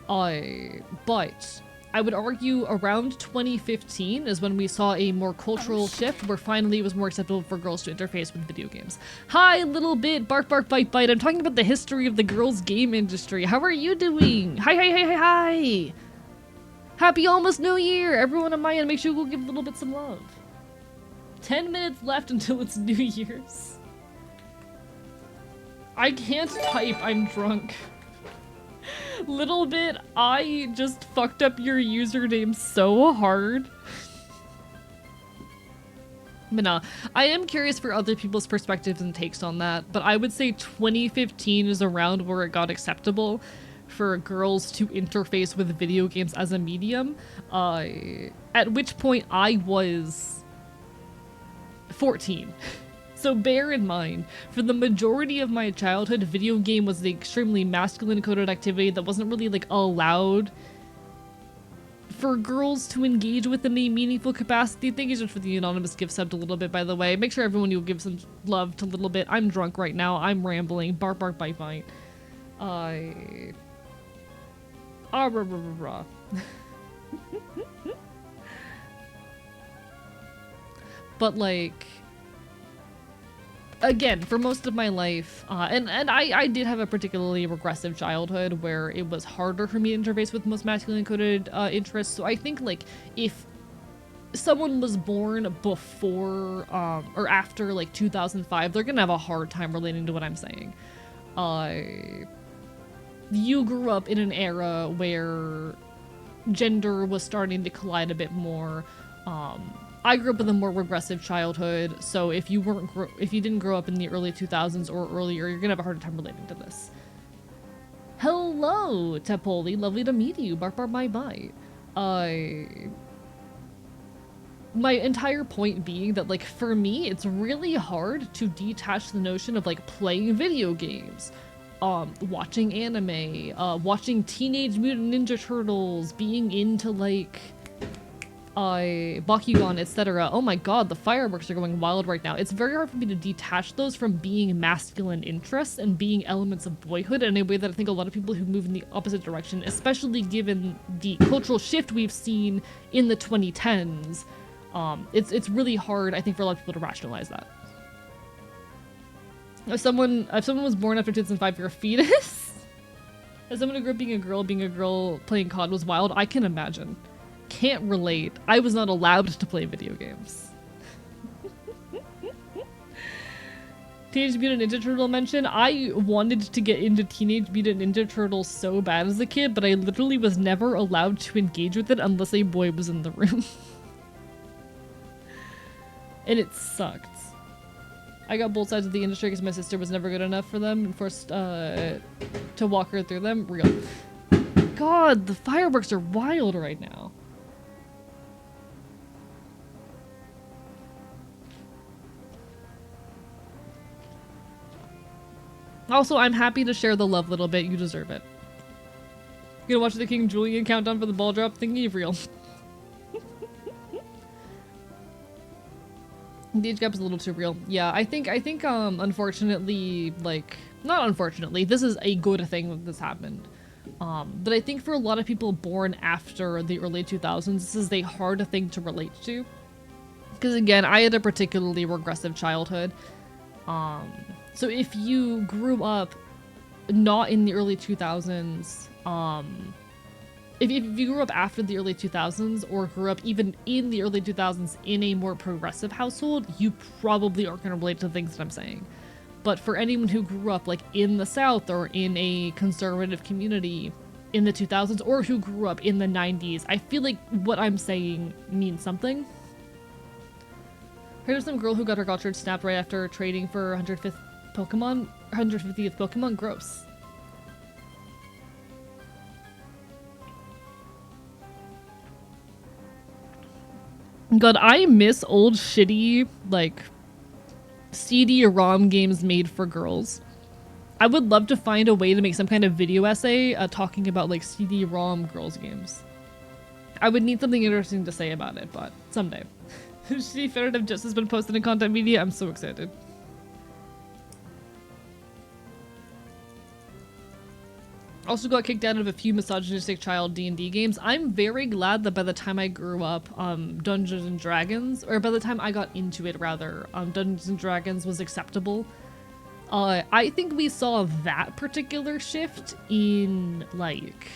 But I would argue around 2015 is when we saw a more cultural shift where finally it was more acceptable for girls to interface with video games. Hi, little bit, bark, bark, bite, bite. I'm talking about the history of the girls' game industry. How are you doing? Hi. Happy almost New Year. Everyone on my end, make sure you go give a little bit some love. 10 minutes left until it's New Year's. I can't type, I'm drunk. Little bit, I just fucked up your username so hard. But nah, I am curious for other people's perspectives and takes on that, but I would say 2015 is around where it got acceptable for girls to interface with video games as a medium, at which point I was 14. So bear in mind, for the majority of my childhood, video game was the extremely masculine coded activity that wasn't really like allowed for girls to engage with in a meaningful capacity. Thank you so much for the anonymous gift sub a little bit, by the way. Make sure everyone you give some love to little bit. I'm drunk right now. I'm rambling. Bark, bark, bite, bite. Rah, rah, rah, rah. But like, again, for most of my life, and I did have a particularly regressive childhood where it was harder for me to interface with most masculine coded interests. So I think like if someone was born before or after like 2005, they're gonna have a hard time relating to what I'm saying. You grew up in an era where gender was starting to collide a bit more. I grew up with a more regressive childhood, so if you didn't grow up in the early 2000s or earlier, you're gonna have a harder time relating to this. Hello, Tepoli, lovely to meet you. Bark bark bye bye. My entire point being that, like, for me, it's really hard to detach the notion of, like, playing video games, watching anime, watching Teenage Mutant Ninja Turtles, being into, like, Bakugan, etc. Oh my god, the fireworks are going wild right now. It's very hard for me to detach those from being masculine interests and being elements of boyhood in a way that I think a lot of people who move in the opposite direction, especially given the cultural shift we've seen in the 2010s, it's really hard, I think, for a lot of people to rationalize that. If someone was born after 2005, you're a fetus? As someone who grew up being a girl playing COD was wild, I can imagine. Can't relate. I was not allowed to play video games. Teenage Mutant Ninja Turtle mention. I wanted to get into Teenage Mutant Ninja Turtles so bad as a kid, but I literally was never allowed to engage with it unless a boy was in the room. And it sucked. I got both sides of the industry because my sister was never good enough for them and forced to walk her through them. Real. God, the fireworks are wild right now. Also, I'm happy to share the love little bit. You deserve it. You gonna watch the King Julian countdown for the ball drop thingy? Real. The age gap is a little too real. Yeah, I think, unfortunately, like, not unfortunately, this is a good thing that this happened. But I think for a lot of people born after the early 2000s, this is a hard thing to relate to. Because again, I had a particularly regressive childhood. So if you grew up not in the early 2000s, if you grew up after the early 2000s or grew up even in the early 2000s in a more progressive household, you probably aren't going to relate to things that I'm saying. But for anyone who grew up like in the South or in a conservative community in the 2000s or who grew up in the 90s, I feel like what I'm saying means something. Heard of some girl who got her Gotchard snapped right after trading for 150th Pokemon? Gross. God, I miss old shitty, like, CD-ROM games made for girls. I would love to find a way to make some kind of video essay talking about, like, CD-ROM girls games. I would need something interesting to say about it, but someday. Shitty Federative just has been posted in Content Media. I'm so excited. Also got kicked out of a few misogynistic child D&D games. I'm very glad that by the time I grew up, Dungeons and Dragons, or by the time I got into it rather, Dungeons and Dragons was acceptable. I think we saw that particular shift in, like...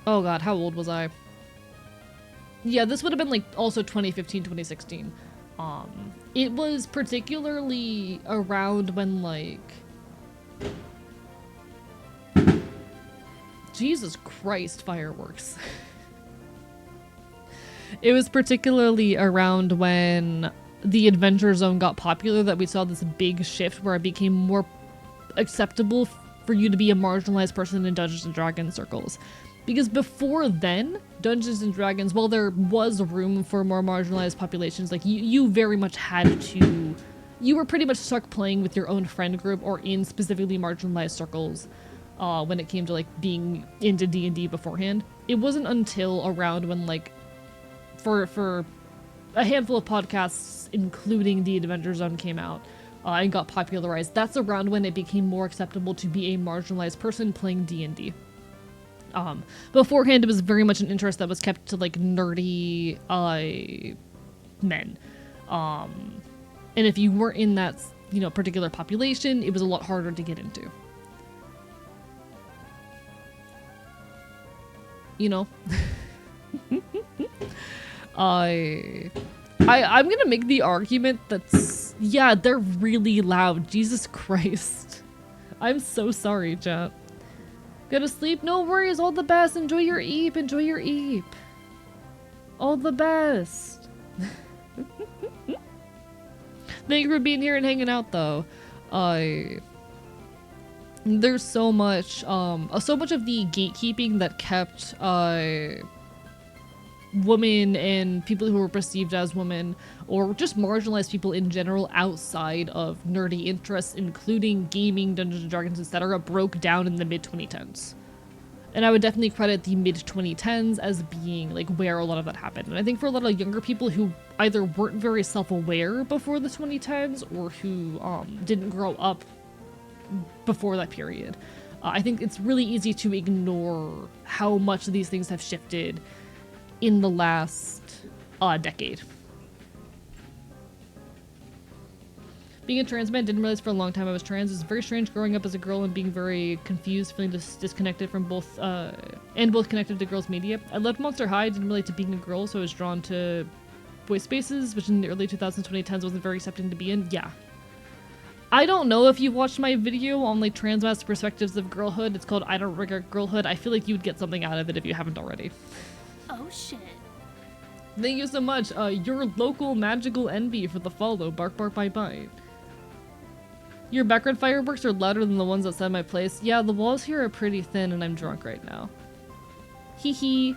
Oh god, how old was I? Yeah, this would have been, like, also 2015, 2016. It was particularly around when, like... Jesus Christ, fireworks. It was particularly around when the Adventure Zone got popular that we saw this big shift where it became more acceptable for you to be a marginalized person in Dungeons & Dragons circles. Because before then, Dungeons & Dragons, while there was room for more marginalized populations, like you very much had to... You were pretty much stuck playing with your own friend group or in specifically marginalized circles. When it came to, like, being into D&D beforehand. It wasn't until around when, like, for a handful of podcasts, including The Adventure Zone, came out and got popularized. That's around when it became more acceptable to be a marginalized person playing D&D. Beforehand, it was very much an interest that was kept to, like, nerdy men. And if you weren't in that, you know, particular population, it was a lot harder to get into. You know? I'm gonna make the argument that's, yeah, they're really loud. Jesus Christ. I'm so sorry, chat. Go to sleep? No worries, all the best. Enjoy your eep, enjoy your eep. All the best. Thank you for being here and hanging out, though. There's so much of the gatekeeping that kept women and people who were perceived as women, or just marginalized people in general outside of nerdy interests, including gaming, Dungeons and Dragons, etc., broke down in the mid-2010s. And I would definitely credit the mid-2010s as being like where a lot of that happened. And I think for a lot of younger people who either weren't very self-aware before the 2010s or who didn't grow up before that period, I think it's really easy to ignore how much these things have shifted in the last decade. Being a trans man, didn't realize for a long time I was trans. It was very strange growing up as a girl and being very confused, feeling disconnected from both, and both connected to girls' media. I loved Monster High, didn't relate to being a girl, so I was drawn to boy spaces, which in the early 2000s, 2010s wasn't very accepting to be in. Yeah. I don't know if you watched my video on like trans mass perspectives of girlhood. It's called I Don't Regret Girlhood. I feel like you would get something out of it if you haven't already. Oh shit. Thank you so much. Your local magical envy for the follow. Bark bark bite bite. Your background fireworks are louder than the ones outside my place. Yeah, the walls here are pretty thin and I'm drunk right now. Hee hee.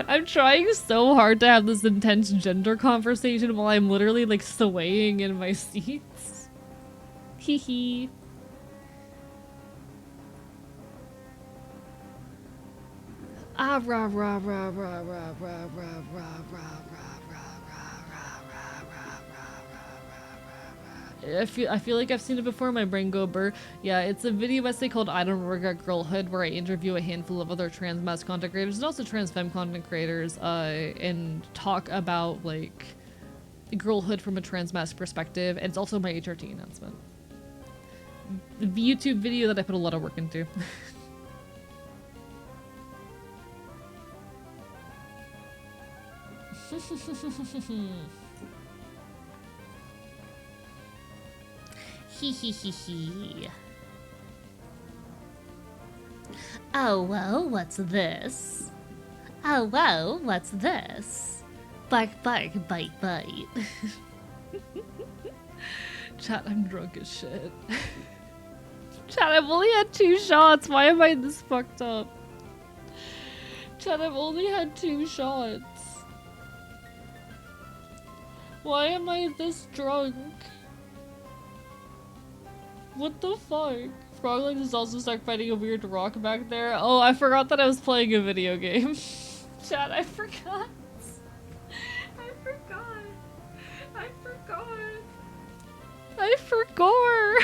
I'm trying so hard to have this intense gender conversation while I'm literally like swaying in my seats. Hee hee. Ah rah rah rah rah rah rah rah rah rah I feel like I've seen it before. My brain go burr. Yeah, it's a video essay called I Don't Regret Girlhood, where I interview a handful of other trans mass content creators and also trans femme content creators, and talk about like girlhood from a trans mass perspective. And it's also my HRT announcement. The YouTube video that I put a lot of work into. Hee hee hee hee. Oh, whoa, what's this? Oh, whoa, what's this? Bark, bark, bite, bite. Chat, I'm drunk as shit. Chat, I've only had 2 shots. Why am I this fucked up? Chat, I've only had 2 shots. Why am I this drunk? What the fuck? Froglegs is also stuck fighting a weird rock back there. Oh, I forgot that I was playing a video game. Chat, I forgot. I forgot. I forgot. I forgot.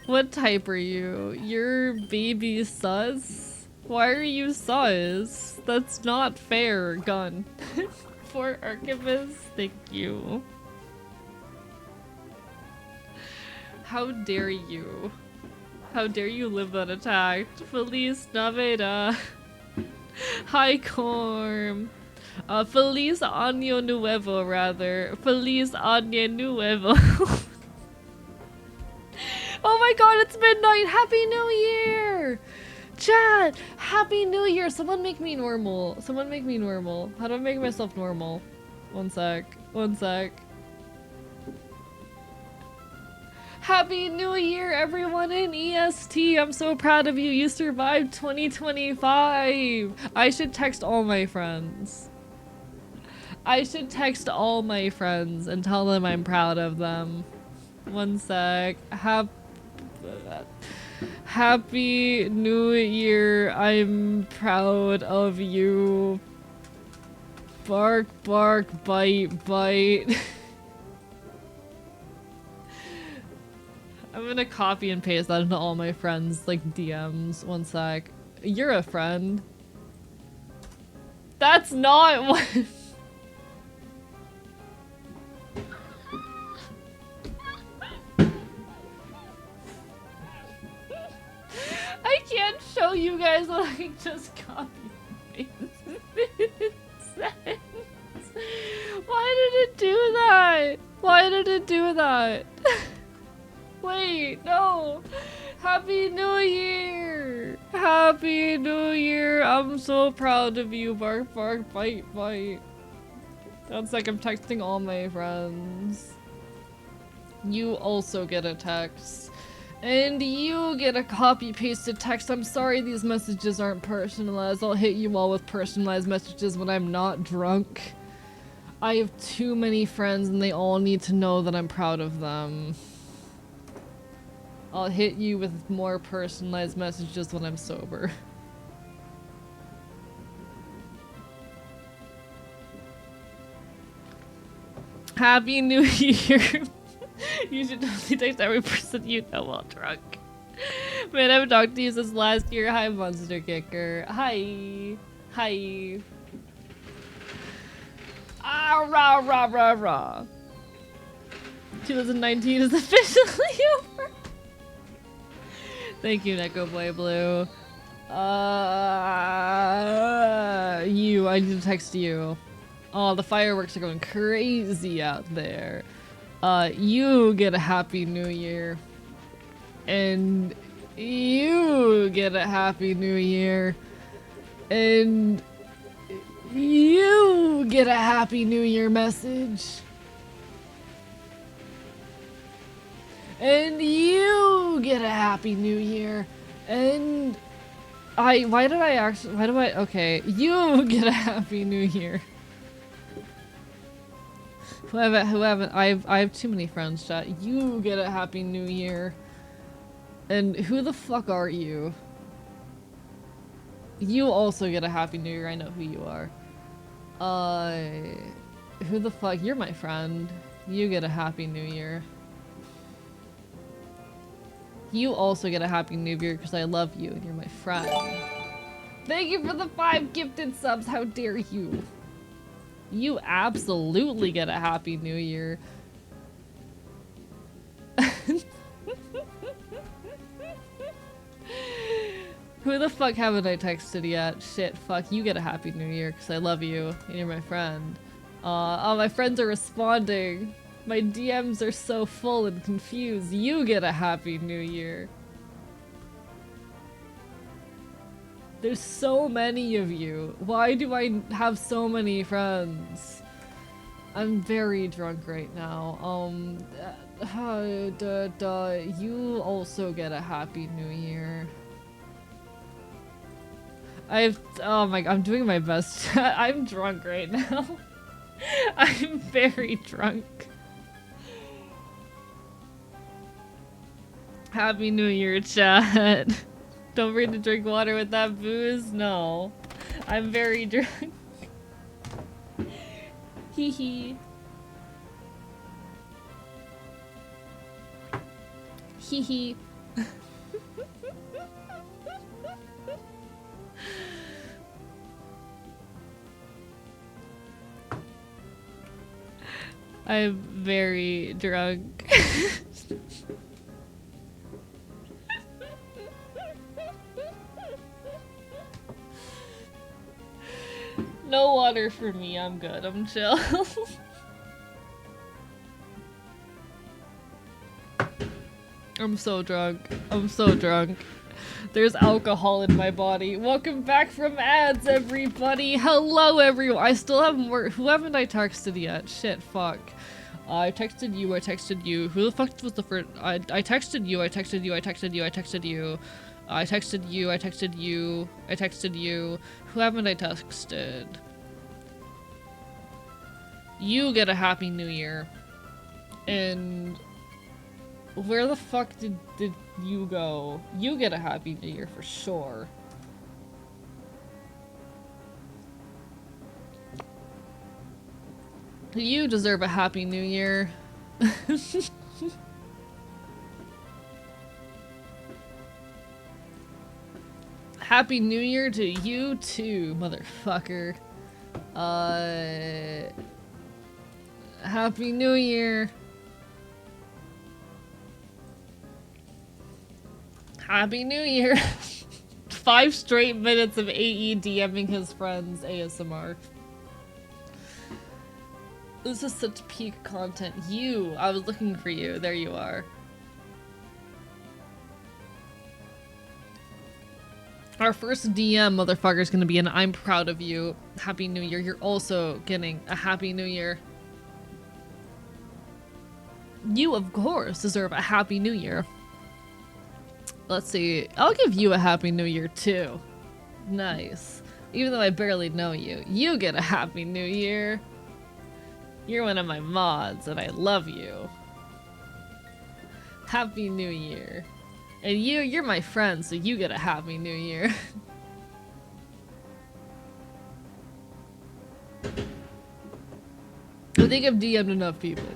What type are you? You're baby sus? Why are you sus? That's not fair, gun. For Archivist, thank you. How dare you? How dare you live unattacked? Feliz Navidad. Hi, Corm. Feliz Año Nuevo, rather. Feliz Año Nuevo. Oh my god, it's midnight! Happy New Year! Chat! Happy New Year! Someone make me normal. Someone make me normal. How do I make myself normal? One sec. One sec. Happy New Year, everyone in EST! I'm so proud of you. You survived 2025! I should text all my friends. I should text all my friends and tell them I'm proud of them. One sec. Happy New Year. I'm proud of you. Bark, bark, bite, bite. I'm gonna copy and paste that into all my friends, like, DMs. One sec. You're a friend. That's not what... I can't show you guys what I just copied and pasted. Why did it do that? Why did it do that? Wait, no. Happy New Year! Happy New Year! I'm so proud of you, bark, bark, bite, bite. That's like I'm texting all my friends. You also get a text. And you get a copy-pasted text. I'm sorry these messages aren't personalized. I'll hit you all with personalized messages when I'm not drunk. I have too many friends and they all need to know that I'm proud of them. I'll hit you with more personalized messages when I'm sober. Happy New Year! You should totally text every person you know while drunk. Man, I haven't talked to you since last year. Hi, Monster Kicker. Hi. Hi. Ah, rah, rah, rah, rah. 2019 is officially over. Thank you, Neko Boy Blue. You, I need to text you. Oh, the fireworks are going crazy out there. You get a Happy New Year. And you get a Happy New Year. And you get a Happy New Year message. And you get a Happy New Year. And okay. You get a Happy New Year. Who haven't, I have too many friends, chat. You get a Happy New Year. And who the fuck are you? You also get a Happy New Year. I know who you are. Who the fuck? You're my friend. You get a Happy New Year. You also get a Happy New Year because I love you and you're my friend. Thank you for the 5 gifted subs. How dare you? You absolutely get a Happy New Year. Who the fuck haven't I texted yet? Shit, fuck, you get a Happy New Year because I love you and you're my friend. Oh, my friends are responding. My DMs are so full and confused. You get a Happy New Year. There's so many of you. Why do I have so many friends? I'm very drunk right now. You also get a Happy New Year. Oh my god, I'm doing my best. I'm drunk right now. I'm very drunk. Happy New Year, chat. Don't forget to drink water with that booze. No. I'm very drunk. Hee hee. Hee hee. I'm very drunk. No water for me, I'm good, I'm chill. I'm so drunk. I'm so drunk. There's alcohol in my body. Welcome back from ads, everybody. Hello, everyone. I still haven't worked. Who haven't I texted yet? Shit, fuck. I texted you, I texted you. Who the fuck was the first? I texted you, I texted you, I texted you, I texted you. I texted you, I texted you, I texted you. Who haven't I texted? You get a Happy New Year. And where the fuck did you go? You get a Happy New Year for sure. You deserve a Happy New Year. Happy New Year to you too, motherfucker. Happy New Year. Happy New Year. 5 straight minutes of AE DMing his friends ASMR. This is such peak content. I was looking for you. There you are. Our first DM, motherfucker, is gonna be an I'm proud of you. Happy New Year. You're also getting a Happy New Year. You, of course, deserve a Happy New Year. Let's see. I'll give you a Happy New Year, too. Nice. Even though I barely know you, you get a Happy New Year. You're one of my mods, and I love you. Happy New Year. And you're my friend, so you get a Happy New Year. I think I've DM'd enough people.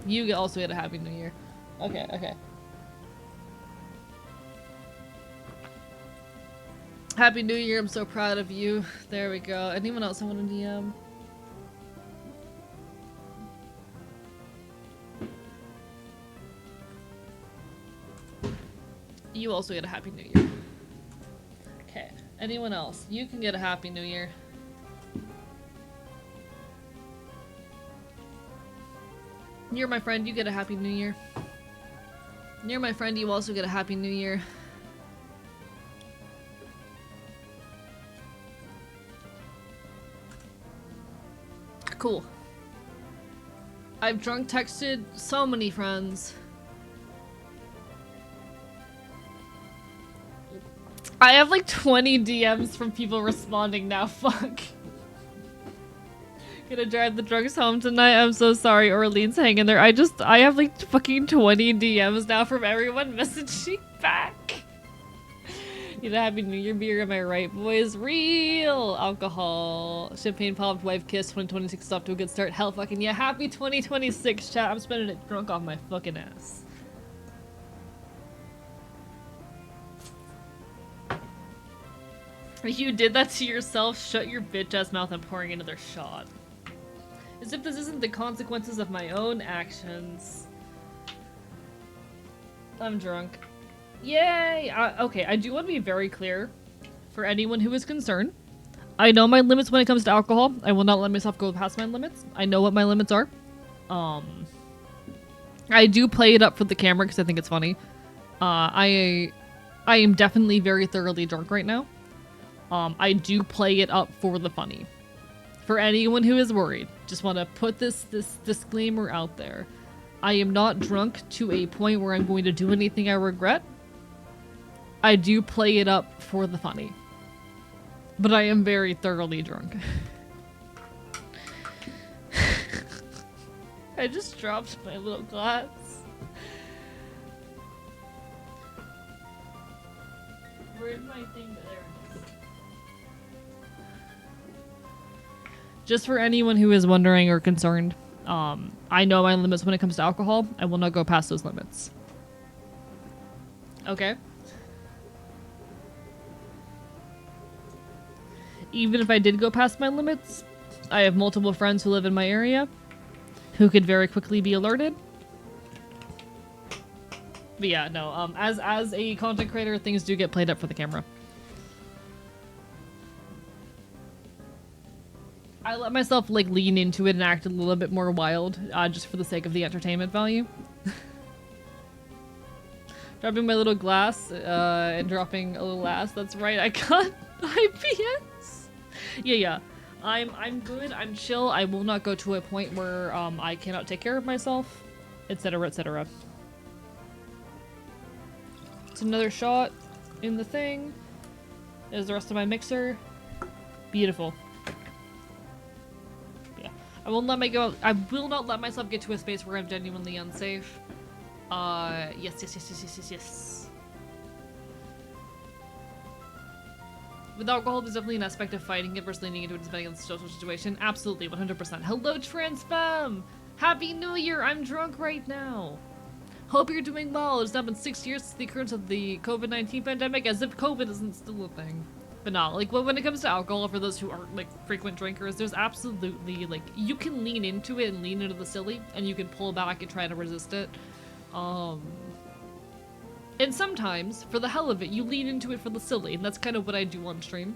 You also get a Happy New Year. Okay, okay. Happy New Year, I'm so proud of you. There we go. Anyone else I want to DM? You also get a Happy New Year. Okay. Anyone else? You can get a Happy New Year. You're my friend, you get a Happy New Year. You're my friend, you also get a Happy New Year. Cool. I've drunk texted so many friends. I have like 20 DMs from people responding now, fuck. Gonna drive the drugs home tonight. I'm so sorry, Orlean's hanging there. I have like fucking 20 DMs now from everyone messaging back. You know, Happy New Year beer, am I right, boys? Real alcohol. Champagne popped, wife kiss, 2026 is off to a good start. Hell fucking yeah, happy 2026, chat. I'm spending it drunk off my fucking ass. You did that to yourself? Shut your bitch ass mouth, I'm pouring another shot. As if this isn't the consequences of my own actions. I'm drunk. Yay! Okay, I do want to be very clear for anyone who is concerned. I know my limits when it comes to alcohol. I will not let myself go past my limits. I know what my limits are. I do play it up for the camera because I think it's funny. I am definitely very thoroughly drunk right now. I do play it up for the funny. For anyone who is worried, just want to put this disclaimer out there. I am not drunk to a point where I'm going to do anything I regret. I do play it up for the funny. But I am very thoroughly drunk. I just dropped my little glass. Where's my thing? There it is. Just for anyone who is wondering or concerned, I know my limits when it comes to alcohol. I will not go past those limits. Okay? Even if I did go past my limits, I have multiple friends who live in my area who could very quickly be alerted. But yeah, no, as a content creator, things do get played up for the camera. I let myself like lean into it and act a little bit more wild, just for the sake of the entertainment value. Dropping my little glass, and dropping a little ass. That's right, I got IPS. Yeah. I'm good, I'm chill. I will not go to a point where, I cannot take care of myself, etc, etc. It's another shot in the thing. There's the rest of my mixer. Beautiful. Yeah. I will not let myself get to a space where I'm genuinely unsafe. Yes. With alcohol, there's definitely an aspect of fighting it versus leaning into it depending on the social situation. Absolutely, 100%. Hello, Transfem! Happy New Year! I'm drunk right now. Hope you're doing well. It's now been 6 years since the occurrence of the COVID-19 pandemic, as if COVID isn't still a thing. But no, like when it comes to alcohol, for those who aren't like frequent drinkers, there's absolutely like you can lean into it and lean into the silly, and you can pull back and try to resist it. And sometimes, for the hell of it, you lean into it for the silly, and that's kind of what I do on stream.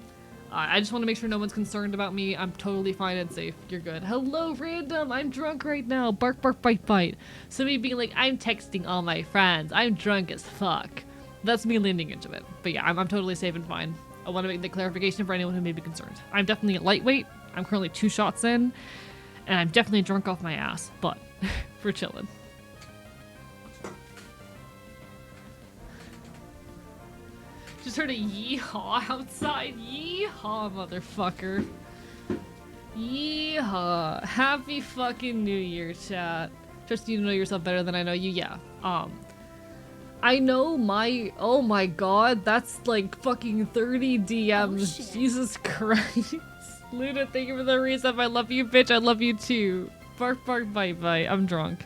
I just want to make sure no one's concerned about me. I'm totally fine and safe. You're good. Hello, random. I'm drunk right now. Bark, bark, bite, bite. So me being like, I'm texting all my friends. I'm drunk as fuck. That's me leaning into it. But yeah, I'm totally safe and fine. I want to make the clarification for anyone who may be concerned. I'm definitely a lightweight. I'm currently 2 shots in. And I'm definitely drunk off my ass. But we're chilling. Just heard a yeehaw outside. Yeehaw, motherfucker. Yeehaw. Happy fucking New Year, chat. Trust you to know yourself better than I know you. Yeah. I know my... Oh my god, that's like fucking 30 DMs. Oh, shit. Jesus Christ. Luna, thank you for the resub. I love you, bitch. I love you too. Bark, bark, bite, bite. I'm drunk.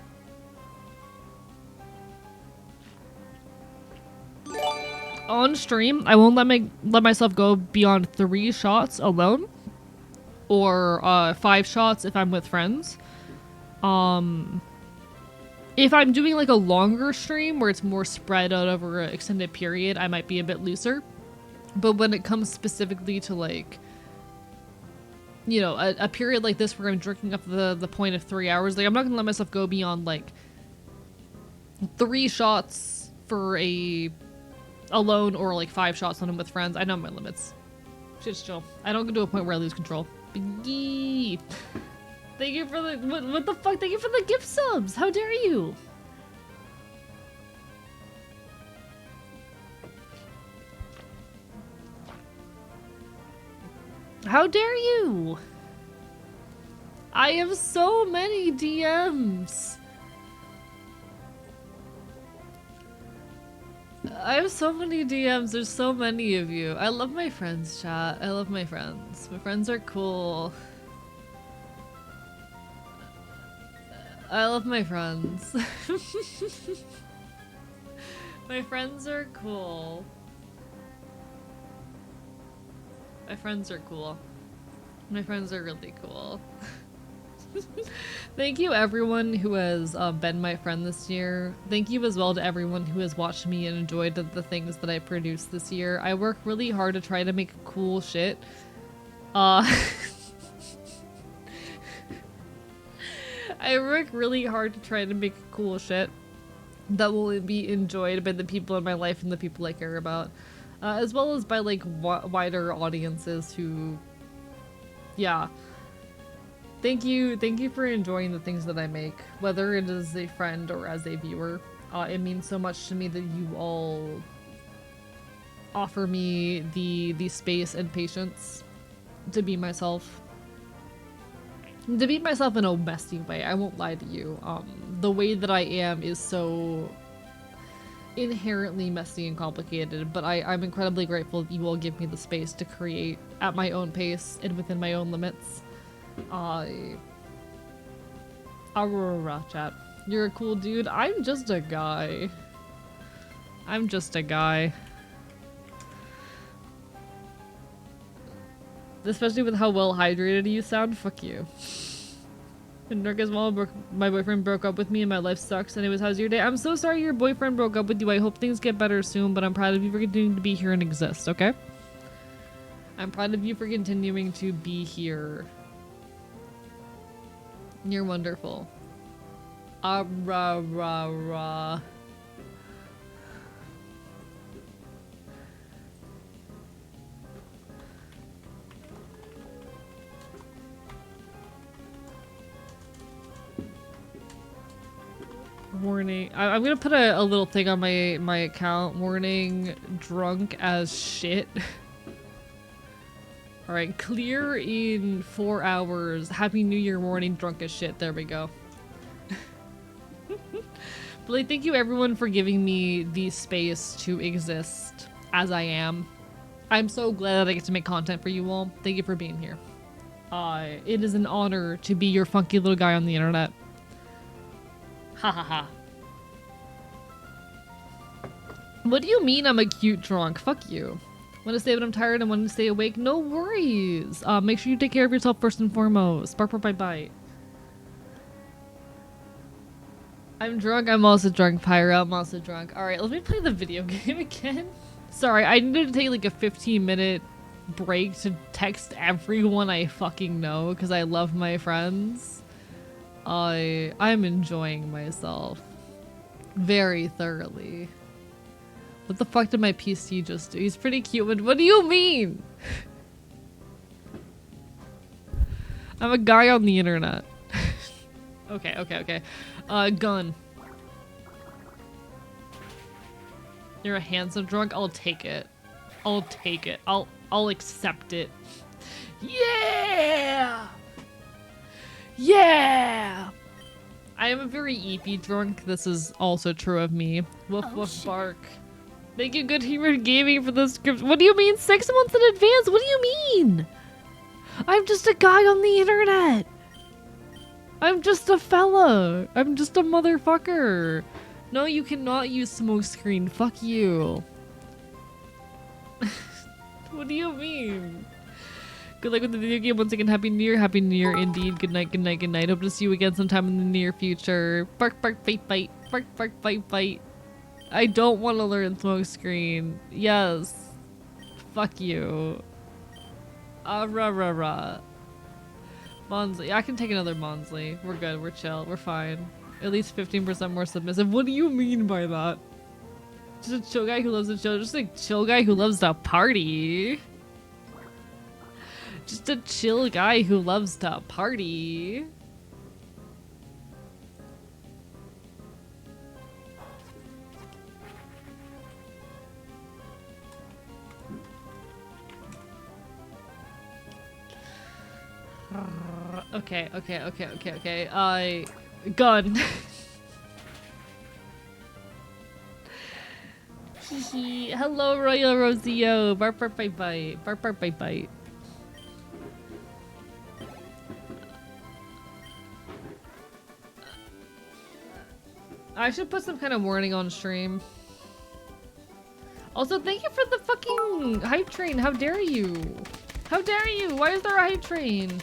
On stream, I won't let myself go beyond 3 shots alone, or 5 shots if I'm with friends. If I'm doing like a longer stream where it's more spread out over an extended period, I might be a bit looser. But when it comes specifically to like, you know, a period like this where I'm drinking up the point of 3 hours, like I'm not gonna let myself go beyond like 3 shots for a alone or like 5 shots when I'm with friends. I know my limits. Shit's chill. I don't get to a point where I lose control. But yee. Thank you for the what the fuck? Thank you for the gift subs. How dare you? How dare you? I have so many DMs. I have so many DMs. There's so many of you. I love my friends, chat. I love my friends. My friends are cool. I love my friends. My friends are cool. My friends are cool. My friends are really cool. Thank you everyone who has been my friend this year. Thank you as well to everyone who has watched me and enjoyed the things that I produced this year. I work really hard to try to make cool shit. I work really hard to try to make cool shit that will be enjoyed by the people in my life and the people I care about. As well as by like wider audiences who, yeah. Thank you for enjoying the things that I make, whether it is a friend or as a viewer. It means so much to me that you all offer me the space and patience to be myself. To be myself in a messy way, I won't lie to you. The way that I am is so inherently messy and complicated, but I'm incredibly grateful that you all give me the space to create at my own pace and within my own limits. Aurora chat. You're a cool dude. I'm just a guy. I'm just a guy. Especially with how well hydrated you sound. Fuck you. And Dirk as well, my boyfriend broke up with me and my life sucks. Anyways, how's your day? I'm so sorry your boyfriend broke up with you. I hope things get better soon, but I'm proud of you for continuing to be here and exist, okay? I'm proud of you for continuing to be here. You're wonderful. Ah, rah, rah, rah. Warning. I'm gonna put a little thing on my account. Warning, drunk as shit. Alright, clear in 4 hours. Happy New Year warning, drunk as shit. There we go. But like, thank you everyone for giving me the space to exist as I am. I'm so glad that I get to make content for you all. Thank you for being here. It is an honor to be your funky little guy on the internet. Ha ha ha. What do you mean I'm a cute drunk? Fuck you. Want to stay but I'm tired and want to stay awake? No worries. Make sure you take care of yourself first and foremost. Bark, bark, bite, bite. I'm drunk. I'm also drunk, Pyro. I'm also drunk. Alright, let me play the video game again. Sorry, I needed to take like a 15-minute break to text everyone I fucking know because I love my friends. I'm enjoying myself very thoroughly. What the fuck did my PC just do? He's pretty cute, but what do you mean? I'm a guy on the internet. Okay. Gun. You're a handsome drunk? I'll take it. I'll take it. I'll accept it. Yeah! Yeah! I am a very EP drunk. This is also true of me. Woof woof shit. bark. Thank you, Good Humor Gaming, for the script. What do you mean 6 months in advance? What do you mean? I'm just a guy on the internet. I'm just a fella. I'm just a motherfucker. No, you cannot use smokescreen. Fuck you. What do you mean? Good luck with the video game. Once again, Happy New Year. Happy New Year indeed. Good night, good night, good night. Hope to see you again sometime in the near future. Bark, bark, bite, bite. Bark, bark, bite, bite. I don't want to learn smokescreen. Yes. Fuck you. Rah, rah, rah. Monsley. I can take another Monsley. We're good. We're chill. We're fine. At least 15% more submissive. What do you mean by that? Just a chill guy who loves to chill. Just a chill guy who loves to party. Just a chill guy who loves to party. Okay. Gun. Hehe. Hello, Royal Rosio. Bark, bark, bite, bite. Bark, bark, bite, bite. I should put some kind of warning on stream. Also, thank you for the fucking hype train. How dare you? How dare you? Why is there a hype train?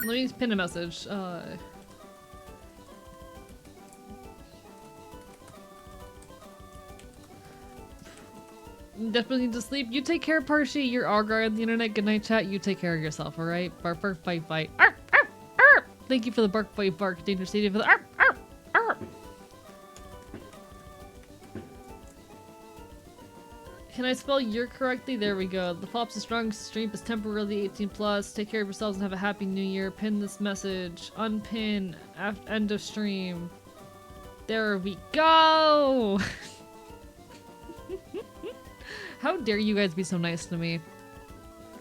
Let me pin a message. Definitely need to sleep. You take care, Parshi. You're all guy on the internet. Good night, chat. You take care of yourself, alright? Bark, bark, bite, bite. Arr, arr, arr. Thank you for the bark, bite, bark. Danger Stadium for the arr, arr, arr. Can I spell your correctly? There we go. The Flops is strong. Stream is temporarily 18 plus. Take care of yourselves and have a happy new year. Pin this message. Unpin. End of stream. There we go. How dare you guys be so nice to me?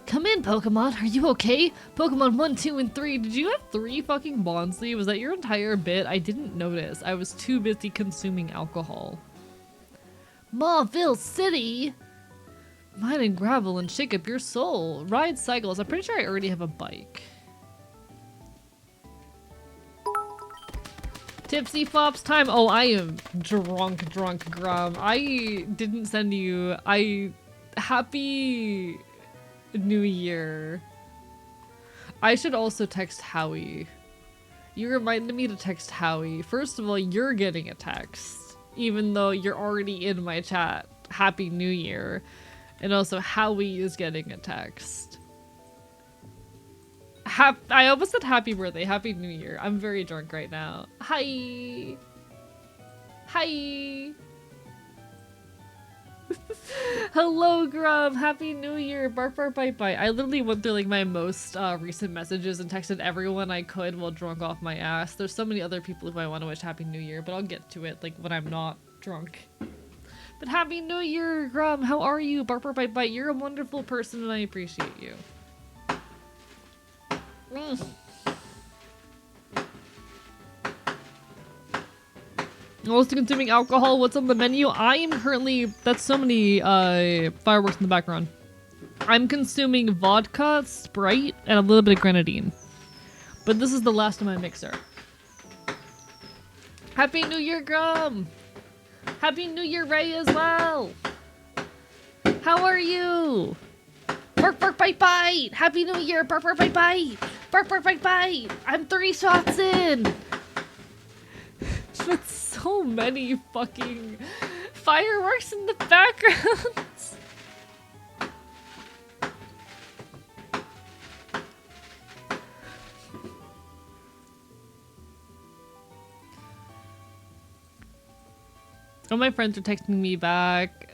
Come in, Pokemon. Are you okay? Pokemon 1, 2, and 3. Did you have 3 fucking Bonsly? Was that your entire bit? I didn't notice. I was too busy consuming alcohol. Mauville City? Mine and gravel and shake up your soul. Ride cycles. I'm pretty sure I already have a bike. Tipsy Flops time. Oh, I am drunk, Grum. I didn't send you. Happy New Year. I should also text Howie. You reminded me to text Howie. First of all, you're getting a text, even though you're already in my chat. Happy New Year. And also, Howie is getting a text. I almost said happy birthday, happy new year. I'm very drunk right now. Hi. Hi. Hello, Grub. Happy new year. Bark, bark, bite, bite. I literally went through like my most recent messages and texted everyone I could while drunk off my ass. There's so many other people who I want to wish happy new year, but I'll get to it like when I'm not drunk. But happy new year, Grub. How are you? Bark, bark, bite, bite. You're a wonderful person and I appreciate you. Also consuming alcohol. What's on the menu? I am currently... That's so many fireworks in the background. I'm consuming vodka, Sprite, and a little bit of grenadine. But this is the last of my mixer. Happy New Year, Grum! Happy New Year, Ray, as well! How are you? Bark, bark, bite, bite! Happy New Year! Bark, bark, bite, bite! Bark, bark, bite, bite! I'm 3 shots in! With so many fucking fireworks in the background! All my friends are texting me back.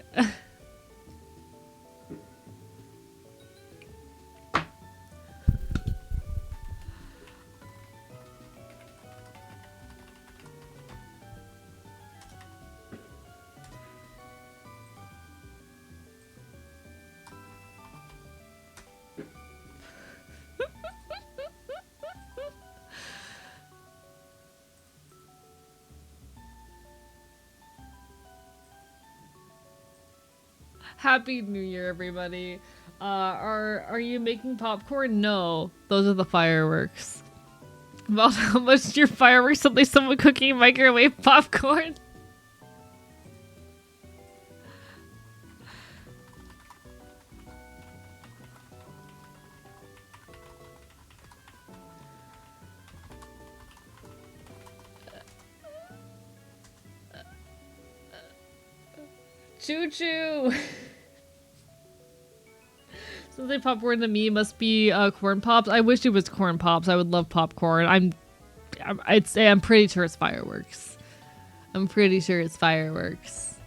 Happy New Year, everybody. Are you making popcorn? No, those are the fireworks. About how much your fireworks? Suddenly someone cooking microwave popcorn. Choo choo. Since they popcorn to me must be corn pops. I wish it was corn pops. I would love popcorn. I'd say I'm pretty sure it's fireworks. I'm pretty sure it's fireworks.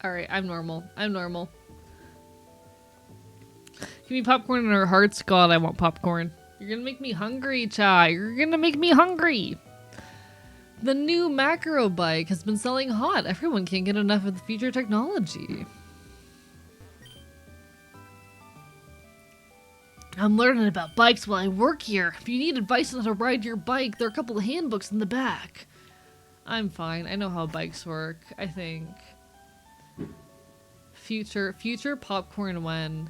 All right, I'm normal. I'm normal. Give me popcorn in our hearts. God, I want popcorn. You're gonna make me hungry, Chai. You're gonna make me hungry. The new macro bike has been selling hot. Everyone can't get enough of the future technology. I'm learning about bikes while I work here. If you need advice on how to ride your bike, there are a couple of handbooks in the back. I'm fine. I know how bikes work, I think. Future popcorn when?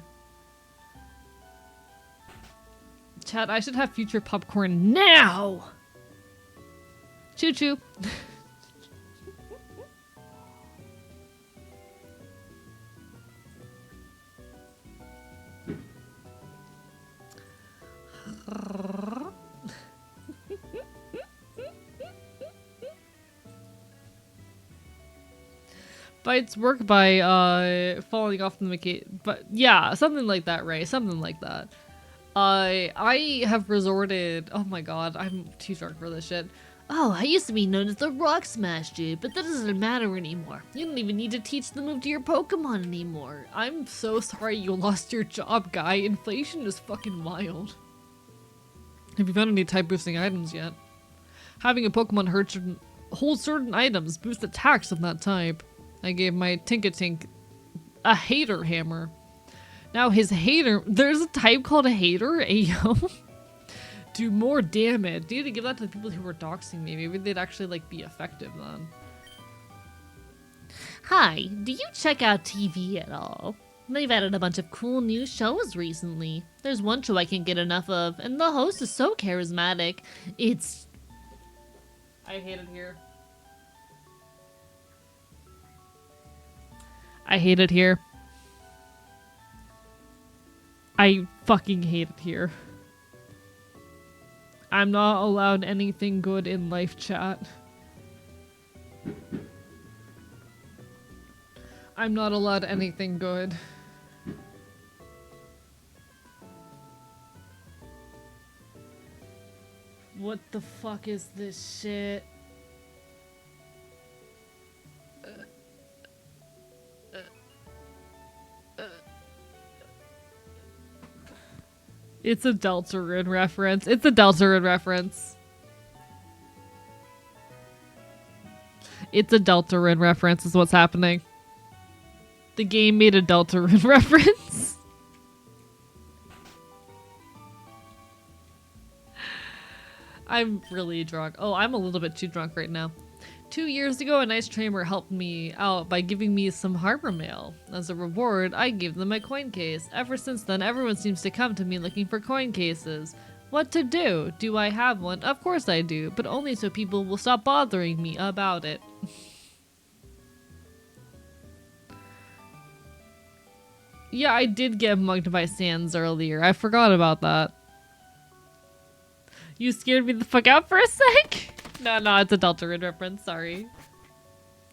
Chat, I should have future popcorn now! Choo choo! Bites work by falling off the Mickey, but yeah, something like that, Ray. Something like that. I have resorted. Oh my god, I'm too drunk for this shit. Oh, I used to be known as the Rock Smash dude, but that doesn't matter anymore. You don't even need to teach the move to your Pokemon anymore. I'm so sorry you lost your job, guy. Inflation is fucking wild. Have you found any type boosting items yet? Having a Pokemon holds certain items, boost attacks of that type. I gave my Tinkatink a hater hammer. Now his hater, there's a type called a hater, ayo. Do more damage. Need to give that to the people who were doxing me. Maybe they'd actually like be effective then. Hi, do you check out TV at all? They've added a bunch of cool new shows recently. There's one show I can't get enough of, and the host is so charismatic. It's... I hate it here. I hate it here. I fucking hate it here. I'm not allowed anything good in life, chat. I'm not allowed anything good. What the fuck is this shit? It's a Deltarune reference. It's a Deltarune reference. It's a Deltarune reference is what's happening. The game made a Deltarune reference. I'm really drunk. Oh, I'm a little bit too drunk right now. 2 years ago, a nice trainer helped me out by giving me some harbor mail. As a reward, I gave them a coin case. Ever since then, everyone seems to come to me looking for coin cases. What to do? Do I have one? Of course I do, but only so people will stop bothering me about it. Yeah, I did get mugged by Sans earlier. I forgot about that. You scared me the fuck out for a sec? No, it's a Deltarune reference. Sorry.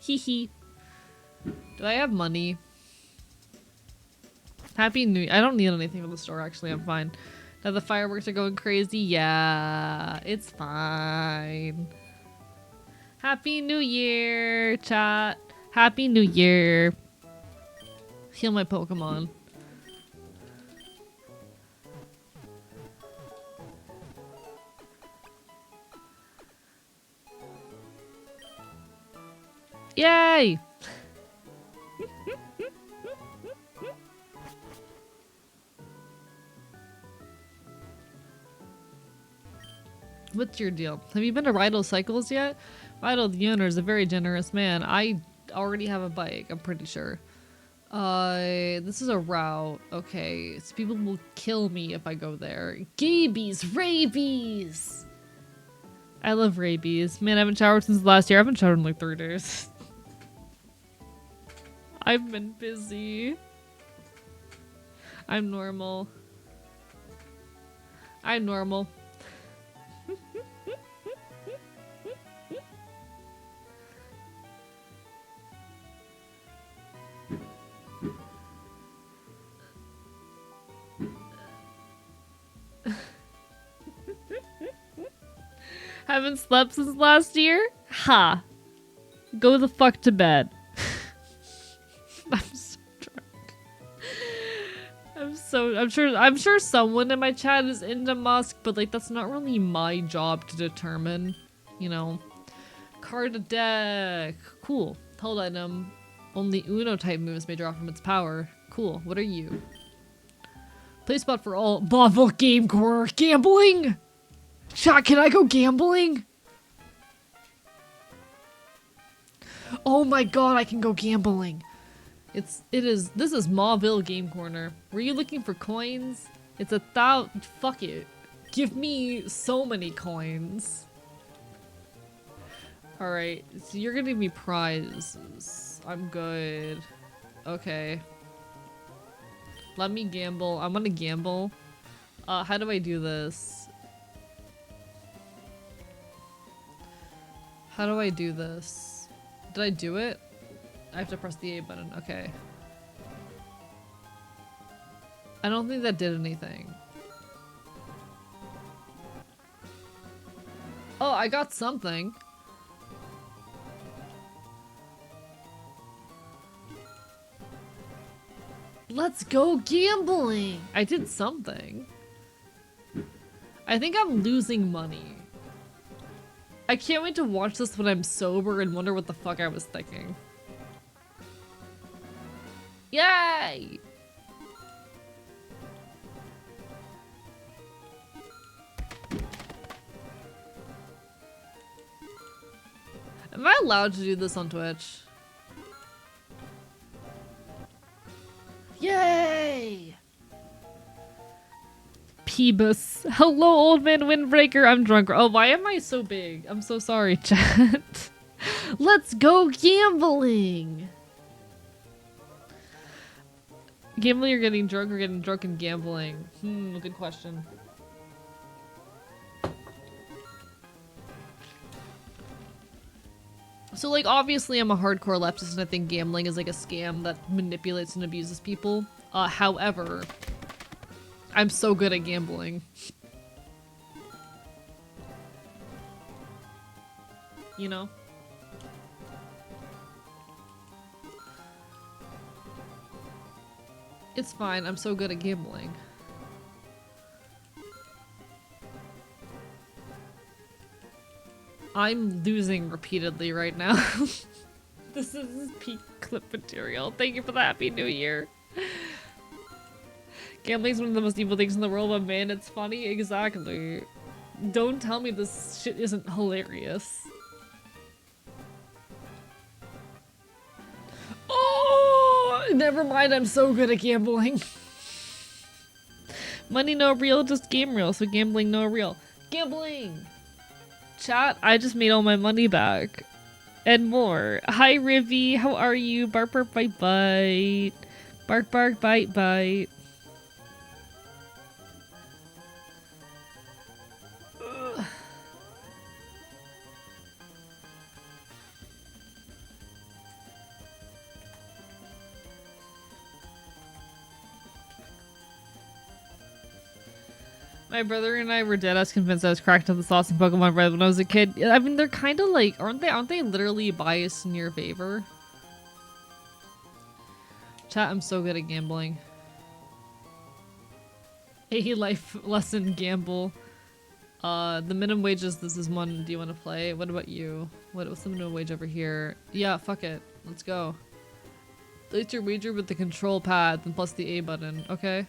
Hee hee. Do I have money? Happy New... I don't need anything from the store, actually. I'm fine. Now the fireworks are going crazy. Yeah, it's fine. Happy New Year, chat. Happy New Year. Heal my Pokemon. Yay! What's your deal? Have you been to Rydell Cycles yet? Rydell, the owner, is a very generous man. I already have a bike, I'm pretty sure. This is a route. Okay, so people will kill me if I go there. Gabies! Rabies! I love rabies. Man, I haven't showered since last year. I haven't showered in like 3 days. I've been busy. I'm normal. I'm normal. Haven't slept since last year? Ha! Go the fuck to bed. I'm so drunk. I'm sure someone in my chat is into Musk, but like that's not really my job to determine, you know. Card deck. Cool. Hold item. Only Uno type moves may draw from its power. Cool. What are you? Play spot for all. Bottle game core. Gambling! Chat, can I go gambling? Oh my god, I can go gambling. This is Mauville Game Corner. Were you looking for coins? It's fuck it. Give me so many coins. Alright, so you're gonna give me prizes. I'm good. Okay. Let me gamble. I wanna gamble. How do I do this? How do I do this? Did I do it? I have to press the A button. Okay. I don't think that did anything. Oh, I got something. Let's go gambling! I did something. I think I'm losing money. I can't wait to watch this when I'm sober and wonder what the fuck I was thinking. Yay! Am I allowed to do this on Twitch? Yay! Peebus. Hello, old man Windbreaker. I'm drunk. Oh, why am I so big? I'm so sorry, chat. Let's go gambling! Gambling or getting drunk or getting drunk and gambling? Good question. So, like, obviously I'm a hardcore leftist and I think gambling is like a scam that manipulates and abuses people. However, I'm so good at gambling. You know? It's fine, I'm so good at gambling. I'm losing repeatedly right now. This is peak clip material. Thank you for the Happy New Year. Gambling is one of the most evil things in the world, but man, it's funny. Exactly. Don't tell me this shit isn't hilarious. Oh, never mind. I'm so good at gambling. Money no real, just game real. So gambling no real. Gambling! Chat, I just made all my money back. And more. Hi, Rivy. How are you? Bark, bark, bite, bite. Bark, bark, bite, bite. Ugh. My brother and I were deadass convinced I was cracked on the sauce in Pokemon Red when I was a kid. I mean, they're kind of like, aren't they literally biased in your favor? Chat, I'm so good at gambling. A life lesson gamble. The minimum wages, this is one. Do you want to play? What about you? What's the minimum wage over here? Yeah, fuck it. Let's go. Place your wager with the control pad, then plus the A button. Okay.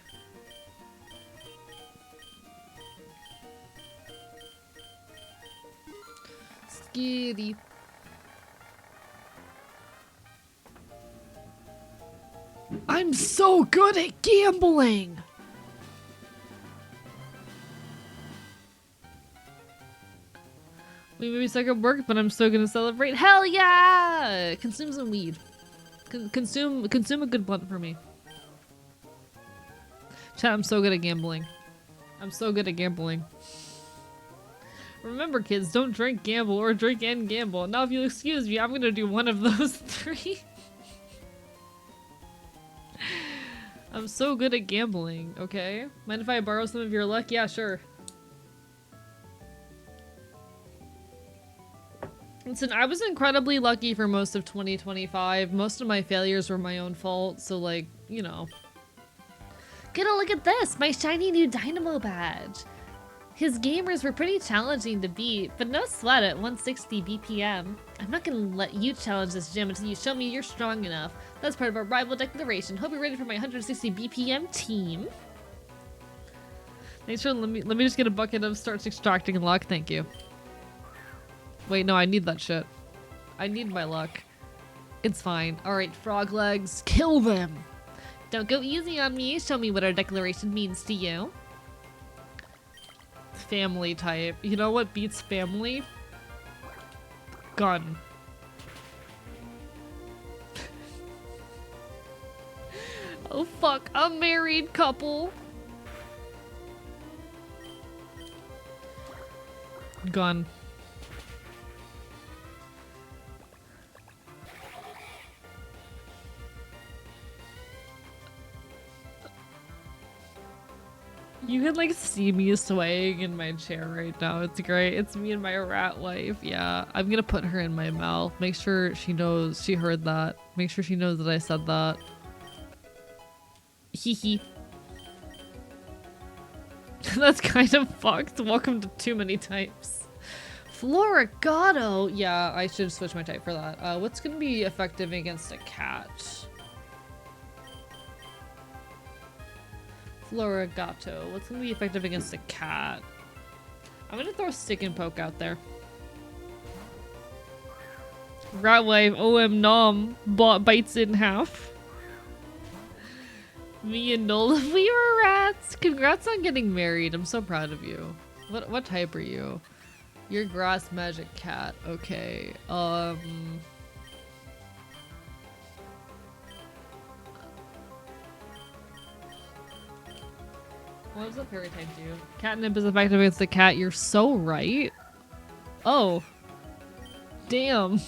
Scary. I'm so good at gambling! We may be stuck at work, but I'm still gonna celebrate. Hell yeah! Consume some weed. Consume a good blunt for me. Chat, I'm so good at gambling. I'm so good at gambling. Remember, kids, don't drink, gamble, or drink and gamble. Now, if you'll excuse me, I'm gonna do one of those three. I'm so good at gambling, okay? Mind if I borrow some of your luck? Yeah, sure. Listen, I was incredibly lucky for most of 2025. Most of my failures were my own fault, so like, you know. Get a look at this! My shiny new Dynamo badge! His gamers were pretty challenging to beat, but no sweat at 160 BPM. I'm not gonna let you challenge this gym until you show me you're strong enough. That's part of our rival declaration. Hope you're ready for my 160 BPM team. Thanks for let me just get a bucket of starts extracting luck, thank you. Wait, no, I need that shit. I need my luck. It's fine. Alright, frog legs, kill them! Don't go easy on me. Show me what our declaration means to you. Family type. You know what beats family? Gun. Oh fuck, a married couple. Gun. You can like see me swaying in my chair right now. It's great. It's me and my rat wife. Yeah, I'm gonna put her in my mouth. Make sure she knows she heard that. Make sure she knows that I said that. Hee hee. That's kind of fucked. Welcome to too many types. Florigato. Yeah, I should switch my type for that. What's gonna be effective against a cat? Florigato. What's gonna be effective against a cat? I'm gonna throw stick and poke out there. Rat wave, OM nom, bites in half. Me and Nola, we were rats. Congrats on getting married. I'm so proud of you. What type are you? You're grass magic cat. Okay. What does the fairy type do? Catnip is effective against the cat. You're so right. Oh. Damn.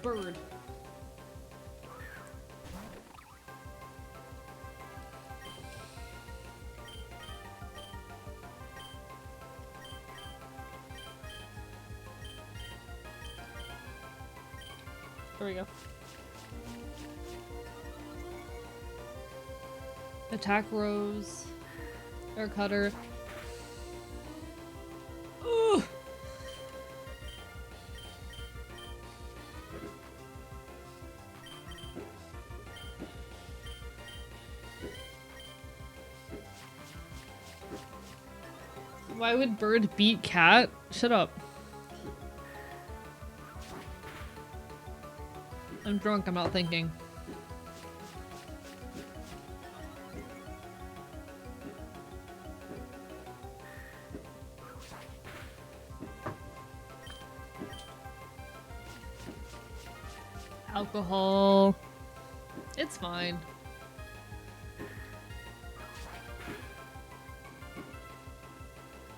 Bird. There we go. Attack Rose. Air Cutter. Ooh. Why would bird beat cat? Shut up. I'm drunk, I'm not thinking. Alcohol. It's fine.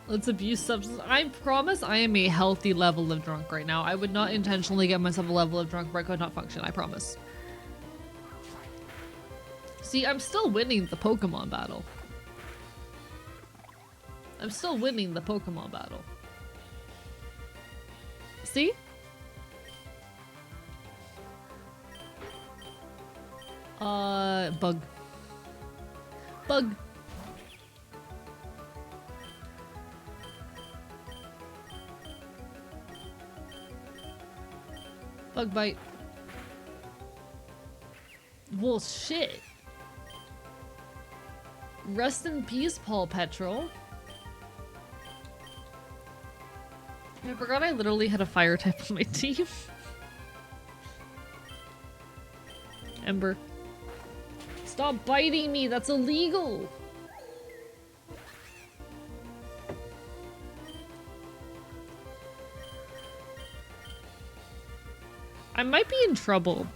Let's abuse substance. I promise I am a healthy level of drunk right now. I would not intentionally get myself a level of drunk where I could not function. I promise. See, I'm still winning the Pokemon battle. I'm still winning the Pokemon battle. See? Bug. Bug. Bug bite. Well, shit. Rest in peace, Paul Petrol. I forgot I literally had a fire type on my team. Ember. Stop biting me, that's illegal! I might be in trouble.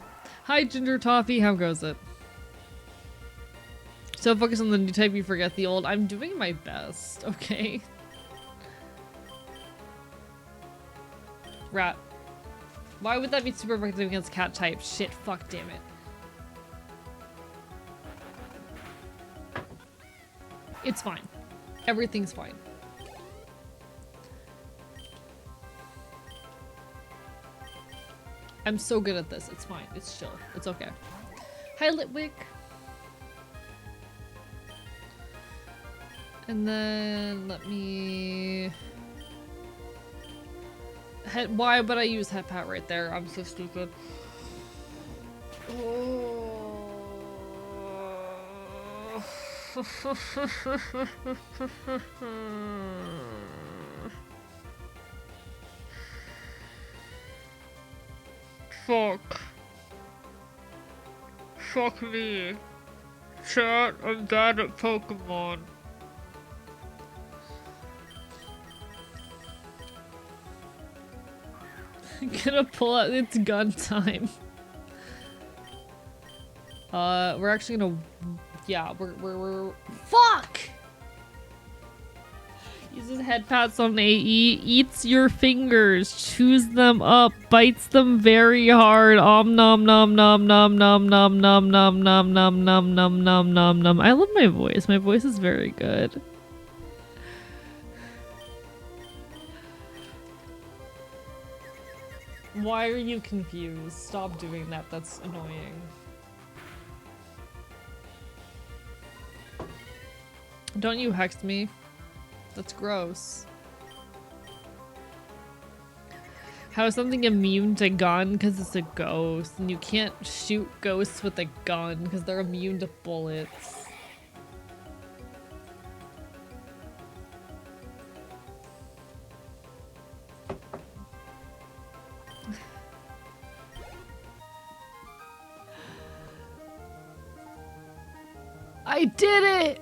Hi, Ginger Toffee, how goes it? So focus on the new type, you forget the old. I'm doing my best, okay? Rat. Why would that be super effective against cat type? Shit, fuck, damn it. It's fine. Everything's fine. I'm so good at this. It's fine. It's chill. It's okay. Hi, Litwick. And then let me... Why would I use head pat right there? I'm so stupid. Fuck. Fuck me. Chat, I'm bad at Pokemon. Gonna pull out, it's gun time. We're actually gonna, yeah, we're fuck! Uses head pats on AE, eats your fingers, chews them up, bites them very hard. Om nom nom nom nom nom nom nom nom nom nom nom nom nom nom nom. I love my voice. My voice is very good. Why are you confused? Stop doing that. That's annoying. Don't you hex me? That's gross. How is something immune to gun? Because it's a ghost. And you can't shoot ghosts with a gun because they're immune to bullets. I did it!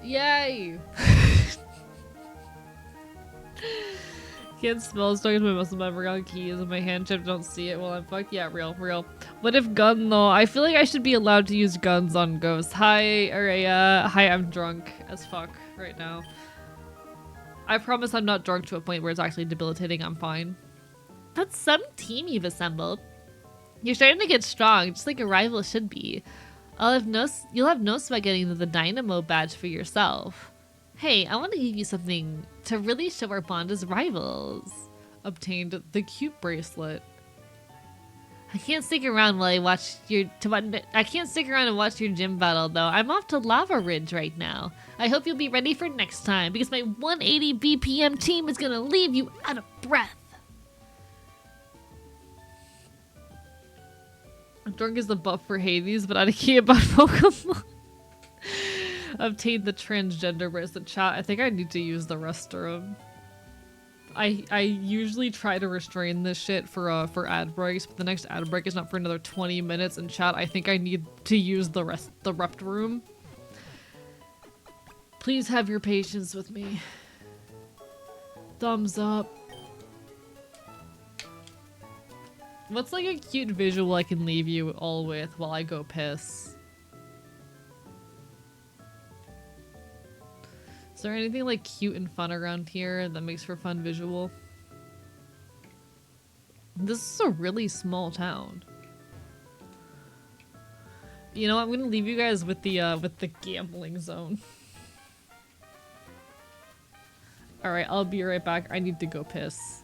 Yay! Can't smell stuck in my muscle memory on keys and my hand chip don't see it while I'm fucked. Yeah, real. What if gun though? I feel like I should be allowed to use guns on ghosts. Hi, Araya. Hi, I'm drunk as fuck right now. I promise I'm not drunk to a point where it's actually debilitating. I'm fine. That's some team you've assembled. You're starting to get strong, just like a rival should be. You'll have no sweat getting the Dynamo badge for yourself. Hey, I want to give you something to really show our bond as rivals. Obtained the cute bracelet. I can't stick around while I watch I can't stick around and watch your gym battle though. I'm off to Lava Ridge right now. I hope you'll be ready for next time because my 180 BPM team is gonna leave you out of breath. Drunk is the buff for Hades, but out of key about Pokemon. Obtained the transgender bracelet. Chat, I think I need to use the restroom. I usually try to restrain this shit for ad breaks, but the next ad break is not for another 20 minutes. And chat, I think I need to use the rep room. Please have your patience with me. Thumbs up. What's like a cute visual I can leave you all with while I go piss? Is there anything like cute and fun around here that makes for a fun visual? This is a really small town. You know, I'm gonna leave you guys with the gambling zone. Alright, I'll be right back. I need to go piss.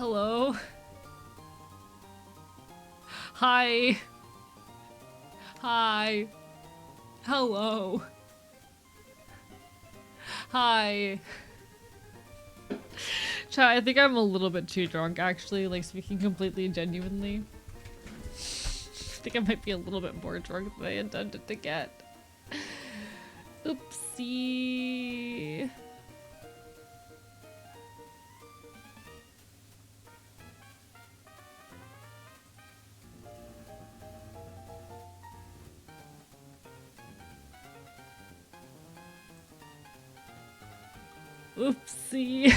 Hello? Hi. Hi. Hello. Hi. Chat, I think I'm a little bit too drunk, actually, like, speaking completely genuinely. I think I might be a little bit more drunk than I intended to get. Oopsie. Oopsie.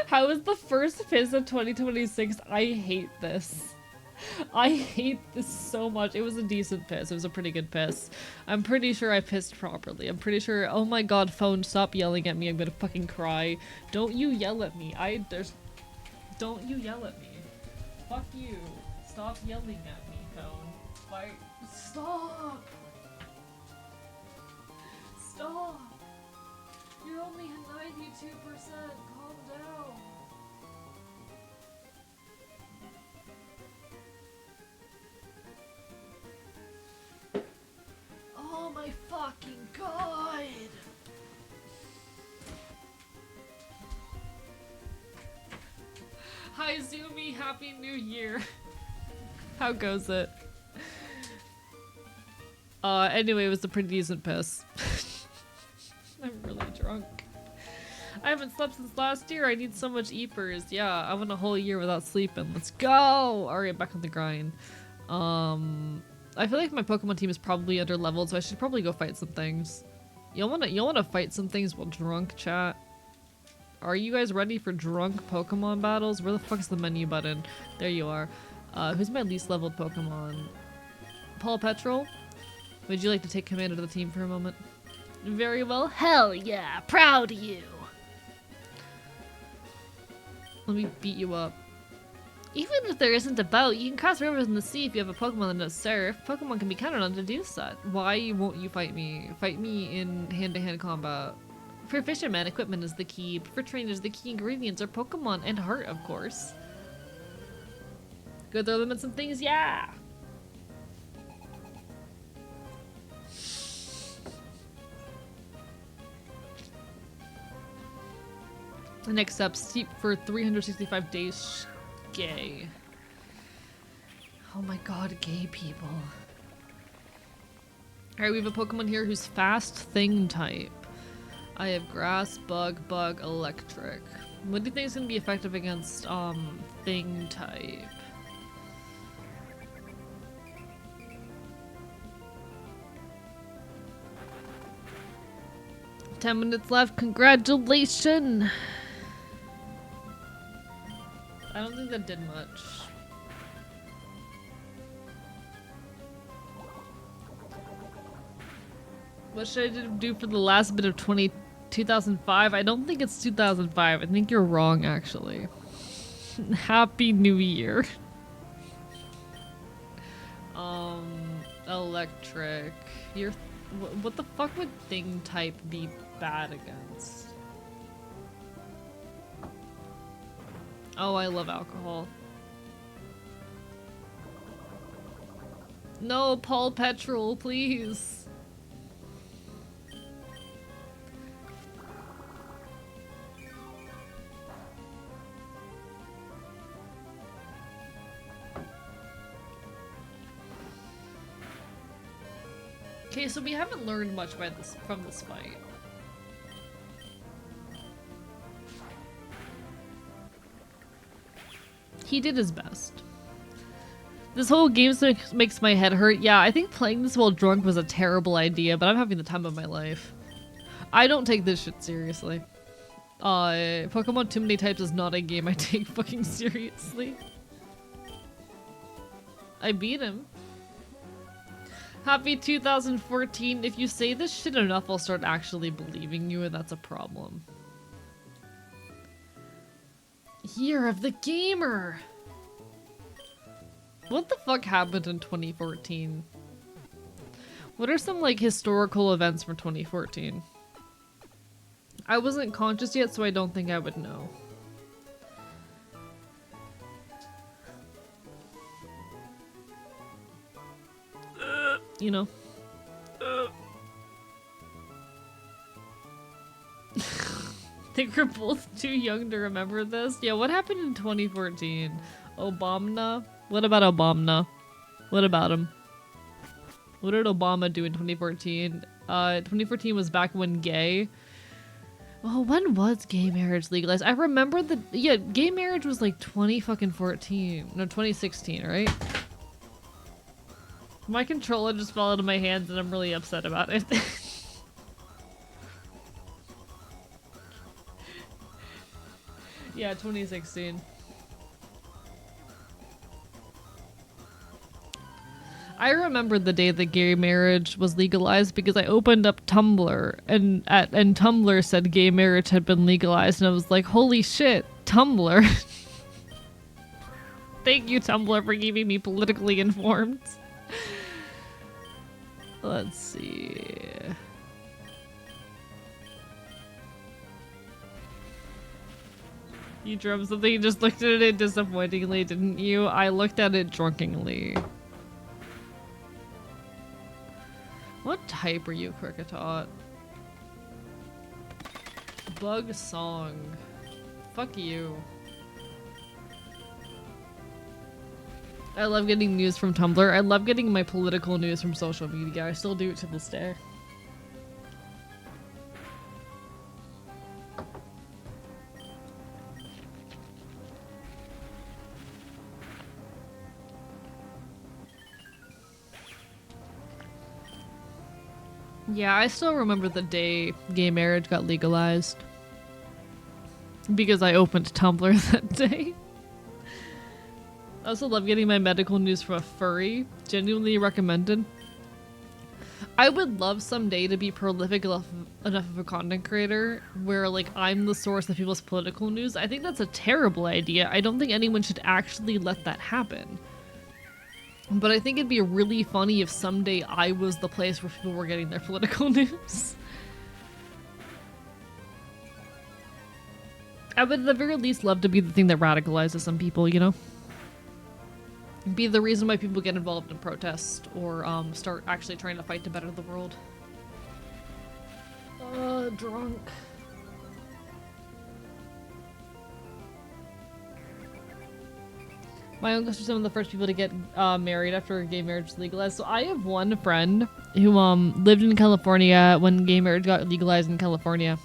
How is the first piss of 2026? I hate this. I hate this so much. It was a decent piss. It was a pretty good piss. I'm pretty sure I pissed properly. I'm pretty sure. Oh my god, phone, stop yelling at me. I'm gonna fucking cry. Don't you yell at me. Don't you yell at me. Fuck you. Stop yelling at me, phone. Like, stop. Stop. You're only at 92%. Calm down. Oh my fucking god! Hi Zoomy, happy new year. How goes it? Anyway, it was a pretty decent piss. I'm really drunk. I haven't slept since last year. I need so much Eepers. Yeah, I went a whole year without sleeping. Let's go! Alright, back on the grind. I feel like my Pokemon team is probably under leveled, so I should probably go fight some things. You'll wanna fight some things while drunk, chat? Are you guys ready for drunk Pokemon battles? Where the fuck is the menu button? There you are. Who's my least leveled Pokemon? Paul Petrol? Would you like to take command of the team for a moment? Very well. Hell yeah, proud of you. Let me beat you up. Even if there isn't a boat, you can cross rivers in the sea if you have a Pokemon that knows surf. Pokemon can be counted on to do so. Why won't you fight me? Fight me in hand-to-hand combat. For fishermen, equipment is the key. For trainers, the key ingredients are Pokemon and heart, of course. Go throw them at some things, yeah! Next up, sleep for 365 days. Gay. Oh my god, gay people. Alright, we have a Pokemon here who's fast thing type. I have grass, bug, electric. What do you think is gonna be effective against thing type? "10 minutes left, congratulations!" I don't think that did much. What should I do for the last bit of 2005? I don't think it's 2005. I think you're wrong, actually. Happy New Year. Electric. What the fuck would thing type be bad against? Oh, I love alcohol. No, Paul Petrol, please. Okay, so we haven't learned much from this fight. He did his best. This whole game makes my head hurt. Yeah, I think playing this while drunk was a terrible idea, but I'm having the time of my life. I don't take this shit seriously. Pokemon Too Many Types is not a game I take fucking seriously. I beat him. Happy 2014. If you say this shit enough, I'll start actually believing you, and that's a problem. Year of the Gamer! What the fuck happened in 2014? What are some, like, historical events from 2014? I wasn't conscious yet, so I don't think I would know. You know. Think we're both too young to remember this. Yeah, what happened in 2014? Obama? What about Obama? What about him? What did Obama do in 2014? 2014 was back when gay. Oh, when was gay marriage legalized? I remember that. Yeah, gay marriage was like 2014. No, 2016, right? My controller just fell out of my hands and I'm really upset about it. Yeah, 2016. I remember the day that gay marriage was legalized because I opened up Tumblr and Tumblr said gay marriage had been legalized and I was like, holy shit, Tumblr. Thank you, Tumblr, for keeping me politically informed. Let's see. You drove something, you just looked at it disappointingly, didn't you? I looked at it drunkenly. What type are you, Cricketot? Bug song. Fuck you. I love getting news from Tumblr. I love getting my political news from social media. I still do it to this day. Yeah, I still remember the day gay marriage got legalized. Because I opened Tumblr that day. I also love getting my medical news from a furry. Genuinely recommended. I would love someday to be prolific enough of a content creator where, like, I'm the source of people's political news. I think that's a terrible idea. I don't think anyone should actually let that happen. But I think it'd be really funny if someday I was the place where people were getting their political news. I would at the very least love to be the thing that radicalizes some people, you know? Be the reason why people get involved in protest or start actually trying to fight to better the world. Drunk. My uncles were some of the first people to get married after gay marriage was legalized. So I have one friend who lived in California when gay marriage got legalized in California.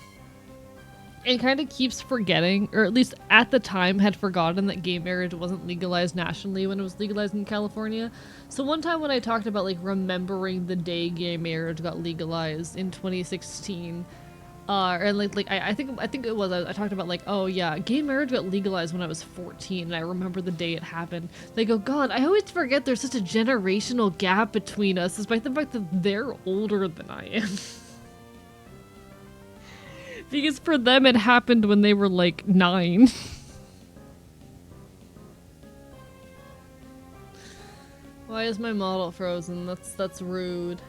And kind of keeps forgetting, or at least at the time had forgotten that gay marriage wasn't legalized nationally when it was legalized in California. So one time when I talked about like remembering the day gay marriage got legalized in 2016, and I think it was I talked about like, oh yeah, gay marriage got legalized when I was 14 and I remember the day it happened. They go, God, I always forget there's such a generational gap between us despite the fact that they're older than I am. Because for them it happened when they were like 9. Why is my model frozen? That's rude.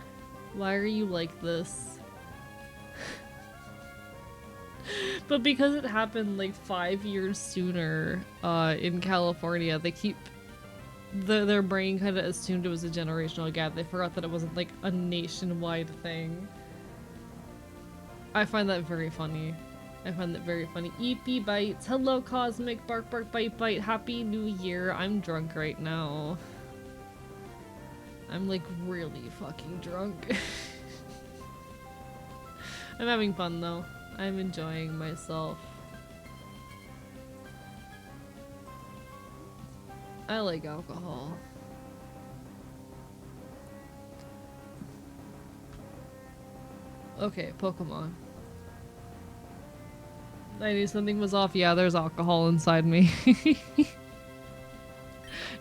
Why are you like this? But because it happened like 5 years sooner in California, they keep their brain kind of assumed it was a generational gap. They forgot that it wasn't like a nationwide thing. I find that very funny. I find that very funny. EP Bites. Hello, Cosmic. Bark, bark, bite, bite. Happy New Year. I'm drunk right now. I'm like really fucking drunk. I'm having fun though. I'm enjoying myself. I like alcohol. Okay, Pokemon. I knew something was off. Yeah, there's alcohol inside me.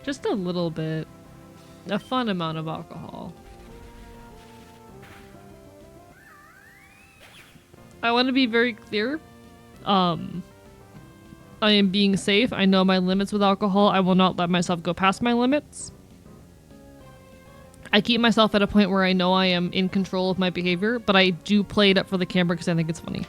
Just a little bit. A fun amount of alcohol. I want to be very clear. I am being safe. I know my limits with alcohol. I will not let myself go past my limits. I keep myself at a point where I know I am in control of my behavior, but I do play it up for the camera because I think it's funny.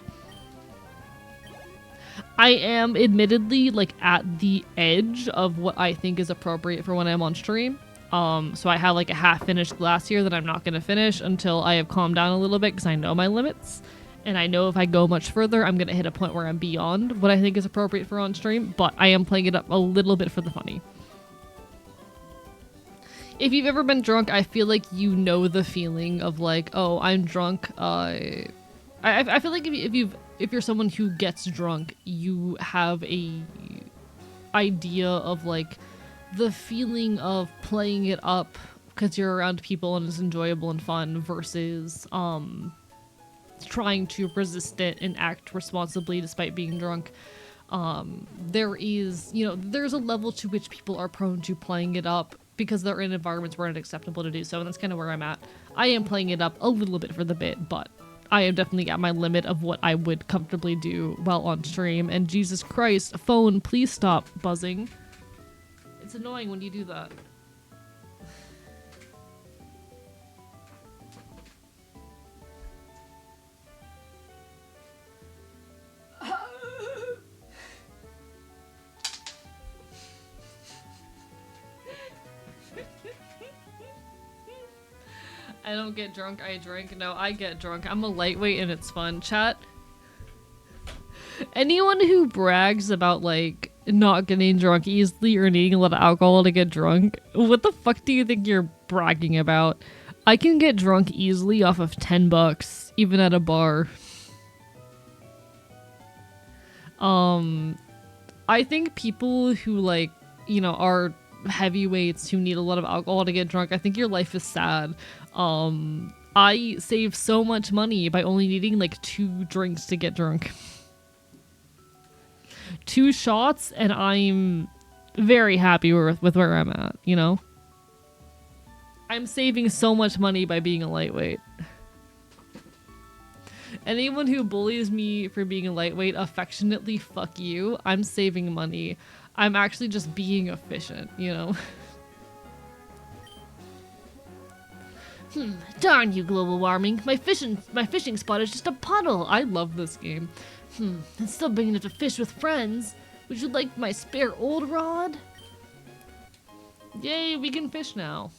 I am admittedly like at the edge of what I think is appropriate for when I'm on stream. So I have like a half finished glass here that I'm not going to finish until I have calmed down a little bit because I know my limits. And I know if I go much further, I'm going to hit a point where I'm beyond what I think is appropriate for on stream. But I am playing it up a little bit for the funny. If you've ever been drunk, I feel like you know the feeling of like, oh, I'm drunk. I feel like if you're someone who gets drunk, you have a idea of like the feeling of playing it up because you're around people and it's enjoyable and fun versus trying to resist it and act responsibly despite being drunk. There is, there's a level to which people are prone to playing it up because they're in environments where it's acceptable to do so, and that's kind of where I'm at. I am playing it up a little bit for the bit, but I am definitely at my limit of what I would comfortably do while on stream. And Jesus Christ, phone, please stop buzzing. It's annoying when you do that. I don't get drunk, I drink. No, I get drunk. I'm a lightweight and it's fun. Chat. Anyone who brags about, like, not getting drunk easily or needing a lot of alcohol to get drunk, what the fuck do you think you're bragging about? I can get drunk easily off of $10, even at a bar. I think people who, like, are heavyweights who need a lot of alcohol to get drunk, I think your life is sad. I save so much money by only needing like 2 drinks to get drunk. 2 shots and I'm very happy with where I'm at, I'm saving so much money by being a lightweight. Anyone who bullies me for being a lightweight, affectionately, fuck you. I'm saving money. I'm actually just being efficient, Darn you, global warming. My fishing spot is just a puddle. I love this game. It's still big enough to fish with friends. Would you like my spare old rod? Yay, we can fish now.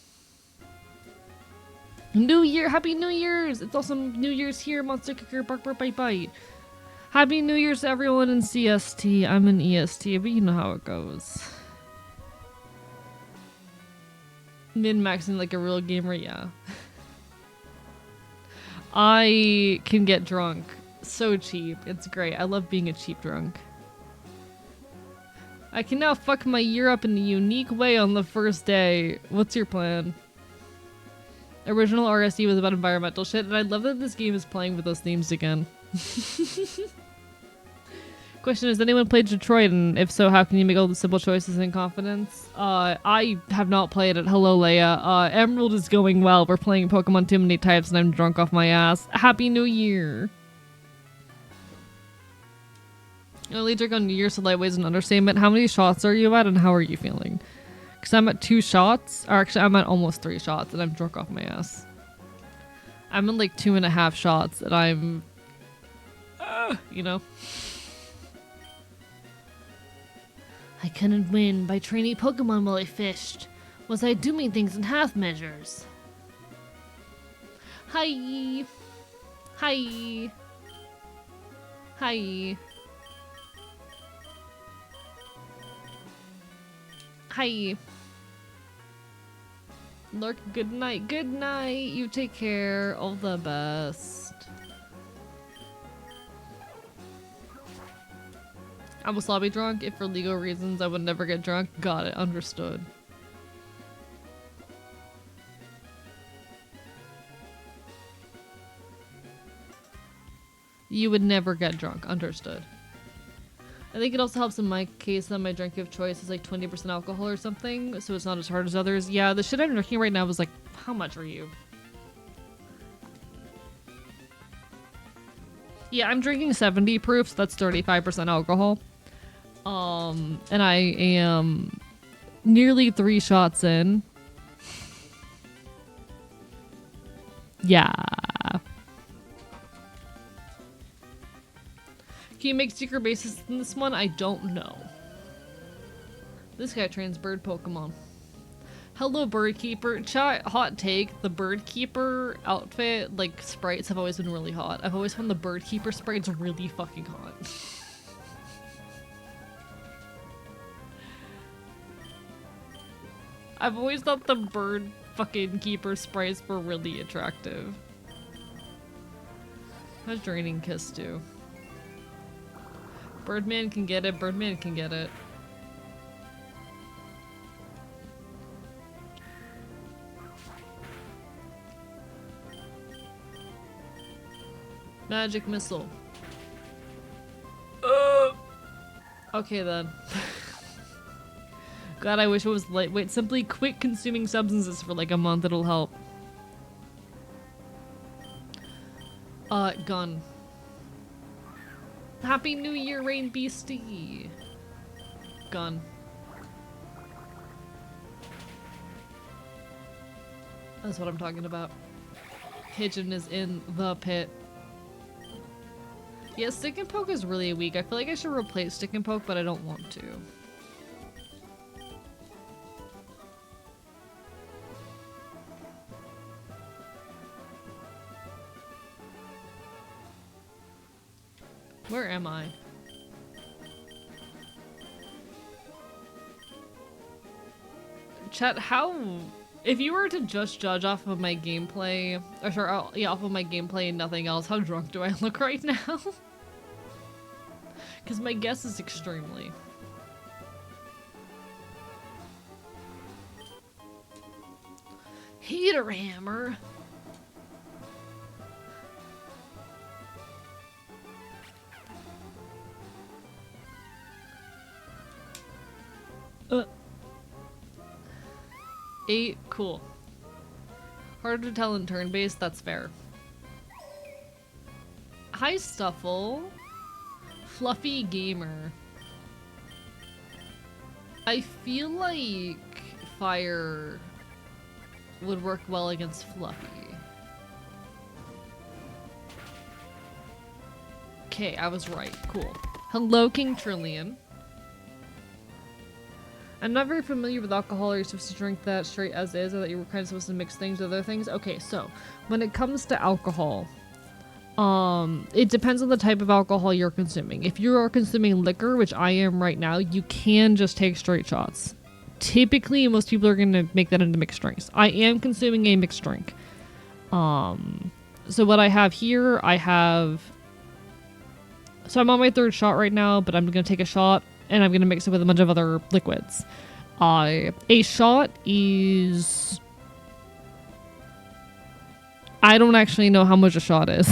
New Year! Happy New Year's! It's also New Year's here, Monster Kicker, Bark Bark Bite Bite. Happy New Year's to everyone in CST. I'm in EST, but you know how it goes. Min-maxing like a real gamer, yeah. I can get drunk so cheap. It's great. I love being a cheap drunk. I can now fuck my year up in a unique way on the first day. What's your plan? Original RSE was about environmental shit, and I love that this game is playing with those themes again. Question, has anyone played Detroit, and if so, how can you make all the simple choices in confidence? I have not played it. Hello, Leia. Emerald is going well. We're playing Pokemon too many types, and I'm drunk off my ass. Happy New Year! Early drink on New Year's to lightweight is an understatement. How many shots are you at, and how are you feeling? Because I'm at 2 shots, or actually I'm at almost 3 shots, and I'm drunk off my ass. I'm in like 2.5 shots, and I'm... I couldn't win by training Pokemon while I fished. Was I doing things in half measures? Hi! Hi! Hi! Hi! Lurk, good night. Good night! You take care. All the best. I will still be drunk if for legal reasons I would never get drunk. Got it. Understood. You would never get drunk. Understood. I think it also helps in my case that my drink of choice is like 20% alcohol or something, so it's not as hard as others. Yeah, the shit I'm drinking right now is like, how much are you? Yeah, I'm drinking 70 proof, so that's 35% alcohol. And I am nearly 3 shots in. Yeah. Can you make secret bases in this one? I don't know. This guy trains bird Pokemon. Hello, Bird Keeper. Chat, hot take. The Bird Keeper outfit, like, sprites have always been really hot. I've always found the Bird Keeper sprites really fucking hot. I've always thought the Bird fucking Keeper sprites were really attractive. How's Draining Kiss do? Birdman can get it. Birdman can get it. Magic Missile. Okay then. God, I wish it was lightweight. Simply quit consuming substances for like a month, it'll help. Gun. Happy New Year, Rain Beastie! Gun. That's what I'm talking about. Pigeon is in the pit. Yeah, Stick and Poke is really weak. I feel like I should replace Stick and Poke, but I don't want to. Where am I? Chat, how... If you were to just judge off of my gameplay, or sorry, yeah, off of my gameplay and nothing else, how drunk do I look right now? Because my guess is extremely. Heater Hammer. Eight, cool. Hard to tell in turn-based, that's fair. Hi, Stuffle. Fluffy Gamer. I feel like Fire would work well against Fluffy. Okay, I was right. Cool. Hello, King Trillian. I'm not very familiar with alcohol. Are you supposed to drink that straight as is, or that you were kind of supposed to mix things with other things? Okay, so when it comes to alcohol, it depends on the type of alcohol you're consuming. If you are consuming liquor, which I am right now, you can just take straight shots. Typically, most people are going to make that into mixed drinks. I am consuming a mixed drink. So what I have here, so I'm on my third shot right now, but I'm going to take a shot and I'm going to mix it with a bunch of other liquids. A shot is... I don't actually know how much a shot is.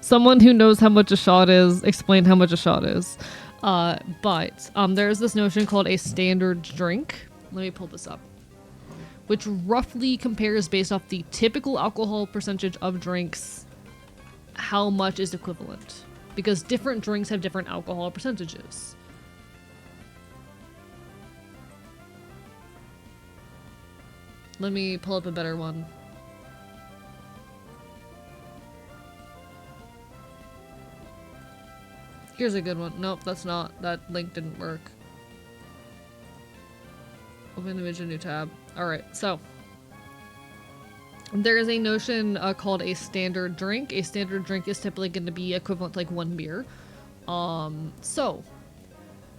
Someone who knows how much a shot is, explain how much a shot is. But there's this notion called a standard drink. Let me pull this up. Which roughly compares based off the typical alcohol percentage of drinks, how much is equivalent. Because different drinks have different alcohol percentages. Let me pull up a better one. Here's a good one. Nope, that's not. That link didn't work. Open image, a new tab. Alright, so. There is a notion called a standard drink. A standard drink is typically going to be equivalent to like one beer. So.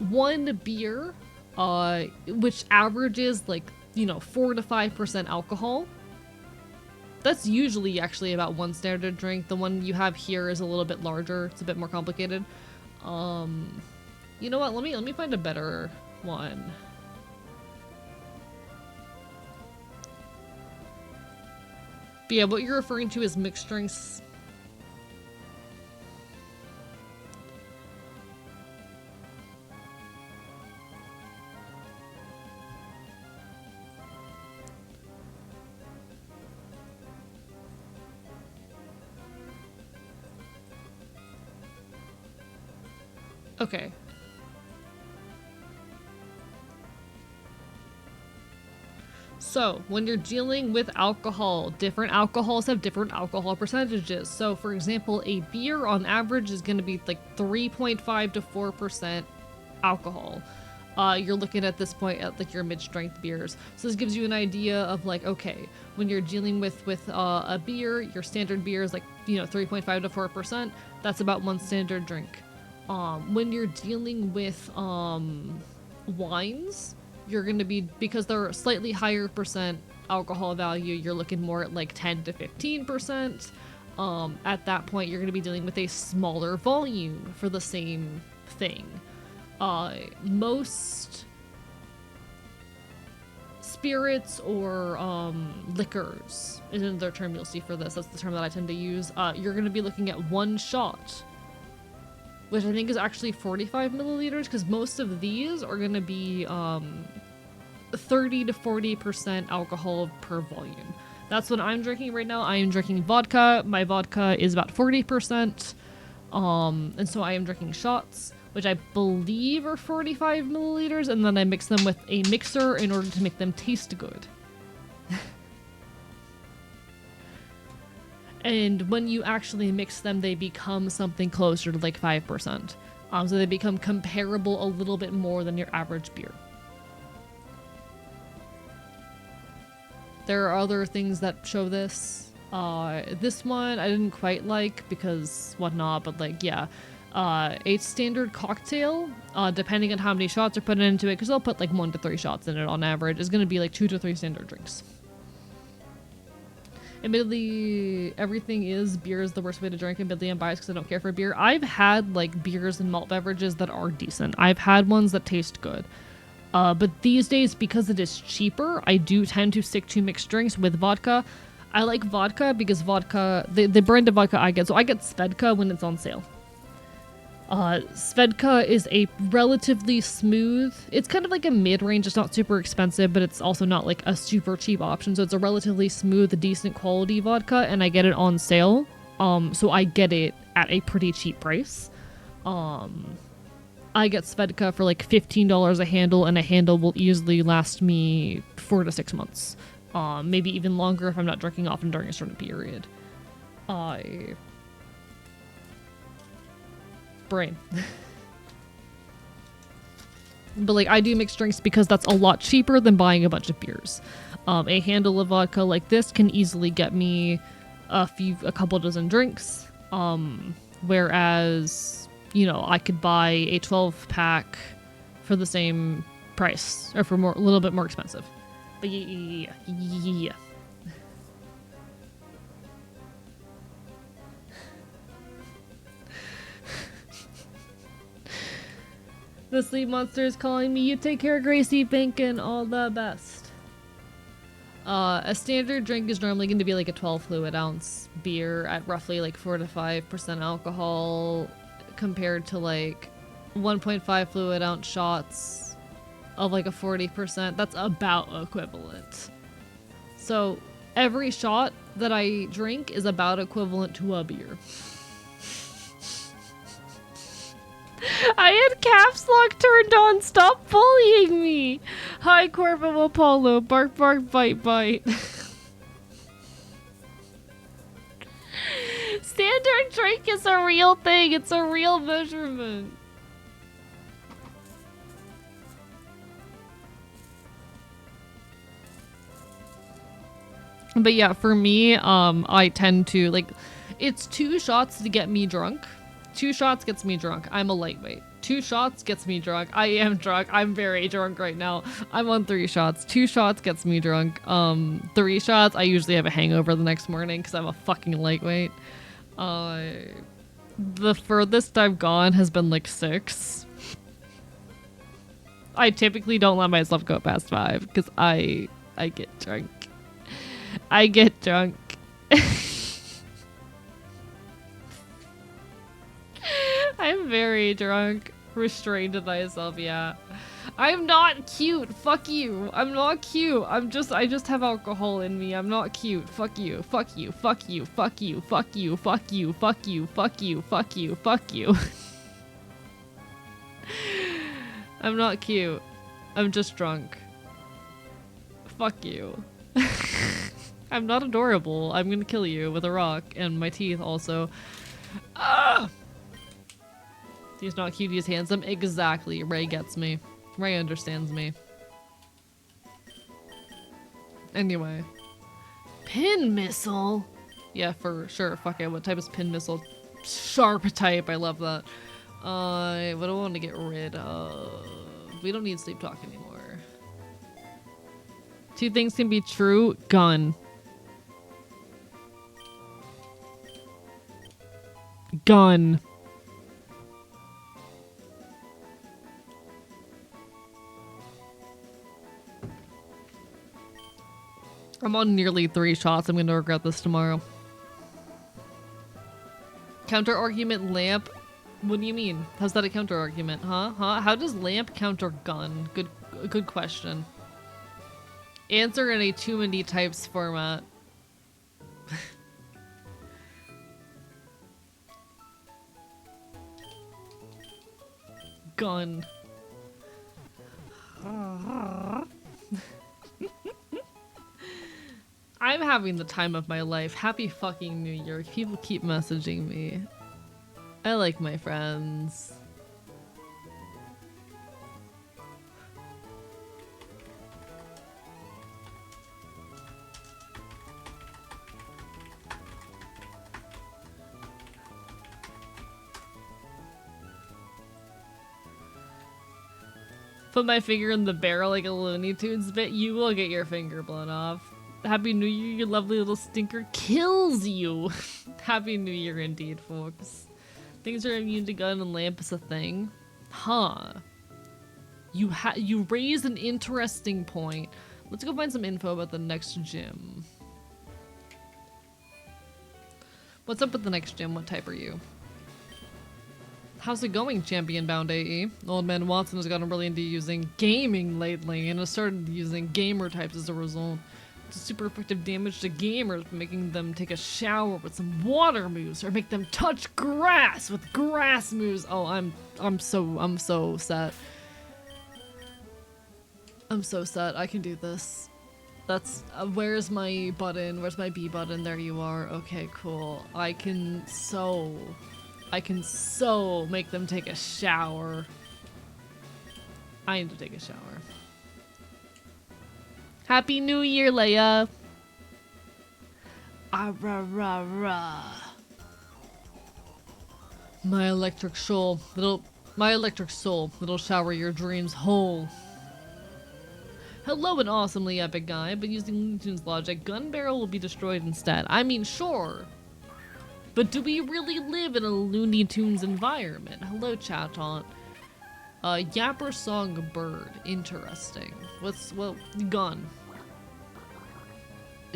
One beer, which averages like, 4 to 5% alcohol. That's usually actually about one standard drink. The one you have here is a little bit larger. It's a bit more complicated. You know what? Let me find a better one. But yeah, what you're referring to is mixed drinks. Okay. So, when you're dealing with alcohol, different alcohols have different alcohol percentages. So, for example, a beer on average is going to be like 3.5 to 4% alcohol. You're looking at this point at like your mid-strength beers. So this gives you an idea of like, okay, when you're dealing with a beer, your standard beer is like, 3.5 to 4%. That's about one standard drink. When you're dealing with wines, you're going to be, because they're slightly higher percent alcohol value, you're looking more at like 10 to 15%. At that point, you're going to be dealing with a smaller volume for the same thing. Most spirits or liquors is another term you'll see for this. That's the term that I tend to use. You're going to be looking at one shot, which I think is actually 45 milliliters, because most of these are going to be 30 to 40% alcohol per volume. That's what I'm drinking right now. I am drinking vodka. My vodka is about 40%. And so I am drinking shots, which I believe are 45 milliliters, and then I mix them with a mixer in order to make them taste good. And when you actually mix them, they become something closer to like 5%. So they become comparable a little bit more than your average beer. There are other things that show this. This one I didn't quite like because whatnot, but like, yeah. A standard cocktail, depending on how many shots are put into it, because they'll put like 1 to 3 shots in it on average, is going to be like 2 to 3 standard drinks. Admittedly, beer is the worst way to drink. Admittedly, I'm biased because I don't care for beer. I've had like beers and malt beverages that are decent. I've had ones that taste good. But these days, because it is cheaper, I do tend to stick to mixed drinks with vodka. I like vodka because the brand of vodka I get, so I get Svedka when it's on sale. Svedka is a relatively smooth, it's kind of like a mid-range, it's not super expensive, but it's also not like a super cheap option, so it's a relatively smooth, decent quality vodka, and I get it on sale, so I get it at a pretty cheap price. I get Svedka for like $15 a handle, and a handle will easily last me 4 to 6 months, maybe even longer if I'm not drinking often during a certain period. Brain. But like, I do mixed drinks because that's a lot cheaper than buying a bunch of beers. A handle of vodka like this can easily get me a couple dozen drinks, whereas I could buy a 12-pack for the same price, or for a little bit more expensive. But yeah. The sleep monster is calling me. You take care, Gracie Finken. All the best. A standard drink is normally going to be like a 12 fluid ounce beer at roughly like 4 to 5% alcohol, compared to like 1.5 fluid ounce shots of like a 40%. That's about equivalent. So every shot that I drink is about equivalent to a beer. I had caps lock turned on. Stop bullying me. Hi, Corvo Apollo. Bark, bark, bite, bite. Standard drink is a real thing. It's a real measurement. But yeah, for me, I tend to like, it's 2 shots to get me drunk. 2 shots gets me drunk. I'm a lightweight. 2 shots gets me drunk. I am drunk. I'm very drunk right now. I'm on 3 shots. 2 shots gets me drunk. 3 shots, I usually have a hangover the next morning because I'm a fucking lightweight. The furthest I've gone has been like 6. I typically don't let myself go past 5 because I get drunk. I get drunk. I'm very drunk. Restrained to myself, yeah. I'm not cute. Fuck you. I'm not cute. I just have alcohol in me. I'm not cute. Fuck you. Fuck you. Fuck you. Fuck you. Fuck you. Fuck you. Fuck you. Fuck you. Fuck you. Fuck you. I'm not cute. I'm just drunk. Fuck you. I'm not adorable. I'm gonna kill you with a rock and my teeth also. Ah! He's not cute, he's handsome. Exactly. Ray gets me. Ray understands me. Anyway. Pin missile? Yeah, for sure. Fuck it. What type is pin missile? Sharp type. I love that. What do I want to get rid of? We don't need sleep talk anymore. Two things can be true. Gun. Gun. I'm on nearly 3 shots. I'm gonna regret this tomorrow. Counter argument lamp? What do you mean? How's that a counter argument? Huh? How does lamp counter gun? Good question. Answer in a too many types format. Gun. I'm having the time of my life. Happy fucking New Year. People keep messaging me. I like my friends. Put my finger in the barrel like a Looney Tunes bit. You will get your finger blown off. Happy New Year, you lovely little stinker. Kills you. Happy New Year indeed, folks. Things are immune to gun and lamp is a thing. Huh. You raise an interesting point. Let's go find some info about the next gym. What's up with the next gym? What type are you? How's it going, Champion Bound AE? Old Man Watson has gotten really into using gaming lately and has started using gamer types as a result. It's super effective damage to gamers, making them take a shower with some water moves or make them touch grass with grass moves. Oh, I'm so set. I'm so set. I can do this. That's where's my button? Where's my B button? There you are. Okay, cool. I can so make them take a shower. I need to take a shower. Happy New Year, Leia. Ah, rah, rah, rah. My electric soul, it'll shower your dreams whole. Hello, an awesomely epic guy, but using Looney Tunes logic, gun barrel will be destroyed instead. I mean, sure. But do we really live in a Looney Tunes environment? Hello, Chat-Aunt. Yapper Songbird. Interesting. Gun.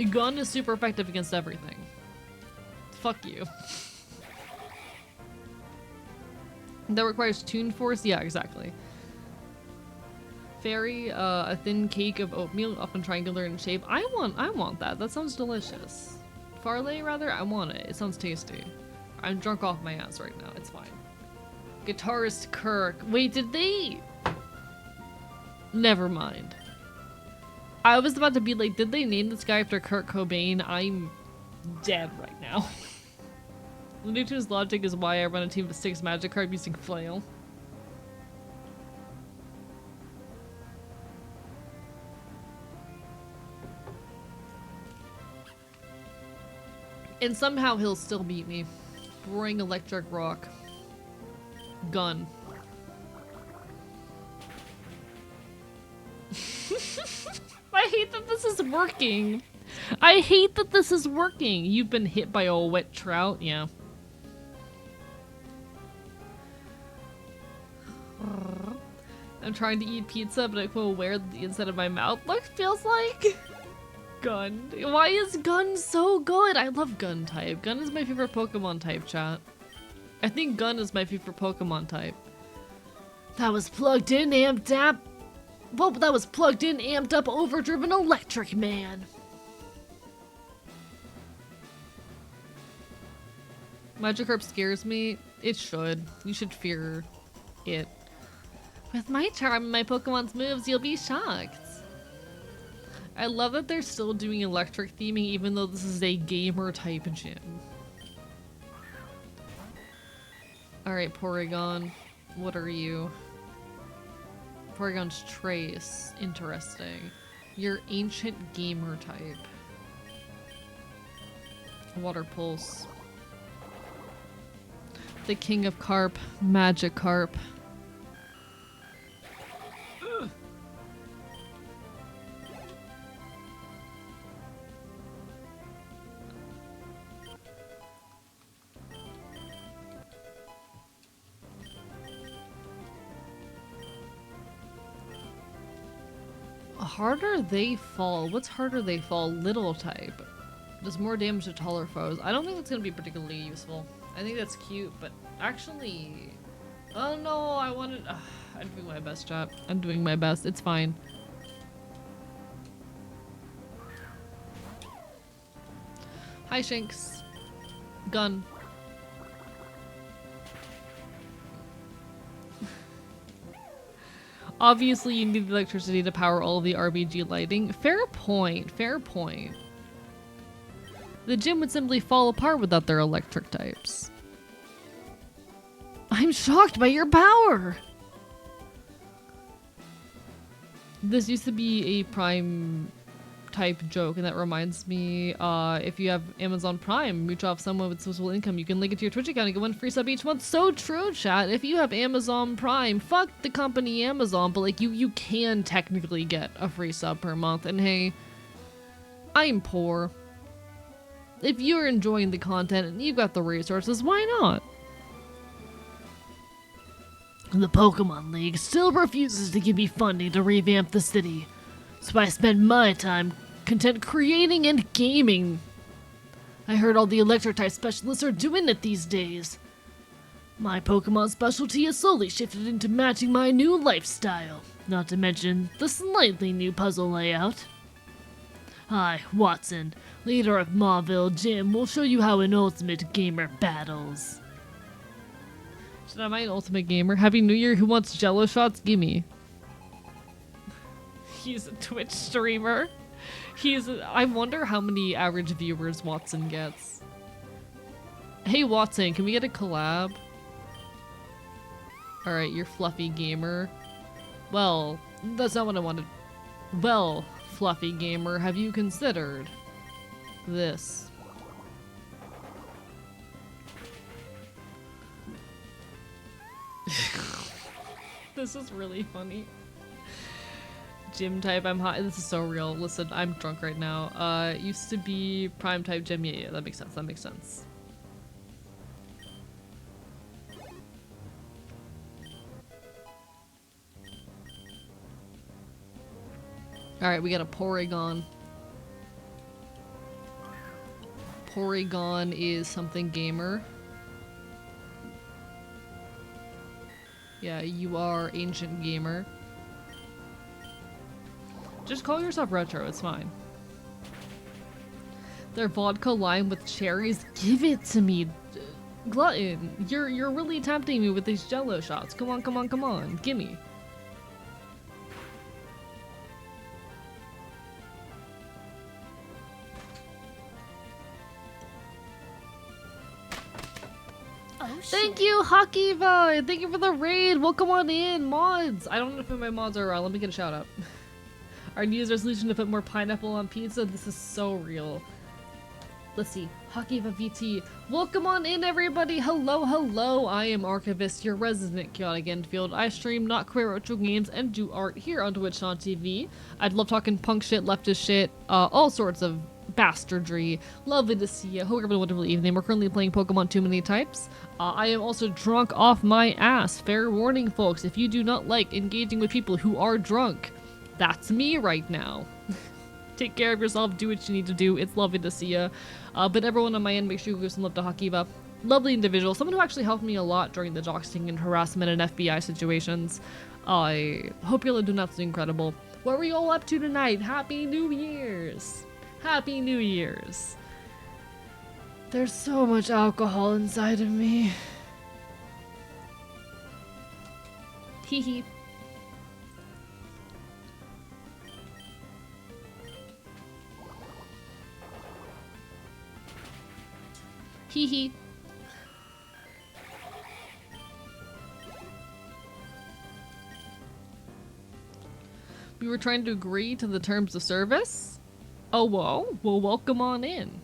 Gun is super effective against everything. Fuck you. That requires Toon Force? Yeah, exactly. Fairy, a thin cake of oatmeal, often triangular in shape. I want that. That sounds delicious. Farley, rather? I want it. It sounds tasty. I'm drunk off my ass right now. It's fine. Guitarist Kirk. Wait, did they? Never mind. I was about to be like, did they name this guy after Kurt Cobain? I'm dead right now. Looney Tunes logic is why I run a team of 6 Magikarp using flail. And somehow he'll still beat me. Bring electric rock. Gun. I hate that this is working. I hate that this is working. You've been hit by a wet trout? Yeah. I'm trying to eat pizza, but I feel weird the inside of my mouth feels like. Gun. Why is Gun so good? I love Gun type. Gun is my favorite Pokemon type, chat. I think Gun is my favorite Pokemon type. That was plugged in, amped up. Well, that was plugged in, amped up, overdriven electric man. Magikarp scares me. It should. You should fear it. With my charm and my Pokemon's moves, you'll be shocked. I love that they're still doing electric theming even though this is a gamer type gym. Alright, Porygon. What are you? Porygon's Trace. Interesting. You're ancient gamer type. Water Pulse. The King of Carp. Magikarp. Harder they fall. What's harder they fall? Little type. Does more damage to taller foes. I don't think that's gonna be particularly useful. I think that's cute, but actually... Oh no, I wanted... I'm doing my best, chat. I'm doing my best. It's fine. Hi, Shanks. Gun. Obviously, you need the electricity to power all of the RBG lighting. Fair point, fair point. The gym would simply fall apart without their electric types. I'm shocked by your power! This used to be a Prime type joke, and that reminds me, if you have Amazon Prime, mooch off someone with disposable income, you can link it to your Twitch account and get one free sub each month. So true, chat. If you have Amazon Prime, fuck the company Amazon, but like you can technically get a free sub per month. And hey, I'm poor. If you're enjoying the content and you've got the resources, why not? The Pokemon League still refuses to give me funding to revamp the city, so I spend my time content creating and gaming. I heard all the electric type specialists are doing it these days. My Pokemon specialty has slowly shifted into matching my new lifestyle, not to mention the slightly new puzzle layout. I, Watson, leader of Mauville Gym, will show you how an ultimate gamer battles. Should I be an ultimate gamer? Happy New Year, who wants Jello shots? Gimme. He's a Twitch streamer. I wonder how many average viewers Watson gets. Hey Watson, can we get a collab? Alright, you're Fluffy Gamer. Well, that's not what I wanted. Well, Fluffy Gamer, have you considered this? This is really funny. Gym type, I'm hot. This is so real. Listen, I'm drunk right now. Used to be prime type gym. Yeah, that makes sense. That makes sense. Alright, we got a Porygon. Porygon is something gamer. Yeah, you are ancient gamer. Just call yourself retro, it's fine. Their vodka lime with cherries? Give it to me. Glutton, you're really tempting me with these Jello shots. Come on, come on, come on. Gimme. Thank you, Hakiva! Thank you for the raid! Welcome on in, mods! I don't know if my mods are around. Let me get a shout out. Our New Year's resolution to put more pineapple on pizza. This is so real. Let's see. Hakiva VT. Welcome on in, everybody! Hello, hello! I am Archivist, your resident chaotic Enfield. I stream not queer retro games and do art here on Twitch.tv. I'd love talking punk shit, leftist shit, all sorts of bastardry. Lovely to see you. Hope you're having a wonderful evening. We're currently playing Pokemon Too Many Types. I am also drunk off my ass. Fair warning, folks. If you do not like engaging with people who are drunk, that's me right now. Take care of yourself. Do what you need to do. It's lovely to see you. But everyone on my end, make sure you give some love to Hakiva. Lovely individual. Someone who actually helped me a lot during the doxing and harassment and FBI situations. I hope you're doing absolutely incredible. What were you all up to tonight? Happy New Year's! Happy New Year's. There's so much alcohol inside of me. Hee hee. Hee hee. We were trying to agree to the terms of service? Oh, well, welcome on in.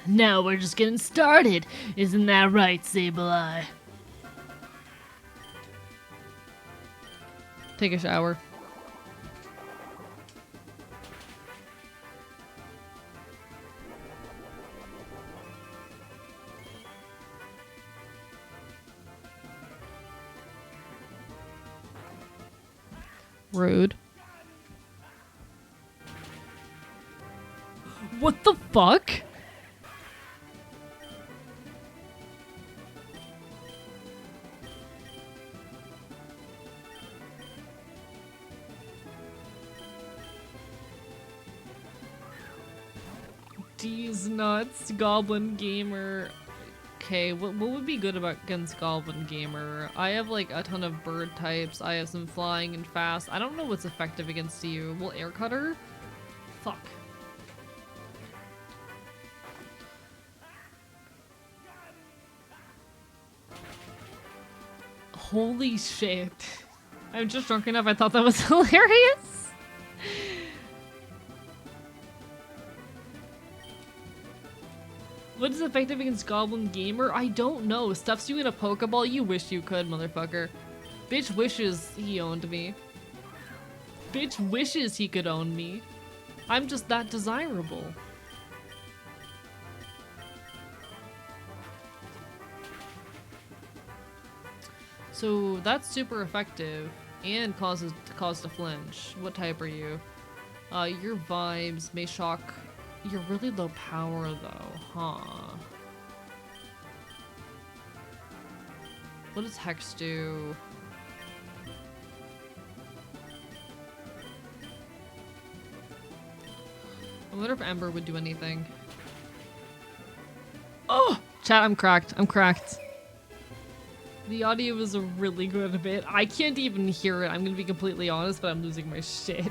Now we're just getting started. Isn't that right, Sableye? Take a shower. Rude. What the fuck? D's nuts, Goblin Gamer. Okay, what would be good about against Goblin Gamer? I have like a ton of bird types. I have some flying and fast. I don't know what's effective against you. Well, Air Cutter? Fuck. Holy shit. I'm just drunk enough. I thought that was hilarious. What is effective against Goblin Gamer? I don't know. Stuffs you in a Pokeball? You wish you could, motherfucker. Bitch wishes he owned me. Bitch wishes he could own me. I'm just that desirable. So that's super effective and causes to flinch. What type are you? Your vibes may shock. You're really low power though, huh? What does Hex do? I wonder if Ember would do anything. Oh! Chat, I'm cracked. I'm cracked. The audio is a really good bit. I can't even hear it. I'm gonna be completely honest, but I'm losing my shit.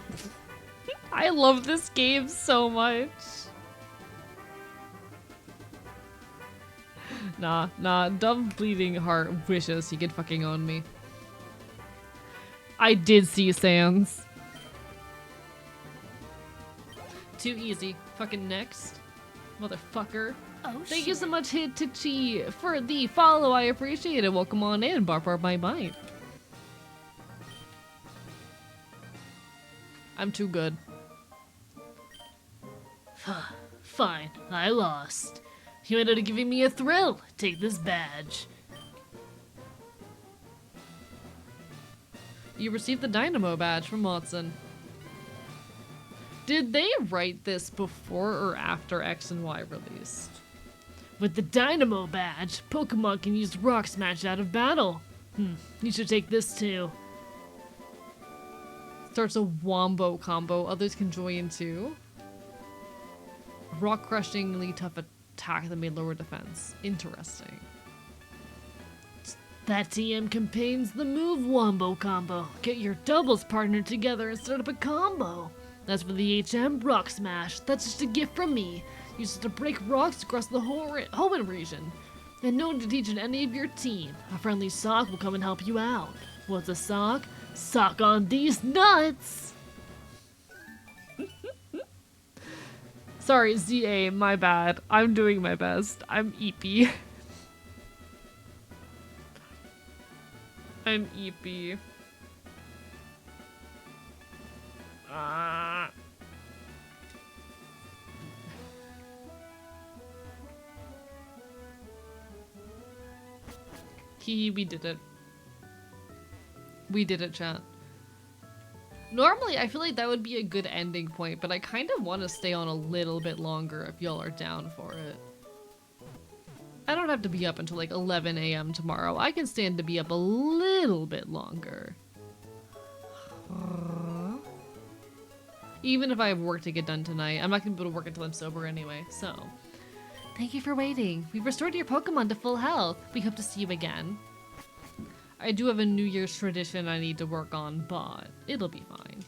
I love this game so much. Nah, dumb bleeding heart wishes he could fucking own me. I did see Sans. Too easy. Fucking next. Motherfucker. Oh, Thank you so much, Hitachi, for the follow. I appreciate it. Welcome on in. Barf, barf, bye, bye. I'm too good. Fine, I lost. You ended up giving me a thrill. Take this badge. You received the Dynamo badge from Watson. Did they write this before or after X and Y released? With the Dynamo badge, Pokemon can use Rock Smash out of battle. You should take this too. Starts a Wombo combo. Others can join too. Rock crushingly tough attack that made lower defense. Interesting. That TM contains the move Wombo combo. Get your doubles partnered together and start up a combo. That's for the HM Rock Smash. That's just a gift from me. Use it to break rocks across the Hoenn region. And no one to teach it to any of your team. A friendly sock will come and help you out. What's a sock? Sock on these nuts! Sorry, ZA, my bad. I'm doing my best. I'm eepy. I'm eepy. We did it. We did it, chat. Normally, I feel like that would be a good ending point, but I kind of want to stay on a little bit longer if y'all are down for it. I don't have to be up until like 11 a.m. tomorrow. I can stand to be up a little bit longer. Even if I have work to get done tonight, I'm not going to be able to work until I'm sober anyway, so. Thank you for waiting. We've restored your Pokemon to full health. We hope to see you again. I do have a New Year's tradition I need to work on, but it'll be fine.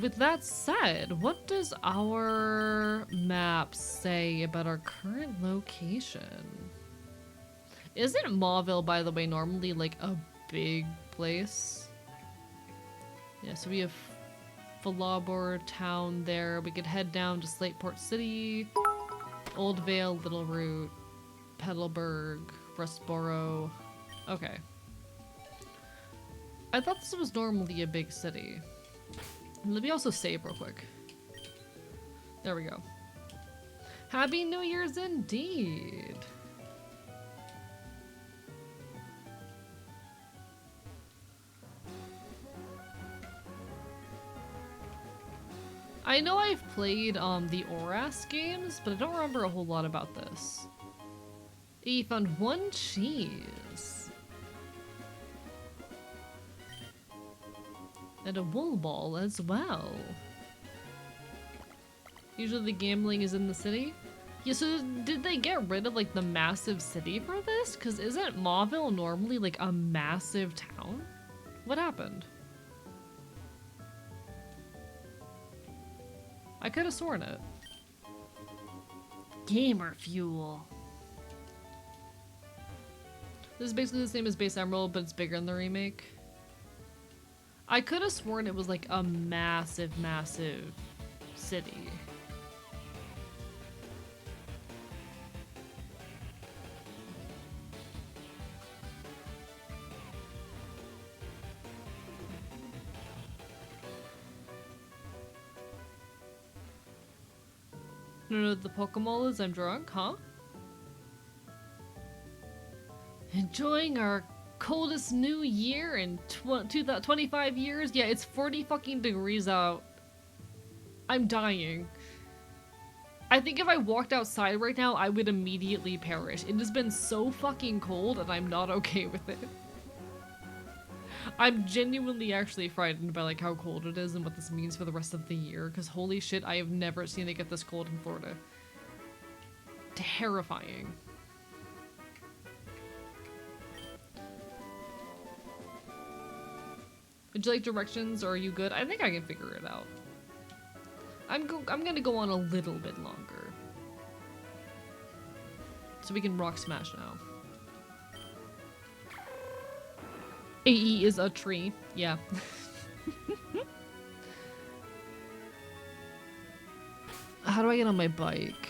With that said, what does our map say about our current location? Isn't Mauville, by the way, normally like a big place? Yeah, so we have Falabor town there. We could head down to Slateport City, Old Vale, Little Root, Petalburg, Rustboro. Okay. I thought this was normally a big city. Let me also save real quick. There we go. Happy New Year's indeed! I know I've played the ORAS games, but I don't remember a whole lot about this. You found one cheese. And a wool ball as well. Usually the gambling is in the city. Yeah, so did they get rid of like the massive city for this? Cause isn't Mauville normally like a massive town? What happened? I could have sworn it. Gamer fuel. This is basically the same as Base Emerald, but it's bigger in the remake. I could have sworn it was like a massive, massive city. No, the Pokemon is I'm drunk, huh? Enjoying our coldest new year in 25 years? Yeah, it's 40 fucking degrees out. I'm dying. I think if I walked outside right now, I would immediately perish. It has been so fucking cold and I'm not okay with it. I'm genuinely actually frightened by like how cold it is and what this means for the rest of the year, because holy shit, I have never seen it get this cold in Florida. Terrifying. Would you like directions, or are you good? I think I can figure it out. I'm gonna go on a little bit longer. So we can rock smash now. AE is a tree. Yeah. How do I get on my bike?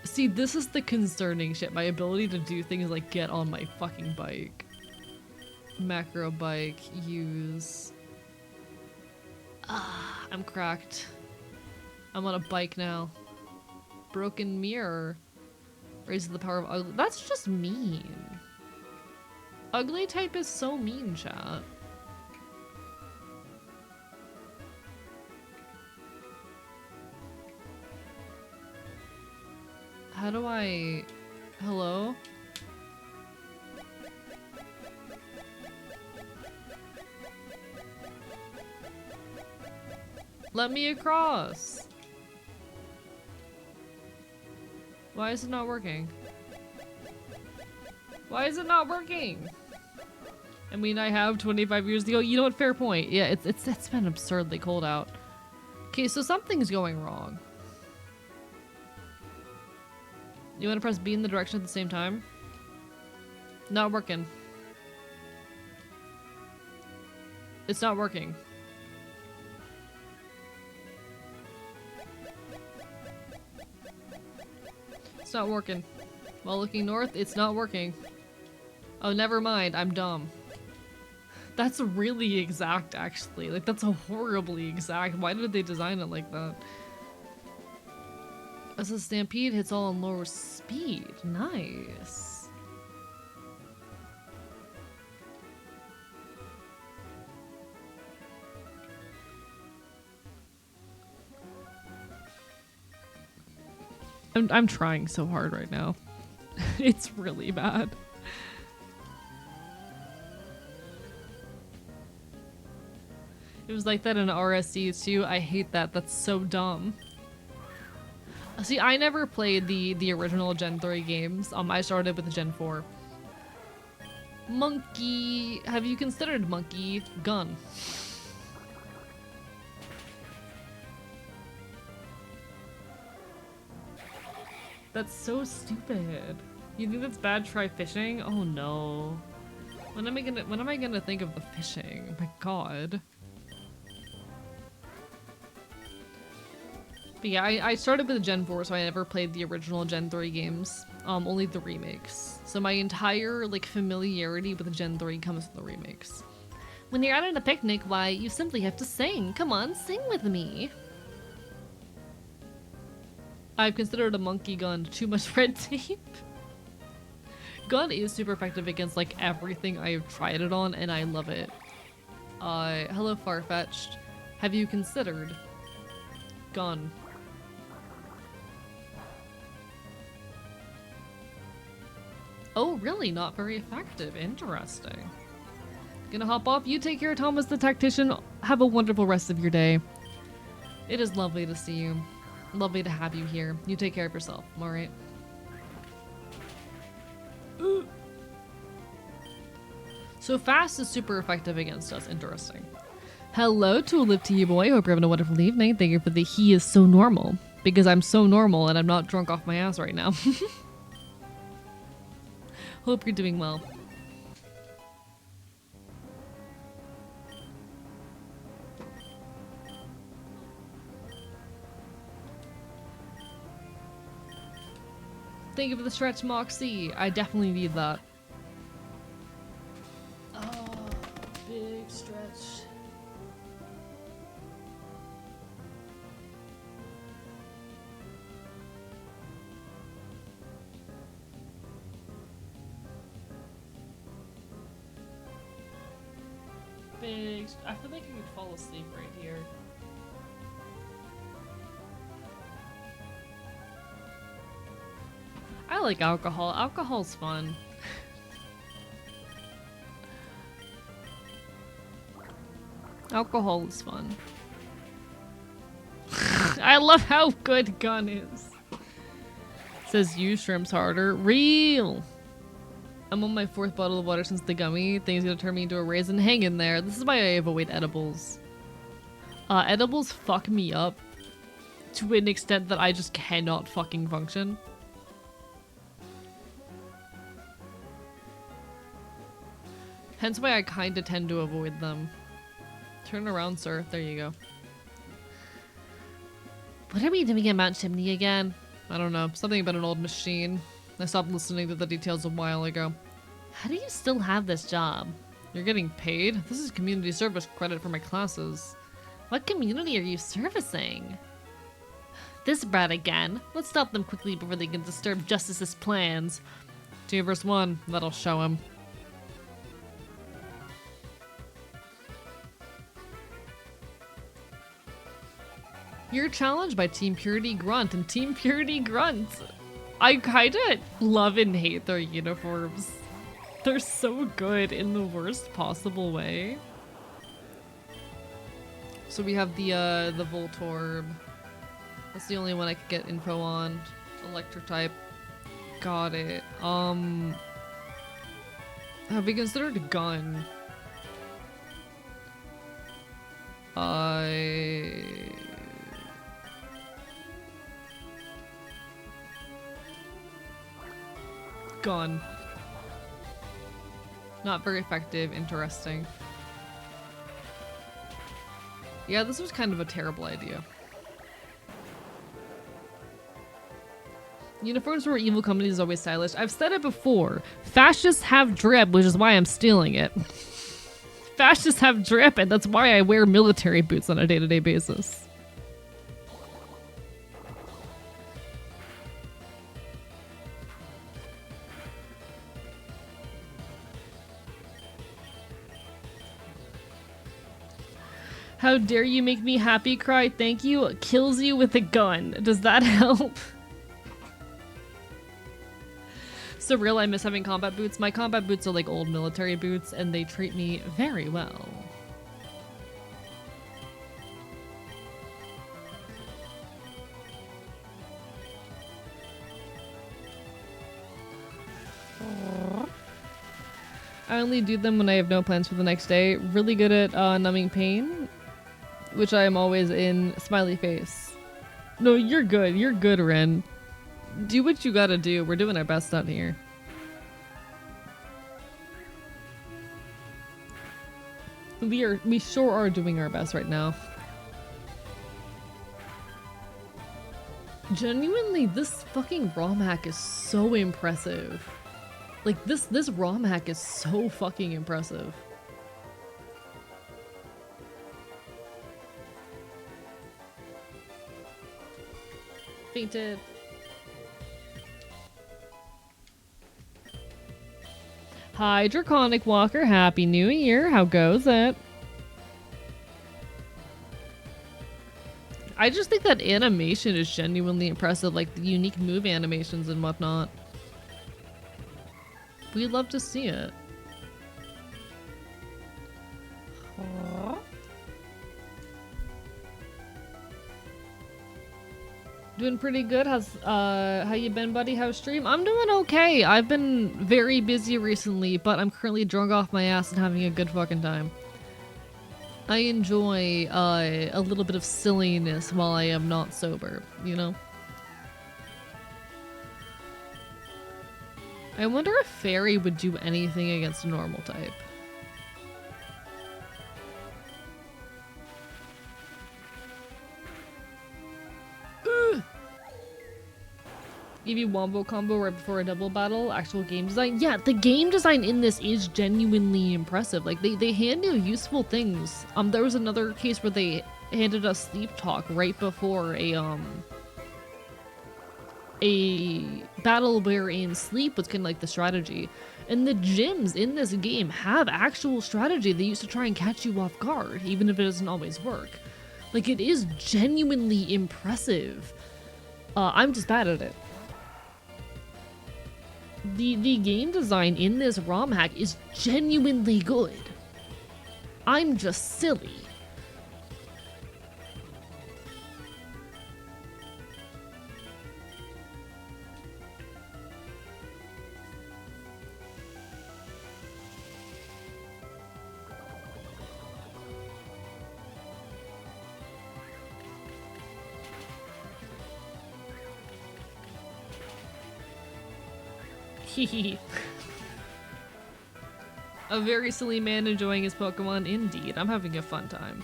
See, this is the concerning shit. My ability to do things like get on my fucking bike. Macro bike, use. Ah, I'm cracked. I'm on a bike now. Broken mirror. Raises the power of ugly. That's just mean. Ugly type is so mean, chat. How do I... Hello? Let me across. Why is it not working? Why is it not working? I mean, I have 25 years to go. You know what? Fair point. Yeah, it's been absurdly cold out. Okay, so something's going wrong. You want to press B in the direction at the same time? Not working. It's not working. It's not working. While looking north, it's not working. Oh, never mind. I'm dumb. That's really exact, actually. Like, that's a horribly exact. Why did they design it like that? As a stampede hits all on lower speed. Nice. I'm trying so hard right now. It's really bad. It was like that in RSC too. I hate that. That's so dumb. See, I never played the original Gen 3 games. I started with the Gen 4. Monkey. Have you considered monkey gun? That's so stupid. You think that's bad? Try fishing? Oh no. When am I gonna think of the fishing? Oh my god. But yeah, I started with Gen 4, so I never played the original Gen 3 games. Only the remakes. So my entire, like, familiarity with Gen 3 comes from the remakes. When you're out at a picnic, why, you simply have to sing. Come on, sing with me. I've considered a monkey gun too much red tape. Gun is super effective against, like, everything I've tried it on, and I love it. Hello Farfetch'd. Have you considered gun? Oh, really? Not very effective. Interesting. Gonna hop off. You take care, Thomas the Tactician. Have a wonderful rest of your day. It is lovely to see you. Lovely to have you here. You take care of yourself, alright? So fast is super effective against us. Interesting. Hello, Tulip to you, boy. Hope you're having a wonderful evening. Thank you for the he is so normal. Because I'm so normal and I'm not drunk off my ass right now. Hope you're doing well. Thank you for the stretch, Moxie. I definitely need that. Oh, big stretch. I feel like I could fall asleep right here. I like alcohol. Alcohol's fun. Alcohol is fun. I love how good gun is. Says you shrimps harder. Real. I'm on my 4th bottle of water since the gummy. Thing's gonna turn me into a raisin. Hang in there. This is why I avoid edibles. Edibles fuck me up to an extent that I just cannot fucking function. Hence why I kinda tend to avoid them. Turn around, sir. There you go. What are we doing at Mount Chimney again? I don't know. Something about an old machine. I stopped listening to the details a while ago. How do you still have this job? You're getting paid? This is community service credit for my classes. What community are you servicing? This brat again. Let's stop them quickly before they can disturb Justice's plans. 2 vs 1. That'll show him. You're challenged by Team Purity Grunt, and Team Purity Grunt, I kinda love and hate their uniforms. They're so good in the worst possible way. So we have the Voltorb. That's the only one I could get info on. Electric type. Got it. Have we considered a gun? Gun. Not very effective. Interesting. Yeah, this was kind of a terrible idea. Uniforms for evil companies is always stylish. I've said it before. Fascists have drip, which is why I'm stealing it. Fascists have drip, and that's why I wear military boots on a day-to-day basis. How dare you make me happy cry? Thank you. Kills you with a gun. Does that help? Surreal, I miss having combat boots. My combat boots are like old military boots and they treat me very well. I only do them when I have no plans for the next day. Really good at numbing pain, which I am always in. Smiley face. No, you're good. You're good, Ren. Do what you gotta do. We're doing our best out here. We sure are doing our best right now. Genuinely, this fucking ROM hack is so impressive. Like, this ROM hack is so fucking impressive. Fainted. Hi, Draconic Walker. Happy New Year. How goes it? I just think that animation is genuinely impressive, like the unique move animations and whatnot. We'd love to see it. Aww. Doing pretty good. How you been, buddy? How's stream? I'm doing okay. I've been very busy recently, but I'm currently drunk off my ass and having a good fucking time. I enjoy a little bit of silliness while I am not sober, you know? I wonder if Fairy would do anything against a normal type. Give you wombo combo right before a double battle. Actual game design. Yeah, the game design in this is genuinely impressive. Like, they hand you useful things. There was another case where they handed us sleep talk right before a battle wherein sleep was kind of like the strategy. And the gyms in this game have actual strategy they used to try and catch you off guard, even if it doesn't always work. Like, it is genuinely impressive. I'm just bad at it. The game design in this ROM hack is genuinely good. I'm just silly. A very silly man enjoying his Pokemon, indeed. I'm having a fun time.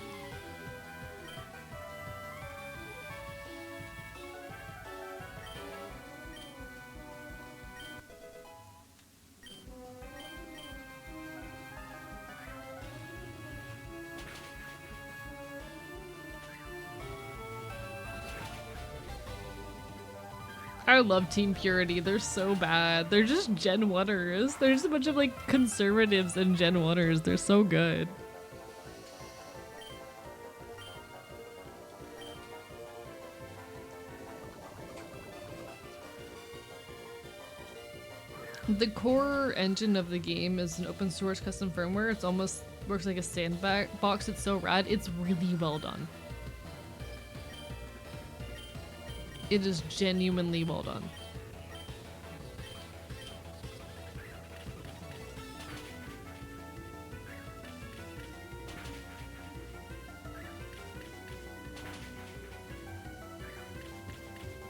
I love Team Purity. They're so bad. They're just Gen 1ers. They're just a bunch of like conservatives and Gen 1ers. They're so good. The core engine of the game is an open source custom firmware. It's almost works like a sandbox. It's so rad. It's really well done. It is genuinely well done.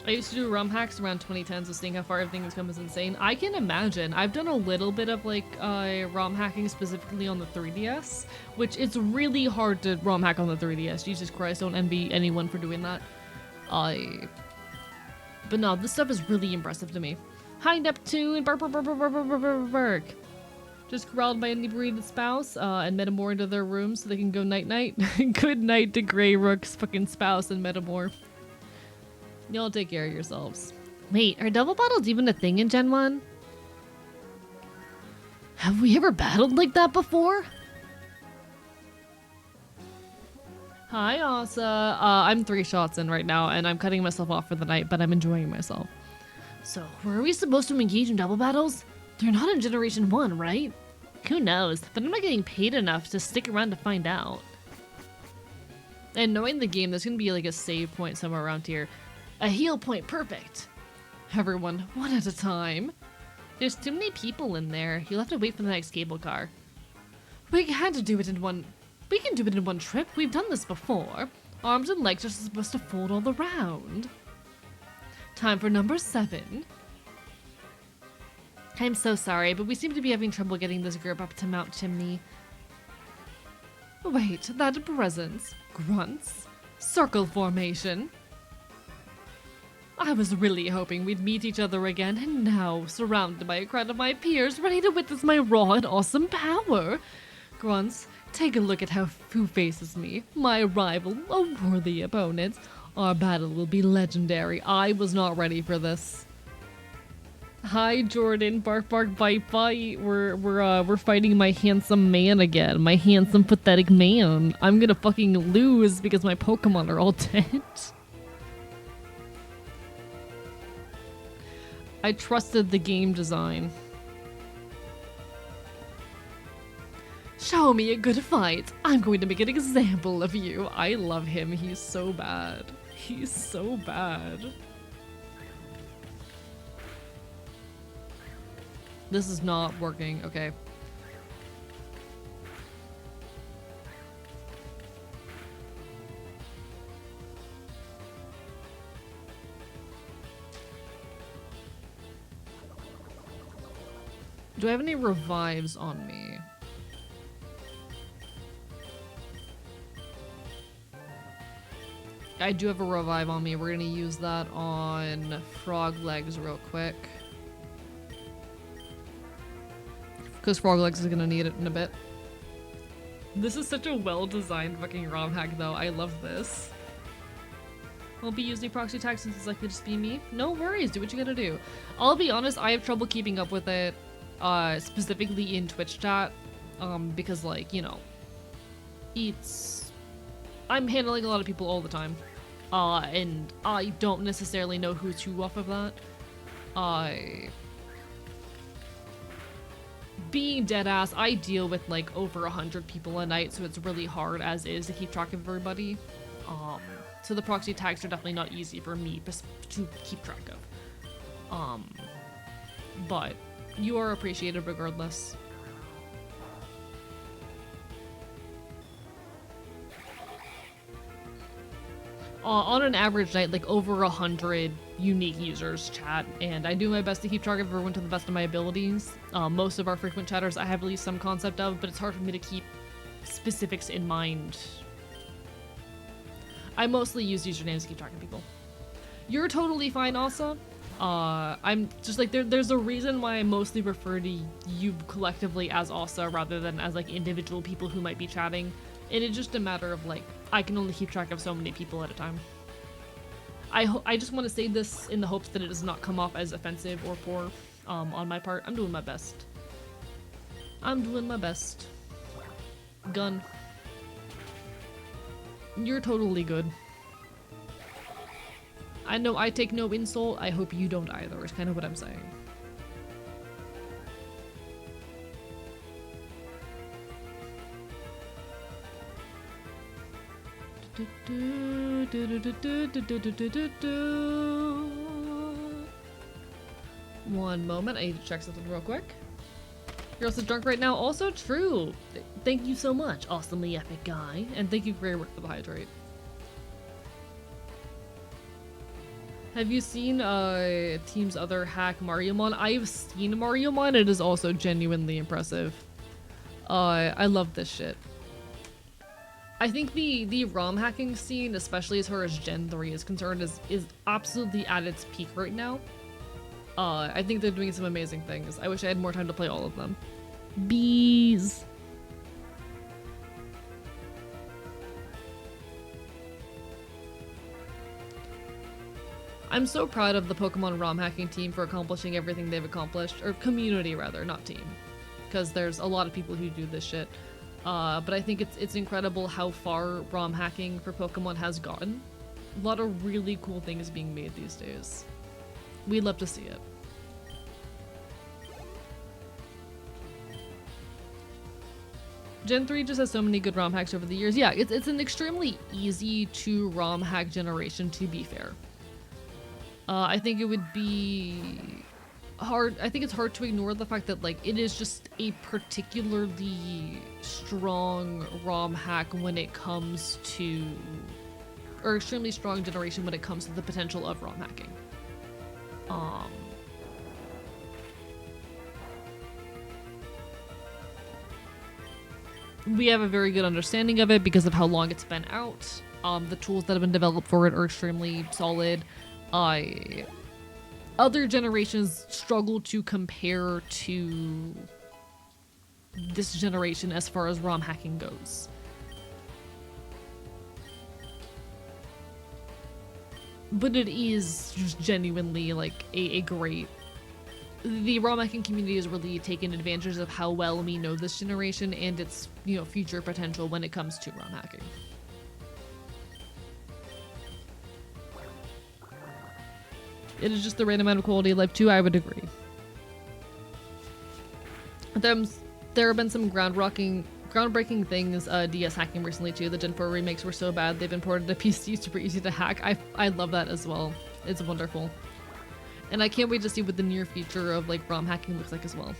I used to do ROM hacks around 2010, so seeing how far everything has come is insane. I can imagine. I've done a little bit of like ROM hacking specifically on the 3DS, which it's really hard to ROM hack on the 3DS. Jesus Christ, don't envy anyone for doing that. But no, this stuff is really impressive to me. Hi, Neptune! Bark, bark, bark, bark, bark, bark, bark, bark. Just corralled by an inebriated spouse and Metamore into their room so they can go night-night. Good night to Grey Rook's fucking spouse and Metamore. Y'all take care of yourselves. Wait, are double battles even a thing in Gen 1? Have we ever battled like that before? Hi, Asa. I'm 3 shots in right now, and I'm cutting myself off for the night, but I'm enjoying myself. So, were we supposed to engage in double battles? They're not in Generation 1, right? Who knows, but I'm not getting paid enough to stick around to find out. And knowing the game, there's gonna be like a save point somewhere around here. A heal point, perfect! Everyone, one at a time. There's too many people in there. You'll have to wait for the next cable car. We can do it in one trip. We've done this before. Arms and legs are supposed to fold all around. Time for number 7. I'm so sorry, but we seem to be having trouble getting this group up to Mount Chimney. Wait, that presence. Grunts. Circle formation. I was really hoping we'd meet each other again, and now, surrounded by a crowd of my peers, ready to witness my raw and awesome power. Grunts, take a look at who faces me. My rival, a worthy opponent. Our battle will be legendary. I was not ready for this. Hi, Jordan. Bark, bark, bite, bite. We're fighting my handsome man again. My handsome, pathetic man. I'm gonna fucking lose because my Pokemon are all dead. I trusted the game design. Show me a good fight. I'm going to make an example of you. I love him. He's so bad. He's so bad. This is not working. Okay. Do I have any revives on me? I do have a revive on me. We're gonna use that on Frog Legs real quick. Because Frog Legs is gonna need it in a bit. This is such a well-designed fucking ROM hack though. I love this. I'll be using proxy tags since it's likely to just be me. No worries, do what you gotta do. I'll be honest, I have trouble keeping up with it, specifically in Twitch chat, because like, you know, I'm handling a lot of people all the time, and I don't necessarily know who's who off of that. Being deadass, I deal with like over 100 people a night, so it's really hard as is to keep track of everybody. So the proxy tags are definitely not easy for me to keep track of. But you are appreciated regardless. On an average night, like over 100 unique users chat, and I do my best to keep track of everyone to the best of my abilities. Most of our frequent chatters I have at least some concept of, but it's hard for me to keep specifics in mind. I mostly use usernames to keep track of people. You're totally fine, Asa. I'm just like, there's a reason why I mostly refer to you collectively as Asa rather than as like individual people who might be chatting. And it's just a matter of like, I can only keep track of so many people at a time. I just want to say this in the hopes that it does not come off as offensive or poor on my part. I'm doing my best. I'm doing my best. Gun. You're totally good. I know I take no insult. I hope you don't either, is kind of what I'm saying. One moment, I need to check something real quick. You're also drunk right now. Also true. Thank you so much, awesomely epic guy, and thank you for your work for the hydrate. Have you seen Team's other hack, Mariamon? I've seen Mariamon. It is also genuinely impressive. I love this shit. I think the ROM hacking scene, especially as far as Gen 3 is concerned, is absolutely at its peak right now. I think they're doing some amazing things. I wish I had more time to play all of them. Bees! I'm so proud of the Pokemon ROM hacking team for accomplishing everything they've accomplished, or community rather, not team. Because there's a lot of people who do this shit. But I think it's incredible how far ROM hacking for Pokemon has gotten. A lot of really cool things being made these days. We'd love to see it. Gen 3 just has so many good ROM hacks over the years. Yeah, it's an extremely easy to ROM hack generation, to be fair. I think it would be I think it's hard to ignore the fact that like it is just a particularly strong ROM hack when it comes to, or extremely strong generation when it comes to the potential of ROM hacking. We have a very good understanding of it because of how long it's been out. The tools that have been developed for it are extremely solid. Other generations struggle to compare to this generation as far as ROM hacking goes. But it is just genuinely like a great... The ROM hacking community has really taken advantage of how well we know this generation and its, you know, future potential when it comes to ROM hacking. It is just the right amount of quality of life too, I would agree. There have been some groundbreaking things DS hacking recently too. The Gen 4 remakes were so bad they've been ported to PC, super easy to hack. I love that as well. It's wonderful. And I can't wait to see what the near future of like ROM hacking looks like as well.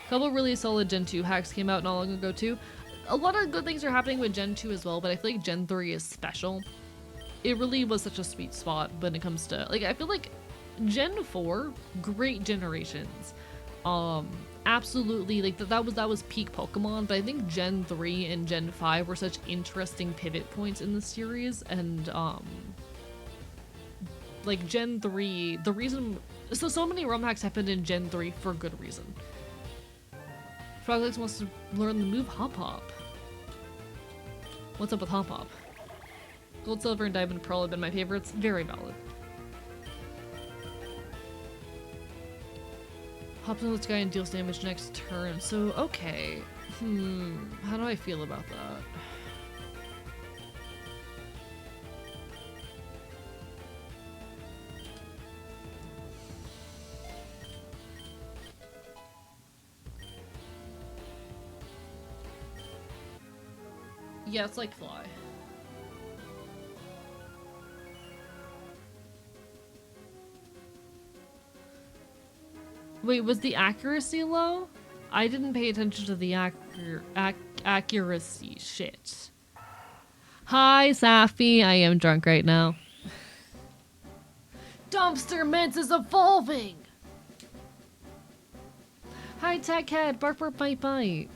A couple really solid Gen 2 hacks came out not long ago too. A lot of good things are happening with Gen 2 as well, but I feel like Gen 3 is special. It really was such a sweet spot when it comes to, like, I feel like Gen 4, great generations. Absolutely, like, that was peak Pokemon, but I think Gen 3 and Gen 5 were such interesting pivot points in the series, and, like, Gen 3, the reason, so many ROM hacks happened in Gen 3 for good reason. Froglex wants to learn the move Hop Hop. What's up with Hop Hop? Gold, Silver, and Diamond Pearl have been my favorites. Very valid. Hops on the sky and deals damage next turn. So, okay. How do I feel about that? Yeah, it's like Fly. Wait, was the accuracy low? I didn't pay attention to the accuracy. Shit. Hi, Safi. I am drunk right now. Dumpster Mints is evolving! Hi, Tech Cat. Bark, bark, bite, bite.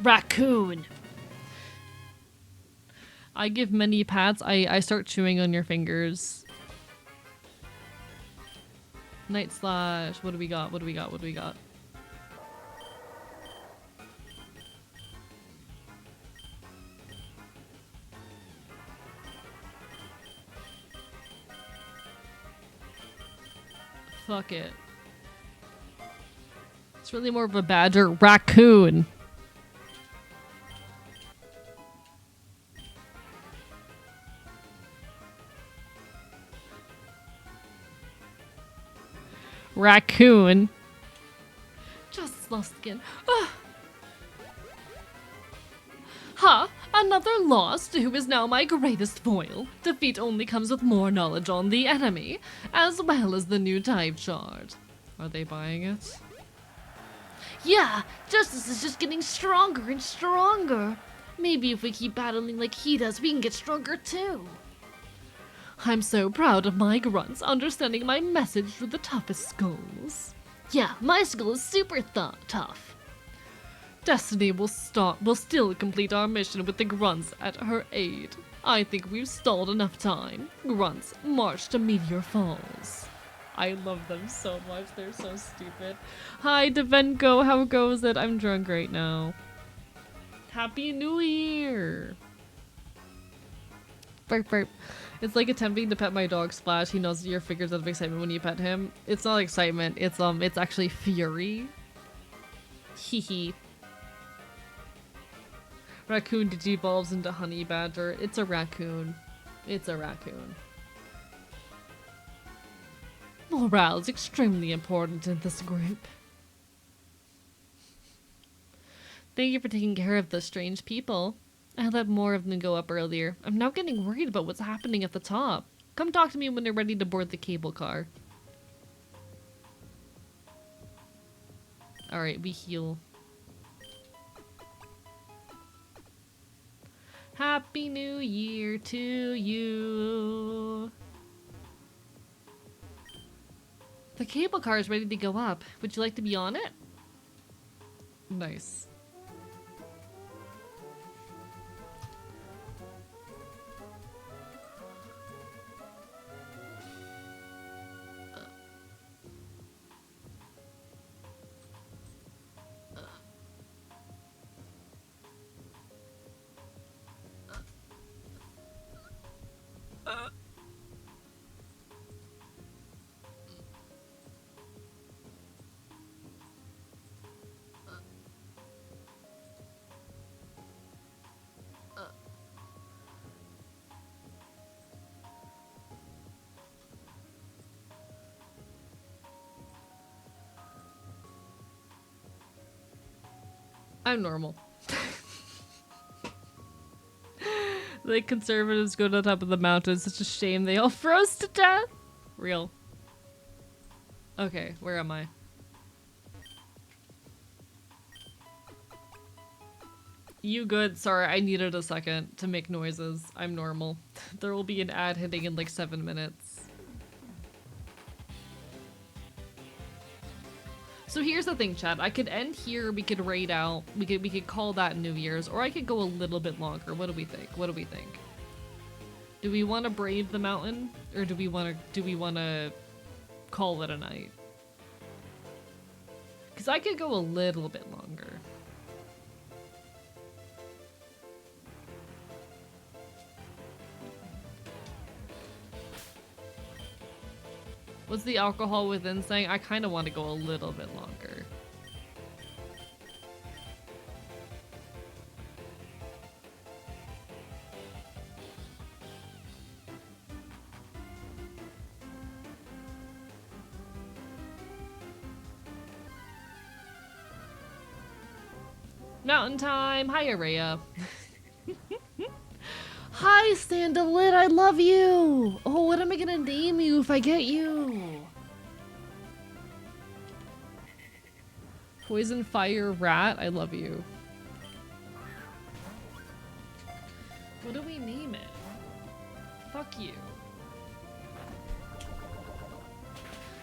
Raccoon. I give many pats. I start chewing on your fingers. Night Slash. What do we got? What do we got? What do we got? Fuck it. It's really more of a badger. Raccoon. Raccoon. Just lost again. Ha! Another lost, who is now my greatest foil. Defeat only comes with more knowledge on the enemy, as well as the new type chart. Are they buying it? Yeah, Justice is just getting stronger and stronger. Maybe if we keep battling like he does, we can get stronger too. I'm so proud of my grunts understanding my message through the toughest skulls. Yeah, my skull is super tough. Destiny will still complete our mission with the grunts at her aid. I think we've stalled enough time. Grunts, march to Meteor Falls. I love them so much. They're so stupid. Hi, Devenko. How goes it? I'm drunk right now. Happy New Year. Burp, burp. It's like attempting to pet my dog Splash. He knows your figures out of excitement when you pet him. It's not excitement. It's actually fury. Hee hee. Raccoon devolves into Honey Badger. It's a raccoon. It's a raccoon. Morale is extremely important in this group. Thank you for taking care of those strange people. I let more of them go up earlier. I'm now getting worried about what's happening at the top. Come talk to me when you're ready to board the cable car. Alright, we heal. Happy New Year to you. The cable car is ready to go up. Would you like to be on it? Nice. I'm normal. The conservatives go to the top of the mountain. Such a shame they all froze to death. Real. Okay, where am I? You good? Sorry, I needed a second to make noises. I'm normal. There will be an ad hitting in like 7 minutes. So here's the thing, chat. I could end here, we could raid out, we could call that New Year's, or I could go a little bit longer. What do we think? What do we think? Do we want to brave the mountain, or do we want to call it a night? Because I could go a little bit longer. What's the alcohol within saying? I kind of want to go a little bit longer. Mountain time! Hi, Araya. Hi, Sandalit, I love you! Oh, what am I gonna name you if I get you? Poison Fire Rat, I love you. What do we name it? Fuck you.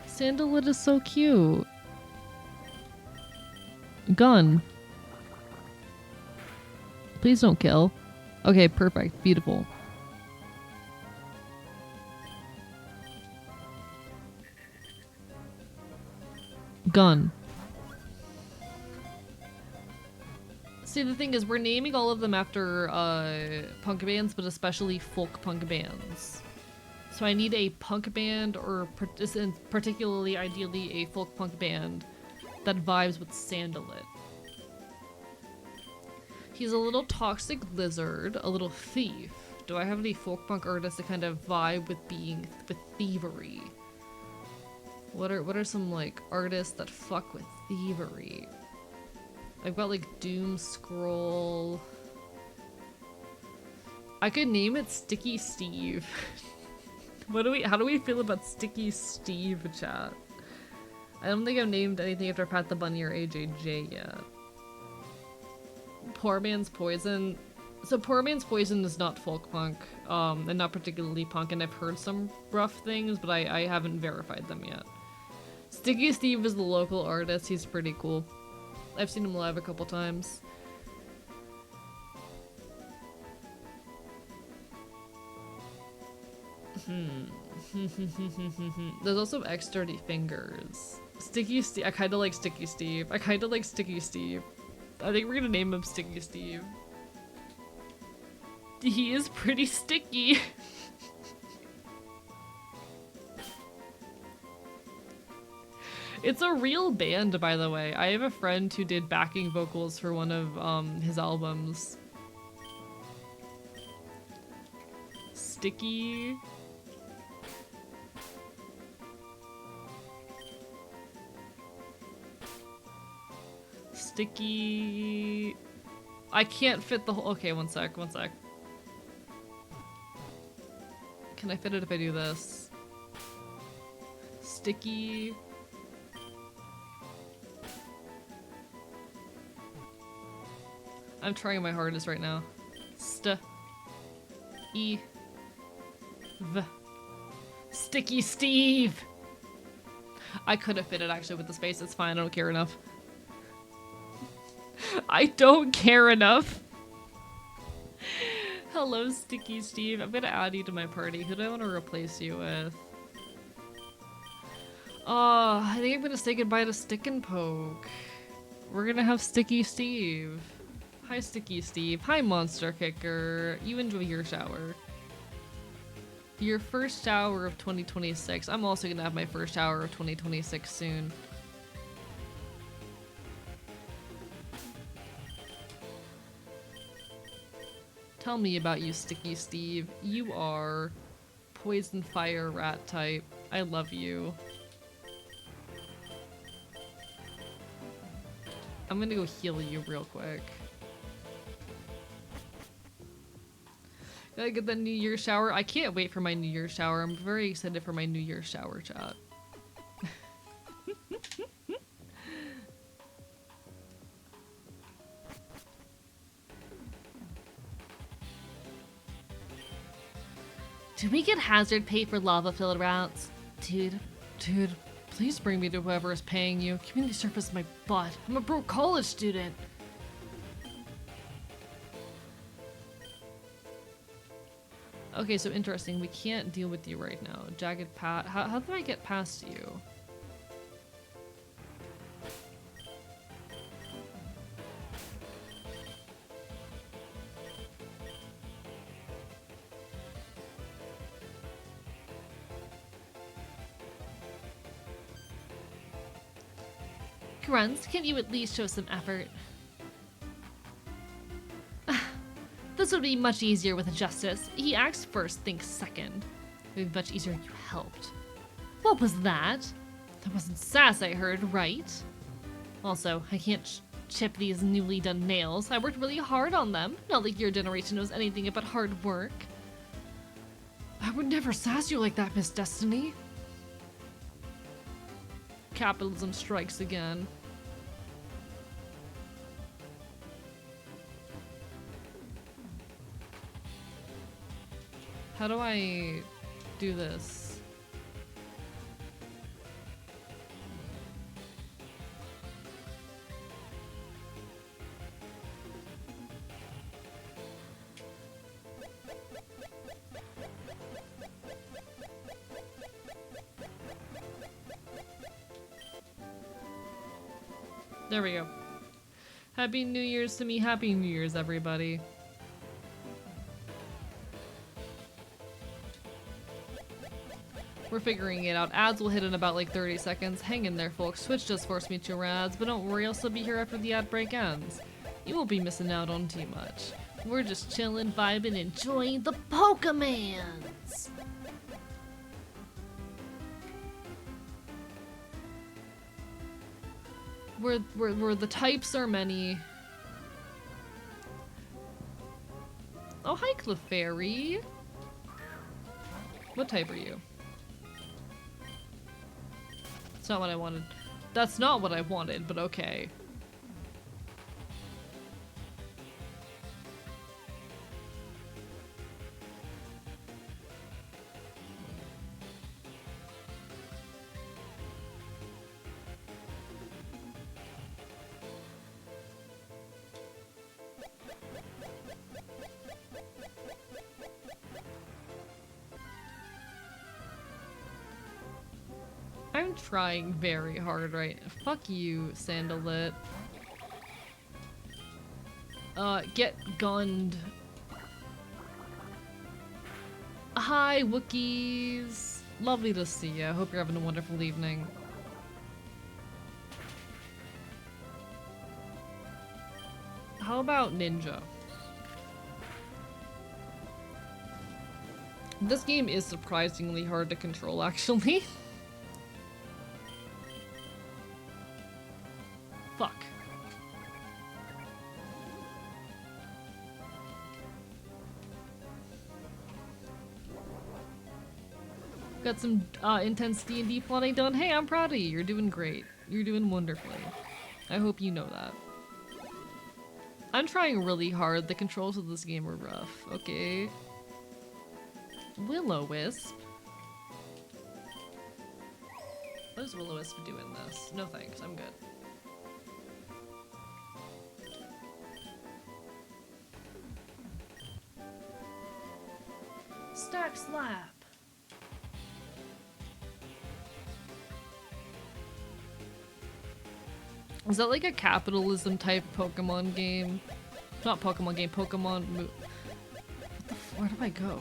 Sandalit is so cute. Gun. Please don't kill. Okay, perfect. Beautiful. Gun. See, the thing is, we're naming all of them after punk bands, but especially folk punk bands. So I need a punk band, or particularly, ideally, a folk punk band that vibes with Sandalit. He's a little toxic lizard, a little thief. Do I have any folk punk artists that kind of vibe with thievery? What are some like artists that fuck with thievery? I've got like Doom Scroll. I could name it Sticky Steve. How do we feel about Sticky Steve, chat? I don't think I've named anything after Pat the Bunny or AJJ yet. Poor Man's Poison. So Poor Man's Poison is not folk punk, and not particularly punk, and I've heard some rough things, but I haven't verified them yet. Sticky Steve is the local artist. He's pretty cool. I've seen him live a couple times. There's also X Dirty Fingers. Sticky Steve. I kind of like Sticky Steve. I think we're gonna name him Sticky Steve. He is pretty sticky. It's a real band, by the way. I have a friend who did backing vocals for one of his albums. Sticky. Sticky... I can't fit the whole... Okay, one sec. Can I fit it if I do this? Sticky... I'm trying my hardest right now. E... V... Sticky Steve! I could have fit it actually with the space, it's fine, I don't care enough. I don't care enough! Hello, Sticky Steve. I'm gonna add you to my party. Who do I want to replace you with? I think I'm gonna say goodbye to Stick and Poke. We're gonna have Sticky Steve. Hi, Sticky Steve. Hi, Monster Kicker. You enjoy your shower. Your first shower of 2026. I'm also gonna have my first shower of 2026 soon. Tell me about you, Sticky Steve. You are poison fire rat type. I love you. I'm gonna go heal you real quick. Gotta get the New Year's shower. I can't wait for my New Year's shower. I'm very excited for my New Year's shower, chat. Do we get hazard pay for lava-filled routes? Dude, please bring me to whoever is paying you. Community service is my butt. I'm a broke college student. Okay, so interesting. We can't deal with you right now. Jagged Pat. How do I get past you? Grunts, can you at least show some effort? This would be much easier with Justice. He acts first, thinks second. It would be much easier if you helped. What was that? That wasn't sass, I heard, right? Also, I can't chip these newly done nails. I worked really hard on them. Not like your generation knows anything about hard work. I would never sass you like that, Miss Destiny. Capitalism strikes again. How do I do this? There we go. Happy New Year's to me. Happy New Year's, everybody. We're figuring it out. Ads will hit in about like 30 seconds. Hang in there, folks. Twitch just forced me to run ads, but don't worry, I'll still be here after the ad break ends. You won't be missing out on too much. We're just chilling, vibing, enjoying the Pokemans! Where the types are many. Oh, hi, Clefairy. What type are you? That's not what I wanted. That's not what I wanted, but okay. I'm trying very hard right now. Fuck you, Sandalit. Get gunned. Hi, Wookiees. Lovely to see you. Hope you're having a wonderful evening. How about Ninja? This game is surprisingly hard to control, actually. Fuck. Got some intense D&D plotting done. Hey, I'm proud of you. You're doing great. You're doing wonderfully. I hope you know that. I'm trying really hard. The controls of this game are rough, okay? Will-O-Wisp. What is Will-O-Wisp doing this? No thanks, I'm good. Stack Slap. Is that like a capitalism type Pokemon game? Not Pokemon game, Pokemon mo- What the where do I go?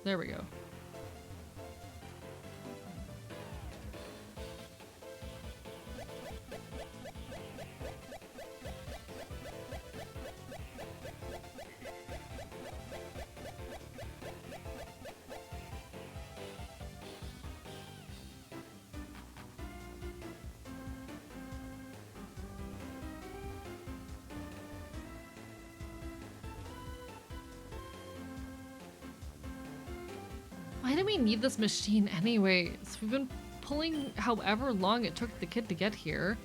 There we go. Why do we need this machine anyways? We've been pulling however long it took the kid to get here.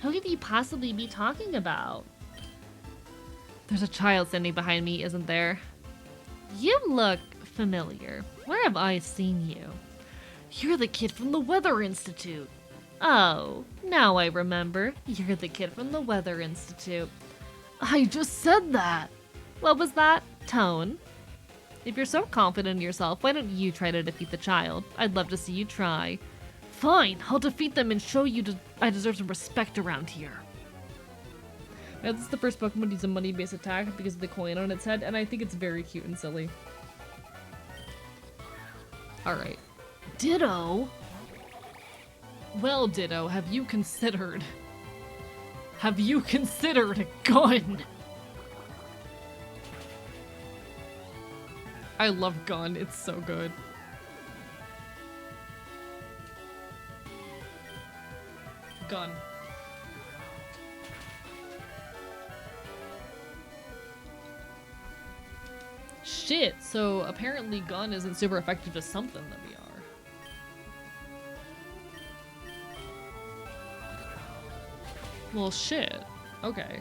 Who could he possibly be talking about? There's a child standing behind me, isn't there? You look familiar. Where have I seen you? You're the kid from the Weather Institute. Oh, now I remember. You're the kid from the Weather Institute. I just said that. What was that? Tone? If you're so confident in yourself, why don't you try to defeat the child? I'd love to see you try. Fine, I'll defeat them and show you I deserve some respect around here. Now, this is the first Pokemon to use a money-based attack because of the coin on its head, and I think it's very cute and silly. Alright. Ditto. Well, Ditto, have you considered a gun? I love gun, it's so good. Gun. Shit, so apparently gun isn't super effective as something that we are. Well, shit. Okay.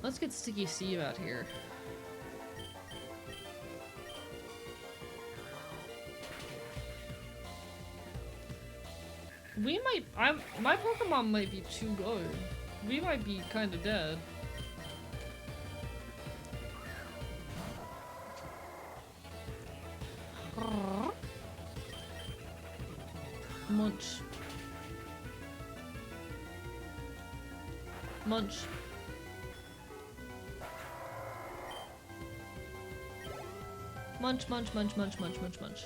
Let's get Sticky Steve out here. My Pokemon might be too good. We might be kinda dead. Munch. Munch. Munch, munch, munch, munch, munch, munch, munch.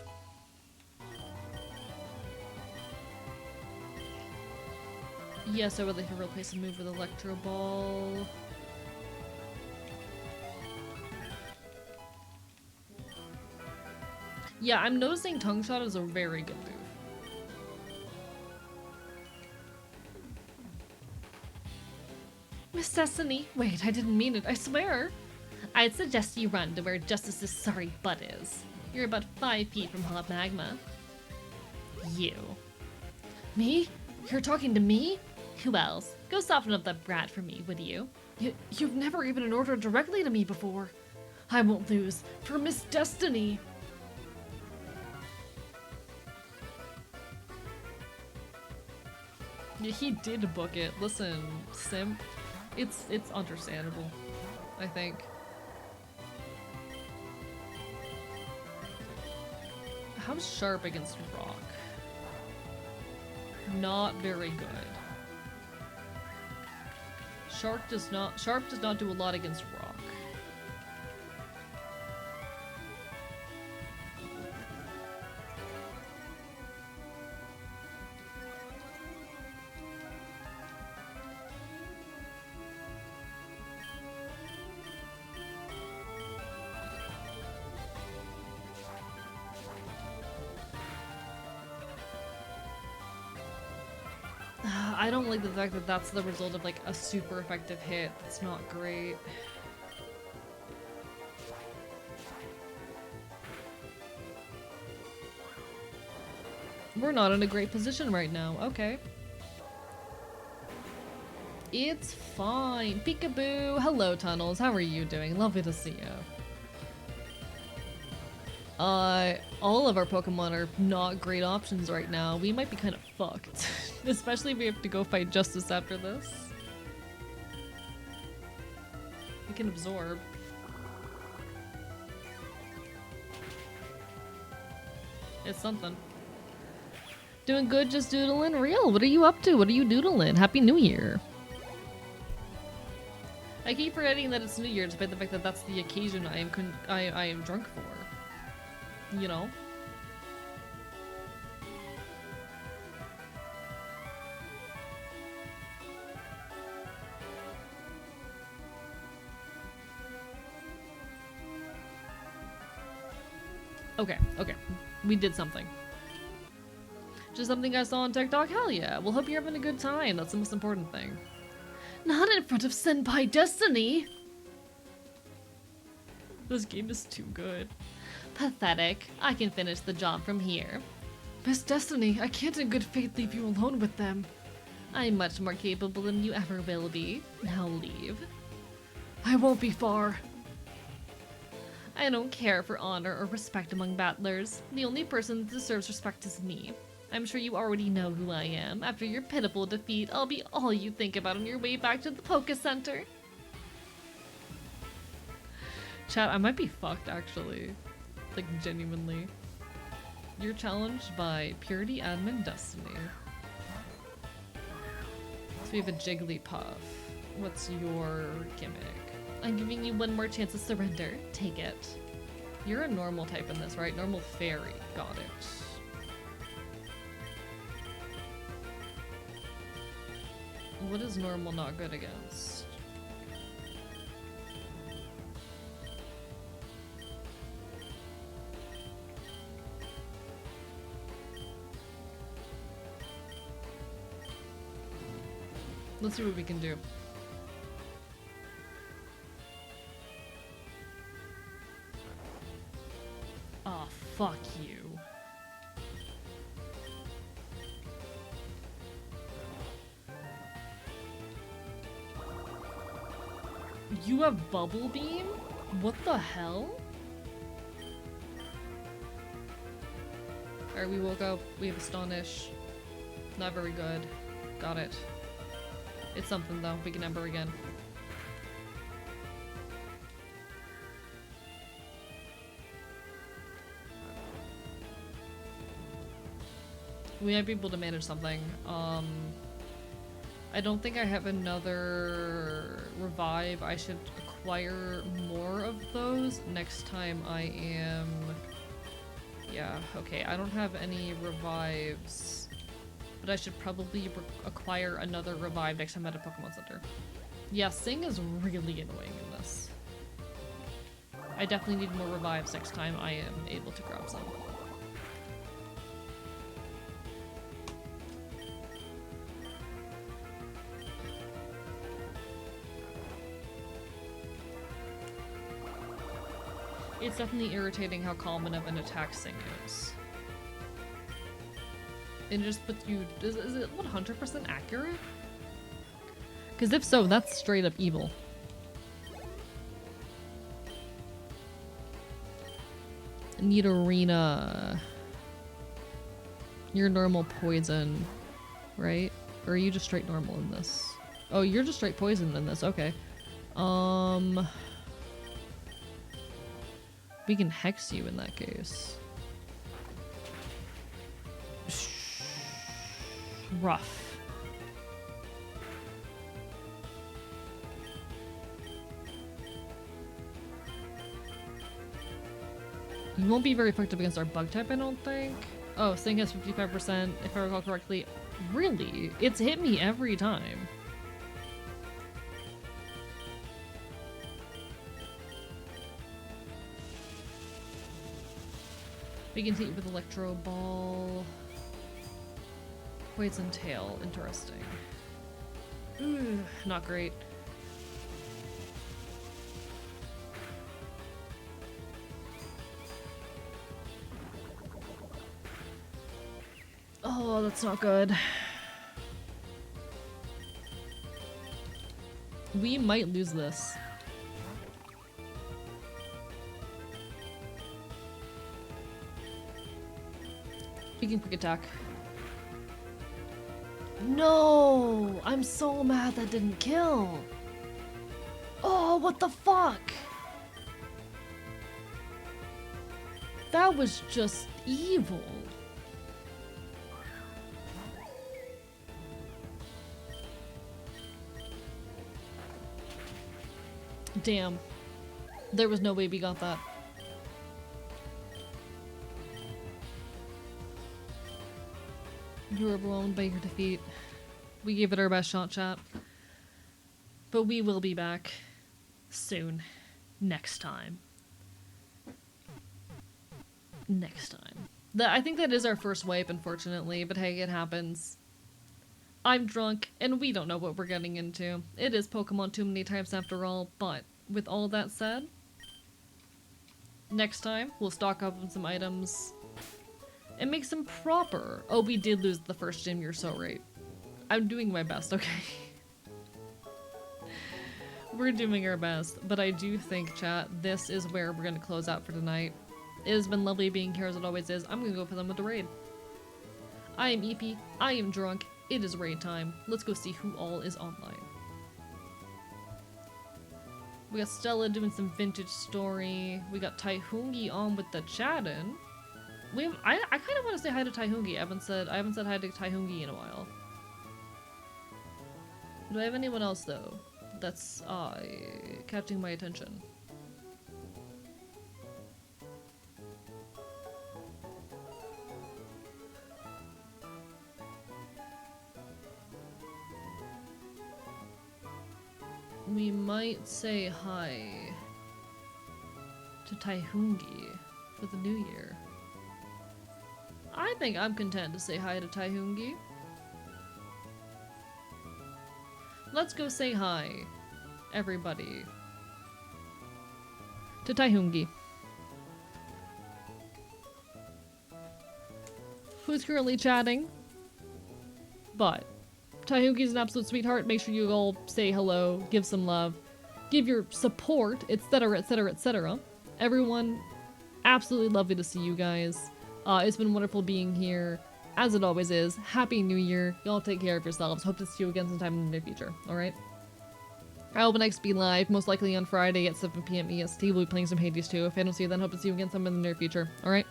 Yes, I would like to replace a move with Electro Ball. Yeah, I'm noticing Tongue Shot is a very good move. Miss Destiny, wait, I didn't mean it, I swear. I'd suggest you run to where Justice's sorry butt is. You're about 5 feet from Hot Magma. You. Me? You're talking to me? Who else? Go soften up that brat for me, would you? You've never given an order directly to me before. I won't lose. For Miss Destiny. Yeah, he did book it. Listen, Simp. It's understandable, I think. How's Sharp against Rock? Not very good. Sharp does not do a lot against Rock. I don't like the fact that that's the result of like a super effective hit. That's not great. We're not in a great position right now. Okay. It's fine. Peekaboo. Hello, Tunnels. How are you doing? Lovely to see you. All of our Pokemon are not great options right now. We might be kind of fucked. Especially if we have to go fight Justice after this. We can absorb. It's something. Doing good, just doodling? Real, what are you up to? What are you doodling? Happy New Year. I keep forgetting that it's New Year despite the fact that that's the occasion I am drunk for. You know? Okay, okay. We did something. Just something I saw on TikTok? Hell yeah. Well, hope you're having a good time. That's the most important thing. Not in front of Senpai Destiny! This game is too good. Pathetic. I can finish the job from here. Miss Destiny, I can't in good faith leave you alone with them. I'm much more capable than you ever will be. Now leave. I won't be far. I don't care for honor or respect among battlers. The only person that deserves respect is me. I'm sure you already know who I am. After your pitiful defeat, I'll be all you think about on your way back to the Poké Center. Chat, I might be fucked actually. Like, genuinely. You're challenged by Purity Admin Destiny. So we have a Jigglypuff. What's your gimmick? I'm giving you one more chance to surrender. Take it. You're a normal type in this, right? Normal fairy. Got it. What is normal not good against? Let's see what we can do. Oh, fuck you. You have Bubble Beam? What the hell? Alright, we woke up. We have Astonish. Not very good. Got it. It's something though. We can Ember again. We might be able to manage something. I don't think I have another revive. I should acquire more of those next time I am... Yeah, okay. I don't have any revives. But I should probably acquire another revive next time at a Pokemon Center. Yeah, Sing is really annoying in this. I definitely need more revives next time I am able to grab some. It's definitely irritating how common of an attack Sing is. And just puts you... Is it 100% accurate? Because if so, that's straight up evil. Nidorina. You're normal poison, right? Or are you just straight normal in this? Oh, you're just straight poison in this, okay. We can hex you in that case. Rough. You won't be very effective against our bug type, I don't think. Oh, Sing has 55%, if I recall correctly. Really? It's hit me every time. We can hit you with Electro Ball. Poison tail, interesting. Ooh, not great. Oh, that's not good. We might lose this. We can quick attack. No! I'm so mad that didn't kill. Oh, what the fuck? That was just evil. Damn. There was no way we got that. You were overwhelmed by your defeat. We gave it our best shot, chat. But we will be back soon. Next time. Next time. I think that is our first wipe, unfortunately, but hey, it happens. I'm drunk, and we don't know what we're getting into. It is Pokemon too many times after all, but with all that said, next time we'll stock up on some items and make some proper. Oh, we did lose the first gym, you're so right. I'm doing my best, okay? We're doing our best, but I do think, chat, this is where we're gonna close out for tonight. It has been lovely being here as it always is. I'm gonna go for them with the raid. I am EP, I am drunk, it is raid time. Let's go see who all is online. We got Stella doing some vintage story. We got Taihungi on with the chattin'. I kind of want to say hi to Taihungi. I haven't said hi to Taihungi in a while. Do I have anyone else though that's catching my attention? We might say hi to Taihungi for the new year. I think I'm content to say hi to Taihungi. Let's go say hi, everybody, to Taihungi, who's currently chatting, but Taihungi's an absolute sweetheart. Make sure you all say hello, give some love, give your support, etc, etc, etc. Everyone, absolutely lovely to see you guys. It's been wonderful being here, as it always is. Happy New Year. Y'all take care of yourselves. Hope to see you again sometime in the near future, alright? I will next be live, most likely on Friday at 7 PM EST. We'll be playing some Hades too. If I don't see you then, hope to see you again sometime in the near future, alright?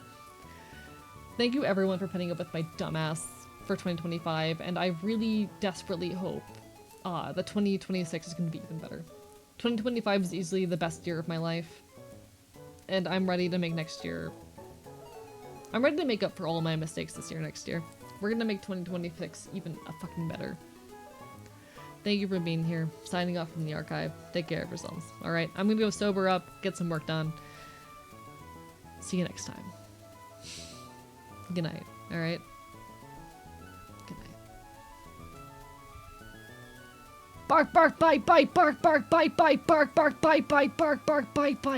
Thank you everyone for putting up with my dumbass for 2025, and I really desperately hope that 2026 is going to be even better. 2025 is easily the best year of my life, and I'm ready to make next year. I'm ready to make up for all of my mistakes this year next year. We're gonna make 2026 even a fucking better. Thank you for being here. Signing off from the archive. Take care of yourselves. Alright, I'm gonna go sober up, get some work done. See you next time. Good night. Alright? Good night. Bark, bark, bite, bite, bark, bark, bite, bite, bark, bark, bite, bite, bark, bark, bite, bite.